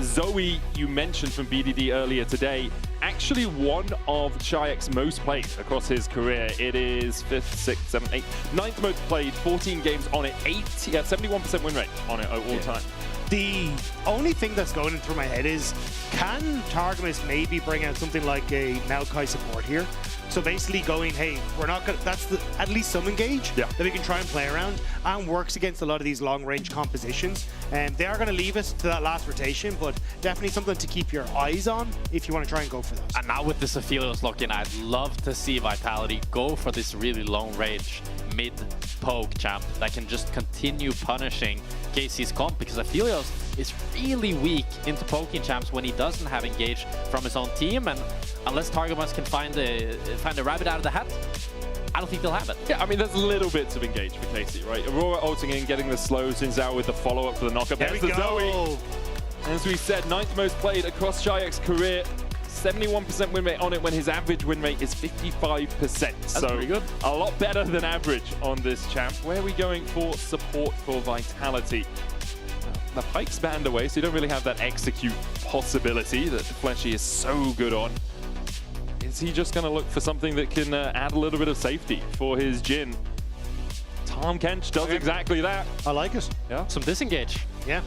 Zoe, you mentioned from BDD earlier today, actually one of Shayek's most played across his career. It is 5th, 6th, 7th, 8th, 9th most played, 14 games on it, 71% win rate on it at all time. The only thing that's going through my head is, can Targamas maybe bring out something like a Maokai support here? So basically going, hey, we're not gonna, that's at least some engage that we can try and play around, and works against a lot of these long range compositions. And they are going to leave us to that last rotation, but definitely something to keep your eyes on if you want to try and go for those. And now with this Aphelios lock-in, I'd love to see Vitality go for this really long range mid poke champ that can just continue punishing KC's comp, because Aphelios is really weak into poking champs when he doesn't have engage from his own team, and unless Targamas can find a rabbit out of the hat, I don't think they'll have it. Yeah, I mean, there's little bits of engage for KC, right? Aurora ulting in, getting the slow, Xin Zhao with the follow-up for the knockup. There we go. Zoe. As we said, 9th most played across Shayek's career. 71% win rate on it when his average win rate is 55%. That's pretty good. A lot better than average on this champ. Where are we going for support for Vitality? The Pike's banned away, so you don't really have that execute possibility that Fleshy is so good on. Is he just going to look for something that can add a little bit of safety for his Jhin? Tom Kench does exactly that. I like it. Yeah. Some disengage. Yeah.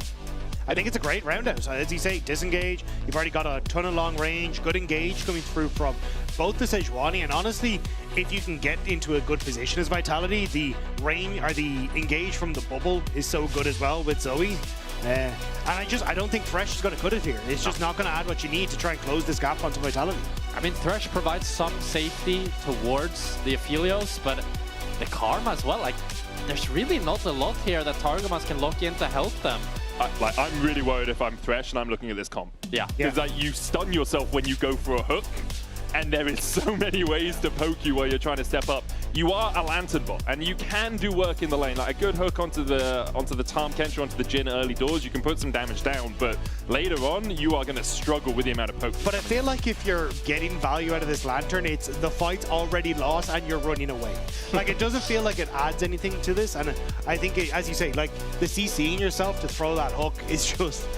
I think it's a great roundhouse. As you say, disengage. You've already got a ton of long range, good engage coming through from both the Sejuani, and honestly, if you can get into a good position as Vitality, the range or the engage from the bubble is so good as well with Zoe. And I don't think Thresh is going to cut it here. It's just not going to add what you need to try and close this gap onto Vitality. I mean, Thresh provides some safety towards the Aphelios, but the Karma as well. Like, there's really not a lot here that Targamas can lock in to help them. I'm really worried if I'm Thresh and I'm looking at this comp. Yeah. Because like, you stun yourself when you go for a hook, and there is so many ways to poke you while you're trying to step up. You are a Lantern bot, and you can do work in the lane. Like a good hook onto the Tom Kench, onto the Jhin early doors, you can put some damage down, but later on, you are going to struggle with the amount of poke. But I feel like if you're getting value out of this Lantern, it's the fight's already lost and you're running away. Like, it doesn't feel like it adds anything to this, and I think, as you say, like, the CCing yourself to throw that hook is just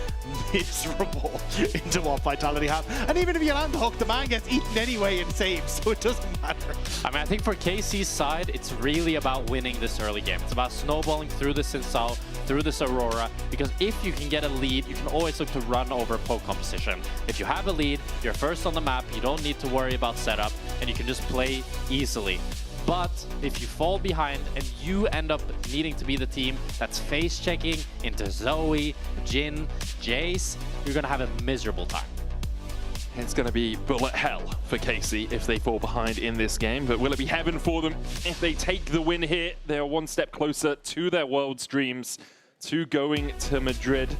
miserable into what Vitality have. And even if you land the hook, the man gets eaten anyway and saves, so it doesn't matter. I mean, I think for KC's side, it's really about winning this early game. It's about snowballing through the Xin Zhao, through this Aurora, because if you can get a lead, you can always look to run over poke composition. If you have a lead, you're first on the map, you don't need to worry about setup, and you can just play easily. But if you fall behind and you end up needing to be the team that's face-checking into Zoe, Jhin, Jace, you're going to have a miserable time. It's going to be bullet hell for KC if they fall behind in this game, but will it be heaven for them if they take the win here? They're one step closer to their World's dreams, to going to Madrid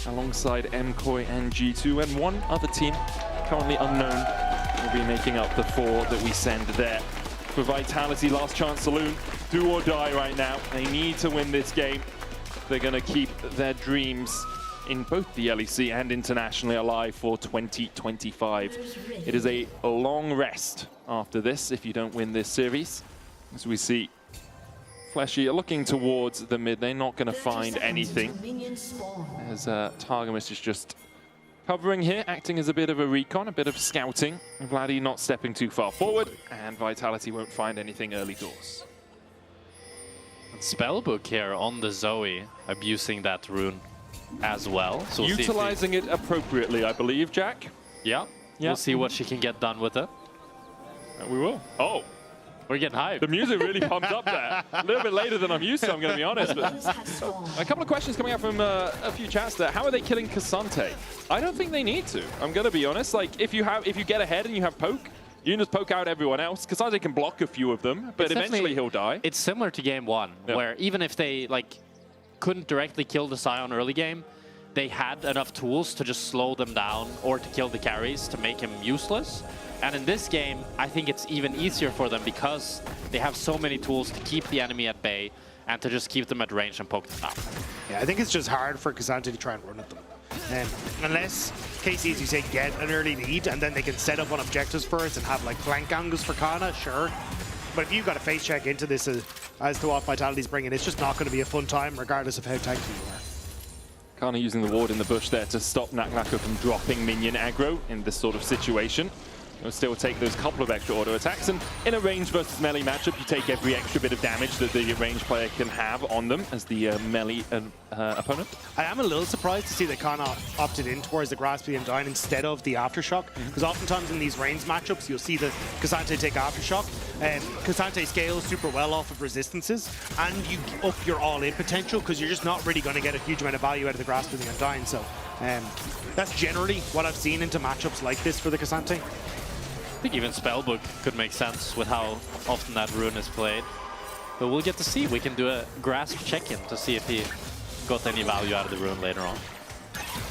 alongside MKOI and G2, and one other team, currently unknown, will be making up the 4 that we send there. For Vitality, last chance saloon, do or die right now. They need to win this game. They're going to keep their dreams in both the LEC and internationally alive for 2025. It is a long rest after this if you don't win this series. As we see, Fleshy are looking towards the mid. They're not going to find anything. As Targamas is just covering here, acting as a bit of a recon, a bit of scouting. Vladdy not stepping too far forward, and Vitality won't find anything early doors. And Spellbook here on the Zoe, abusing that rune as well. So we'll utilizing it appropriately, I believe, Jack. Yeah. We'll see what she can get done with it. And we will. Oh, we're getting hyped. The music really pumped up there. A little bit later than I'm used to, I'm going to be honest. But a couple of questions coming out from a few chats there. How are they killing Cassante? I don't think they need to. I'm going to be honest. Like, if you get ahead and you have poke, you can just poke out everyone else. Cassante can block a few of them, but eventually he'll die. It's similar to game 1, where even if they couldn't directly kill the Sion early game, they had enough tools to just slow them down or to kill the carries to make him useless. And in this game, I think it's even easier for them because they have so many tools to keep the enemy at bay and to just keep them at range and poke them out. Yeah, I think it's just hard for Cassante to try and run at them. Unless KC, as you say, get an early lead and then they can set up on objectives first and have like flank angles for Kana, sure. But if you've got a face check into this as to what Vitality's bringing, it's just not going to be a fun time regardless of how tanky you are. Kana using the ward in the bush there to stop Naklako from dropping minion aggro in this sort of situation. You'll still take those couple of extra auto attacks, and in a range versus melee matchup, you take every extra bit of damage that the range player can have on them as the melee opponent. I am a little surprised to see that Kana opted in towards the Grasp the Undying instead of the Aftershock, because oftentimes in these range matchups, you'll see that Cassante take Aftershock, and Cassante scales super well off of resistances, and you up your all-in potential, because you're just not really going to get a huge amount of value out of the Grasp of the Undying. So that's generally what I've seen into matchups like this for the Cassante. I think even Spellbook could make sense with how often that rune is played. But we'll get to see. We can do a grasp check-in to see if he got any value out of the rune later on.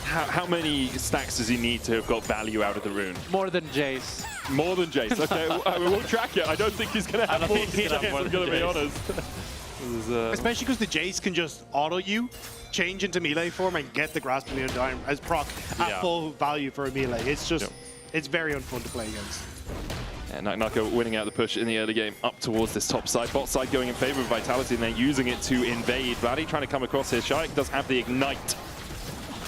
How many stacks does he need to have got value out of the rune? More than Jace. More than Jace, okay. We won't track it. I don't think he's going to have more than Jace, I'm going to be honest. Especially because the Jace can just auto you, change into melee form, and get the Grasp of the Undying as proc at full value for a melee. It's just, it's very unfun to play against. And Naklako winning out the push in the early game up towards this top side. Bot side going in favor of Vitality, and they're using it to invade. Vladdy trying to come across here. Shaik does have the Ignite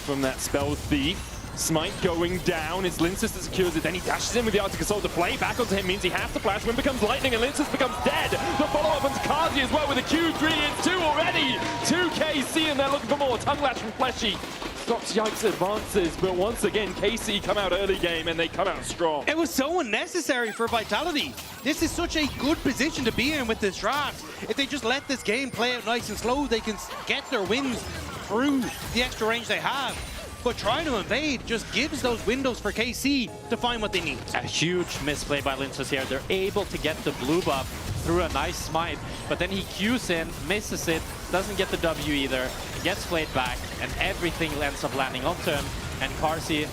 from that Spell Thief. Smite going down. It's Linces that secures it. Then he dashes in with the Arctic Assault to play. Back onto him means he has to flash. Wind becomes lightning and Linces becomes dead. The follow-up onto Kazi as well with a Q3. It's 2 already. 2 KC, and they're looking for more. Tongue Lash from Fleshy stops Yikes advances, but once again, KC come out early game and they come out strong. It was so unnecessary for Vitality. This is such a good position to be in with this draft. If they just let this game play out nice and slow, they can get their wins through the extra range they have. But trying to invade just gives those windows for KC to find what they need. A huge misplay by Linces here. They're able to get the blue buff through a nice smite, but then he Qs in, misses it, doesn't get the W either, gets played back, and everything ends up landing onto him, and Karsi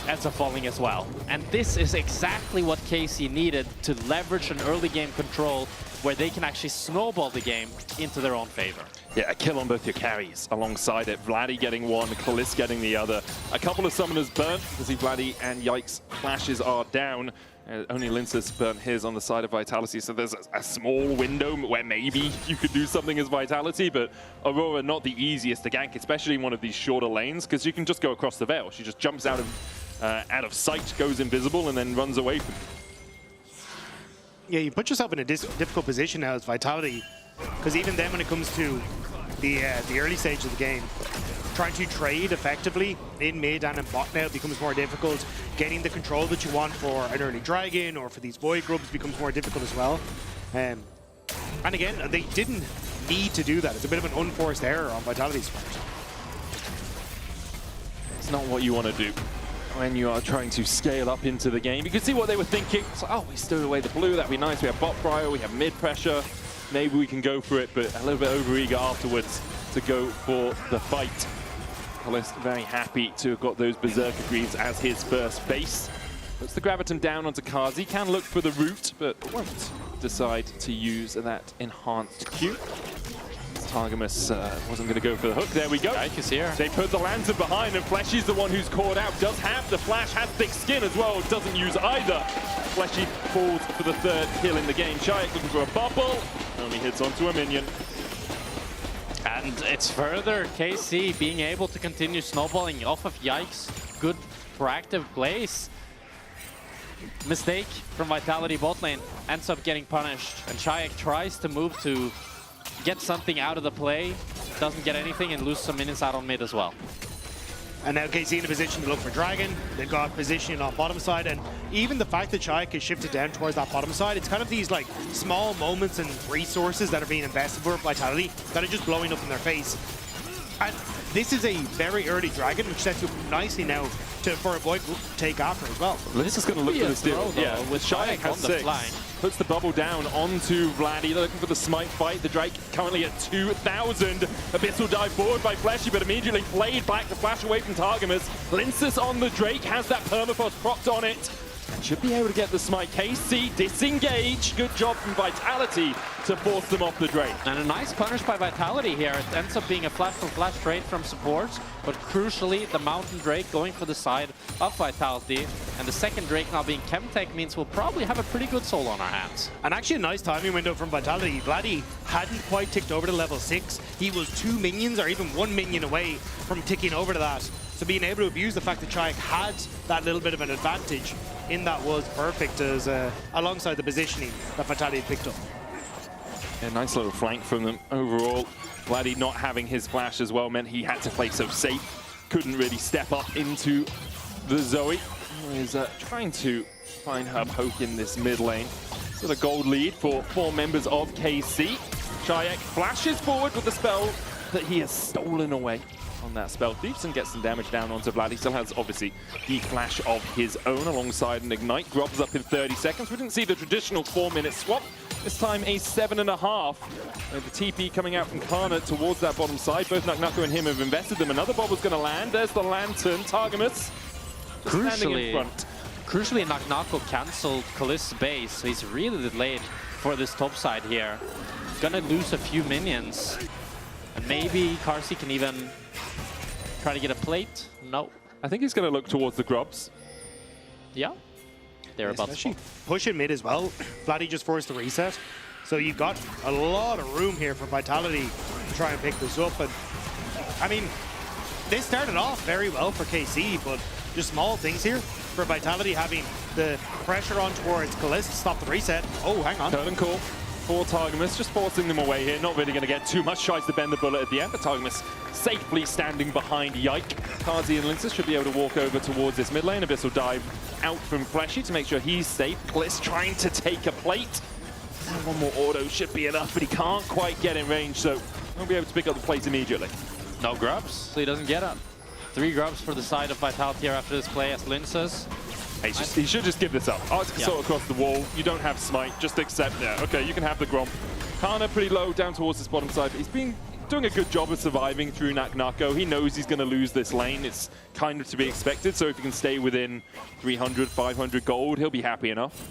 ends up falling as well. And this is exactly what KC needed to leverage an early game control where they can actually snowball the game into their own favor. Yeah, a kill on both your carries alongside it. Vladdy getting one, Kalisk getting the other. A couple of summoners burnt. You see Vladdy and Yikes flashes are down. Only Linces burnt his on the side of Vitality, so there's a small window where maybe you could do something as Vitality, but Aurora not the easiest to gank, especially in one of these shorter lanes, because you can just go across the veil. She just jumps out of sight, goes invisible, and then runs away from you. Yeah, you put yourself in a difficult position now as Vitality, because even then when it comes to the early stage of the game, trying to trade effectively in mid and in bot now becomes more difficult. Getting the control that you want for an early dragon or for these void grubs becomes more difficult as well. And again, they didn't need to do that. It's a bit of an unforced error on Vitality's part. It's not what you want to do. when you are trying to scale up into the game. You can see what they were thinking. It's like, oh, we stowed away the blue, that'd be nice. We have bot prio, we have mid pressure. Maybe we can go for it, but a little bit overeager afterwards to go for the fight. Kalist very happy to have got those Berserker Greaves as his first base. Puts the Graviton down onto Kazi, can look for the root, but won't decide to use that enhanced Q. Targamas wasn't going to go for the hook. There we go. Is here. They put the lantern behind, and Fleshy's the one who's caught out. Does have the flash, has thick skin as well. Doesn't use either. Fleshy falls for the third kill in the game. Shayak looking for a bubble. Only hits onto a minion. And it's further KC being able to continue snowballing off of Yikes. Good proactive plays. Mistake from Vitality bot lane. Ends up getting punished. And Shayak tries to move to get something out of the play, doesn't get anything, and lose some minions out on mid as well. And now KC in a position to look for Dragon. They've got positioning on bottom side, and even the fact that Shayak is shifted down towards that bottom side, it's kind of these like small moments and resources that are being invested for Vitality that are just blowing up in their face. And this is a very early Dragon, which sets you up nicely now for a Void take after as well. This is going to look for the steal. Yeah, with Shayak has on the flank. Puts the bubble down onto Vladdy. They're looking for the smite fight. The Drake currently at 2,000. Abyssal dive forward by Fleshy, but immediately played back to flash away from Targamas. Linsus on the Drake, has that permafrost propped on it. And should be able to get the smite. KC disengage. Good job from Vitality to force them off the Drake. And a nice punish by Vitality here. It ends up being a flash-for-flash trade from support, but crucially, the Mountain Drake going for the side of Vitality. And the second Drake now being Chemtech means we'll probably have a pretty good soul on our hands. And actually a nice timing window from Vitality. Vladdy hadn't quite ticked over to level 6. He was 2 minions or even 1 minion away from ticking over to that. So being able to abuse the fact that Shayak had that little bit of an advantage in that was perfect as alongside the positioning that Vitality had picked up. Yeah, nice little flank from them overall. Vladdy not having his flash as well meant he had to play so safe. Couldn't really step up into the Zoe. He's trying to find her poke in this mid lane. So the gold lead for 4 members of KC. Shayak flashes forward with the spell that he has stolen away on that spell thiefs and gets some damage down onto Vlad. He still has obviously the flash of his own alongside an ignite. Grubs up in 30 seconds. We didn't see the traditional 4-minute swap. This time a 7.5. The TP coming out from Kana towards that bottom side. Both Naknako and him have invested them. Another bobble's going to land. There's the lantern. Targamas just standing in front. Crucially, Naknako cancelled Kalist's base, so he's really delayed for this top side here. Gonna lose a few minions. And maybe Karsi can even try to get a plate. No. I think he's going to look towards the grubs. Yeah. They're about to push in mid as well. Vladdy just forced the reset. So you've got a lot of room here for Vitality to try and pick this up. And I mean, they started off very well for KC, but just small things here for Vitality having the pressure on towards Kalist, stop the reset. Oh, hang on. Turn and call for Targamas, just forcing them away here. Not really going to get too much. Tries to bend the bullet at the end, but Targamas safely standing behind Yike. Kazi and Linsus should be able to walk over towards this mid lane. Abyssal dive out from Fleshy to make sure he's safe. Kliss trying to take a plate. One more auto should be enough, but he can't quite get in range, so he'll be able to pick up the plate immediately. No grubs, so he doesn't get it. 3 grubs for the side of Vitality here after this play as Linsus. He should just give this up. Arctic Assault across the wall. You don't have smite. Just accept that. Okay, you can have the Gromp. Kana pretty low down towards this bottom side. But he's been doing a good job of surviving through Naknako. He knows he's going to lose this lane. It's kind of to be expected. So if he can stay within 300, 500 gold, he'll be happy enough.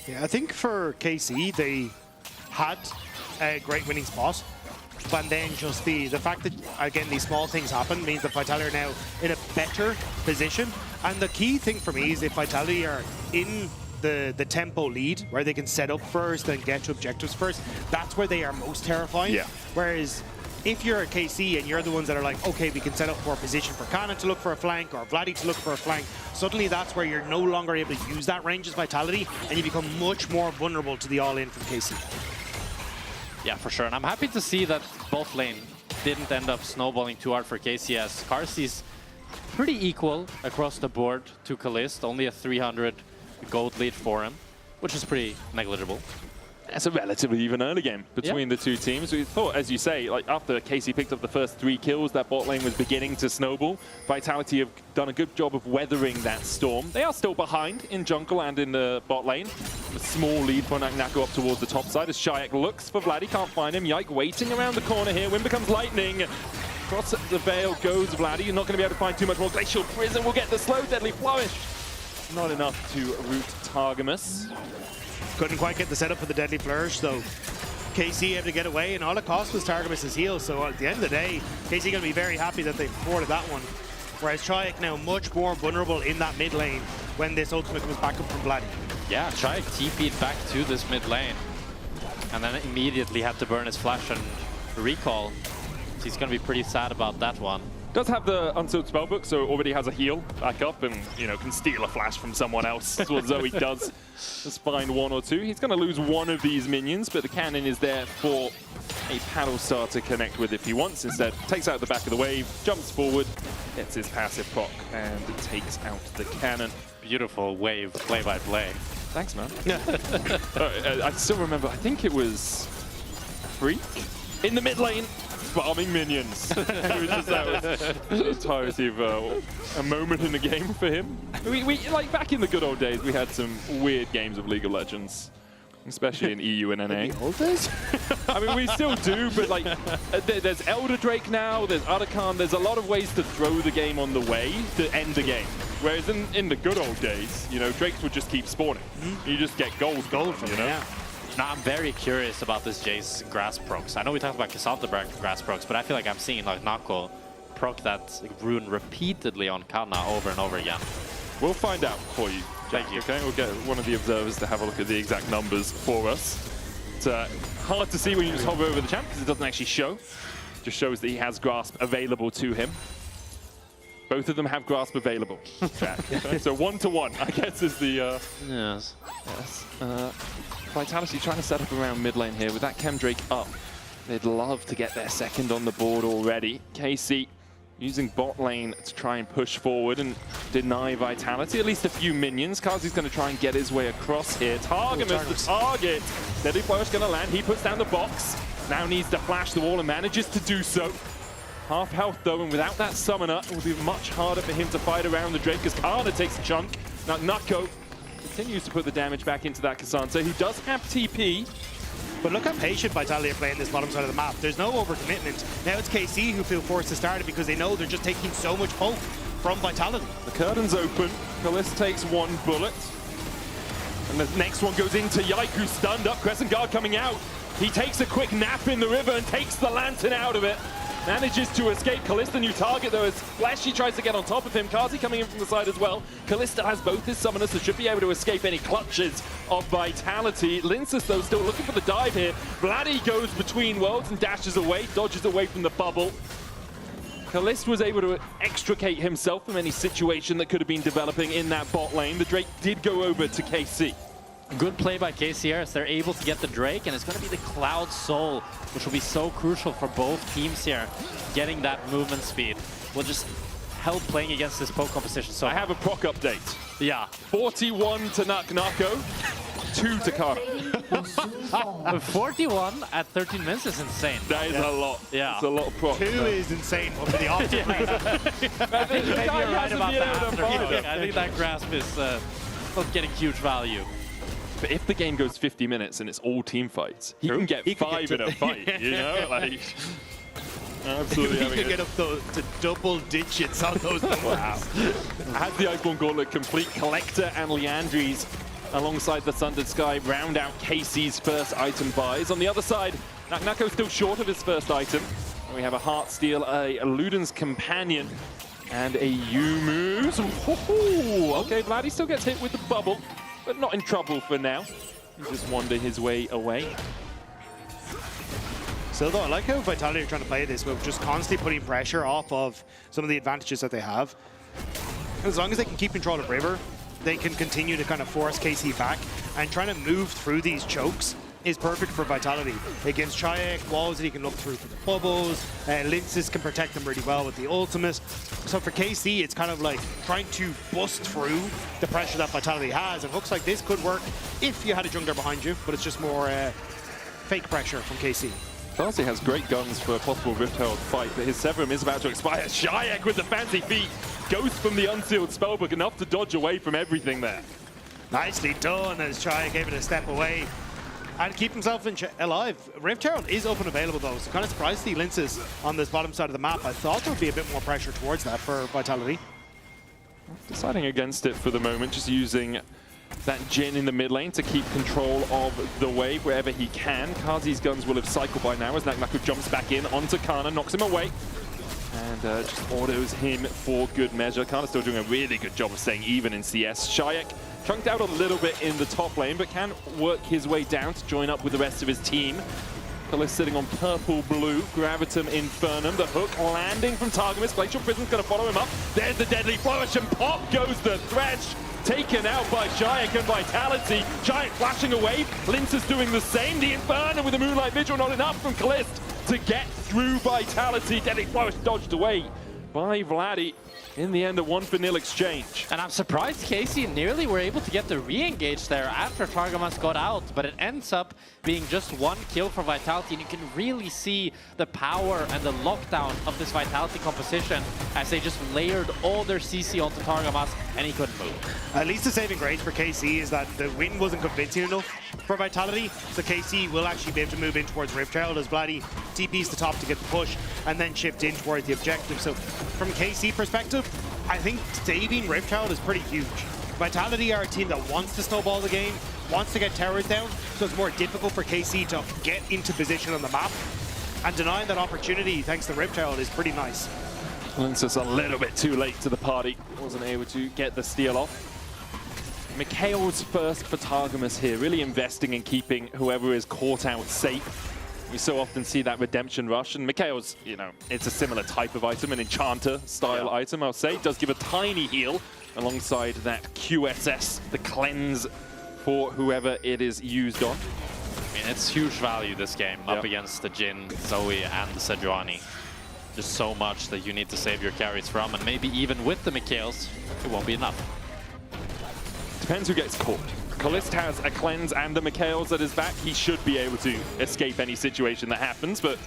Yeah, I think for KC, they had a great winning spot. But then just the fact that, again, these small things happen means that Vitality are now in a better position. And the key thing for me is if Vitality are in the tempo lead, where they can set up first and get to objectives first, that's where they are most terrifying. Yeah. Whereas if you're a KC and you're the ones that are like, okay, we can set up for a position for Kana to look for a flank or Vladdy to look for a flank, suddenly that's where you're no longer able to use that range as Vitality and you become much more vulnerable to the all-in from KC. Yeah, for sure. And I'm happy to see that both lane didn't end up snowballing too hard for KCS. Karsi's pretty equal across the board to Kalist, only a 300 gold lead for him, which is pretty negligible. It's a relatively even early game between the two teams. We thought, as you say, like after KC picked up the first 3 kills, that bot lane was beginning to snowball. Vitality have done a good job of weathering that storm. They are still behind in jungle and in the bot lane. A small lead for Naknako up towards the top side as Shayak looks for Vladdy, can't find him. Yike waiting around the corner here. Wind becomes lightning. Across the veil goes Vladdy. You're not going to be able to find too much more. Glacial Prison will get the slow deadly flourish. Not enough to root Targamas. Couldn't quite get the setup for the Deadly Flourish, so KC able to get away, and all it cost was Targamas' heal. So at the end of the day, KC going to be very happy that they thwarted that one. Whereas Shayak now much more vulnerable in that mid lane when this ultimate comes back up from Vladdy. Yeah, Shayak TP'd back to this mid lane, and then immediately had to burn his flash and recall. So he's going to be pretty sad about that one. Does have the unsealed spellbook, so already has a heal back up and, you know, can steal a flash from someone else. That's what Zoe does. Just find 1 or 2. He's going to lose one of these minions, but the cannon is there for a paddle star to connect with if he wants. Instead, takes out the back of the wave, jumps forward, gets his passive proc, and takes out the cannon. Beautiful wave play-by-play. Thanks, man. I still remember, I think it was Freak in the mid lane. Farming minions. It was just that entirety of a moment in the game for him. We like back in the good old days, we had some weird games of League of Legends, especially in EU and NA. Old days? I mean, we still do, but like, there's Elder Drake now, there's Otacon, there's a lot of ways to throw the game on the way to end the game. Whereas in the good old days, you know, Drakes would just keep spawning. You just get gold from you know? Yeah. Now, I'm very curious about this Jace grass procs. I know we talked about Cassandra grass procs, but I feel like I'm seeing like Nako proc that rune repeatedly on Kana over and over again. We'll find out for you. Thank you. Okay, we'll get one of the observers to have a look at the exact numbers for us. It's hard to see when you just hover over the champ because it doesn't actually show. It just shows that he has grasp available to him. Both of them have grasp available. So 1-to-1, I guess, is the... Yes. Vitality trying to set up around mid lane here with that Chem Drake up. They'd love to get their second on the board already. KC using bot lane to try and push forward and deny Vitality. At least a few minions. Kazi's going to try and get his way across here. Targamas the target. Deadly Flourish going to land. He puts down the box. Now needs to flash the wall and manages to do so. Half health though, and without that summoner, it will be much harder for him to fight around the Drake as Kana takes a chunk. Now Nako continues to put the damage back into that Cassandra, who does have TP. But look how patient Vitality are playing this bottom side of the map. There's no overcommitment. Now it's KC who feel forced to start it because they know they're just taking so much poke from Vitality. The curtain's open. Kalista takes 1 bullet. And the next one goes into Yike, who's stunned up. Crescent Guard coming out. He takes a quick nap in the river and takes the lantern out of it. Manages to escape. Kalista, new target though, as Fleshy tries to get on top of him. Kazi coming in from the side as well. Kalista has both his summoners, so should be able to escape any clutches of Vitality. Linsus though still looking for the dive here. Vladdy goes between worlds and dashes away, dodges away from the bubble. Kalista was able to extricate himself from any situation that could have been developing in that bot lane. The Drake did go over to KC. Good play by KC here as they're able to get the Drake, and it's going to be the Cloud Soul, which will be so crucial for both teams here. Getting that movement speed will just help playing against this poke competition. So I have a proc update. Yeah. 41 to Naknako, 2 to Kara. 41 at 13 minutes is insane. That is a lot. Yeah. It's a lot of proc. 2 is insane over the opposite reason. I think maybe you're right about that after. I think that grasp is not getting huge value. But if the game goes 50 minutes and it's all team fights, he can get 5 in a fight, you know? Like, absolutely. He could get up to double digits on those numbers. Wow. Has the Iceborne Gauntlet complete. Collector and Leandries alongside the Sundered Sky round out KC's first item buys. On the other side, Naknako's still short of his first item. And we have a Heartsteel, a Luden's Companion, and a Yumu's. Okay, Vladdy still gets hit with the bubble, but not in trouble for now. He just wander his way away. Still though, I like how Vitality are trying to play this with just constantly putting pressure off of some of the advantages that they have. As long as they can keep control of River, they can continue to kind of force KC back, and trying to move through these chokes is perfect for Vitality. Against Chayek, walls that he can look through for the bubbles, Linces can protect them really well with the ultimate. So for KC, it's kind of like trying to bust through the pressure that Vitality has, and hooks like this could work if you had a jungler behind you, but it's just more fake pressure from KC. Darcy has great guns for a possible Rift Herald fight, but his Severum is about to expire. Shayek with the fancy feet goes from the unsealed spellbook, enough to dodge away from everything there. Nicely done as Shayek able to step away and keep himself alive. Rift Herald is up and available though, so kind of surprised to see Linces on this bottom side of the map. I thought there would be a bit more pressure towards that for Vitality. Deciding against it for the moment, just using that Jhin in the mid lane to keep control of the wave wherever he can. Kazi's guns will have cycled by now as Naknaku jumps back in onto Kana, knocks him away, and just autos him for good measure. Kana still doing a really good job of staying even in CS. Shayek chunked out a little bit in the top lane, but can work his way down to join up with the rest of his team. Kalist sitting on purple-blue, Gravitum Infernum, the hook landing from Targamas. Glacial Prism's going to follow him up. There's the deadly flourish, and pop goes the Thresh. Taken out by Shayek and Vitality. Shayek flashing away. Linces doing the same. The Infernum with the Moonlight Vigil, not enough from Kalist to get through Vitality. Deadly flourish dodged away by Vladdy. In the end, a 1-for-0 exchange. And I'm surprised KC nearly were able to get the re-engage there after Targamas got out, but it ends up being just one kill for Vitality, and you can really see the power and the lockdown of this Vitality composition as they just layered all their CC onto Targamas, and he couldn't move. At least the saving grace for KC is that the win wasn't convincing enough for Vitality, so KC will actually be able to move in towards Rift Herald as Vladdy TP's the top to get the push and then shift in towards the objective. So from KC perspective, I think saving Rift Herald is pretty huge. Vitality are a team that wants to snowball the game, wants to get towers down, so it's more difficult for KC to get into position on the map. And denying that opportunity thanks to Rift Herald is pretty nice. Linces a little bit too late to the party. Wasn't able to get the steal off. Mikhail's first for Targamas here, really investing in keeping whoever is caught out safe. We so often see that redemption rush, and Mikhail's, you know, it's a similar type of item, an enchanter-style item, I'll say. It does give a tiny heal alongside that QSS, the cleanse for whoever it is used on. I mean, it's huge value this game, up against the Jhin, Zoe, and the Sejuani. Just so much that you need to save your carries from, and maybe even with the Mikhails, it won't be enough. Depends who gets caught. Kalist has a cleanse and the Mikhails at his back. He should be able to escape any situation that happens, but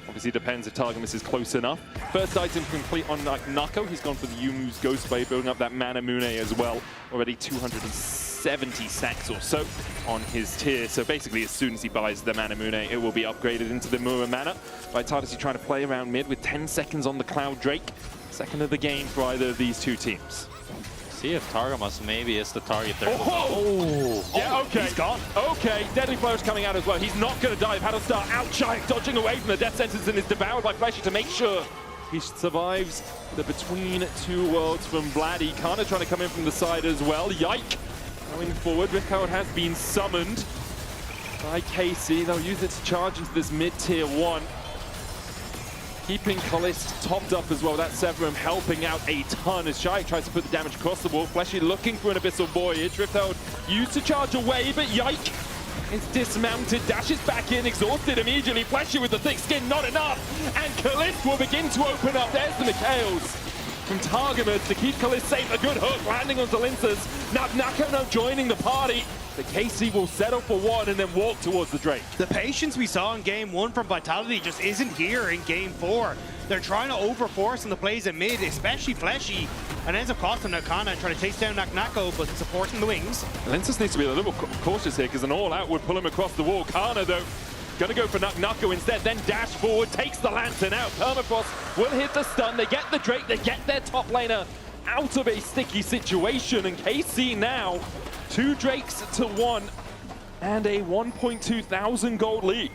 obviously depends if Targamas is close enough. First item complete on Nako. He's gone for the Yumu's Ghost Blade, building up that Mana Mune as well. Already 270 sacks or so on his tier. So basically, as soon as he buys the Mana Mune, it will be upgraded into the Mura Mana. Vitality trying to play around mid with 10 seconds on the Cloud Drake. Second of the game for either of these two teams. See if Targamas maybe is the target there. Yeah, okay. He's gone. Okay, Deadly Flourish coming out as well. He's not going to die. Battlestar out, Shayek dodging away from the death sentence and is devoured by Fleshy to make sure he survives the between two worlds from Vladdy. Kana trying to come in from the side as well. Yike! Going forward, Rift Herald has been summoned by KC. They'll use it to charge into this mid-tier 1. Keeping Kalist topped up as well. That Severum helping out a ton as Shayek tries to put the damage across the wall. Fleshy looking for an Abyssal Voyage. Rift Herald used to charge away, but Yike is dismounted, dashes back in, exhausted immediately. Fleshy with the thick skin, not enough. And Kalist will begin to open up. There's the Mikhails from Targamas to keep Kalist safe. A good hook landing onto Linces. Nako now joining the party. The KC will settle for one and then walk towards the Drake. The patience we saw in Game 1 from Vitality just isn't here in Game 4. They're trying to overforce in the plays in mid, especially Fleshy, and ends up costing Nakana and trying to chase down Nako, but supporting the wings. Linces needs to be a little cautious here because an all-out would pull him across the wall. Kana, though, going to go for Nako instead, then dash forward, takes the Lantern out. Permafrost will hit the stun. They get the Drake, they get their top laner out of a sticky situation, and KC now 2 Drakes to 1 and a 1.2 thousand gold lead.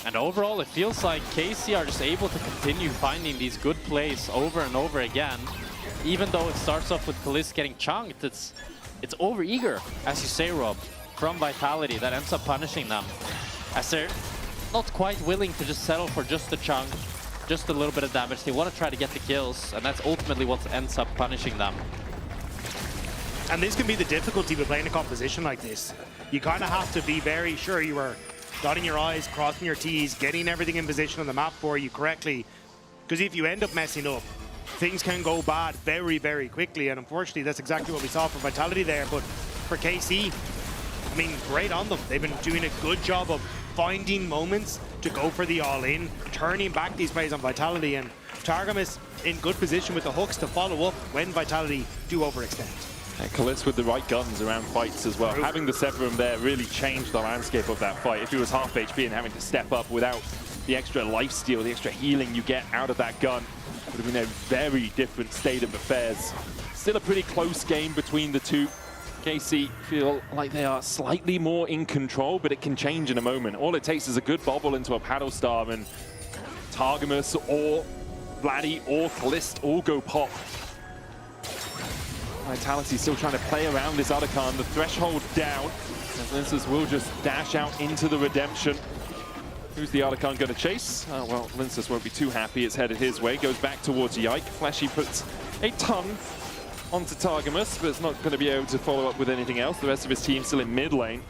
And overall, it feels like KC are just able to continue finding these good plays over and over again. Even though it starts off with Kalist getting chunked, it's over-eager, as you say, Rob, from Vitality that ends up punishing them. As they're not quite willing to just settle for just the chunk, just a little bit of damage. They want to try to get the kills, and that's ultimately what ends up punishing them. And this can be the difficulty with playing a composition like this. You kind of have to be very sure you are dotting your I's, crossing your T's, getting everything in position on the map for you correctly. Because if you end up messing up, things can go bad very, very quickly. And unfortunately, that's exactly what we saw for Vitality there. But for KC, I mean, great on them. They've been doing a good job of finding moments to go for the all-in, turning back these plays on Vitality. And Targamas in good position with the hooks to follow up when Vitality do overextend. And Kalis with the right guns around fights as well. Having the Severum there really changed the landscape of that fight. If he was half HP and having to step up without the extra lifesteal, the extra healing you get out of that gun, would have been a very different state of affairs. Still a pretty close game between the two. KC feel like they are slightly more in control, but it can change in a moment. All it takes is a good bobble into a paddle star, and Targamas or Vladdy or Kalist all go pop. Vitality still trying to play around this Otacon, the threshold down, as Linces will just dash out into the redemption. Who's the Otacon going to chase? Oh, well, Linces won't be too happy. It's headed his way. Goes back towards Yike. Fleshy puts a ton onto Targamas, but it's not going to be able to follow up with anything else. The rest of his team still in mid lane.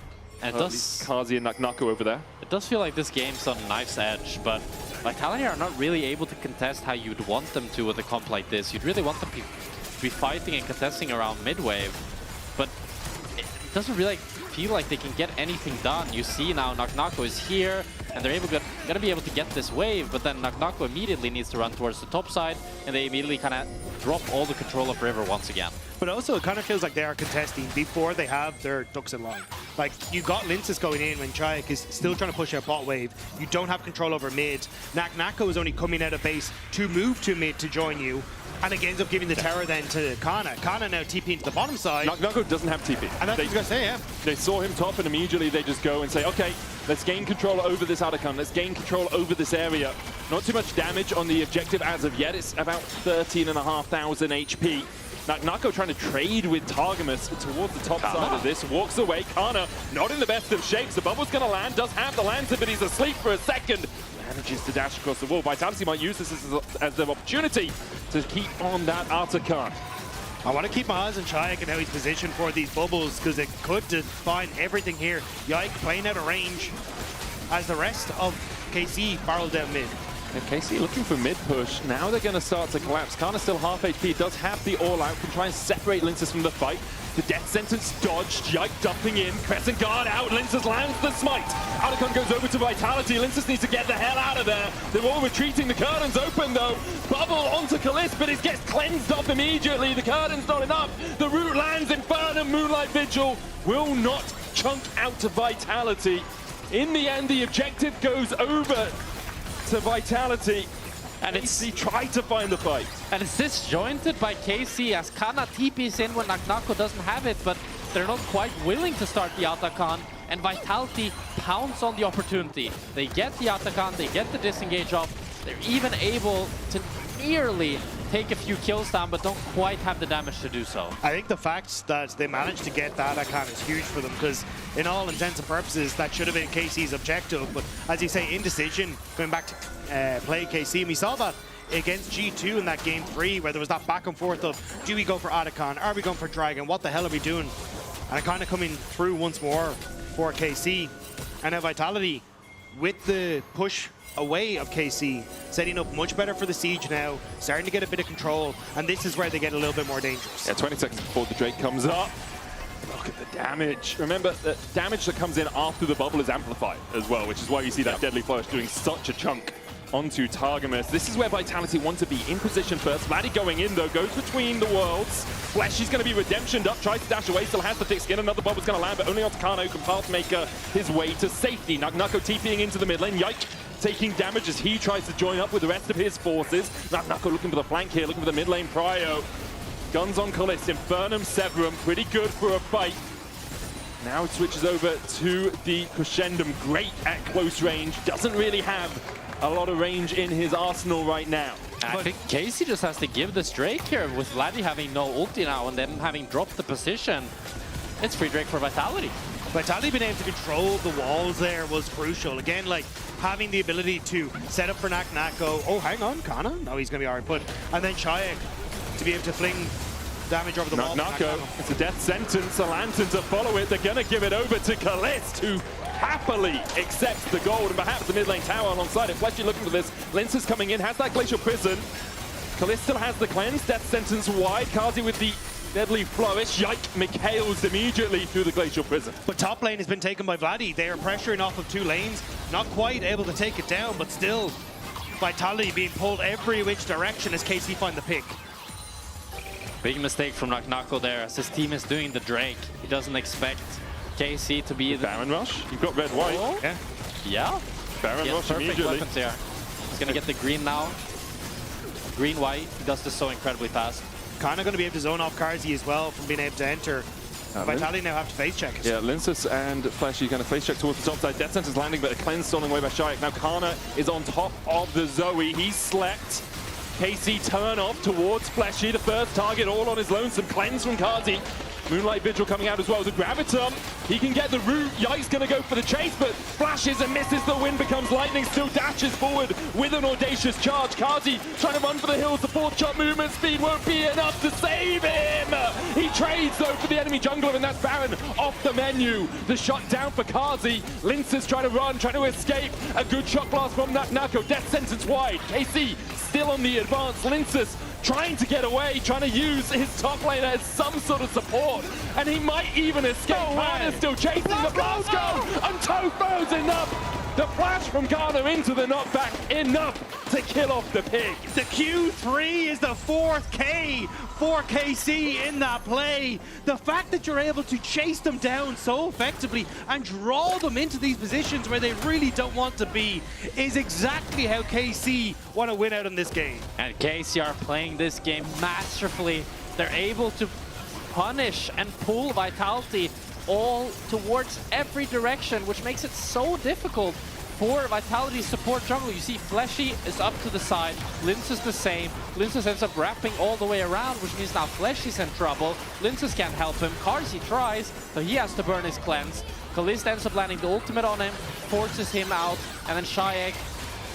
And it does... Kazi and Naknako over there. It does feel like this game's on knife's edge, but Vitality are not really able to contest how you'd want them to with a comp like this. You'd really want them to be fighting and contesting around mid-wave, but it doesn't really feel like they can get anything done. You see now Naknako is here, and they're gonna be able to get this wave, but then Naknako immediately needs to run towards the top side, and they immediately kind of drop all the control of River once again. But also, it kind of feels like they are contesting before they have their ducks in line. Like, you got Linces going in when Chayak is still trying to push out bot wave. You don't have control over mid. Naknako is only coming out of base to move to mid to join you. And it ends up giving the tower then to Kana. Kana now TP into the bottom side. Naknako doesn't have TP. And that's what I was going to say, yeah. They saw him top and immediately they just go and say, okay, let's gain control over this Otacon. Let's gain control over this area. Not too much damage on the objective as of yet. It's about 13,500 HP. Naknako trying to trade with Targamas towards the top side of this. Walks away. Kana not in the best of shapes. The bubble's going to land. Does have the lantern, but he's asleep for a second. Manages to dash across the wall. Vitality might use this as an opportunity to keep on that Otacon. I want to keep my eyes on Chayak and how he's positioned for these bubbles, because it could define everything here. Yike playing out of range as the rest of KC barrel down mid. And KC looking for mid push. Now they're going to start to collapse. Kana still half HP, does have the all-out, can try and separate Linces from the fight. The death sentence dodged, Yike dumping in, Crescent Guard out, Linces lands the smite. Otacon goes over to Vitality, Linces needs to get the hell out of there. They're all retreating, the curtain's open though. Bubble onto Kalist, but it gets cleansed off immediately. The curtain's not enough. The root lands, Infernum, Moonlight Vigil will not chunk out to Vitality. In the end, the objective goes over to Vitality. And KC tried to find the fight. And it's disjointed by KC as Kana TPs in when Naknako doesn't have it, but they're not quite willing to start the Otacon, and Vitality pounce on the opportunity. They get the Otacon, they get the disengage off, they're even able to nearly take a few kills down, but don't quite have the damage to do so. I think the fact that they managed to get that Otacon is huge for them, because in all intents and purposes, that should have been KC's objective. But as you say, indecision, going back to play KC, and we saw that against G2 in that game 3, where there was that back and forth of, do we go for Otacon? Are we going for Dragon? What the hell are we doing? And it kind of coming through once more for KC. And now Vitality, with the push away of KC, setting up much better for the siege now, starting to get a bit of control, and this is where they get a little bit more dangerous. Yeah, 20 seconds before the Drake comes up. Look at the damage. Remember, the damage that comes in after the bubble is amplified as well, which is why you see that Deadly Flourish doing such a chunk onto Targamas. This is where Vitality want to be in position first. Vladdy going in though, goes between the worlds. Fleshy's going to be redemptioned up, tries to dash away, still has the thick skin. Another bubble's going to land, but only onto Kana, who can path make his way to safety. Naknako TPing into the mid lane. Yike taking damage as he tries to join up with the rest of his forces. Naknako looking for the flank here, looking for the mid lane prio. Guns on Kalist, Infernum, Severum, pretty good for a fight. Now it switches over to the Crescendum, great at close range, doesn't really have a lot of range in his arsenal right now. I think KC just has to give this Drake here, with Vladdy having no ulti now and them having dropped the position. It's free Drake for Vitality. Vitality being able to control the walls there was crucial. Again, like, having the ability to set up for Naknako. Oh, hang on, Kana? No, he's going to be alright. And then Chayak to be able to fling damage over the wall. Nako, it's a death sentence. A lantern to follow it. They're going to give it over to Kalist, who happily accepts the gold, and perhaps the mid lane tower alongside it. Fleshy looking for this. Lince is coming in, has that Glacial Prison. Kalist still has the cleanse. Death sentence wide. Kazi with the deadly flourish. Yike, Mikhail's immediately through the Glacial Prison. But top lane has been taken by Vladdy. They are pressuring off of 2 lanes. Not quite able to take it down, but still Vitality being pulled every which direction as KC find the pick. Big mistake from Nako there, as his team is doing the Drake. He doesn't expect KC to be the Baron Rush. You've got red white. Oh. Yeah. Baron Rush perfect immediately. Weapons here. He's gonna get the green now. Green white. He does this so incredibly fast. Kind of going to be able to zone off Karzi as well from being able to enter. Vitality now have to face check it. Yeah, Linces and Fleshy going to face check towards the top side. Death Sentence landing, but a cleanse stolen away by Shayak. Now Kana is on top of the Zoe. He slept. KC turn off towards Fleshy. The first target all on his lonesome. Cleanse from Kazi. Moonlight Vigil coming out as well. The Graviton, he can get the root. Yike's going to go for the chase, but flashes and misses. The wind becomes lightning. Still dashes forward with an audacious charge. Kazi trying to run for the hills. The 4th shot movement speed won't be enough to save him. He trades though for the enemy jungler, and that's Baron off the menu. The shot down for Kazi. Lince is trying to run, trying to escape. A good shot blast from Nako. Death sentence wide. KC still on the advance. Lince trying to get away, trying to use his top lane as some sort of support, and he might even escape. Kana's still chasing the blast go, and Tofo's enough. The flash from Kana into the knockback, enough to kill off the pig. The Q3 is the 4th K for KC in that play. The fact that you're able to chase them down so effectively and draw them into these positions where they really don't want to be is exactly how KC want to win out in this game. And KC are playing this game masterfully. They're able to punish and pull Vitality all towards every direction, which makes it so difficult for Vitality's support jungle. You see Fleshy is up to the side, Lince is the same. Lince ends up wrapping all the way around, which means now Fleshy's in trouble. Lince can't help him. Karzi tries, but he has to burn his cleanse. Kalist ends up landing the ultimate on him, forces him out, and then Shayak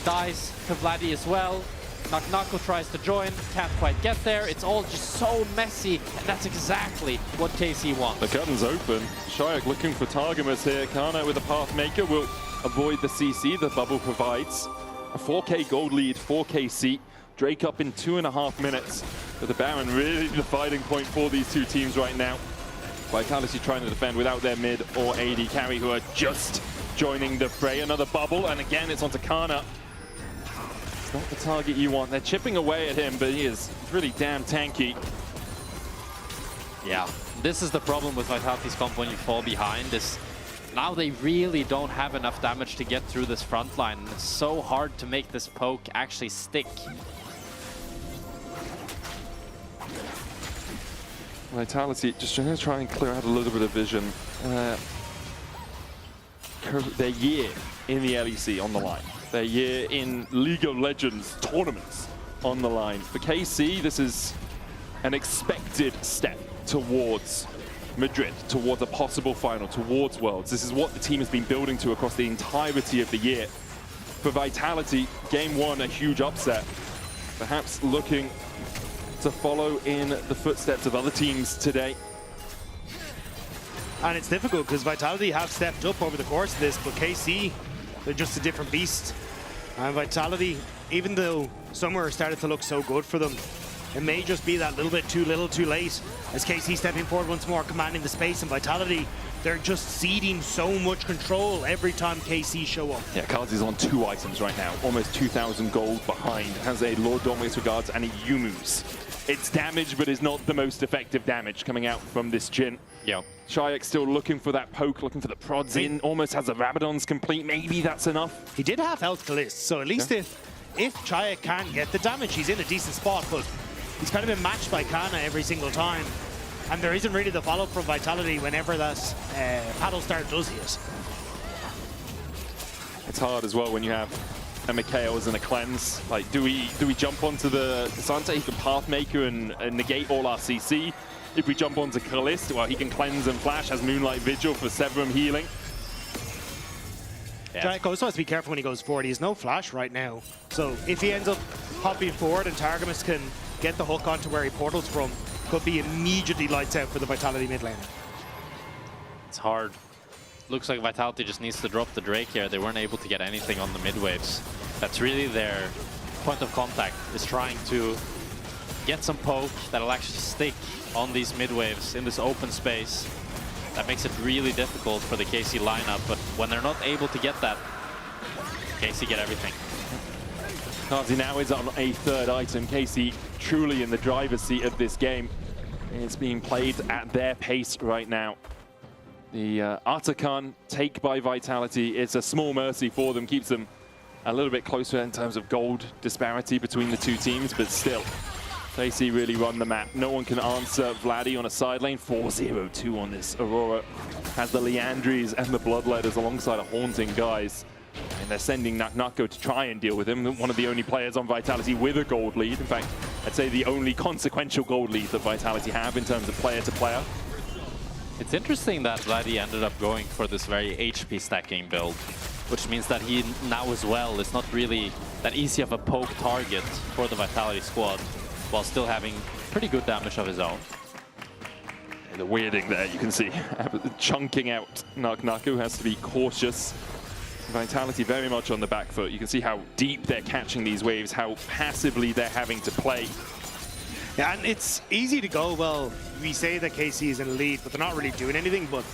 dies to Vladdy as well. Nako tries to join, can't quite get there. It's all just so messy, and that's exactly what KC wants. The curtain's open. Shayak looking for Targamas here. Kana with a Pathmaker will avoid the CC the bubble provides. A 4k gold lead for KC. Drake up in 2.5 minutes. But the Baron really the fighting point for these two teams right now. Vitality trying to defend without their mid or AD carry, who are just joining the fray. Another bubble, and again it's onto Kana. Not the target you want. They're chipping away at him, but he is really damn tanky. Yeah, this is the problem with Vitality's comp when you fall behind. Now they really don't have enough damage to get through this front line. It's so hard to make this poke actually stick. Vitality just going to try and clear out a little bit of vision. Their year in the LEC on the line. Their year in League of Legends tournaments on the line. For KC, this is an expected step towards Madrid, towards a possible final, towards Worlds. This is what the team has been building to across the entirety of the year. For Vitality, game 1, a huge upset. Perhaps looking to follow in the footsteps of other teams today. And it's difficult because Vitality have stepped up over the course of this, but KC, they're just a different beast. And Vitality, even though summer started to look so good for them, it may just be that little bit too little too late. As KC stepping forward once more, commanding the space, and Vitality, they're just ceding so much control every time KC show up. Yeah, Kazi's on 2 items right now, almost 2,000 gold behind, has a Lord Dominus Regards and a Yumu's. It's damage, but it's not the most effective damage coming out from this Jhin. Yeah. Shayak still looking for that poke, looking for the prods in, almost has the Rabadon's complete. Maybe that's enough. He did have health Kalist, so at least if Shayak can get the damage, he's in a decent spot, but he's kind of been matched by Kana every single time. And there isn't really the follow-up from Vitality whenever that paddle start does hit. It's hard as well when you have a Mikhail's and a cleanse. Like, do we jump onto the Sante? He can Pathmaker and negate all our CC. If we jump onto Kalist, well, he can cleanse and flash, has Moonlight Vigil for Severum healing. Shayak also has to be careful when he goes forward. He has no flash right now. So if he ends up hopping forward and Targamas can get the hook onto where he portals from, could be immediately lights out for the Vitality mid lane. It's hard. Looks like Vitality just needs to drop the Drake here. They weren't able to get anything on the mid waves. That's really their point of contact, is trying to get some poke that'll actually stick on these mid waves in this open space. That makes it really difficult for the KC lineup, but when they're not able to get that, KC get everything. Kazi now is on a third item. KC truly in the driver's seat of this game. It's being played at their pace right now. The Artakan take by Vitality, it's a small mercy for them, keeps them a little bit closer in terms of gold disparity between the two teams, but still, KC really run the map. No one can answer Vladdy on a side lane. 4-0-2 on this. Aurora has the Leandries and the Bloodletters alongside a Haunting guys. And they're sending Naknako to try and deal with him. One of the only players on Vitality with a gold lead. In fact, I'd say the only consequential gold lead that Vitality have in terms of player to player. It's interesting that Vladdy ended up going for this very HP stacking build, which means that he now as well is not really that easy of a poke target for the Vitality squad, while still having pretty good damage of his own. And the weirding there, you can see, chunking out Naknaku has to be cautious. Vitality very much on the back foot. You can see how deep they're catching these waves, how passively they're having to play. Yeah, and it's easy to go, well, we say that KC is in the lead, but they're not really doing anything, but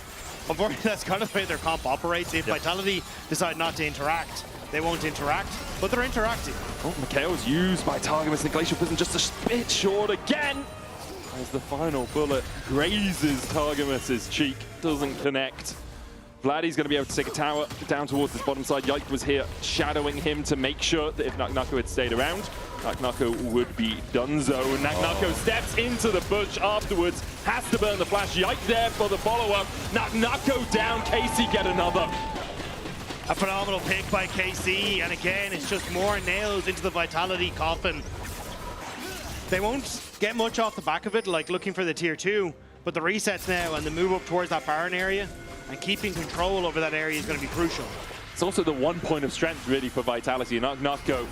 unfortunately that's kind of the way their comp operates. If Vitality decide not to interact, they won't interact, but they're interacting. Oh, Mikhail's used by Targamas and Glacial Prison just a bit short again, as the final bullet grazes Targamas' cheek, doesn't connect. Vladdy's going to be able to take a tower down towards this bottom side. Yike was here shadowing him to make sure that if Naknako had stayed around, Naknako would be donezo. Naknako steps into the bush afterwards, has to burn the flash. Yike there for the follow-up. Naknako down, KC get another. A phenomenal pick by KC, and again, it's just more nails into the Vitality coffin. They won't get much off the back of it, like looking for the tier 2, but the resets now and the move up towards that Baron area, and keeping control over that area is going to be crucial. It's also the one point of strength really for Vitality. Naknako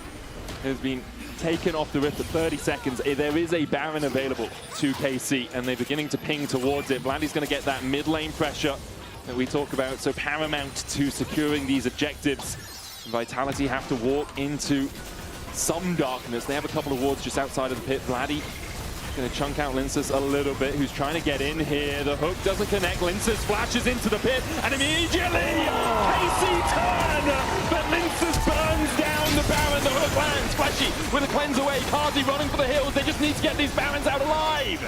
has been taken off the rift at 30 seconds. There is a Baron available to KC, and they're beginning to ping towards it. Vladdy's going to get that mid lane pressure that we talk about, so paramount to securing these objectives. Vitality have to walk into some darkness. They have a couple of wards just outside of the pit. Vladdy going to chunk out Linces a little bit, who's trying to get in here. The hook doesn't connect. Linces flashes into the pit, and immediately KC turn, but Linces burns down the Baron. The hook lands. Fleshy with a cleanse away. Kazi running for the hills. They just need to get these Barons out alive.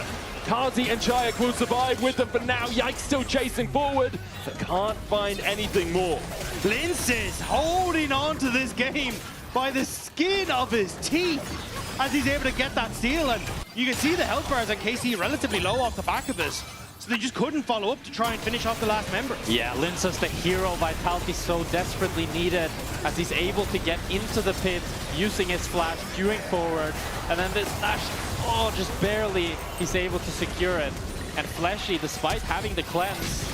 Kazi and Chayak will survive with them for now. Yike's still chasing forward, but can't find anything more. Linces holding on to this game by the skin of his teeth as he's able to get that steal, and you can see the health bars on KC relatively low off the back of this, so they just couldn't follow up to try and finish off the last member. Yeah, Linces, the hero Vitality so desperately needed, as he's able to get into the pit using his flash, queuing forward, and then this dash, oh, just barely he's able to secure it. And Fleshy, despite having the cleanse,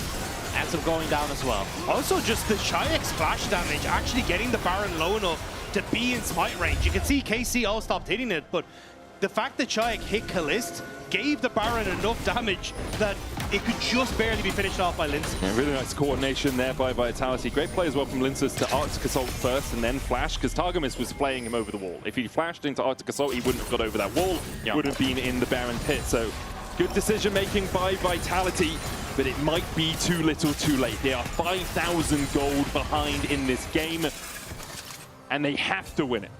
ends up going down as well. Also, just the Chayek's flash damage, actually getting the Baron low enough to be in smite range. You can see KC all stopped hitting it, but the fact that Chayek hit Kalist gave the Baron enough damage that it could just barely be finished off by Linces. Yeah, really nice coordination there by Vitality. Great play as well from Linces to Arctic Assault first and then flash, because Targamas was playing him over the wall. If he flashed into Arctic Assault, he wouldn't have got over that wall, would have been in the Baron pit. So good decision making by Vitality, but it might be too little too late. They are 5,000 gold behind in this game, and they have to win it.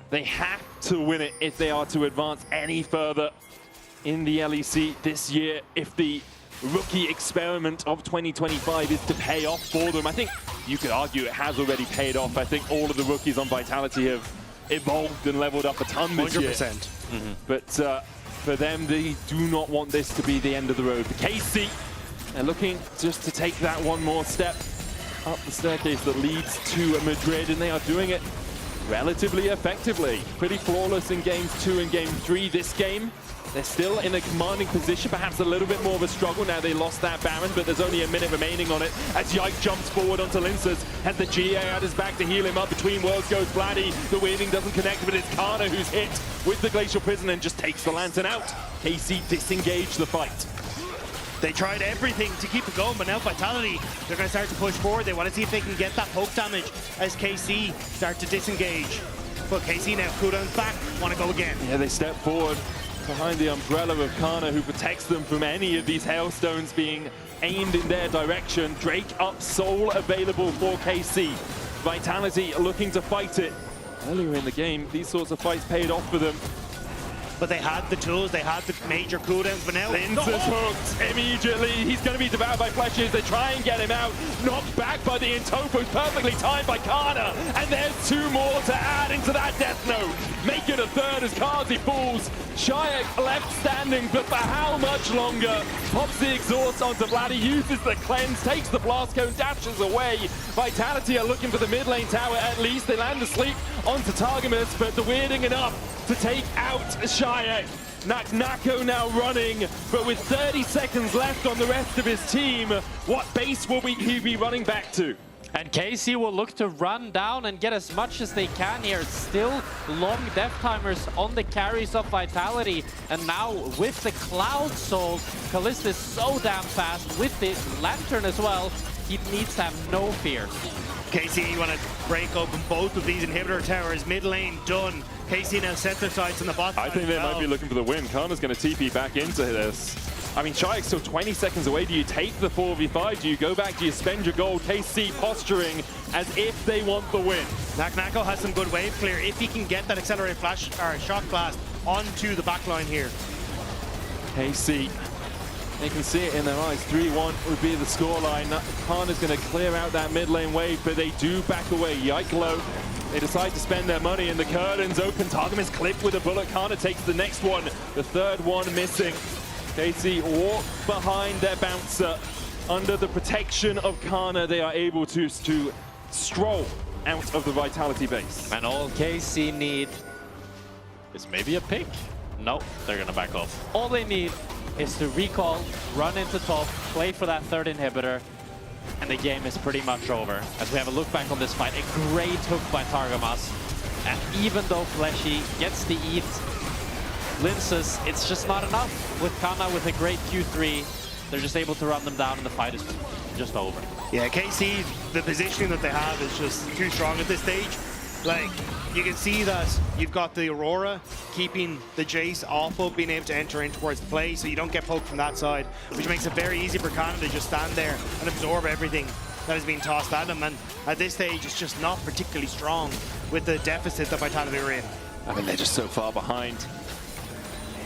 They have to win it if they are to advance any further in the LEC this year, if the rookie experiment of 2025 is to pay off for them. I think you could argue it has already paid off. I think all of the rookies on Vitality have evolved and leveled up a ton this 100%. year. But for them, they do not want this to be the end of the road. For KC, they're looking just to take that one more step up the staircase that leads to Madrid, and they are doing it relatively effectively. Pretty flawless in games 2 and game 3. This game, They're still in a commanding position, perhaps a little bit more of a struggle. Now they lost that Baron, but there's only a minute remaining on it as Yike jumps forward onto Linces. Has the GA at his back to heal him up. Between worlds goes Vladdy. The weirding doesn't connect, but it's Kana who's hit with the Glacial Prison and just takes the Lantern out. KC disengage the fight. They tried everything to keep it going, but now Vitality, they're going to start to push forward. They want to see if they can get that poke damage as KC start to disengage. But KC now, cooldown's back, want to go again. Yeah, they step forward behind the umbrella of Kana, who protects them from any of these hailstones being aimed in their direction. Drake up, Soul available for KC. Vitality looking to fight it. Earlier in the game, these sorts of fights paid off for them. But they had the tools, they had the major cooldowns, but now... Linces hooked immediately. He's going to be devoured by Fleshes. They try and get him out. Knocked back by the Intopos, perfectly timed by Kana. And there's two more to add into that death note. Make it a third as Kazi falls. Shayak left standing, but for how much longer? Pops the exhaust onto Vladdy, uses the cleanse, takes the blast cone, dashes away. Vitality are looking for the mid lane tower at least. They land asleep onto Targamas, but the weirding enough to take out Shayak. Naknako now running, but with 30 seconds left on the rest of his team, what base will he be running back to? And KC will look to run down and get as much as they can here. Still long death timers on the carries of Vitality. And now with the Cloud Soul, Kalista is so damn fast. With the Lantern as well, he needs to have no fear. KC want to break open both of these inhibitor towers. Mid lane done. KC now set their sights on the bot. I think they might be looking for the win. Kana's going to TP back into this. I mean, Shayak's still 20 seconds away. Do you take the 4v5? Do you go back? Do you spend your gold? KC posturing as if they want the win. Naknako has some good wave clear if he can get that accelerated flash or shock blast onto the backline here. KC, they can see it in their eyes. 3-1 would be the scoreline. Kana's going to clear out that mid lane wave, but they do back away. Yike low. They decide to spend their money, and the curtains open. Targamas clipped with a bullet. Kana takes the next one. The third one missing. KC walk behind their bouncer. Under the protection of Kana, they are able to stroll out of the Vitality base. And all KC need is maybe a pick. Nope, they're going to back off. All they need is to recall, run into top, play for that third inhibitor, and the game is pretty much over. As we have a look back on this fight, a great hook by Targamas. And even though Fleshy gets the eat, Linces, it's just not enough. With Kana with a great Q3, they're just able to run them down and the fight is just over. Yeah, KC, the positioning that they have is just too strong at this stage. Like, you can see that you've got the Aurora keeping the Jace off of being able to enter in towards the play, so you don't get poked from that side, which makes it very easy for Kana to just stand there and absorb everything that is being tossed at him. And at this stage, it's just not particularly strong with the deficit that Vitality are in. I mean, they're just so far behind.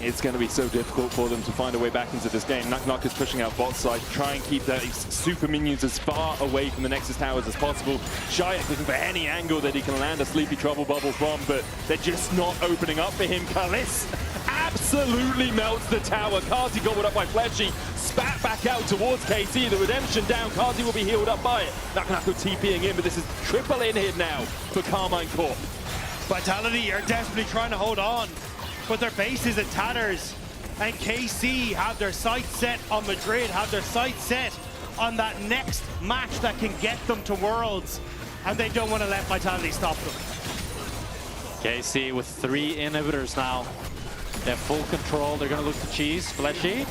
It's going to be so difficult for them to find a way back into this game. Knock is pushing out bot side to try and keep those super minions as far away from the Nexus towers as possible. Shayak looking for any angle that he can land a Sleepy Trouble Bubble from, but they're just not opening up for him. Kalis absolutely melts the tower. Kazi gobbled up by Fleshy, spat back out towards KC. The redemption down. Kazi will be healed up by it. Naknako TPing in, but this is triple in here now for Carmine Corp. Vitality are desperately trying to hold on, but their base is in tatters, and KC have their sights set on Madrid, have their sights set on that next match that can get them to Worlds, and they don't want to let Vitality stop them. KC with 3 inhibitors now. They have full control. They're going to look to cheese. Fleshy.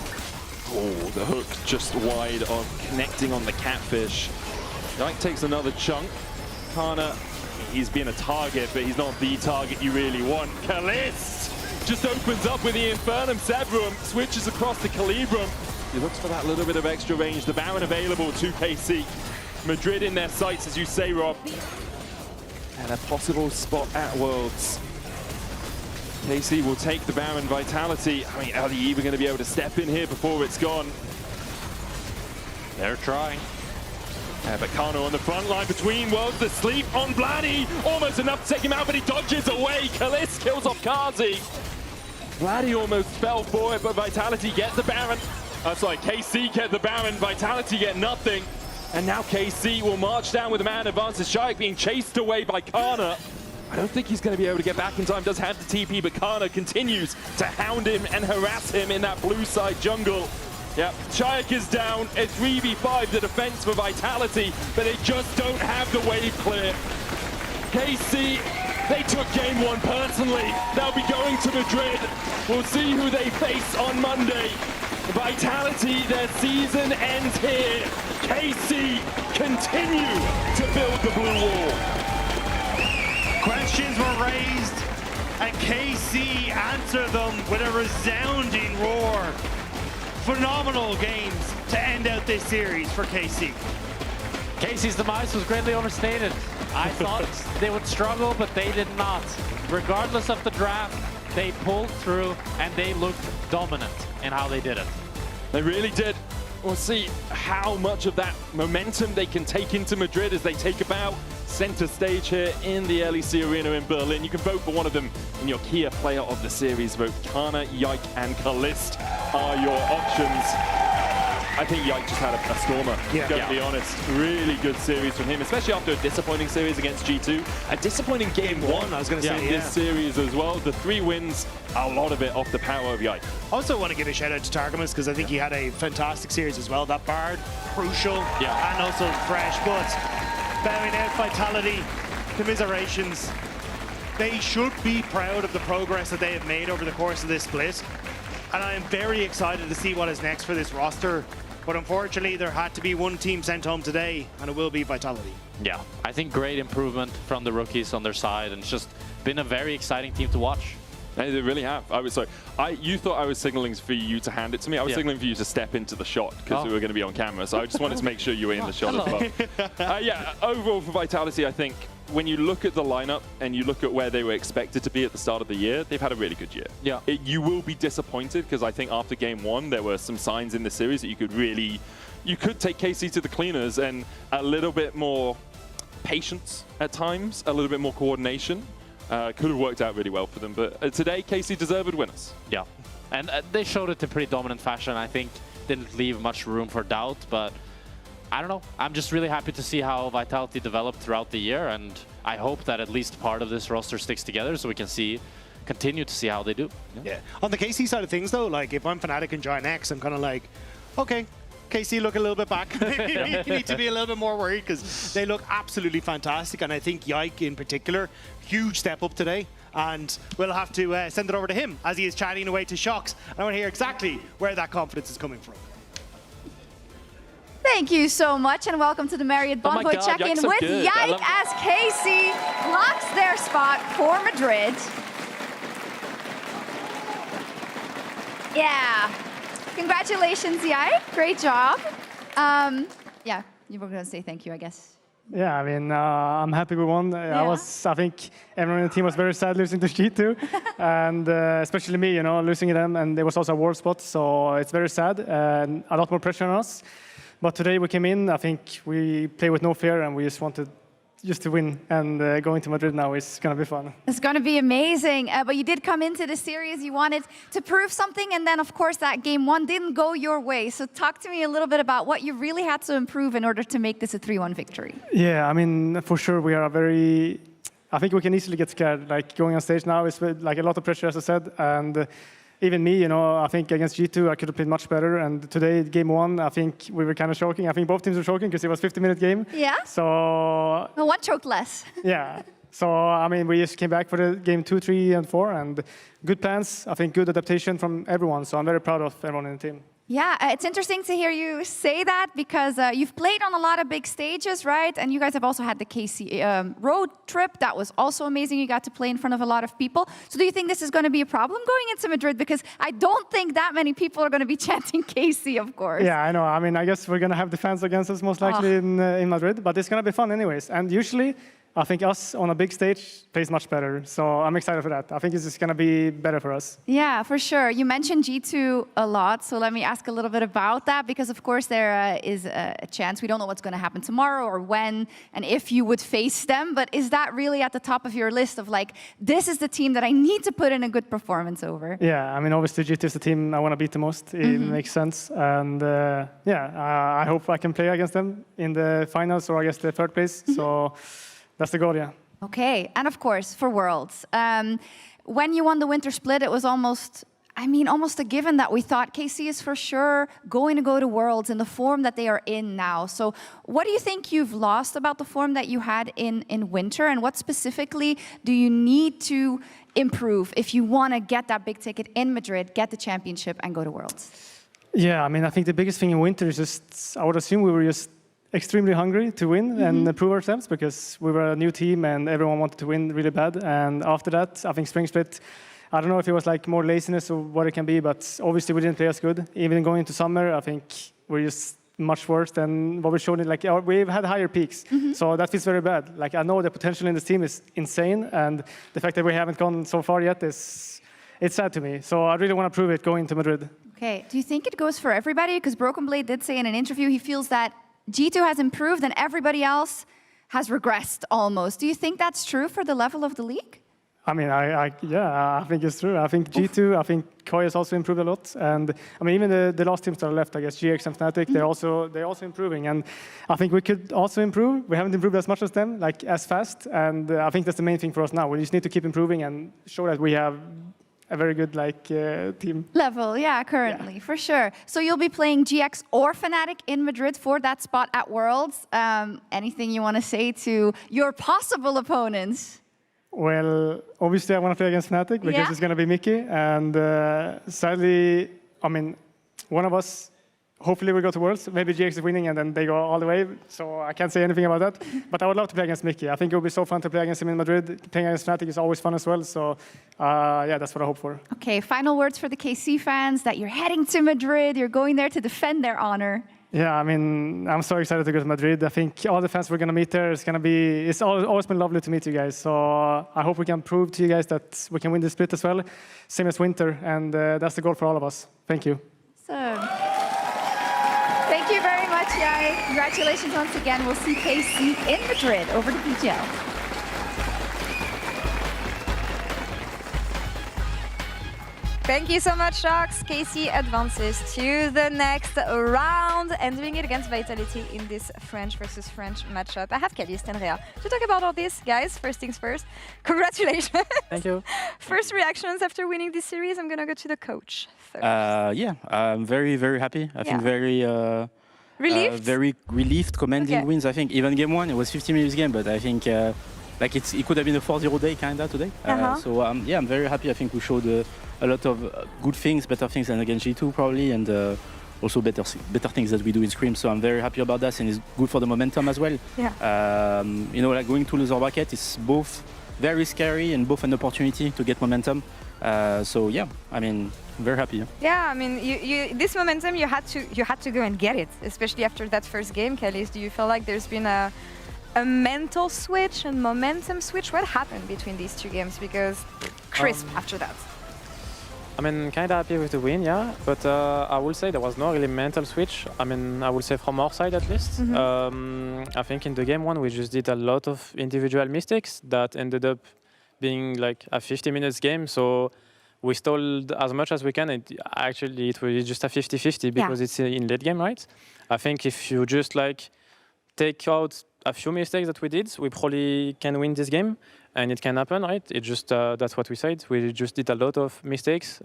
Oh, the hook just wide on connecting on the catfish. Yike takes another chunk. Kana, he's been a target, but he's not the target you really want. Kalis just opens up with the Infernum Sebrum, switches across the Calibrum. He looks for that little bit of extra range. The Baron available to KC. Madrid in their sights, as you say, Rob. And a possible spot at Worlds. KC will take the Baron. Vitality, I mean, are they even going to be able to step in here before it's gone? They're trying. But Kana on the front line between worlds. The sleep on Vladdy. Almost enough to take him out, but he dodges away. Kalis kills off Kazi. Vladdy almost fell for it, but Vitality get the Baron. Sorry, KC get the Baron. Vitality get nothing. And now KC will march down with a man advances. Shayak being chased away by Kana. I don't think he's going to be able to get back in time. Does have the TP, but Kana continues to hound him and harass him in that blue side jungle. Yep, Chayak is down. It's 3v5 the defense for Vitality, but they just don't have the wave clear. KC, they took game 1 personally. They'll be going to Madrid. We'll see who they face on Monday. Vitality, their season ends here. KC continue to build the blue wall. Questions were raised, and KC answered them with a resounding roar. Phenomenal games to end out this series for KC. KC's demise was greatly overstated. I thought they would struggle, but they did not. Regardless of the draft, they pulled through and they looked dominant in how they did it. They really did. We'll see how much of that momentum they can take into Madrid as they take about center stage here in the LEC Arena in Berlin. You can vote for one of them in your Kia player of the series. Vote Kana, Yike, and Kalist are your options. I think Yike just had a stormer, to be honest. Really good series from him, especially after a disappointing series against G2. A disappointing game 1, I was going to say, this series as well. The 3 wins, a lot of it off the power of Yike. Also want to give a shout out to Targamas because I think he had a fantastic series as well. That Bard, crucial, and also fresh. But bowing out Vitality, commiserations. They should be proud of the progress that they have made over the course of this split. And I am very excited to see what is next for this roster. But unfortunately, there had to be one team sent home today, and it will be Vitality. Yeah, I think great improvement from the rookies on their side, and it's just been a very exciting team to watch. They really have. You thought I was signaling for you to hand it to me. I was signaling for you to step into the shot because we were going to be on camera. So I just wanted to make sure you were in the shot as well. Yeah, overall for Vitality, I think when you look at the lineup and you look at where they were expected to be at the start of the year, they've had a really good year. Yeah. You will be disappointed because I think after game 1, there were some signs in the series that you could take KC to the cleaners and a little bit more patience at times, a little bit more coordination. Could have worked out really well for them, but today KC deserved winners. Yeah, and they showed it in pretty dominant fashion. I think didn't leave much room for doubt, but I don't know. I'm just really happy to see how Vitality developed throughout the year, and I hope that at least part of this roster sticks together so we can continue to see how they do. Yeah. On the KC side of things, though, like if I'm Fnatic and Giant X, I'm kind of like, okay, KC look a little bit back. Maybe you need to be a little bit more worried because they look absolutely fantastic, and I think Yike in particular, huge step up today. And we'll have to send it over to him as he is chatting away to Shox. I want to hear exactly where that confidence is coming from. Thank you so much, and welcome to the Marriott Bonvoy check-in with Yike as KC locks their spot for Madrid. Yeah. Congratulations, Yike. Great job. Yeah, you were going to say thank you, I guess. Yeah, I mean, I'm happy we won. I think everyone in the team was very sad losing to G2, and especially me, losing to them, and there was also a world spot, so it's very sad, and a lot more pressure on us. But today we came in, I think we play with no fear, and we just wanted to win, and going to Madrid now is going to be fun. It's going to be amazing, but you did come into the series, you wanted to prove something, and then of course that game 1 didn't go your way. So talk to me a little bit about what you really had to improve in order to make this a 3-1 victory. Yeah, I mean, for sure we are I think we can easily get scared. Like going on stage now is like a lot of pressure, as I said, and even me, I think against G2 I could have played much better. And today, game 1, I think we were kind of choking. I think both teams were choking because it was a 50-minute game. Yeah. So. No, one choked less. Yeah. So, I mean, we just came back for the game 2, 3, and 4, and good plans. I think good adaptation from everyone. So I'm very proud of everyone in the team. Yeah, it's interesting to hear you say that because you've played on a lot of big stages, right? And you guys have also had the KC road trip. That was also amazing. You got to play in front of a lot of people. So do you think this is going to be a problem going into Madrid? Because I don't think that many people are going to be chanting KC, of course. Yeah, I know. I mean, I guess we're going to have the fans against us most likely in Madrid. But it's going to be fun anyways. And usually, I think us on a big stage plays much better. So I'm excited for that. I think it's just going to be better for us. Yeah, for sure. You mentioned G2 a lot. So let me ask a little bit about that. Because, of course, there is a chance. We don't know what's going to happen tomorrow or when and if you would face them. But is that really at the top of your list of, like, this is the team that I need to put in a good performance over? Yeah, I mean, obviously, G2 is the team I want to beat the most. It makes sense. And, I hope I can play against them in the finals or, I guess, the third place. So... that's the goal, yeah. Okay, and of course, for Worlds. When you won the winter split, it was almost a given that we thought KC is for sure going to go to Worlds in the form that they are in now. So what do you think you've lost about the form that you had in winter, and what specifically do you need to improve if you want to get that big ticket in Madrid, get the championship, and go to Worlds? Yeah, I mean, I think the biggest thing in winter is just, I would assume we were just extremely hungry to win and prove ourselves, because we were a new team and everyone wanted to win really bad. And after that, I think spring split, I don't know if it was like more laziness or what it can be, but obviously we didn't play as good. Even going into summer, I think we're just much worse than what we showed in, like, we've had higher peaks. So that feels very bad. Like, I know the potential in this team is insane, and the fact that we haven't gone so far yet it's sad to me. So I really want to prove it going to Madrid. Okay, do you think it goes for everybody? Because Broken Blade did say in an interview he feels that G2 has improved and everybody else has regressed almost. Do you think that's true for the level of the league? I mean, yeah, I think it's true. I think G2, I think Koi has also improved a lot. And I mean, even the last teams that are left, I guess, GX and Fnatic, they're also improving. And I think we could also improve. We haven't improved as much as them, like as fast. And I think that's the main thing for us now. We just need to keep improving and show that we have a very good team. Level, yeah, currently, for sure. So you'll be playing GX or Fnatic in Madrid for that spot at Worlds. Anything you want to say to your possible opponents? Well, obviously I want to play against Fnatic because it's going to be Mickey. And sadly, I mean, one of us, hopefully we go to Worlds. Maybe GX is winning and then they go all the way. So I can't say anything about that. But I would love to play against Mickey. I think it would be so fun to play against him in Madrid. Playing against Fnatic is always fun as well. So yeah, that's what I hope for. Okay, final words for the KC fans that you're heading to Madrid. You're going there to defend their honor. Yeah, I mean, I'm so excited to go to Madrid. I think all the fans we're going to meet there, it's always been lovely to meet you guys. So I hope we can prove to you guys that we can win this split as well, same as winter. And that's the goal for all of us. Thank you. Awesome. Thank you very much, Jai. Congratulations once again. We'll see KC in Madrid. Over to PGL. Thank you so much, Shox. KC advances to the next round and doing it against Vitality in this French versus French matchup. I have Caliste and Rhea to talk about all this. Guys, first things first, congratulations. Thank you. First reactions after winning this series. I'm going to go to the coach first. Yeah, I'm very, very happy. I think very... relieved? Very relieved, commanding wins. I think even game one, it was 50 minutes game, but I think like it could have been a 4-0 day kinda today. So yeah, I'm very happy. I think we showed a lot of good things, better things than against G2 probably, and also better things that we do in Scream. So I'm very happy about that, and it's good for the momentum as well. Yeah. You know, like going to loser bracket is both very scary and both an opportunity to get momentum. So yeah, I mean, very happy. Yeah, I mean, this momentum you had to go and get it, especially after that first game. Caliste, do you feel like there's been a mental switch and momentum switch? What happened between these two games? Because crisp after that. I mean, kind of happy with the win, yeah, but I will say there was no really mental switch. I mean, I will say from our side at least. I think in the game one we just did a lot of individual mistakes that ended up being like a 50 minutes game. So we stalled as much as we can. Actually, it was just a 50-50 because it's in late game, right? I think if you just like take out a few mistakes that we did, we probably can win this game. And it can happen, right? It just, that's what we said. We just did a lot of mistakes,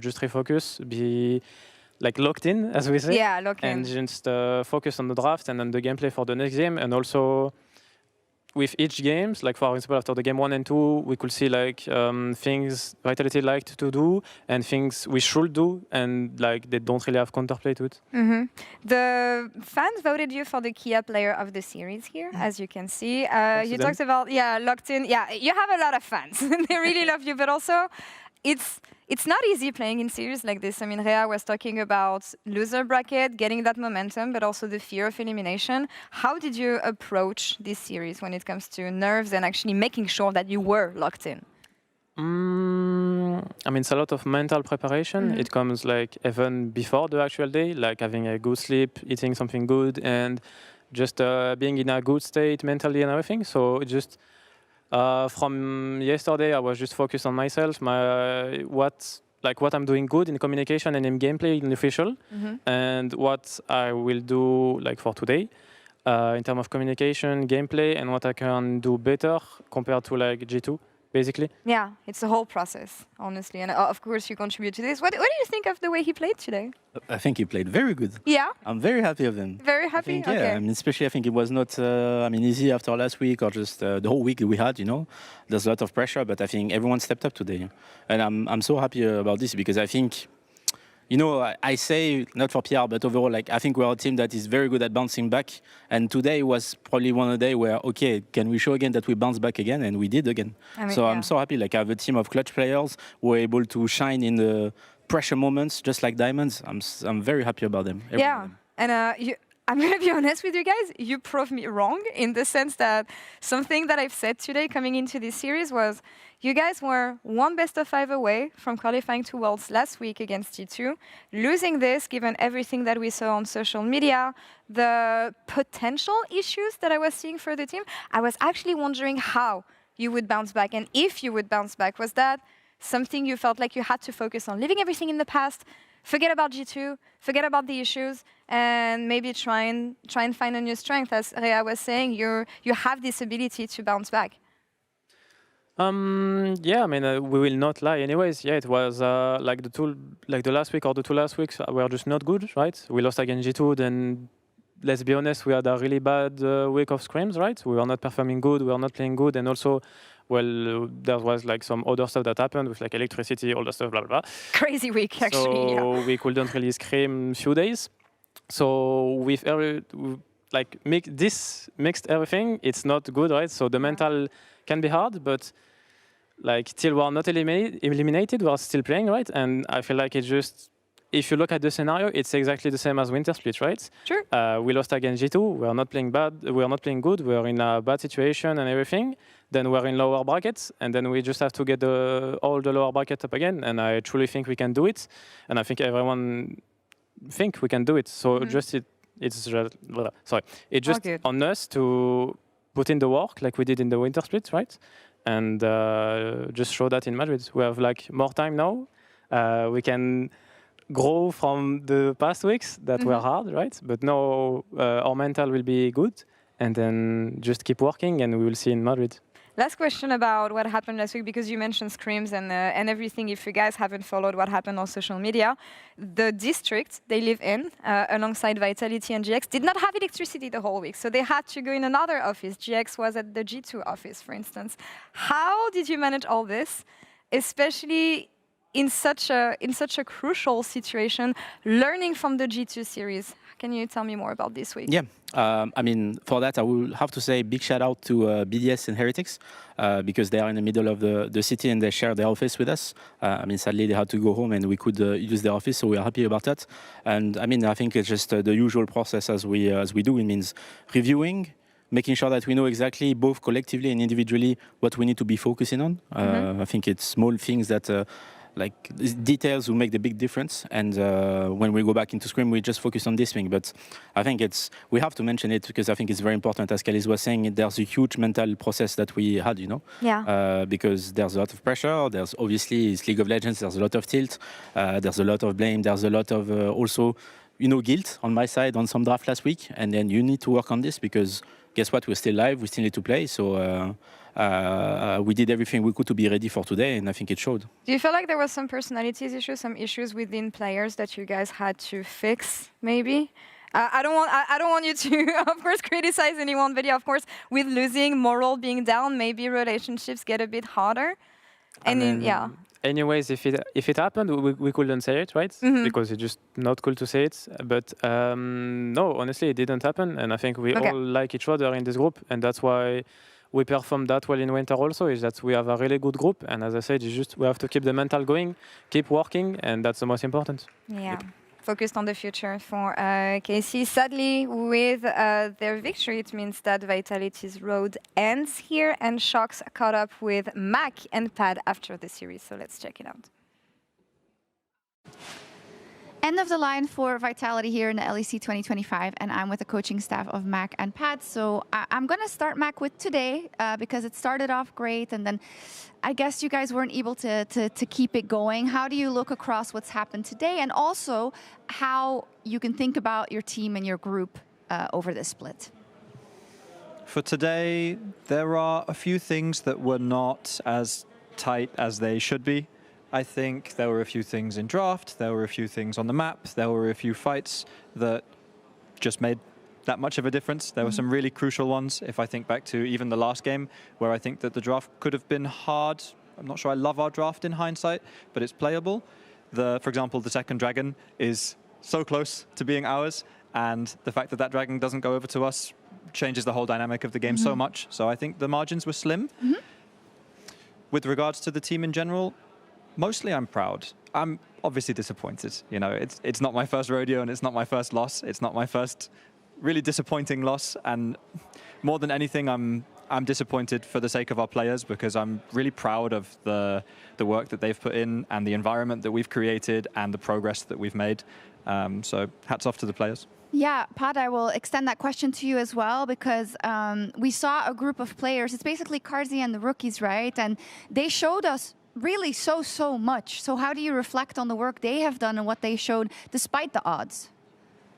just refocus, be like locked in, as we say. Yeah, locked in. And just focus on the draft and then the gameplay for the next game. And also with each games, like for example, after the game 1 and 2, we could see like things Vitality liked to do and things we should do, and like they don't really have counterplay to it. The fans voted you for the Kia player of the series here, as you can see. You talked about, locked in. Yeah, you have a lot of fans. They really love you, but also it's not easy playing in series like this. I mean, Rhea was talking about loser bracket, getting that momentum, but also the fear of elimination. How did you approach this series when it comes to nerves and actually making sure that you were locked in? I mean, it's a lot of mental preparation. It comes like even before the actual day, like having a good sleep, eating something good, and just being in a good state mentally and everything. So it just... from yesterday, I was just focused on myself, what I'm doing good in communication and in gameplay in official, and what I will do like for today. in terms of communication, gameplay, and what I can do better compared to like G2, basically. Yeah, it's a whole process, honestly. And of course, you contribute to this. What do you think of the way he played today? I think he played very good. Yeah? I'm very happy of him. Very happy? I think, okay. Yeah, I mean, especially I think it was not, easy after last week or just the whole week we had, There's a lot of pressure, but I think everyone stepped up today. And I'm so happy about this because I think, I say, not for PR, but overall, I think we're a team that is very good at bouncing back. And today was probably one of the days where, okay, can we show again that we bounce back again? And we did again. I'm so happy. I have a team of clutch players who were able to shine in the pressure moments, just like diamonds. I'm very happy about them. Yeah, and I'm going to be honest with you guys. You proved me wrong in the sense that something that I've said today coming into this series was you guys were one best of 5 away from qualifying to Worlds last week against G2. Losing this, given everything that we saw on social media, the potential issues that I was seeing for the team, I was actually wondering how you would bounce back and if you would bounce back. Was that something you felt like you had to focus on, leaving everything in the past, forget about G2, forget about the issues, and maybe try and find a new strength? As Rhea was saying, you have this ability to bounce back. Yeah, I mean, we will not lie. Anyways, yeah, it was like the last week or the 2 last weeks were just not good, right? We lost against G2, then let's be honest, we had a really bad week of scrims, right? We were not performing good, we were not playing good, and also, well, there was like some other stuff that happened with like electricity, all the stuff, blah, blah, blah. Crazy week, actually. So we couldn't really scrim few days. So with mixed everything, it's not good, right? So the mental can be hard, but till we are not eliminated, we are still playing, right? And I feel like it's just, if you look at the scenario, it's exactly the same as Winter Split, right? Sure. We lost against G2. We are not playing bad. We are not playing good. We are in a bad situation and everything. Then we're in lower brackets, and then we just have to get all the lower brackets up again. And I truly think we can do it. And I think everyone think we can do it. So it's just on us to put in the work like we did in the Winter Split, right? And just show that in Madrid. We have more time now. We can grow from the past weeks that were hard, right? But now our mental will be good, and then just keep working, and we will see in Madrid. Last question about what happened last week, because you mentioned scrims and everything. If you guys haven't followed what happened on social media, the district they live in, alongside Vitality and GX, did not have electricity the whole week. So they had to go in another office. GX was at the G2 office, for instance. How did you manage all this, especially in such a crucial situation, learning from the G2 series? Can you tell me more about this week? Yeah, I mean, for that, I will have to say big shout out to BDS and Heretics because they are in the middle of the city and they share their office with us. I mean, sadly, they had to go home and we could use their office, so we are happy about that. And I mean, I think it's just the usual process as we do. It means reviewing, making sure that we know exactly, both collectively and individually, what we need to be focusing on. I think it's small things that details will make the big difference, and when we go back into scrim, we just focus on this thing. But I think we have to mention it because I think it's very important. As Kalis was saying, there's a huge mental process that we had, because there's a lot of pressure. There's obviously it's League of Legends. There's a lot of tilt. There's a lot of blame. There's a lot of also, guilt on my side on some draft last week, and then you need to work on this because guess what? We're still live. We still need to play. So. We did everything we could to be ready for today, and I think it showed. Do you feel like there was some personalities issues, some issues within players that you guys had to fix, maybe? I don't want you to, of course, criticize anyone, but yeah, of course, with losing, moral being down, maybe relationships get a bit harder. Anyways, if it happened, we couldn't say it, right? Because it's just not cool to say it. But no, honestly, it didn't happen, and I think we all like each other in this group, and that's why we performed that well in winter also, is that we have a really good group. And as I said, we have to keep the mental going, keep working, and that's the most important. Yeah, focused on the future for KC. Sadly, with their victory, it means that Vitality's road ends here, and Shox caught up with Mac and Pad after the series. So let's check it out. End of the line for Vitality here in the LEC 2025, and I'm with the coaching staff of Mac and Pat. So I'm going to start Mac with today because it started off great, and then I guess you guys weren't able to keep it going. How do you look across what's happened today, and also how you can think about your team and your group over this split? For today, there are a few things that were not as tight as they should be. I think there were a few things in draft, there were a few things on the map, there were a few fights that just made that much of a difference. There were some really crucial ones, if I think back to even the last game, where I think that the draft could have been hard. I'm not sure I love our draft in hindsight, but it's playable. For example, the second dragon is so close to being ours, and the fact that that dragon doesn't go over to us changes the whole dynamic of the game so much. So I think the margins were slim. With regards to the team in general, mostly I'm proud. I'm obviously disappointed. You know, it's not my first rodeo and it's not my first loss. It's not my first really disappointing loss. And more than anything, I'm disappointed for the sake of our players, because I'm really proud of the work that they've put in and the environment that we've created and the progress that we've made. So hats off to the players. Yeah, Pad, I will extend that question to you as well, because we saw a group of players. It's basically Karzi and the rookies, right? And they showed us really so much. So how do you reflect on the work they have done and what they showed despite the odds?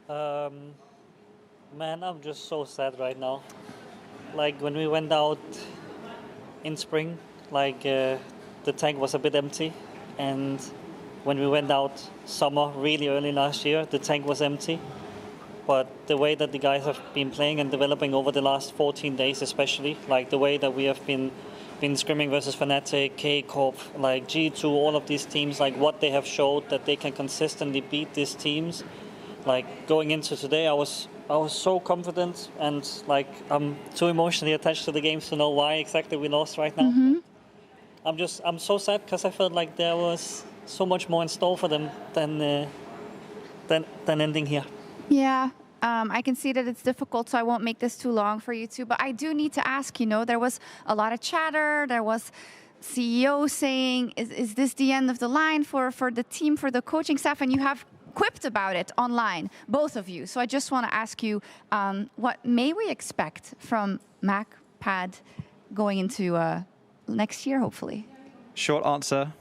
Man, I'm just so sad right now. Like when we went out in spring, like the tank was a bit empty, and when we went out summer really early last year, the tank was empty. But the way that the guys have been playing and developing over the last 14 days especially, like the way that we have been scrimming versus Fnatic, K-Corp, like G2, all of these teams, like what they have showed that they can consistently beat these teams. Like going into today, I was so confident, and like I'm too emotionally attached to the games to know why exactly we lost right now. I'm so sad because I felt like there was so much more in store for them than ending here. Yeah, I can see that it's difficult, so I won't make this too long for you two. But I do need to ask, you know, there was a lot of chatter. There was CEO saying, is this the end of the line for the team, for the coaching staff? And you have quipped about it online, both of you. So I just want to ask you, what may we expect from Mac, Pad, going into next year, hopefully? Short answer,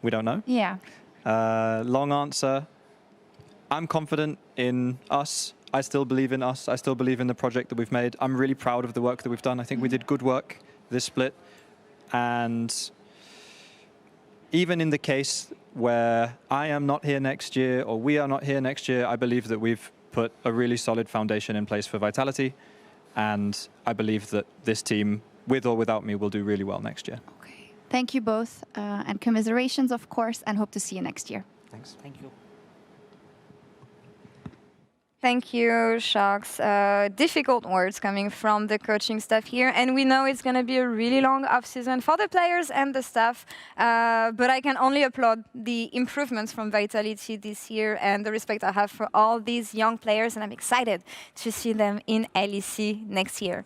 we don't know. Yeah. Long answer, I'm confident in us. I still believe in us. I still believe in the project that we've made. I'm really proud of the work that we've done. I think we did good work this split. And even in the case where I am not here next year or we are not here next year, I believe that we've put a really solid foundation in place for Vitality. And I believe that this team, with or without me, will do really well next year. Okay. Thank you both. And commiserations, of course, and hope to see you next year. Thanks. Thank you. Thank you, Sharks. Difficult words coming from the coaching staff here. And we know it's going to be a really long off-season for the players and the staff. But I can only applaud the improvements from Vitality this year and the respect I have for all these young players. And I'm excited to see them in LEC next year.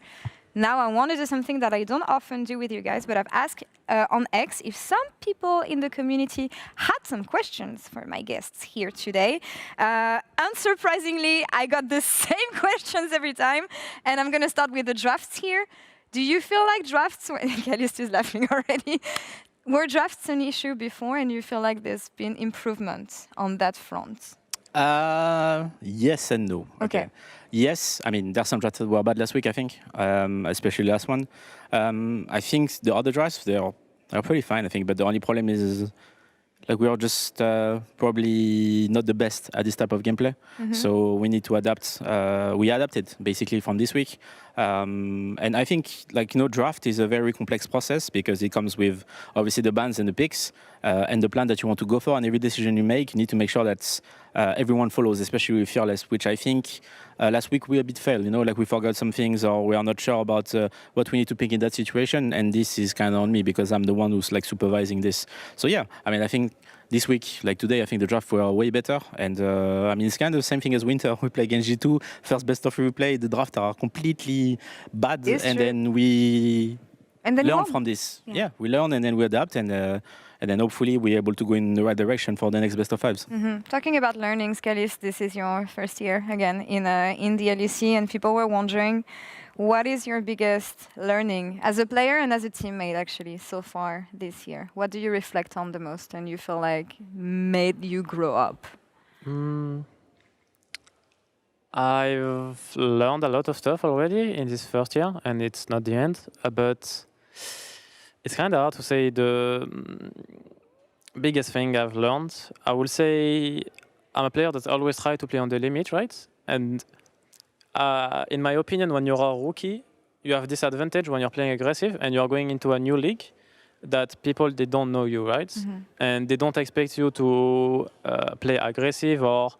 Now I want to do something that I don't often do with you guys, but I've asked on X if some people in the community had some questions for my guests here today. Unsurprisingly, I got the same questions every time, and I'm going to start with the drafts here. Do you feel like drafts were... Callisto is laughing already. Were drafts an issue before, and you feel like there's been improvement on that front? Yes and no. Okay. Yes, I mean, there's some drafts that were bad last week, I think, especially last one. I think the other drafts, they're pretty fine, I think, but the only problem is like we are just probably not the best at this type of gameplay. So we need to adapt. We adapted basically from this week. And I think, like, you know, draft is a very complex process because it comes with obviously the bans and the picks and the plan that you want to go for. And every decision you make, you need to make sure that everyone follows, especially with Fearless, which I think last week we a bit failed, you know, like we forgot some things or we are not sure about what we need to pick in that situation. And this is kind of on me because I'm the one who's like supervising this. So yeah, I mean, I think this week, like today, I think the draft were way better. And I mean, it's kind of the same thing as winter. We play against G2, first best of three we play, the draft are completely bad. And then we learn from this. Yeah, we learn and then we adapt. And then hopefully we're able to go in the right direction for the next best of fives. Talking about learning, Scalis, this is your first year again in the LEC, and people were wondering, what is your biggest learning as a player and as a teammate actually so far this year? What do you reflect on the most and you feel like made you grow up? I've learned a lot of stuff already in this first year, and it's not the end. But it's kind of hard to say the biggest thing I've learned. I will say I'm a player that always tries to play on the limit, right? And in my opinion, when you're a rookie, you have this advantage when you're playing aggressive and you're going into a new league that people, they don't know you, right? And they don't expect you to play aggressive or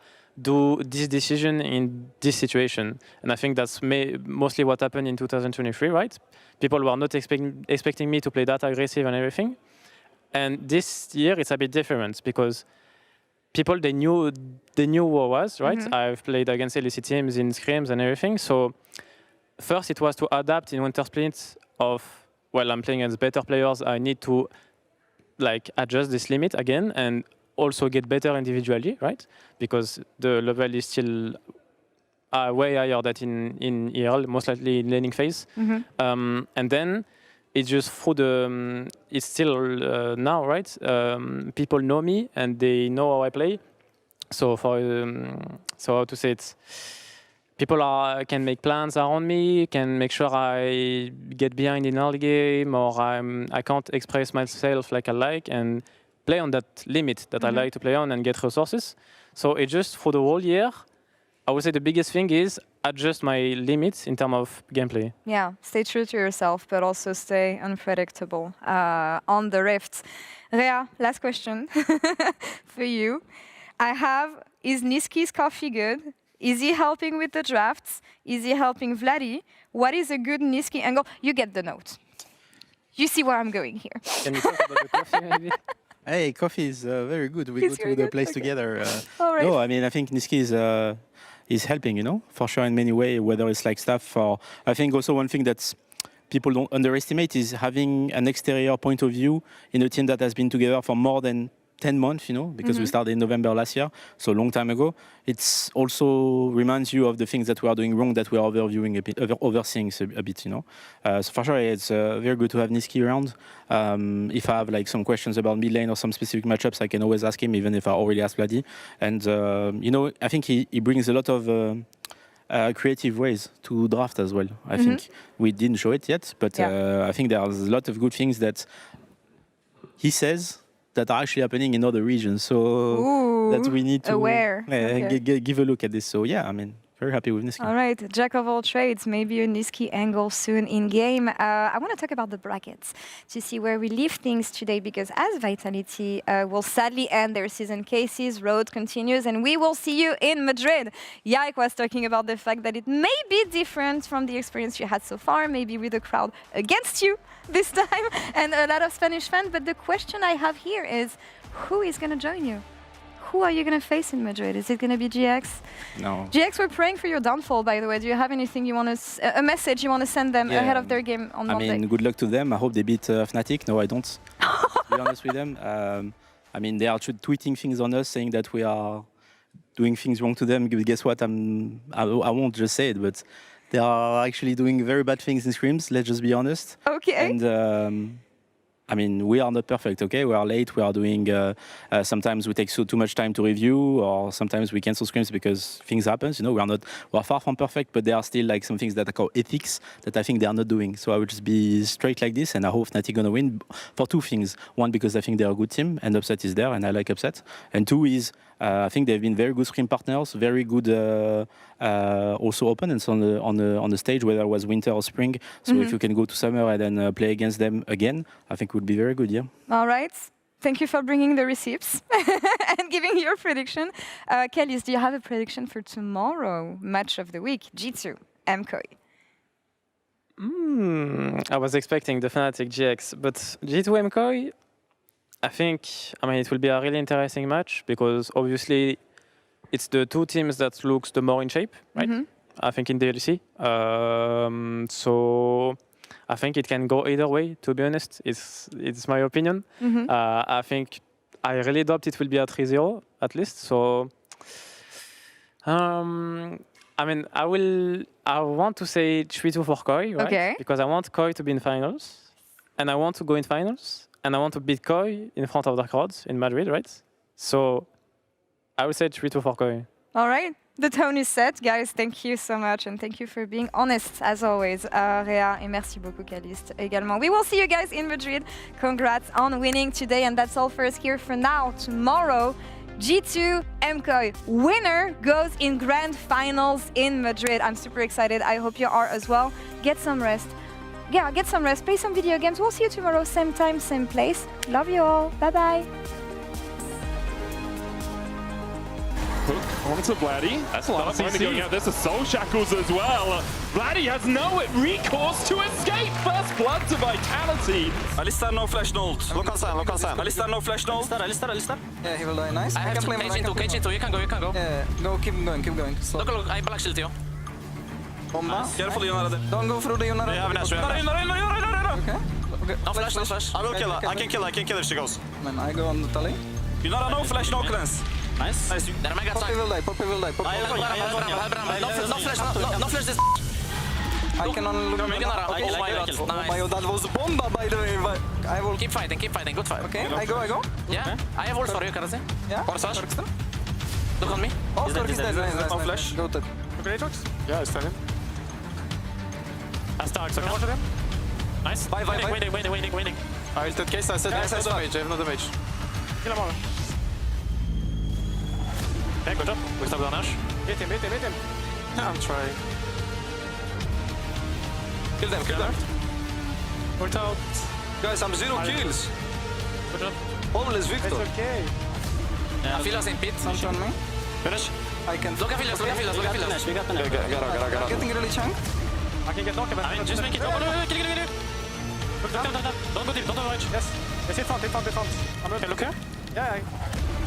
do this decision in this situation. And I think that's mostly what happened in 2023, right? People were not expecting me to play that aggressive and everything. And this year, it's a bit different because people, they knew who I was, right? I've played against LEC teams in scrims and everything. So first, it was to adapt in Winter Split of, well, I'm playing against better players. I need to adjust this limit again and also get better individually, right? Because the level is still way higher than in EL, most likely in laning phase. And then it's just through the, it's still now, right? People know me and they know how I play. So so how to say it? People can make plans around me, can make sure I get behind in early game, or I can't express myself like I like, and play on that limit that I like to play on and get resources. So it just for the whole year, I would say the biggest thing is adjust my limits in terms of gameplay. Yeah, stay true to yourself, but also stay unpredictable on the Rift. Rhea, last question for you. Is Niski's coffee good? Is he helping with the drafts? Is he helping Vladdy? What is a good Niski angle? You get the note. You see where I'm going here. Can you talk about the coffee maybe? Hey, coffee is very good. We go to the place together. All right. No, I mean, I think Niski is helping, you know, for sure in many ways, whether it's like staff or I think also one thing that people don't underestimate is having an exterior point of view in a team that has been together for more than 10 months, you know, because we started in November last year, so a long time ago. It's also reminds you of the things that we are doing wrong that we are overviewing a bit, overseeing a bit, you know. So for sure, it's very good to have Niski around. If I have like some questions about mid lane or some specific matchups, I can always ask him, even if I already asked Vladdy. And, you know, I think he brings a lot of creative ways to draft as well. I think we didn't show it yet, but I think there's a lot of good things that he says that are actually happening in other regions. So that we need to give a look at this. So yeah, I mean, very happy with Niski. All right, jack of all trades, maybe a Niski angle soon in game. I want to talk about the brackets to see where we leave things today, because as Vitality will sadly end their season, Casey's road continues and we will see you in Madrid. Yike was talking about the fact that it may be different from the experience you had so far, maybe with the crowd against you this time and a lot of Spanish fans. But the question I have here is, who is going to join you? Who are you going to face in Madrid? Is it going to be GX? No. GX, we're praying for your downfall, by the way. Do you have anything you want to, a message you want to send them ahead of their game on Monday? I mean, good luck to them. I hope they beat Fnatic. No, I don't. To be honest with them. I mean, they are tweeting things on us saying that we are doing things wrong to them. Guess what? I won't just say it, but they are actually doing very bad things in scrims. Let's just be honest. Okay. And I mean, we are not perfect, okay? We are late, we are doing, sometimes we take too much time to review, or sometimes we cancel scrims because things happen, you know, we are far from perfect, but there are still like some things that are called ethics that I think they are not doing. So I would just be straight like this, and I hope Fnatic gonna win for two things. One, because I think they're a good team, and Upset is there, and I like Upset. And two is, I think they've been very good scrim partners, very good also opponents on the stage, whether it was winter or spring. So if you can go to summer and then play against them again, I think it would be very good, yeah. All right. Thank you for bringing the receipts and giving your prediction. Kellys, do you have a prediction for tomorrow? Match of the week, G2, MKOI. I was expecting the Fnatic GX, but G2 MKOI, I think, I mean, it will be a really interesting match because obviously it's the two teams that looks the more in shape, right? I think in the LEC. So I think it can go either way, to be honest. It's my opinion. I think I really doubt it will be a 3-0 at least. So I mean, I want to say 3-2 for KOI, right? Okay. Because I want KOI to be in finals, and I want to go in finals, and I want to beat KOI in front of the crowds in Madrid, right? So I would say 3-2 for KOI. All right. The tone is set. Guys, thank you so much and thank you for being honest as always. Réa, et merci beaucoup Caliste également. We will see you guys in Madrid. Congrats on winning today, and that's all for us here for now. Tomorrow, G2 MKOI winner goes in grand finals in Madrid. I'm super excited. I hope you are as well. Get some rest. Yeah, get some rest. Play some video games. We'll see you tomorrow, same time, same place. Love you all. Bye-bye. Hook onto Vladdy. That's a lot of CCs. Going out. There's the Soul Shackles as well. Vladdy has no recourse to escape. First blood to Vitality. Alistar, no flash, no ult. Local Sam, local Sam. Alistar, no flash, no ult. Alistar. Yeah, he will die, nice. I have to cage into, you can go. Yeah, go, keep going. Slow. Look, I black shield you. Bomba. Careful, Yonara. Don't go through the Yonara. We have Nash, Okay. No flash. I will kill her. I can kill her if she goes. Man, I go on the tally. Yonara, no flash, no cleanse. Nice. They're mega Poppy will die. No flash this. I can only look at Yonara. Oh my god, that was bomba by the way. I will keep fighting. Good fight. Okay, I go. Yeah, I have ult for you, can I say? Yeah. Corsage. Look on me. Oh, Stork is dead. Nice. No flash. Go to. Okay, Atox? Yeah, I stand him. I start, okay. Nice. Waiting. I will take case. I said I have no damage. Kill him all. Okay, good job. We stop the Nash. Hit him. Yeah, I'm trying. Kill them. Ult out. Guys, I'm 0 kills. Good job. Homeless Victor. It's okay. Yeah, Afilas in pit. Don't on me. Finish. I can. Look at Afilas. We got the Nash. Got getting really chunked. I can get knocked. I mean, just make it. Kill. Don't go deep, don't overreach. Yes. Yes, hit front. I'm okay, look here. Yeah.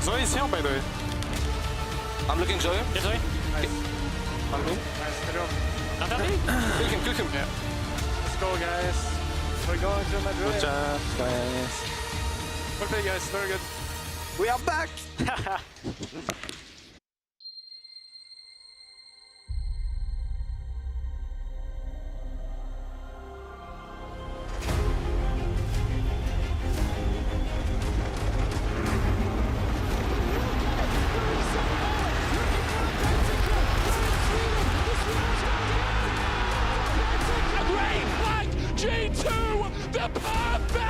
Zoe is here, by the way. I'm looking Zoe. Yes, Zoe. Nice. On me. Nice, good job. Kill him. Yeah. Let's go, guys. We're going to Madrid. Good job, guys. Okay, guys, very good. We are back! Green flag G2, the perfect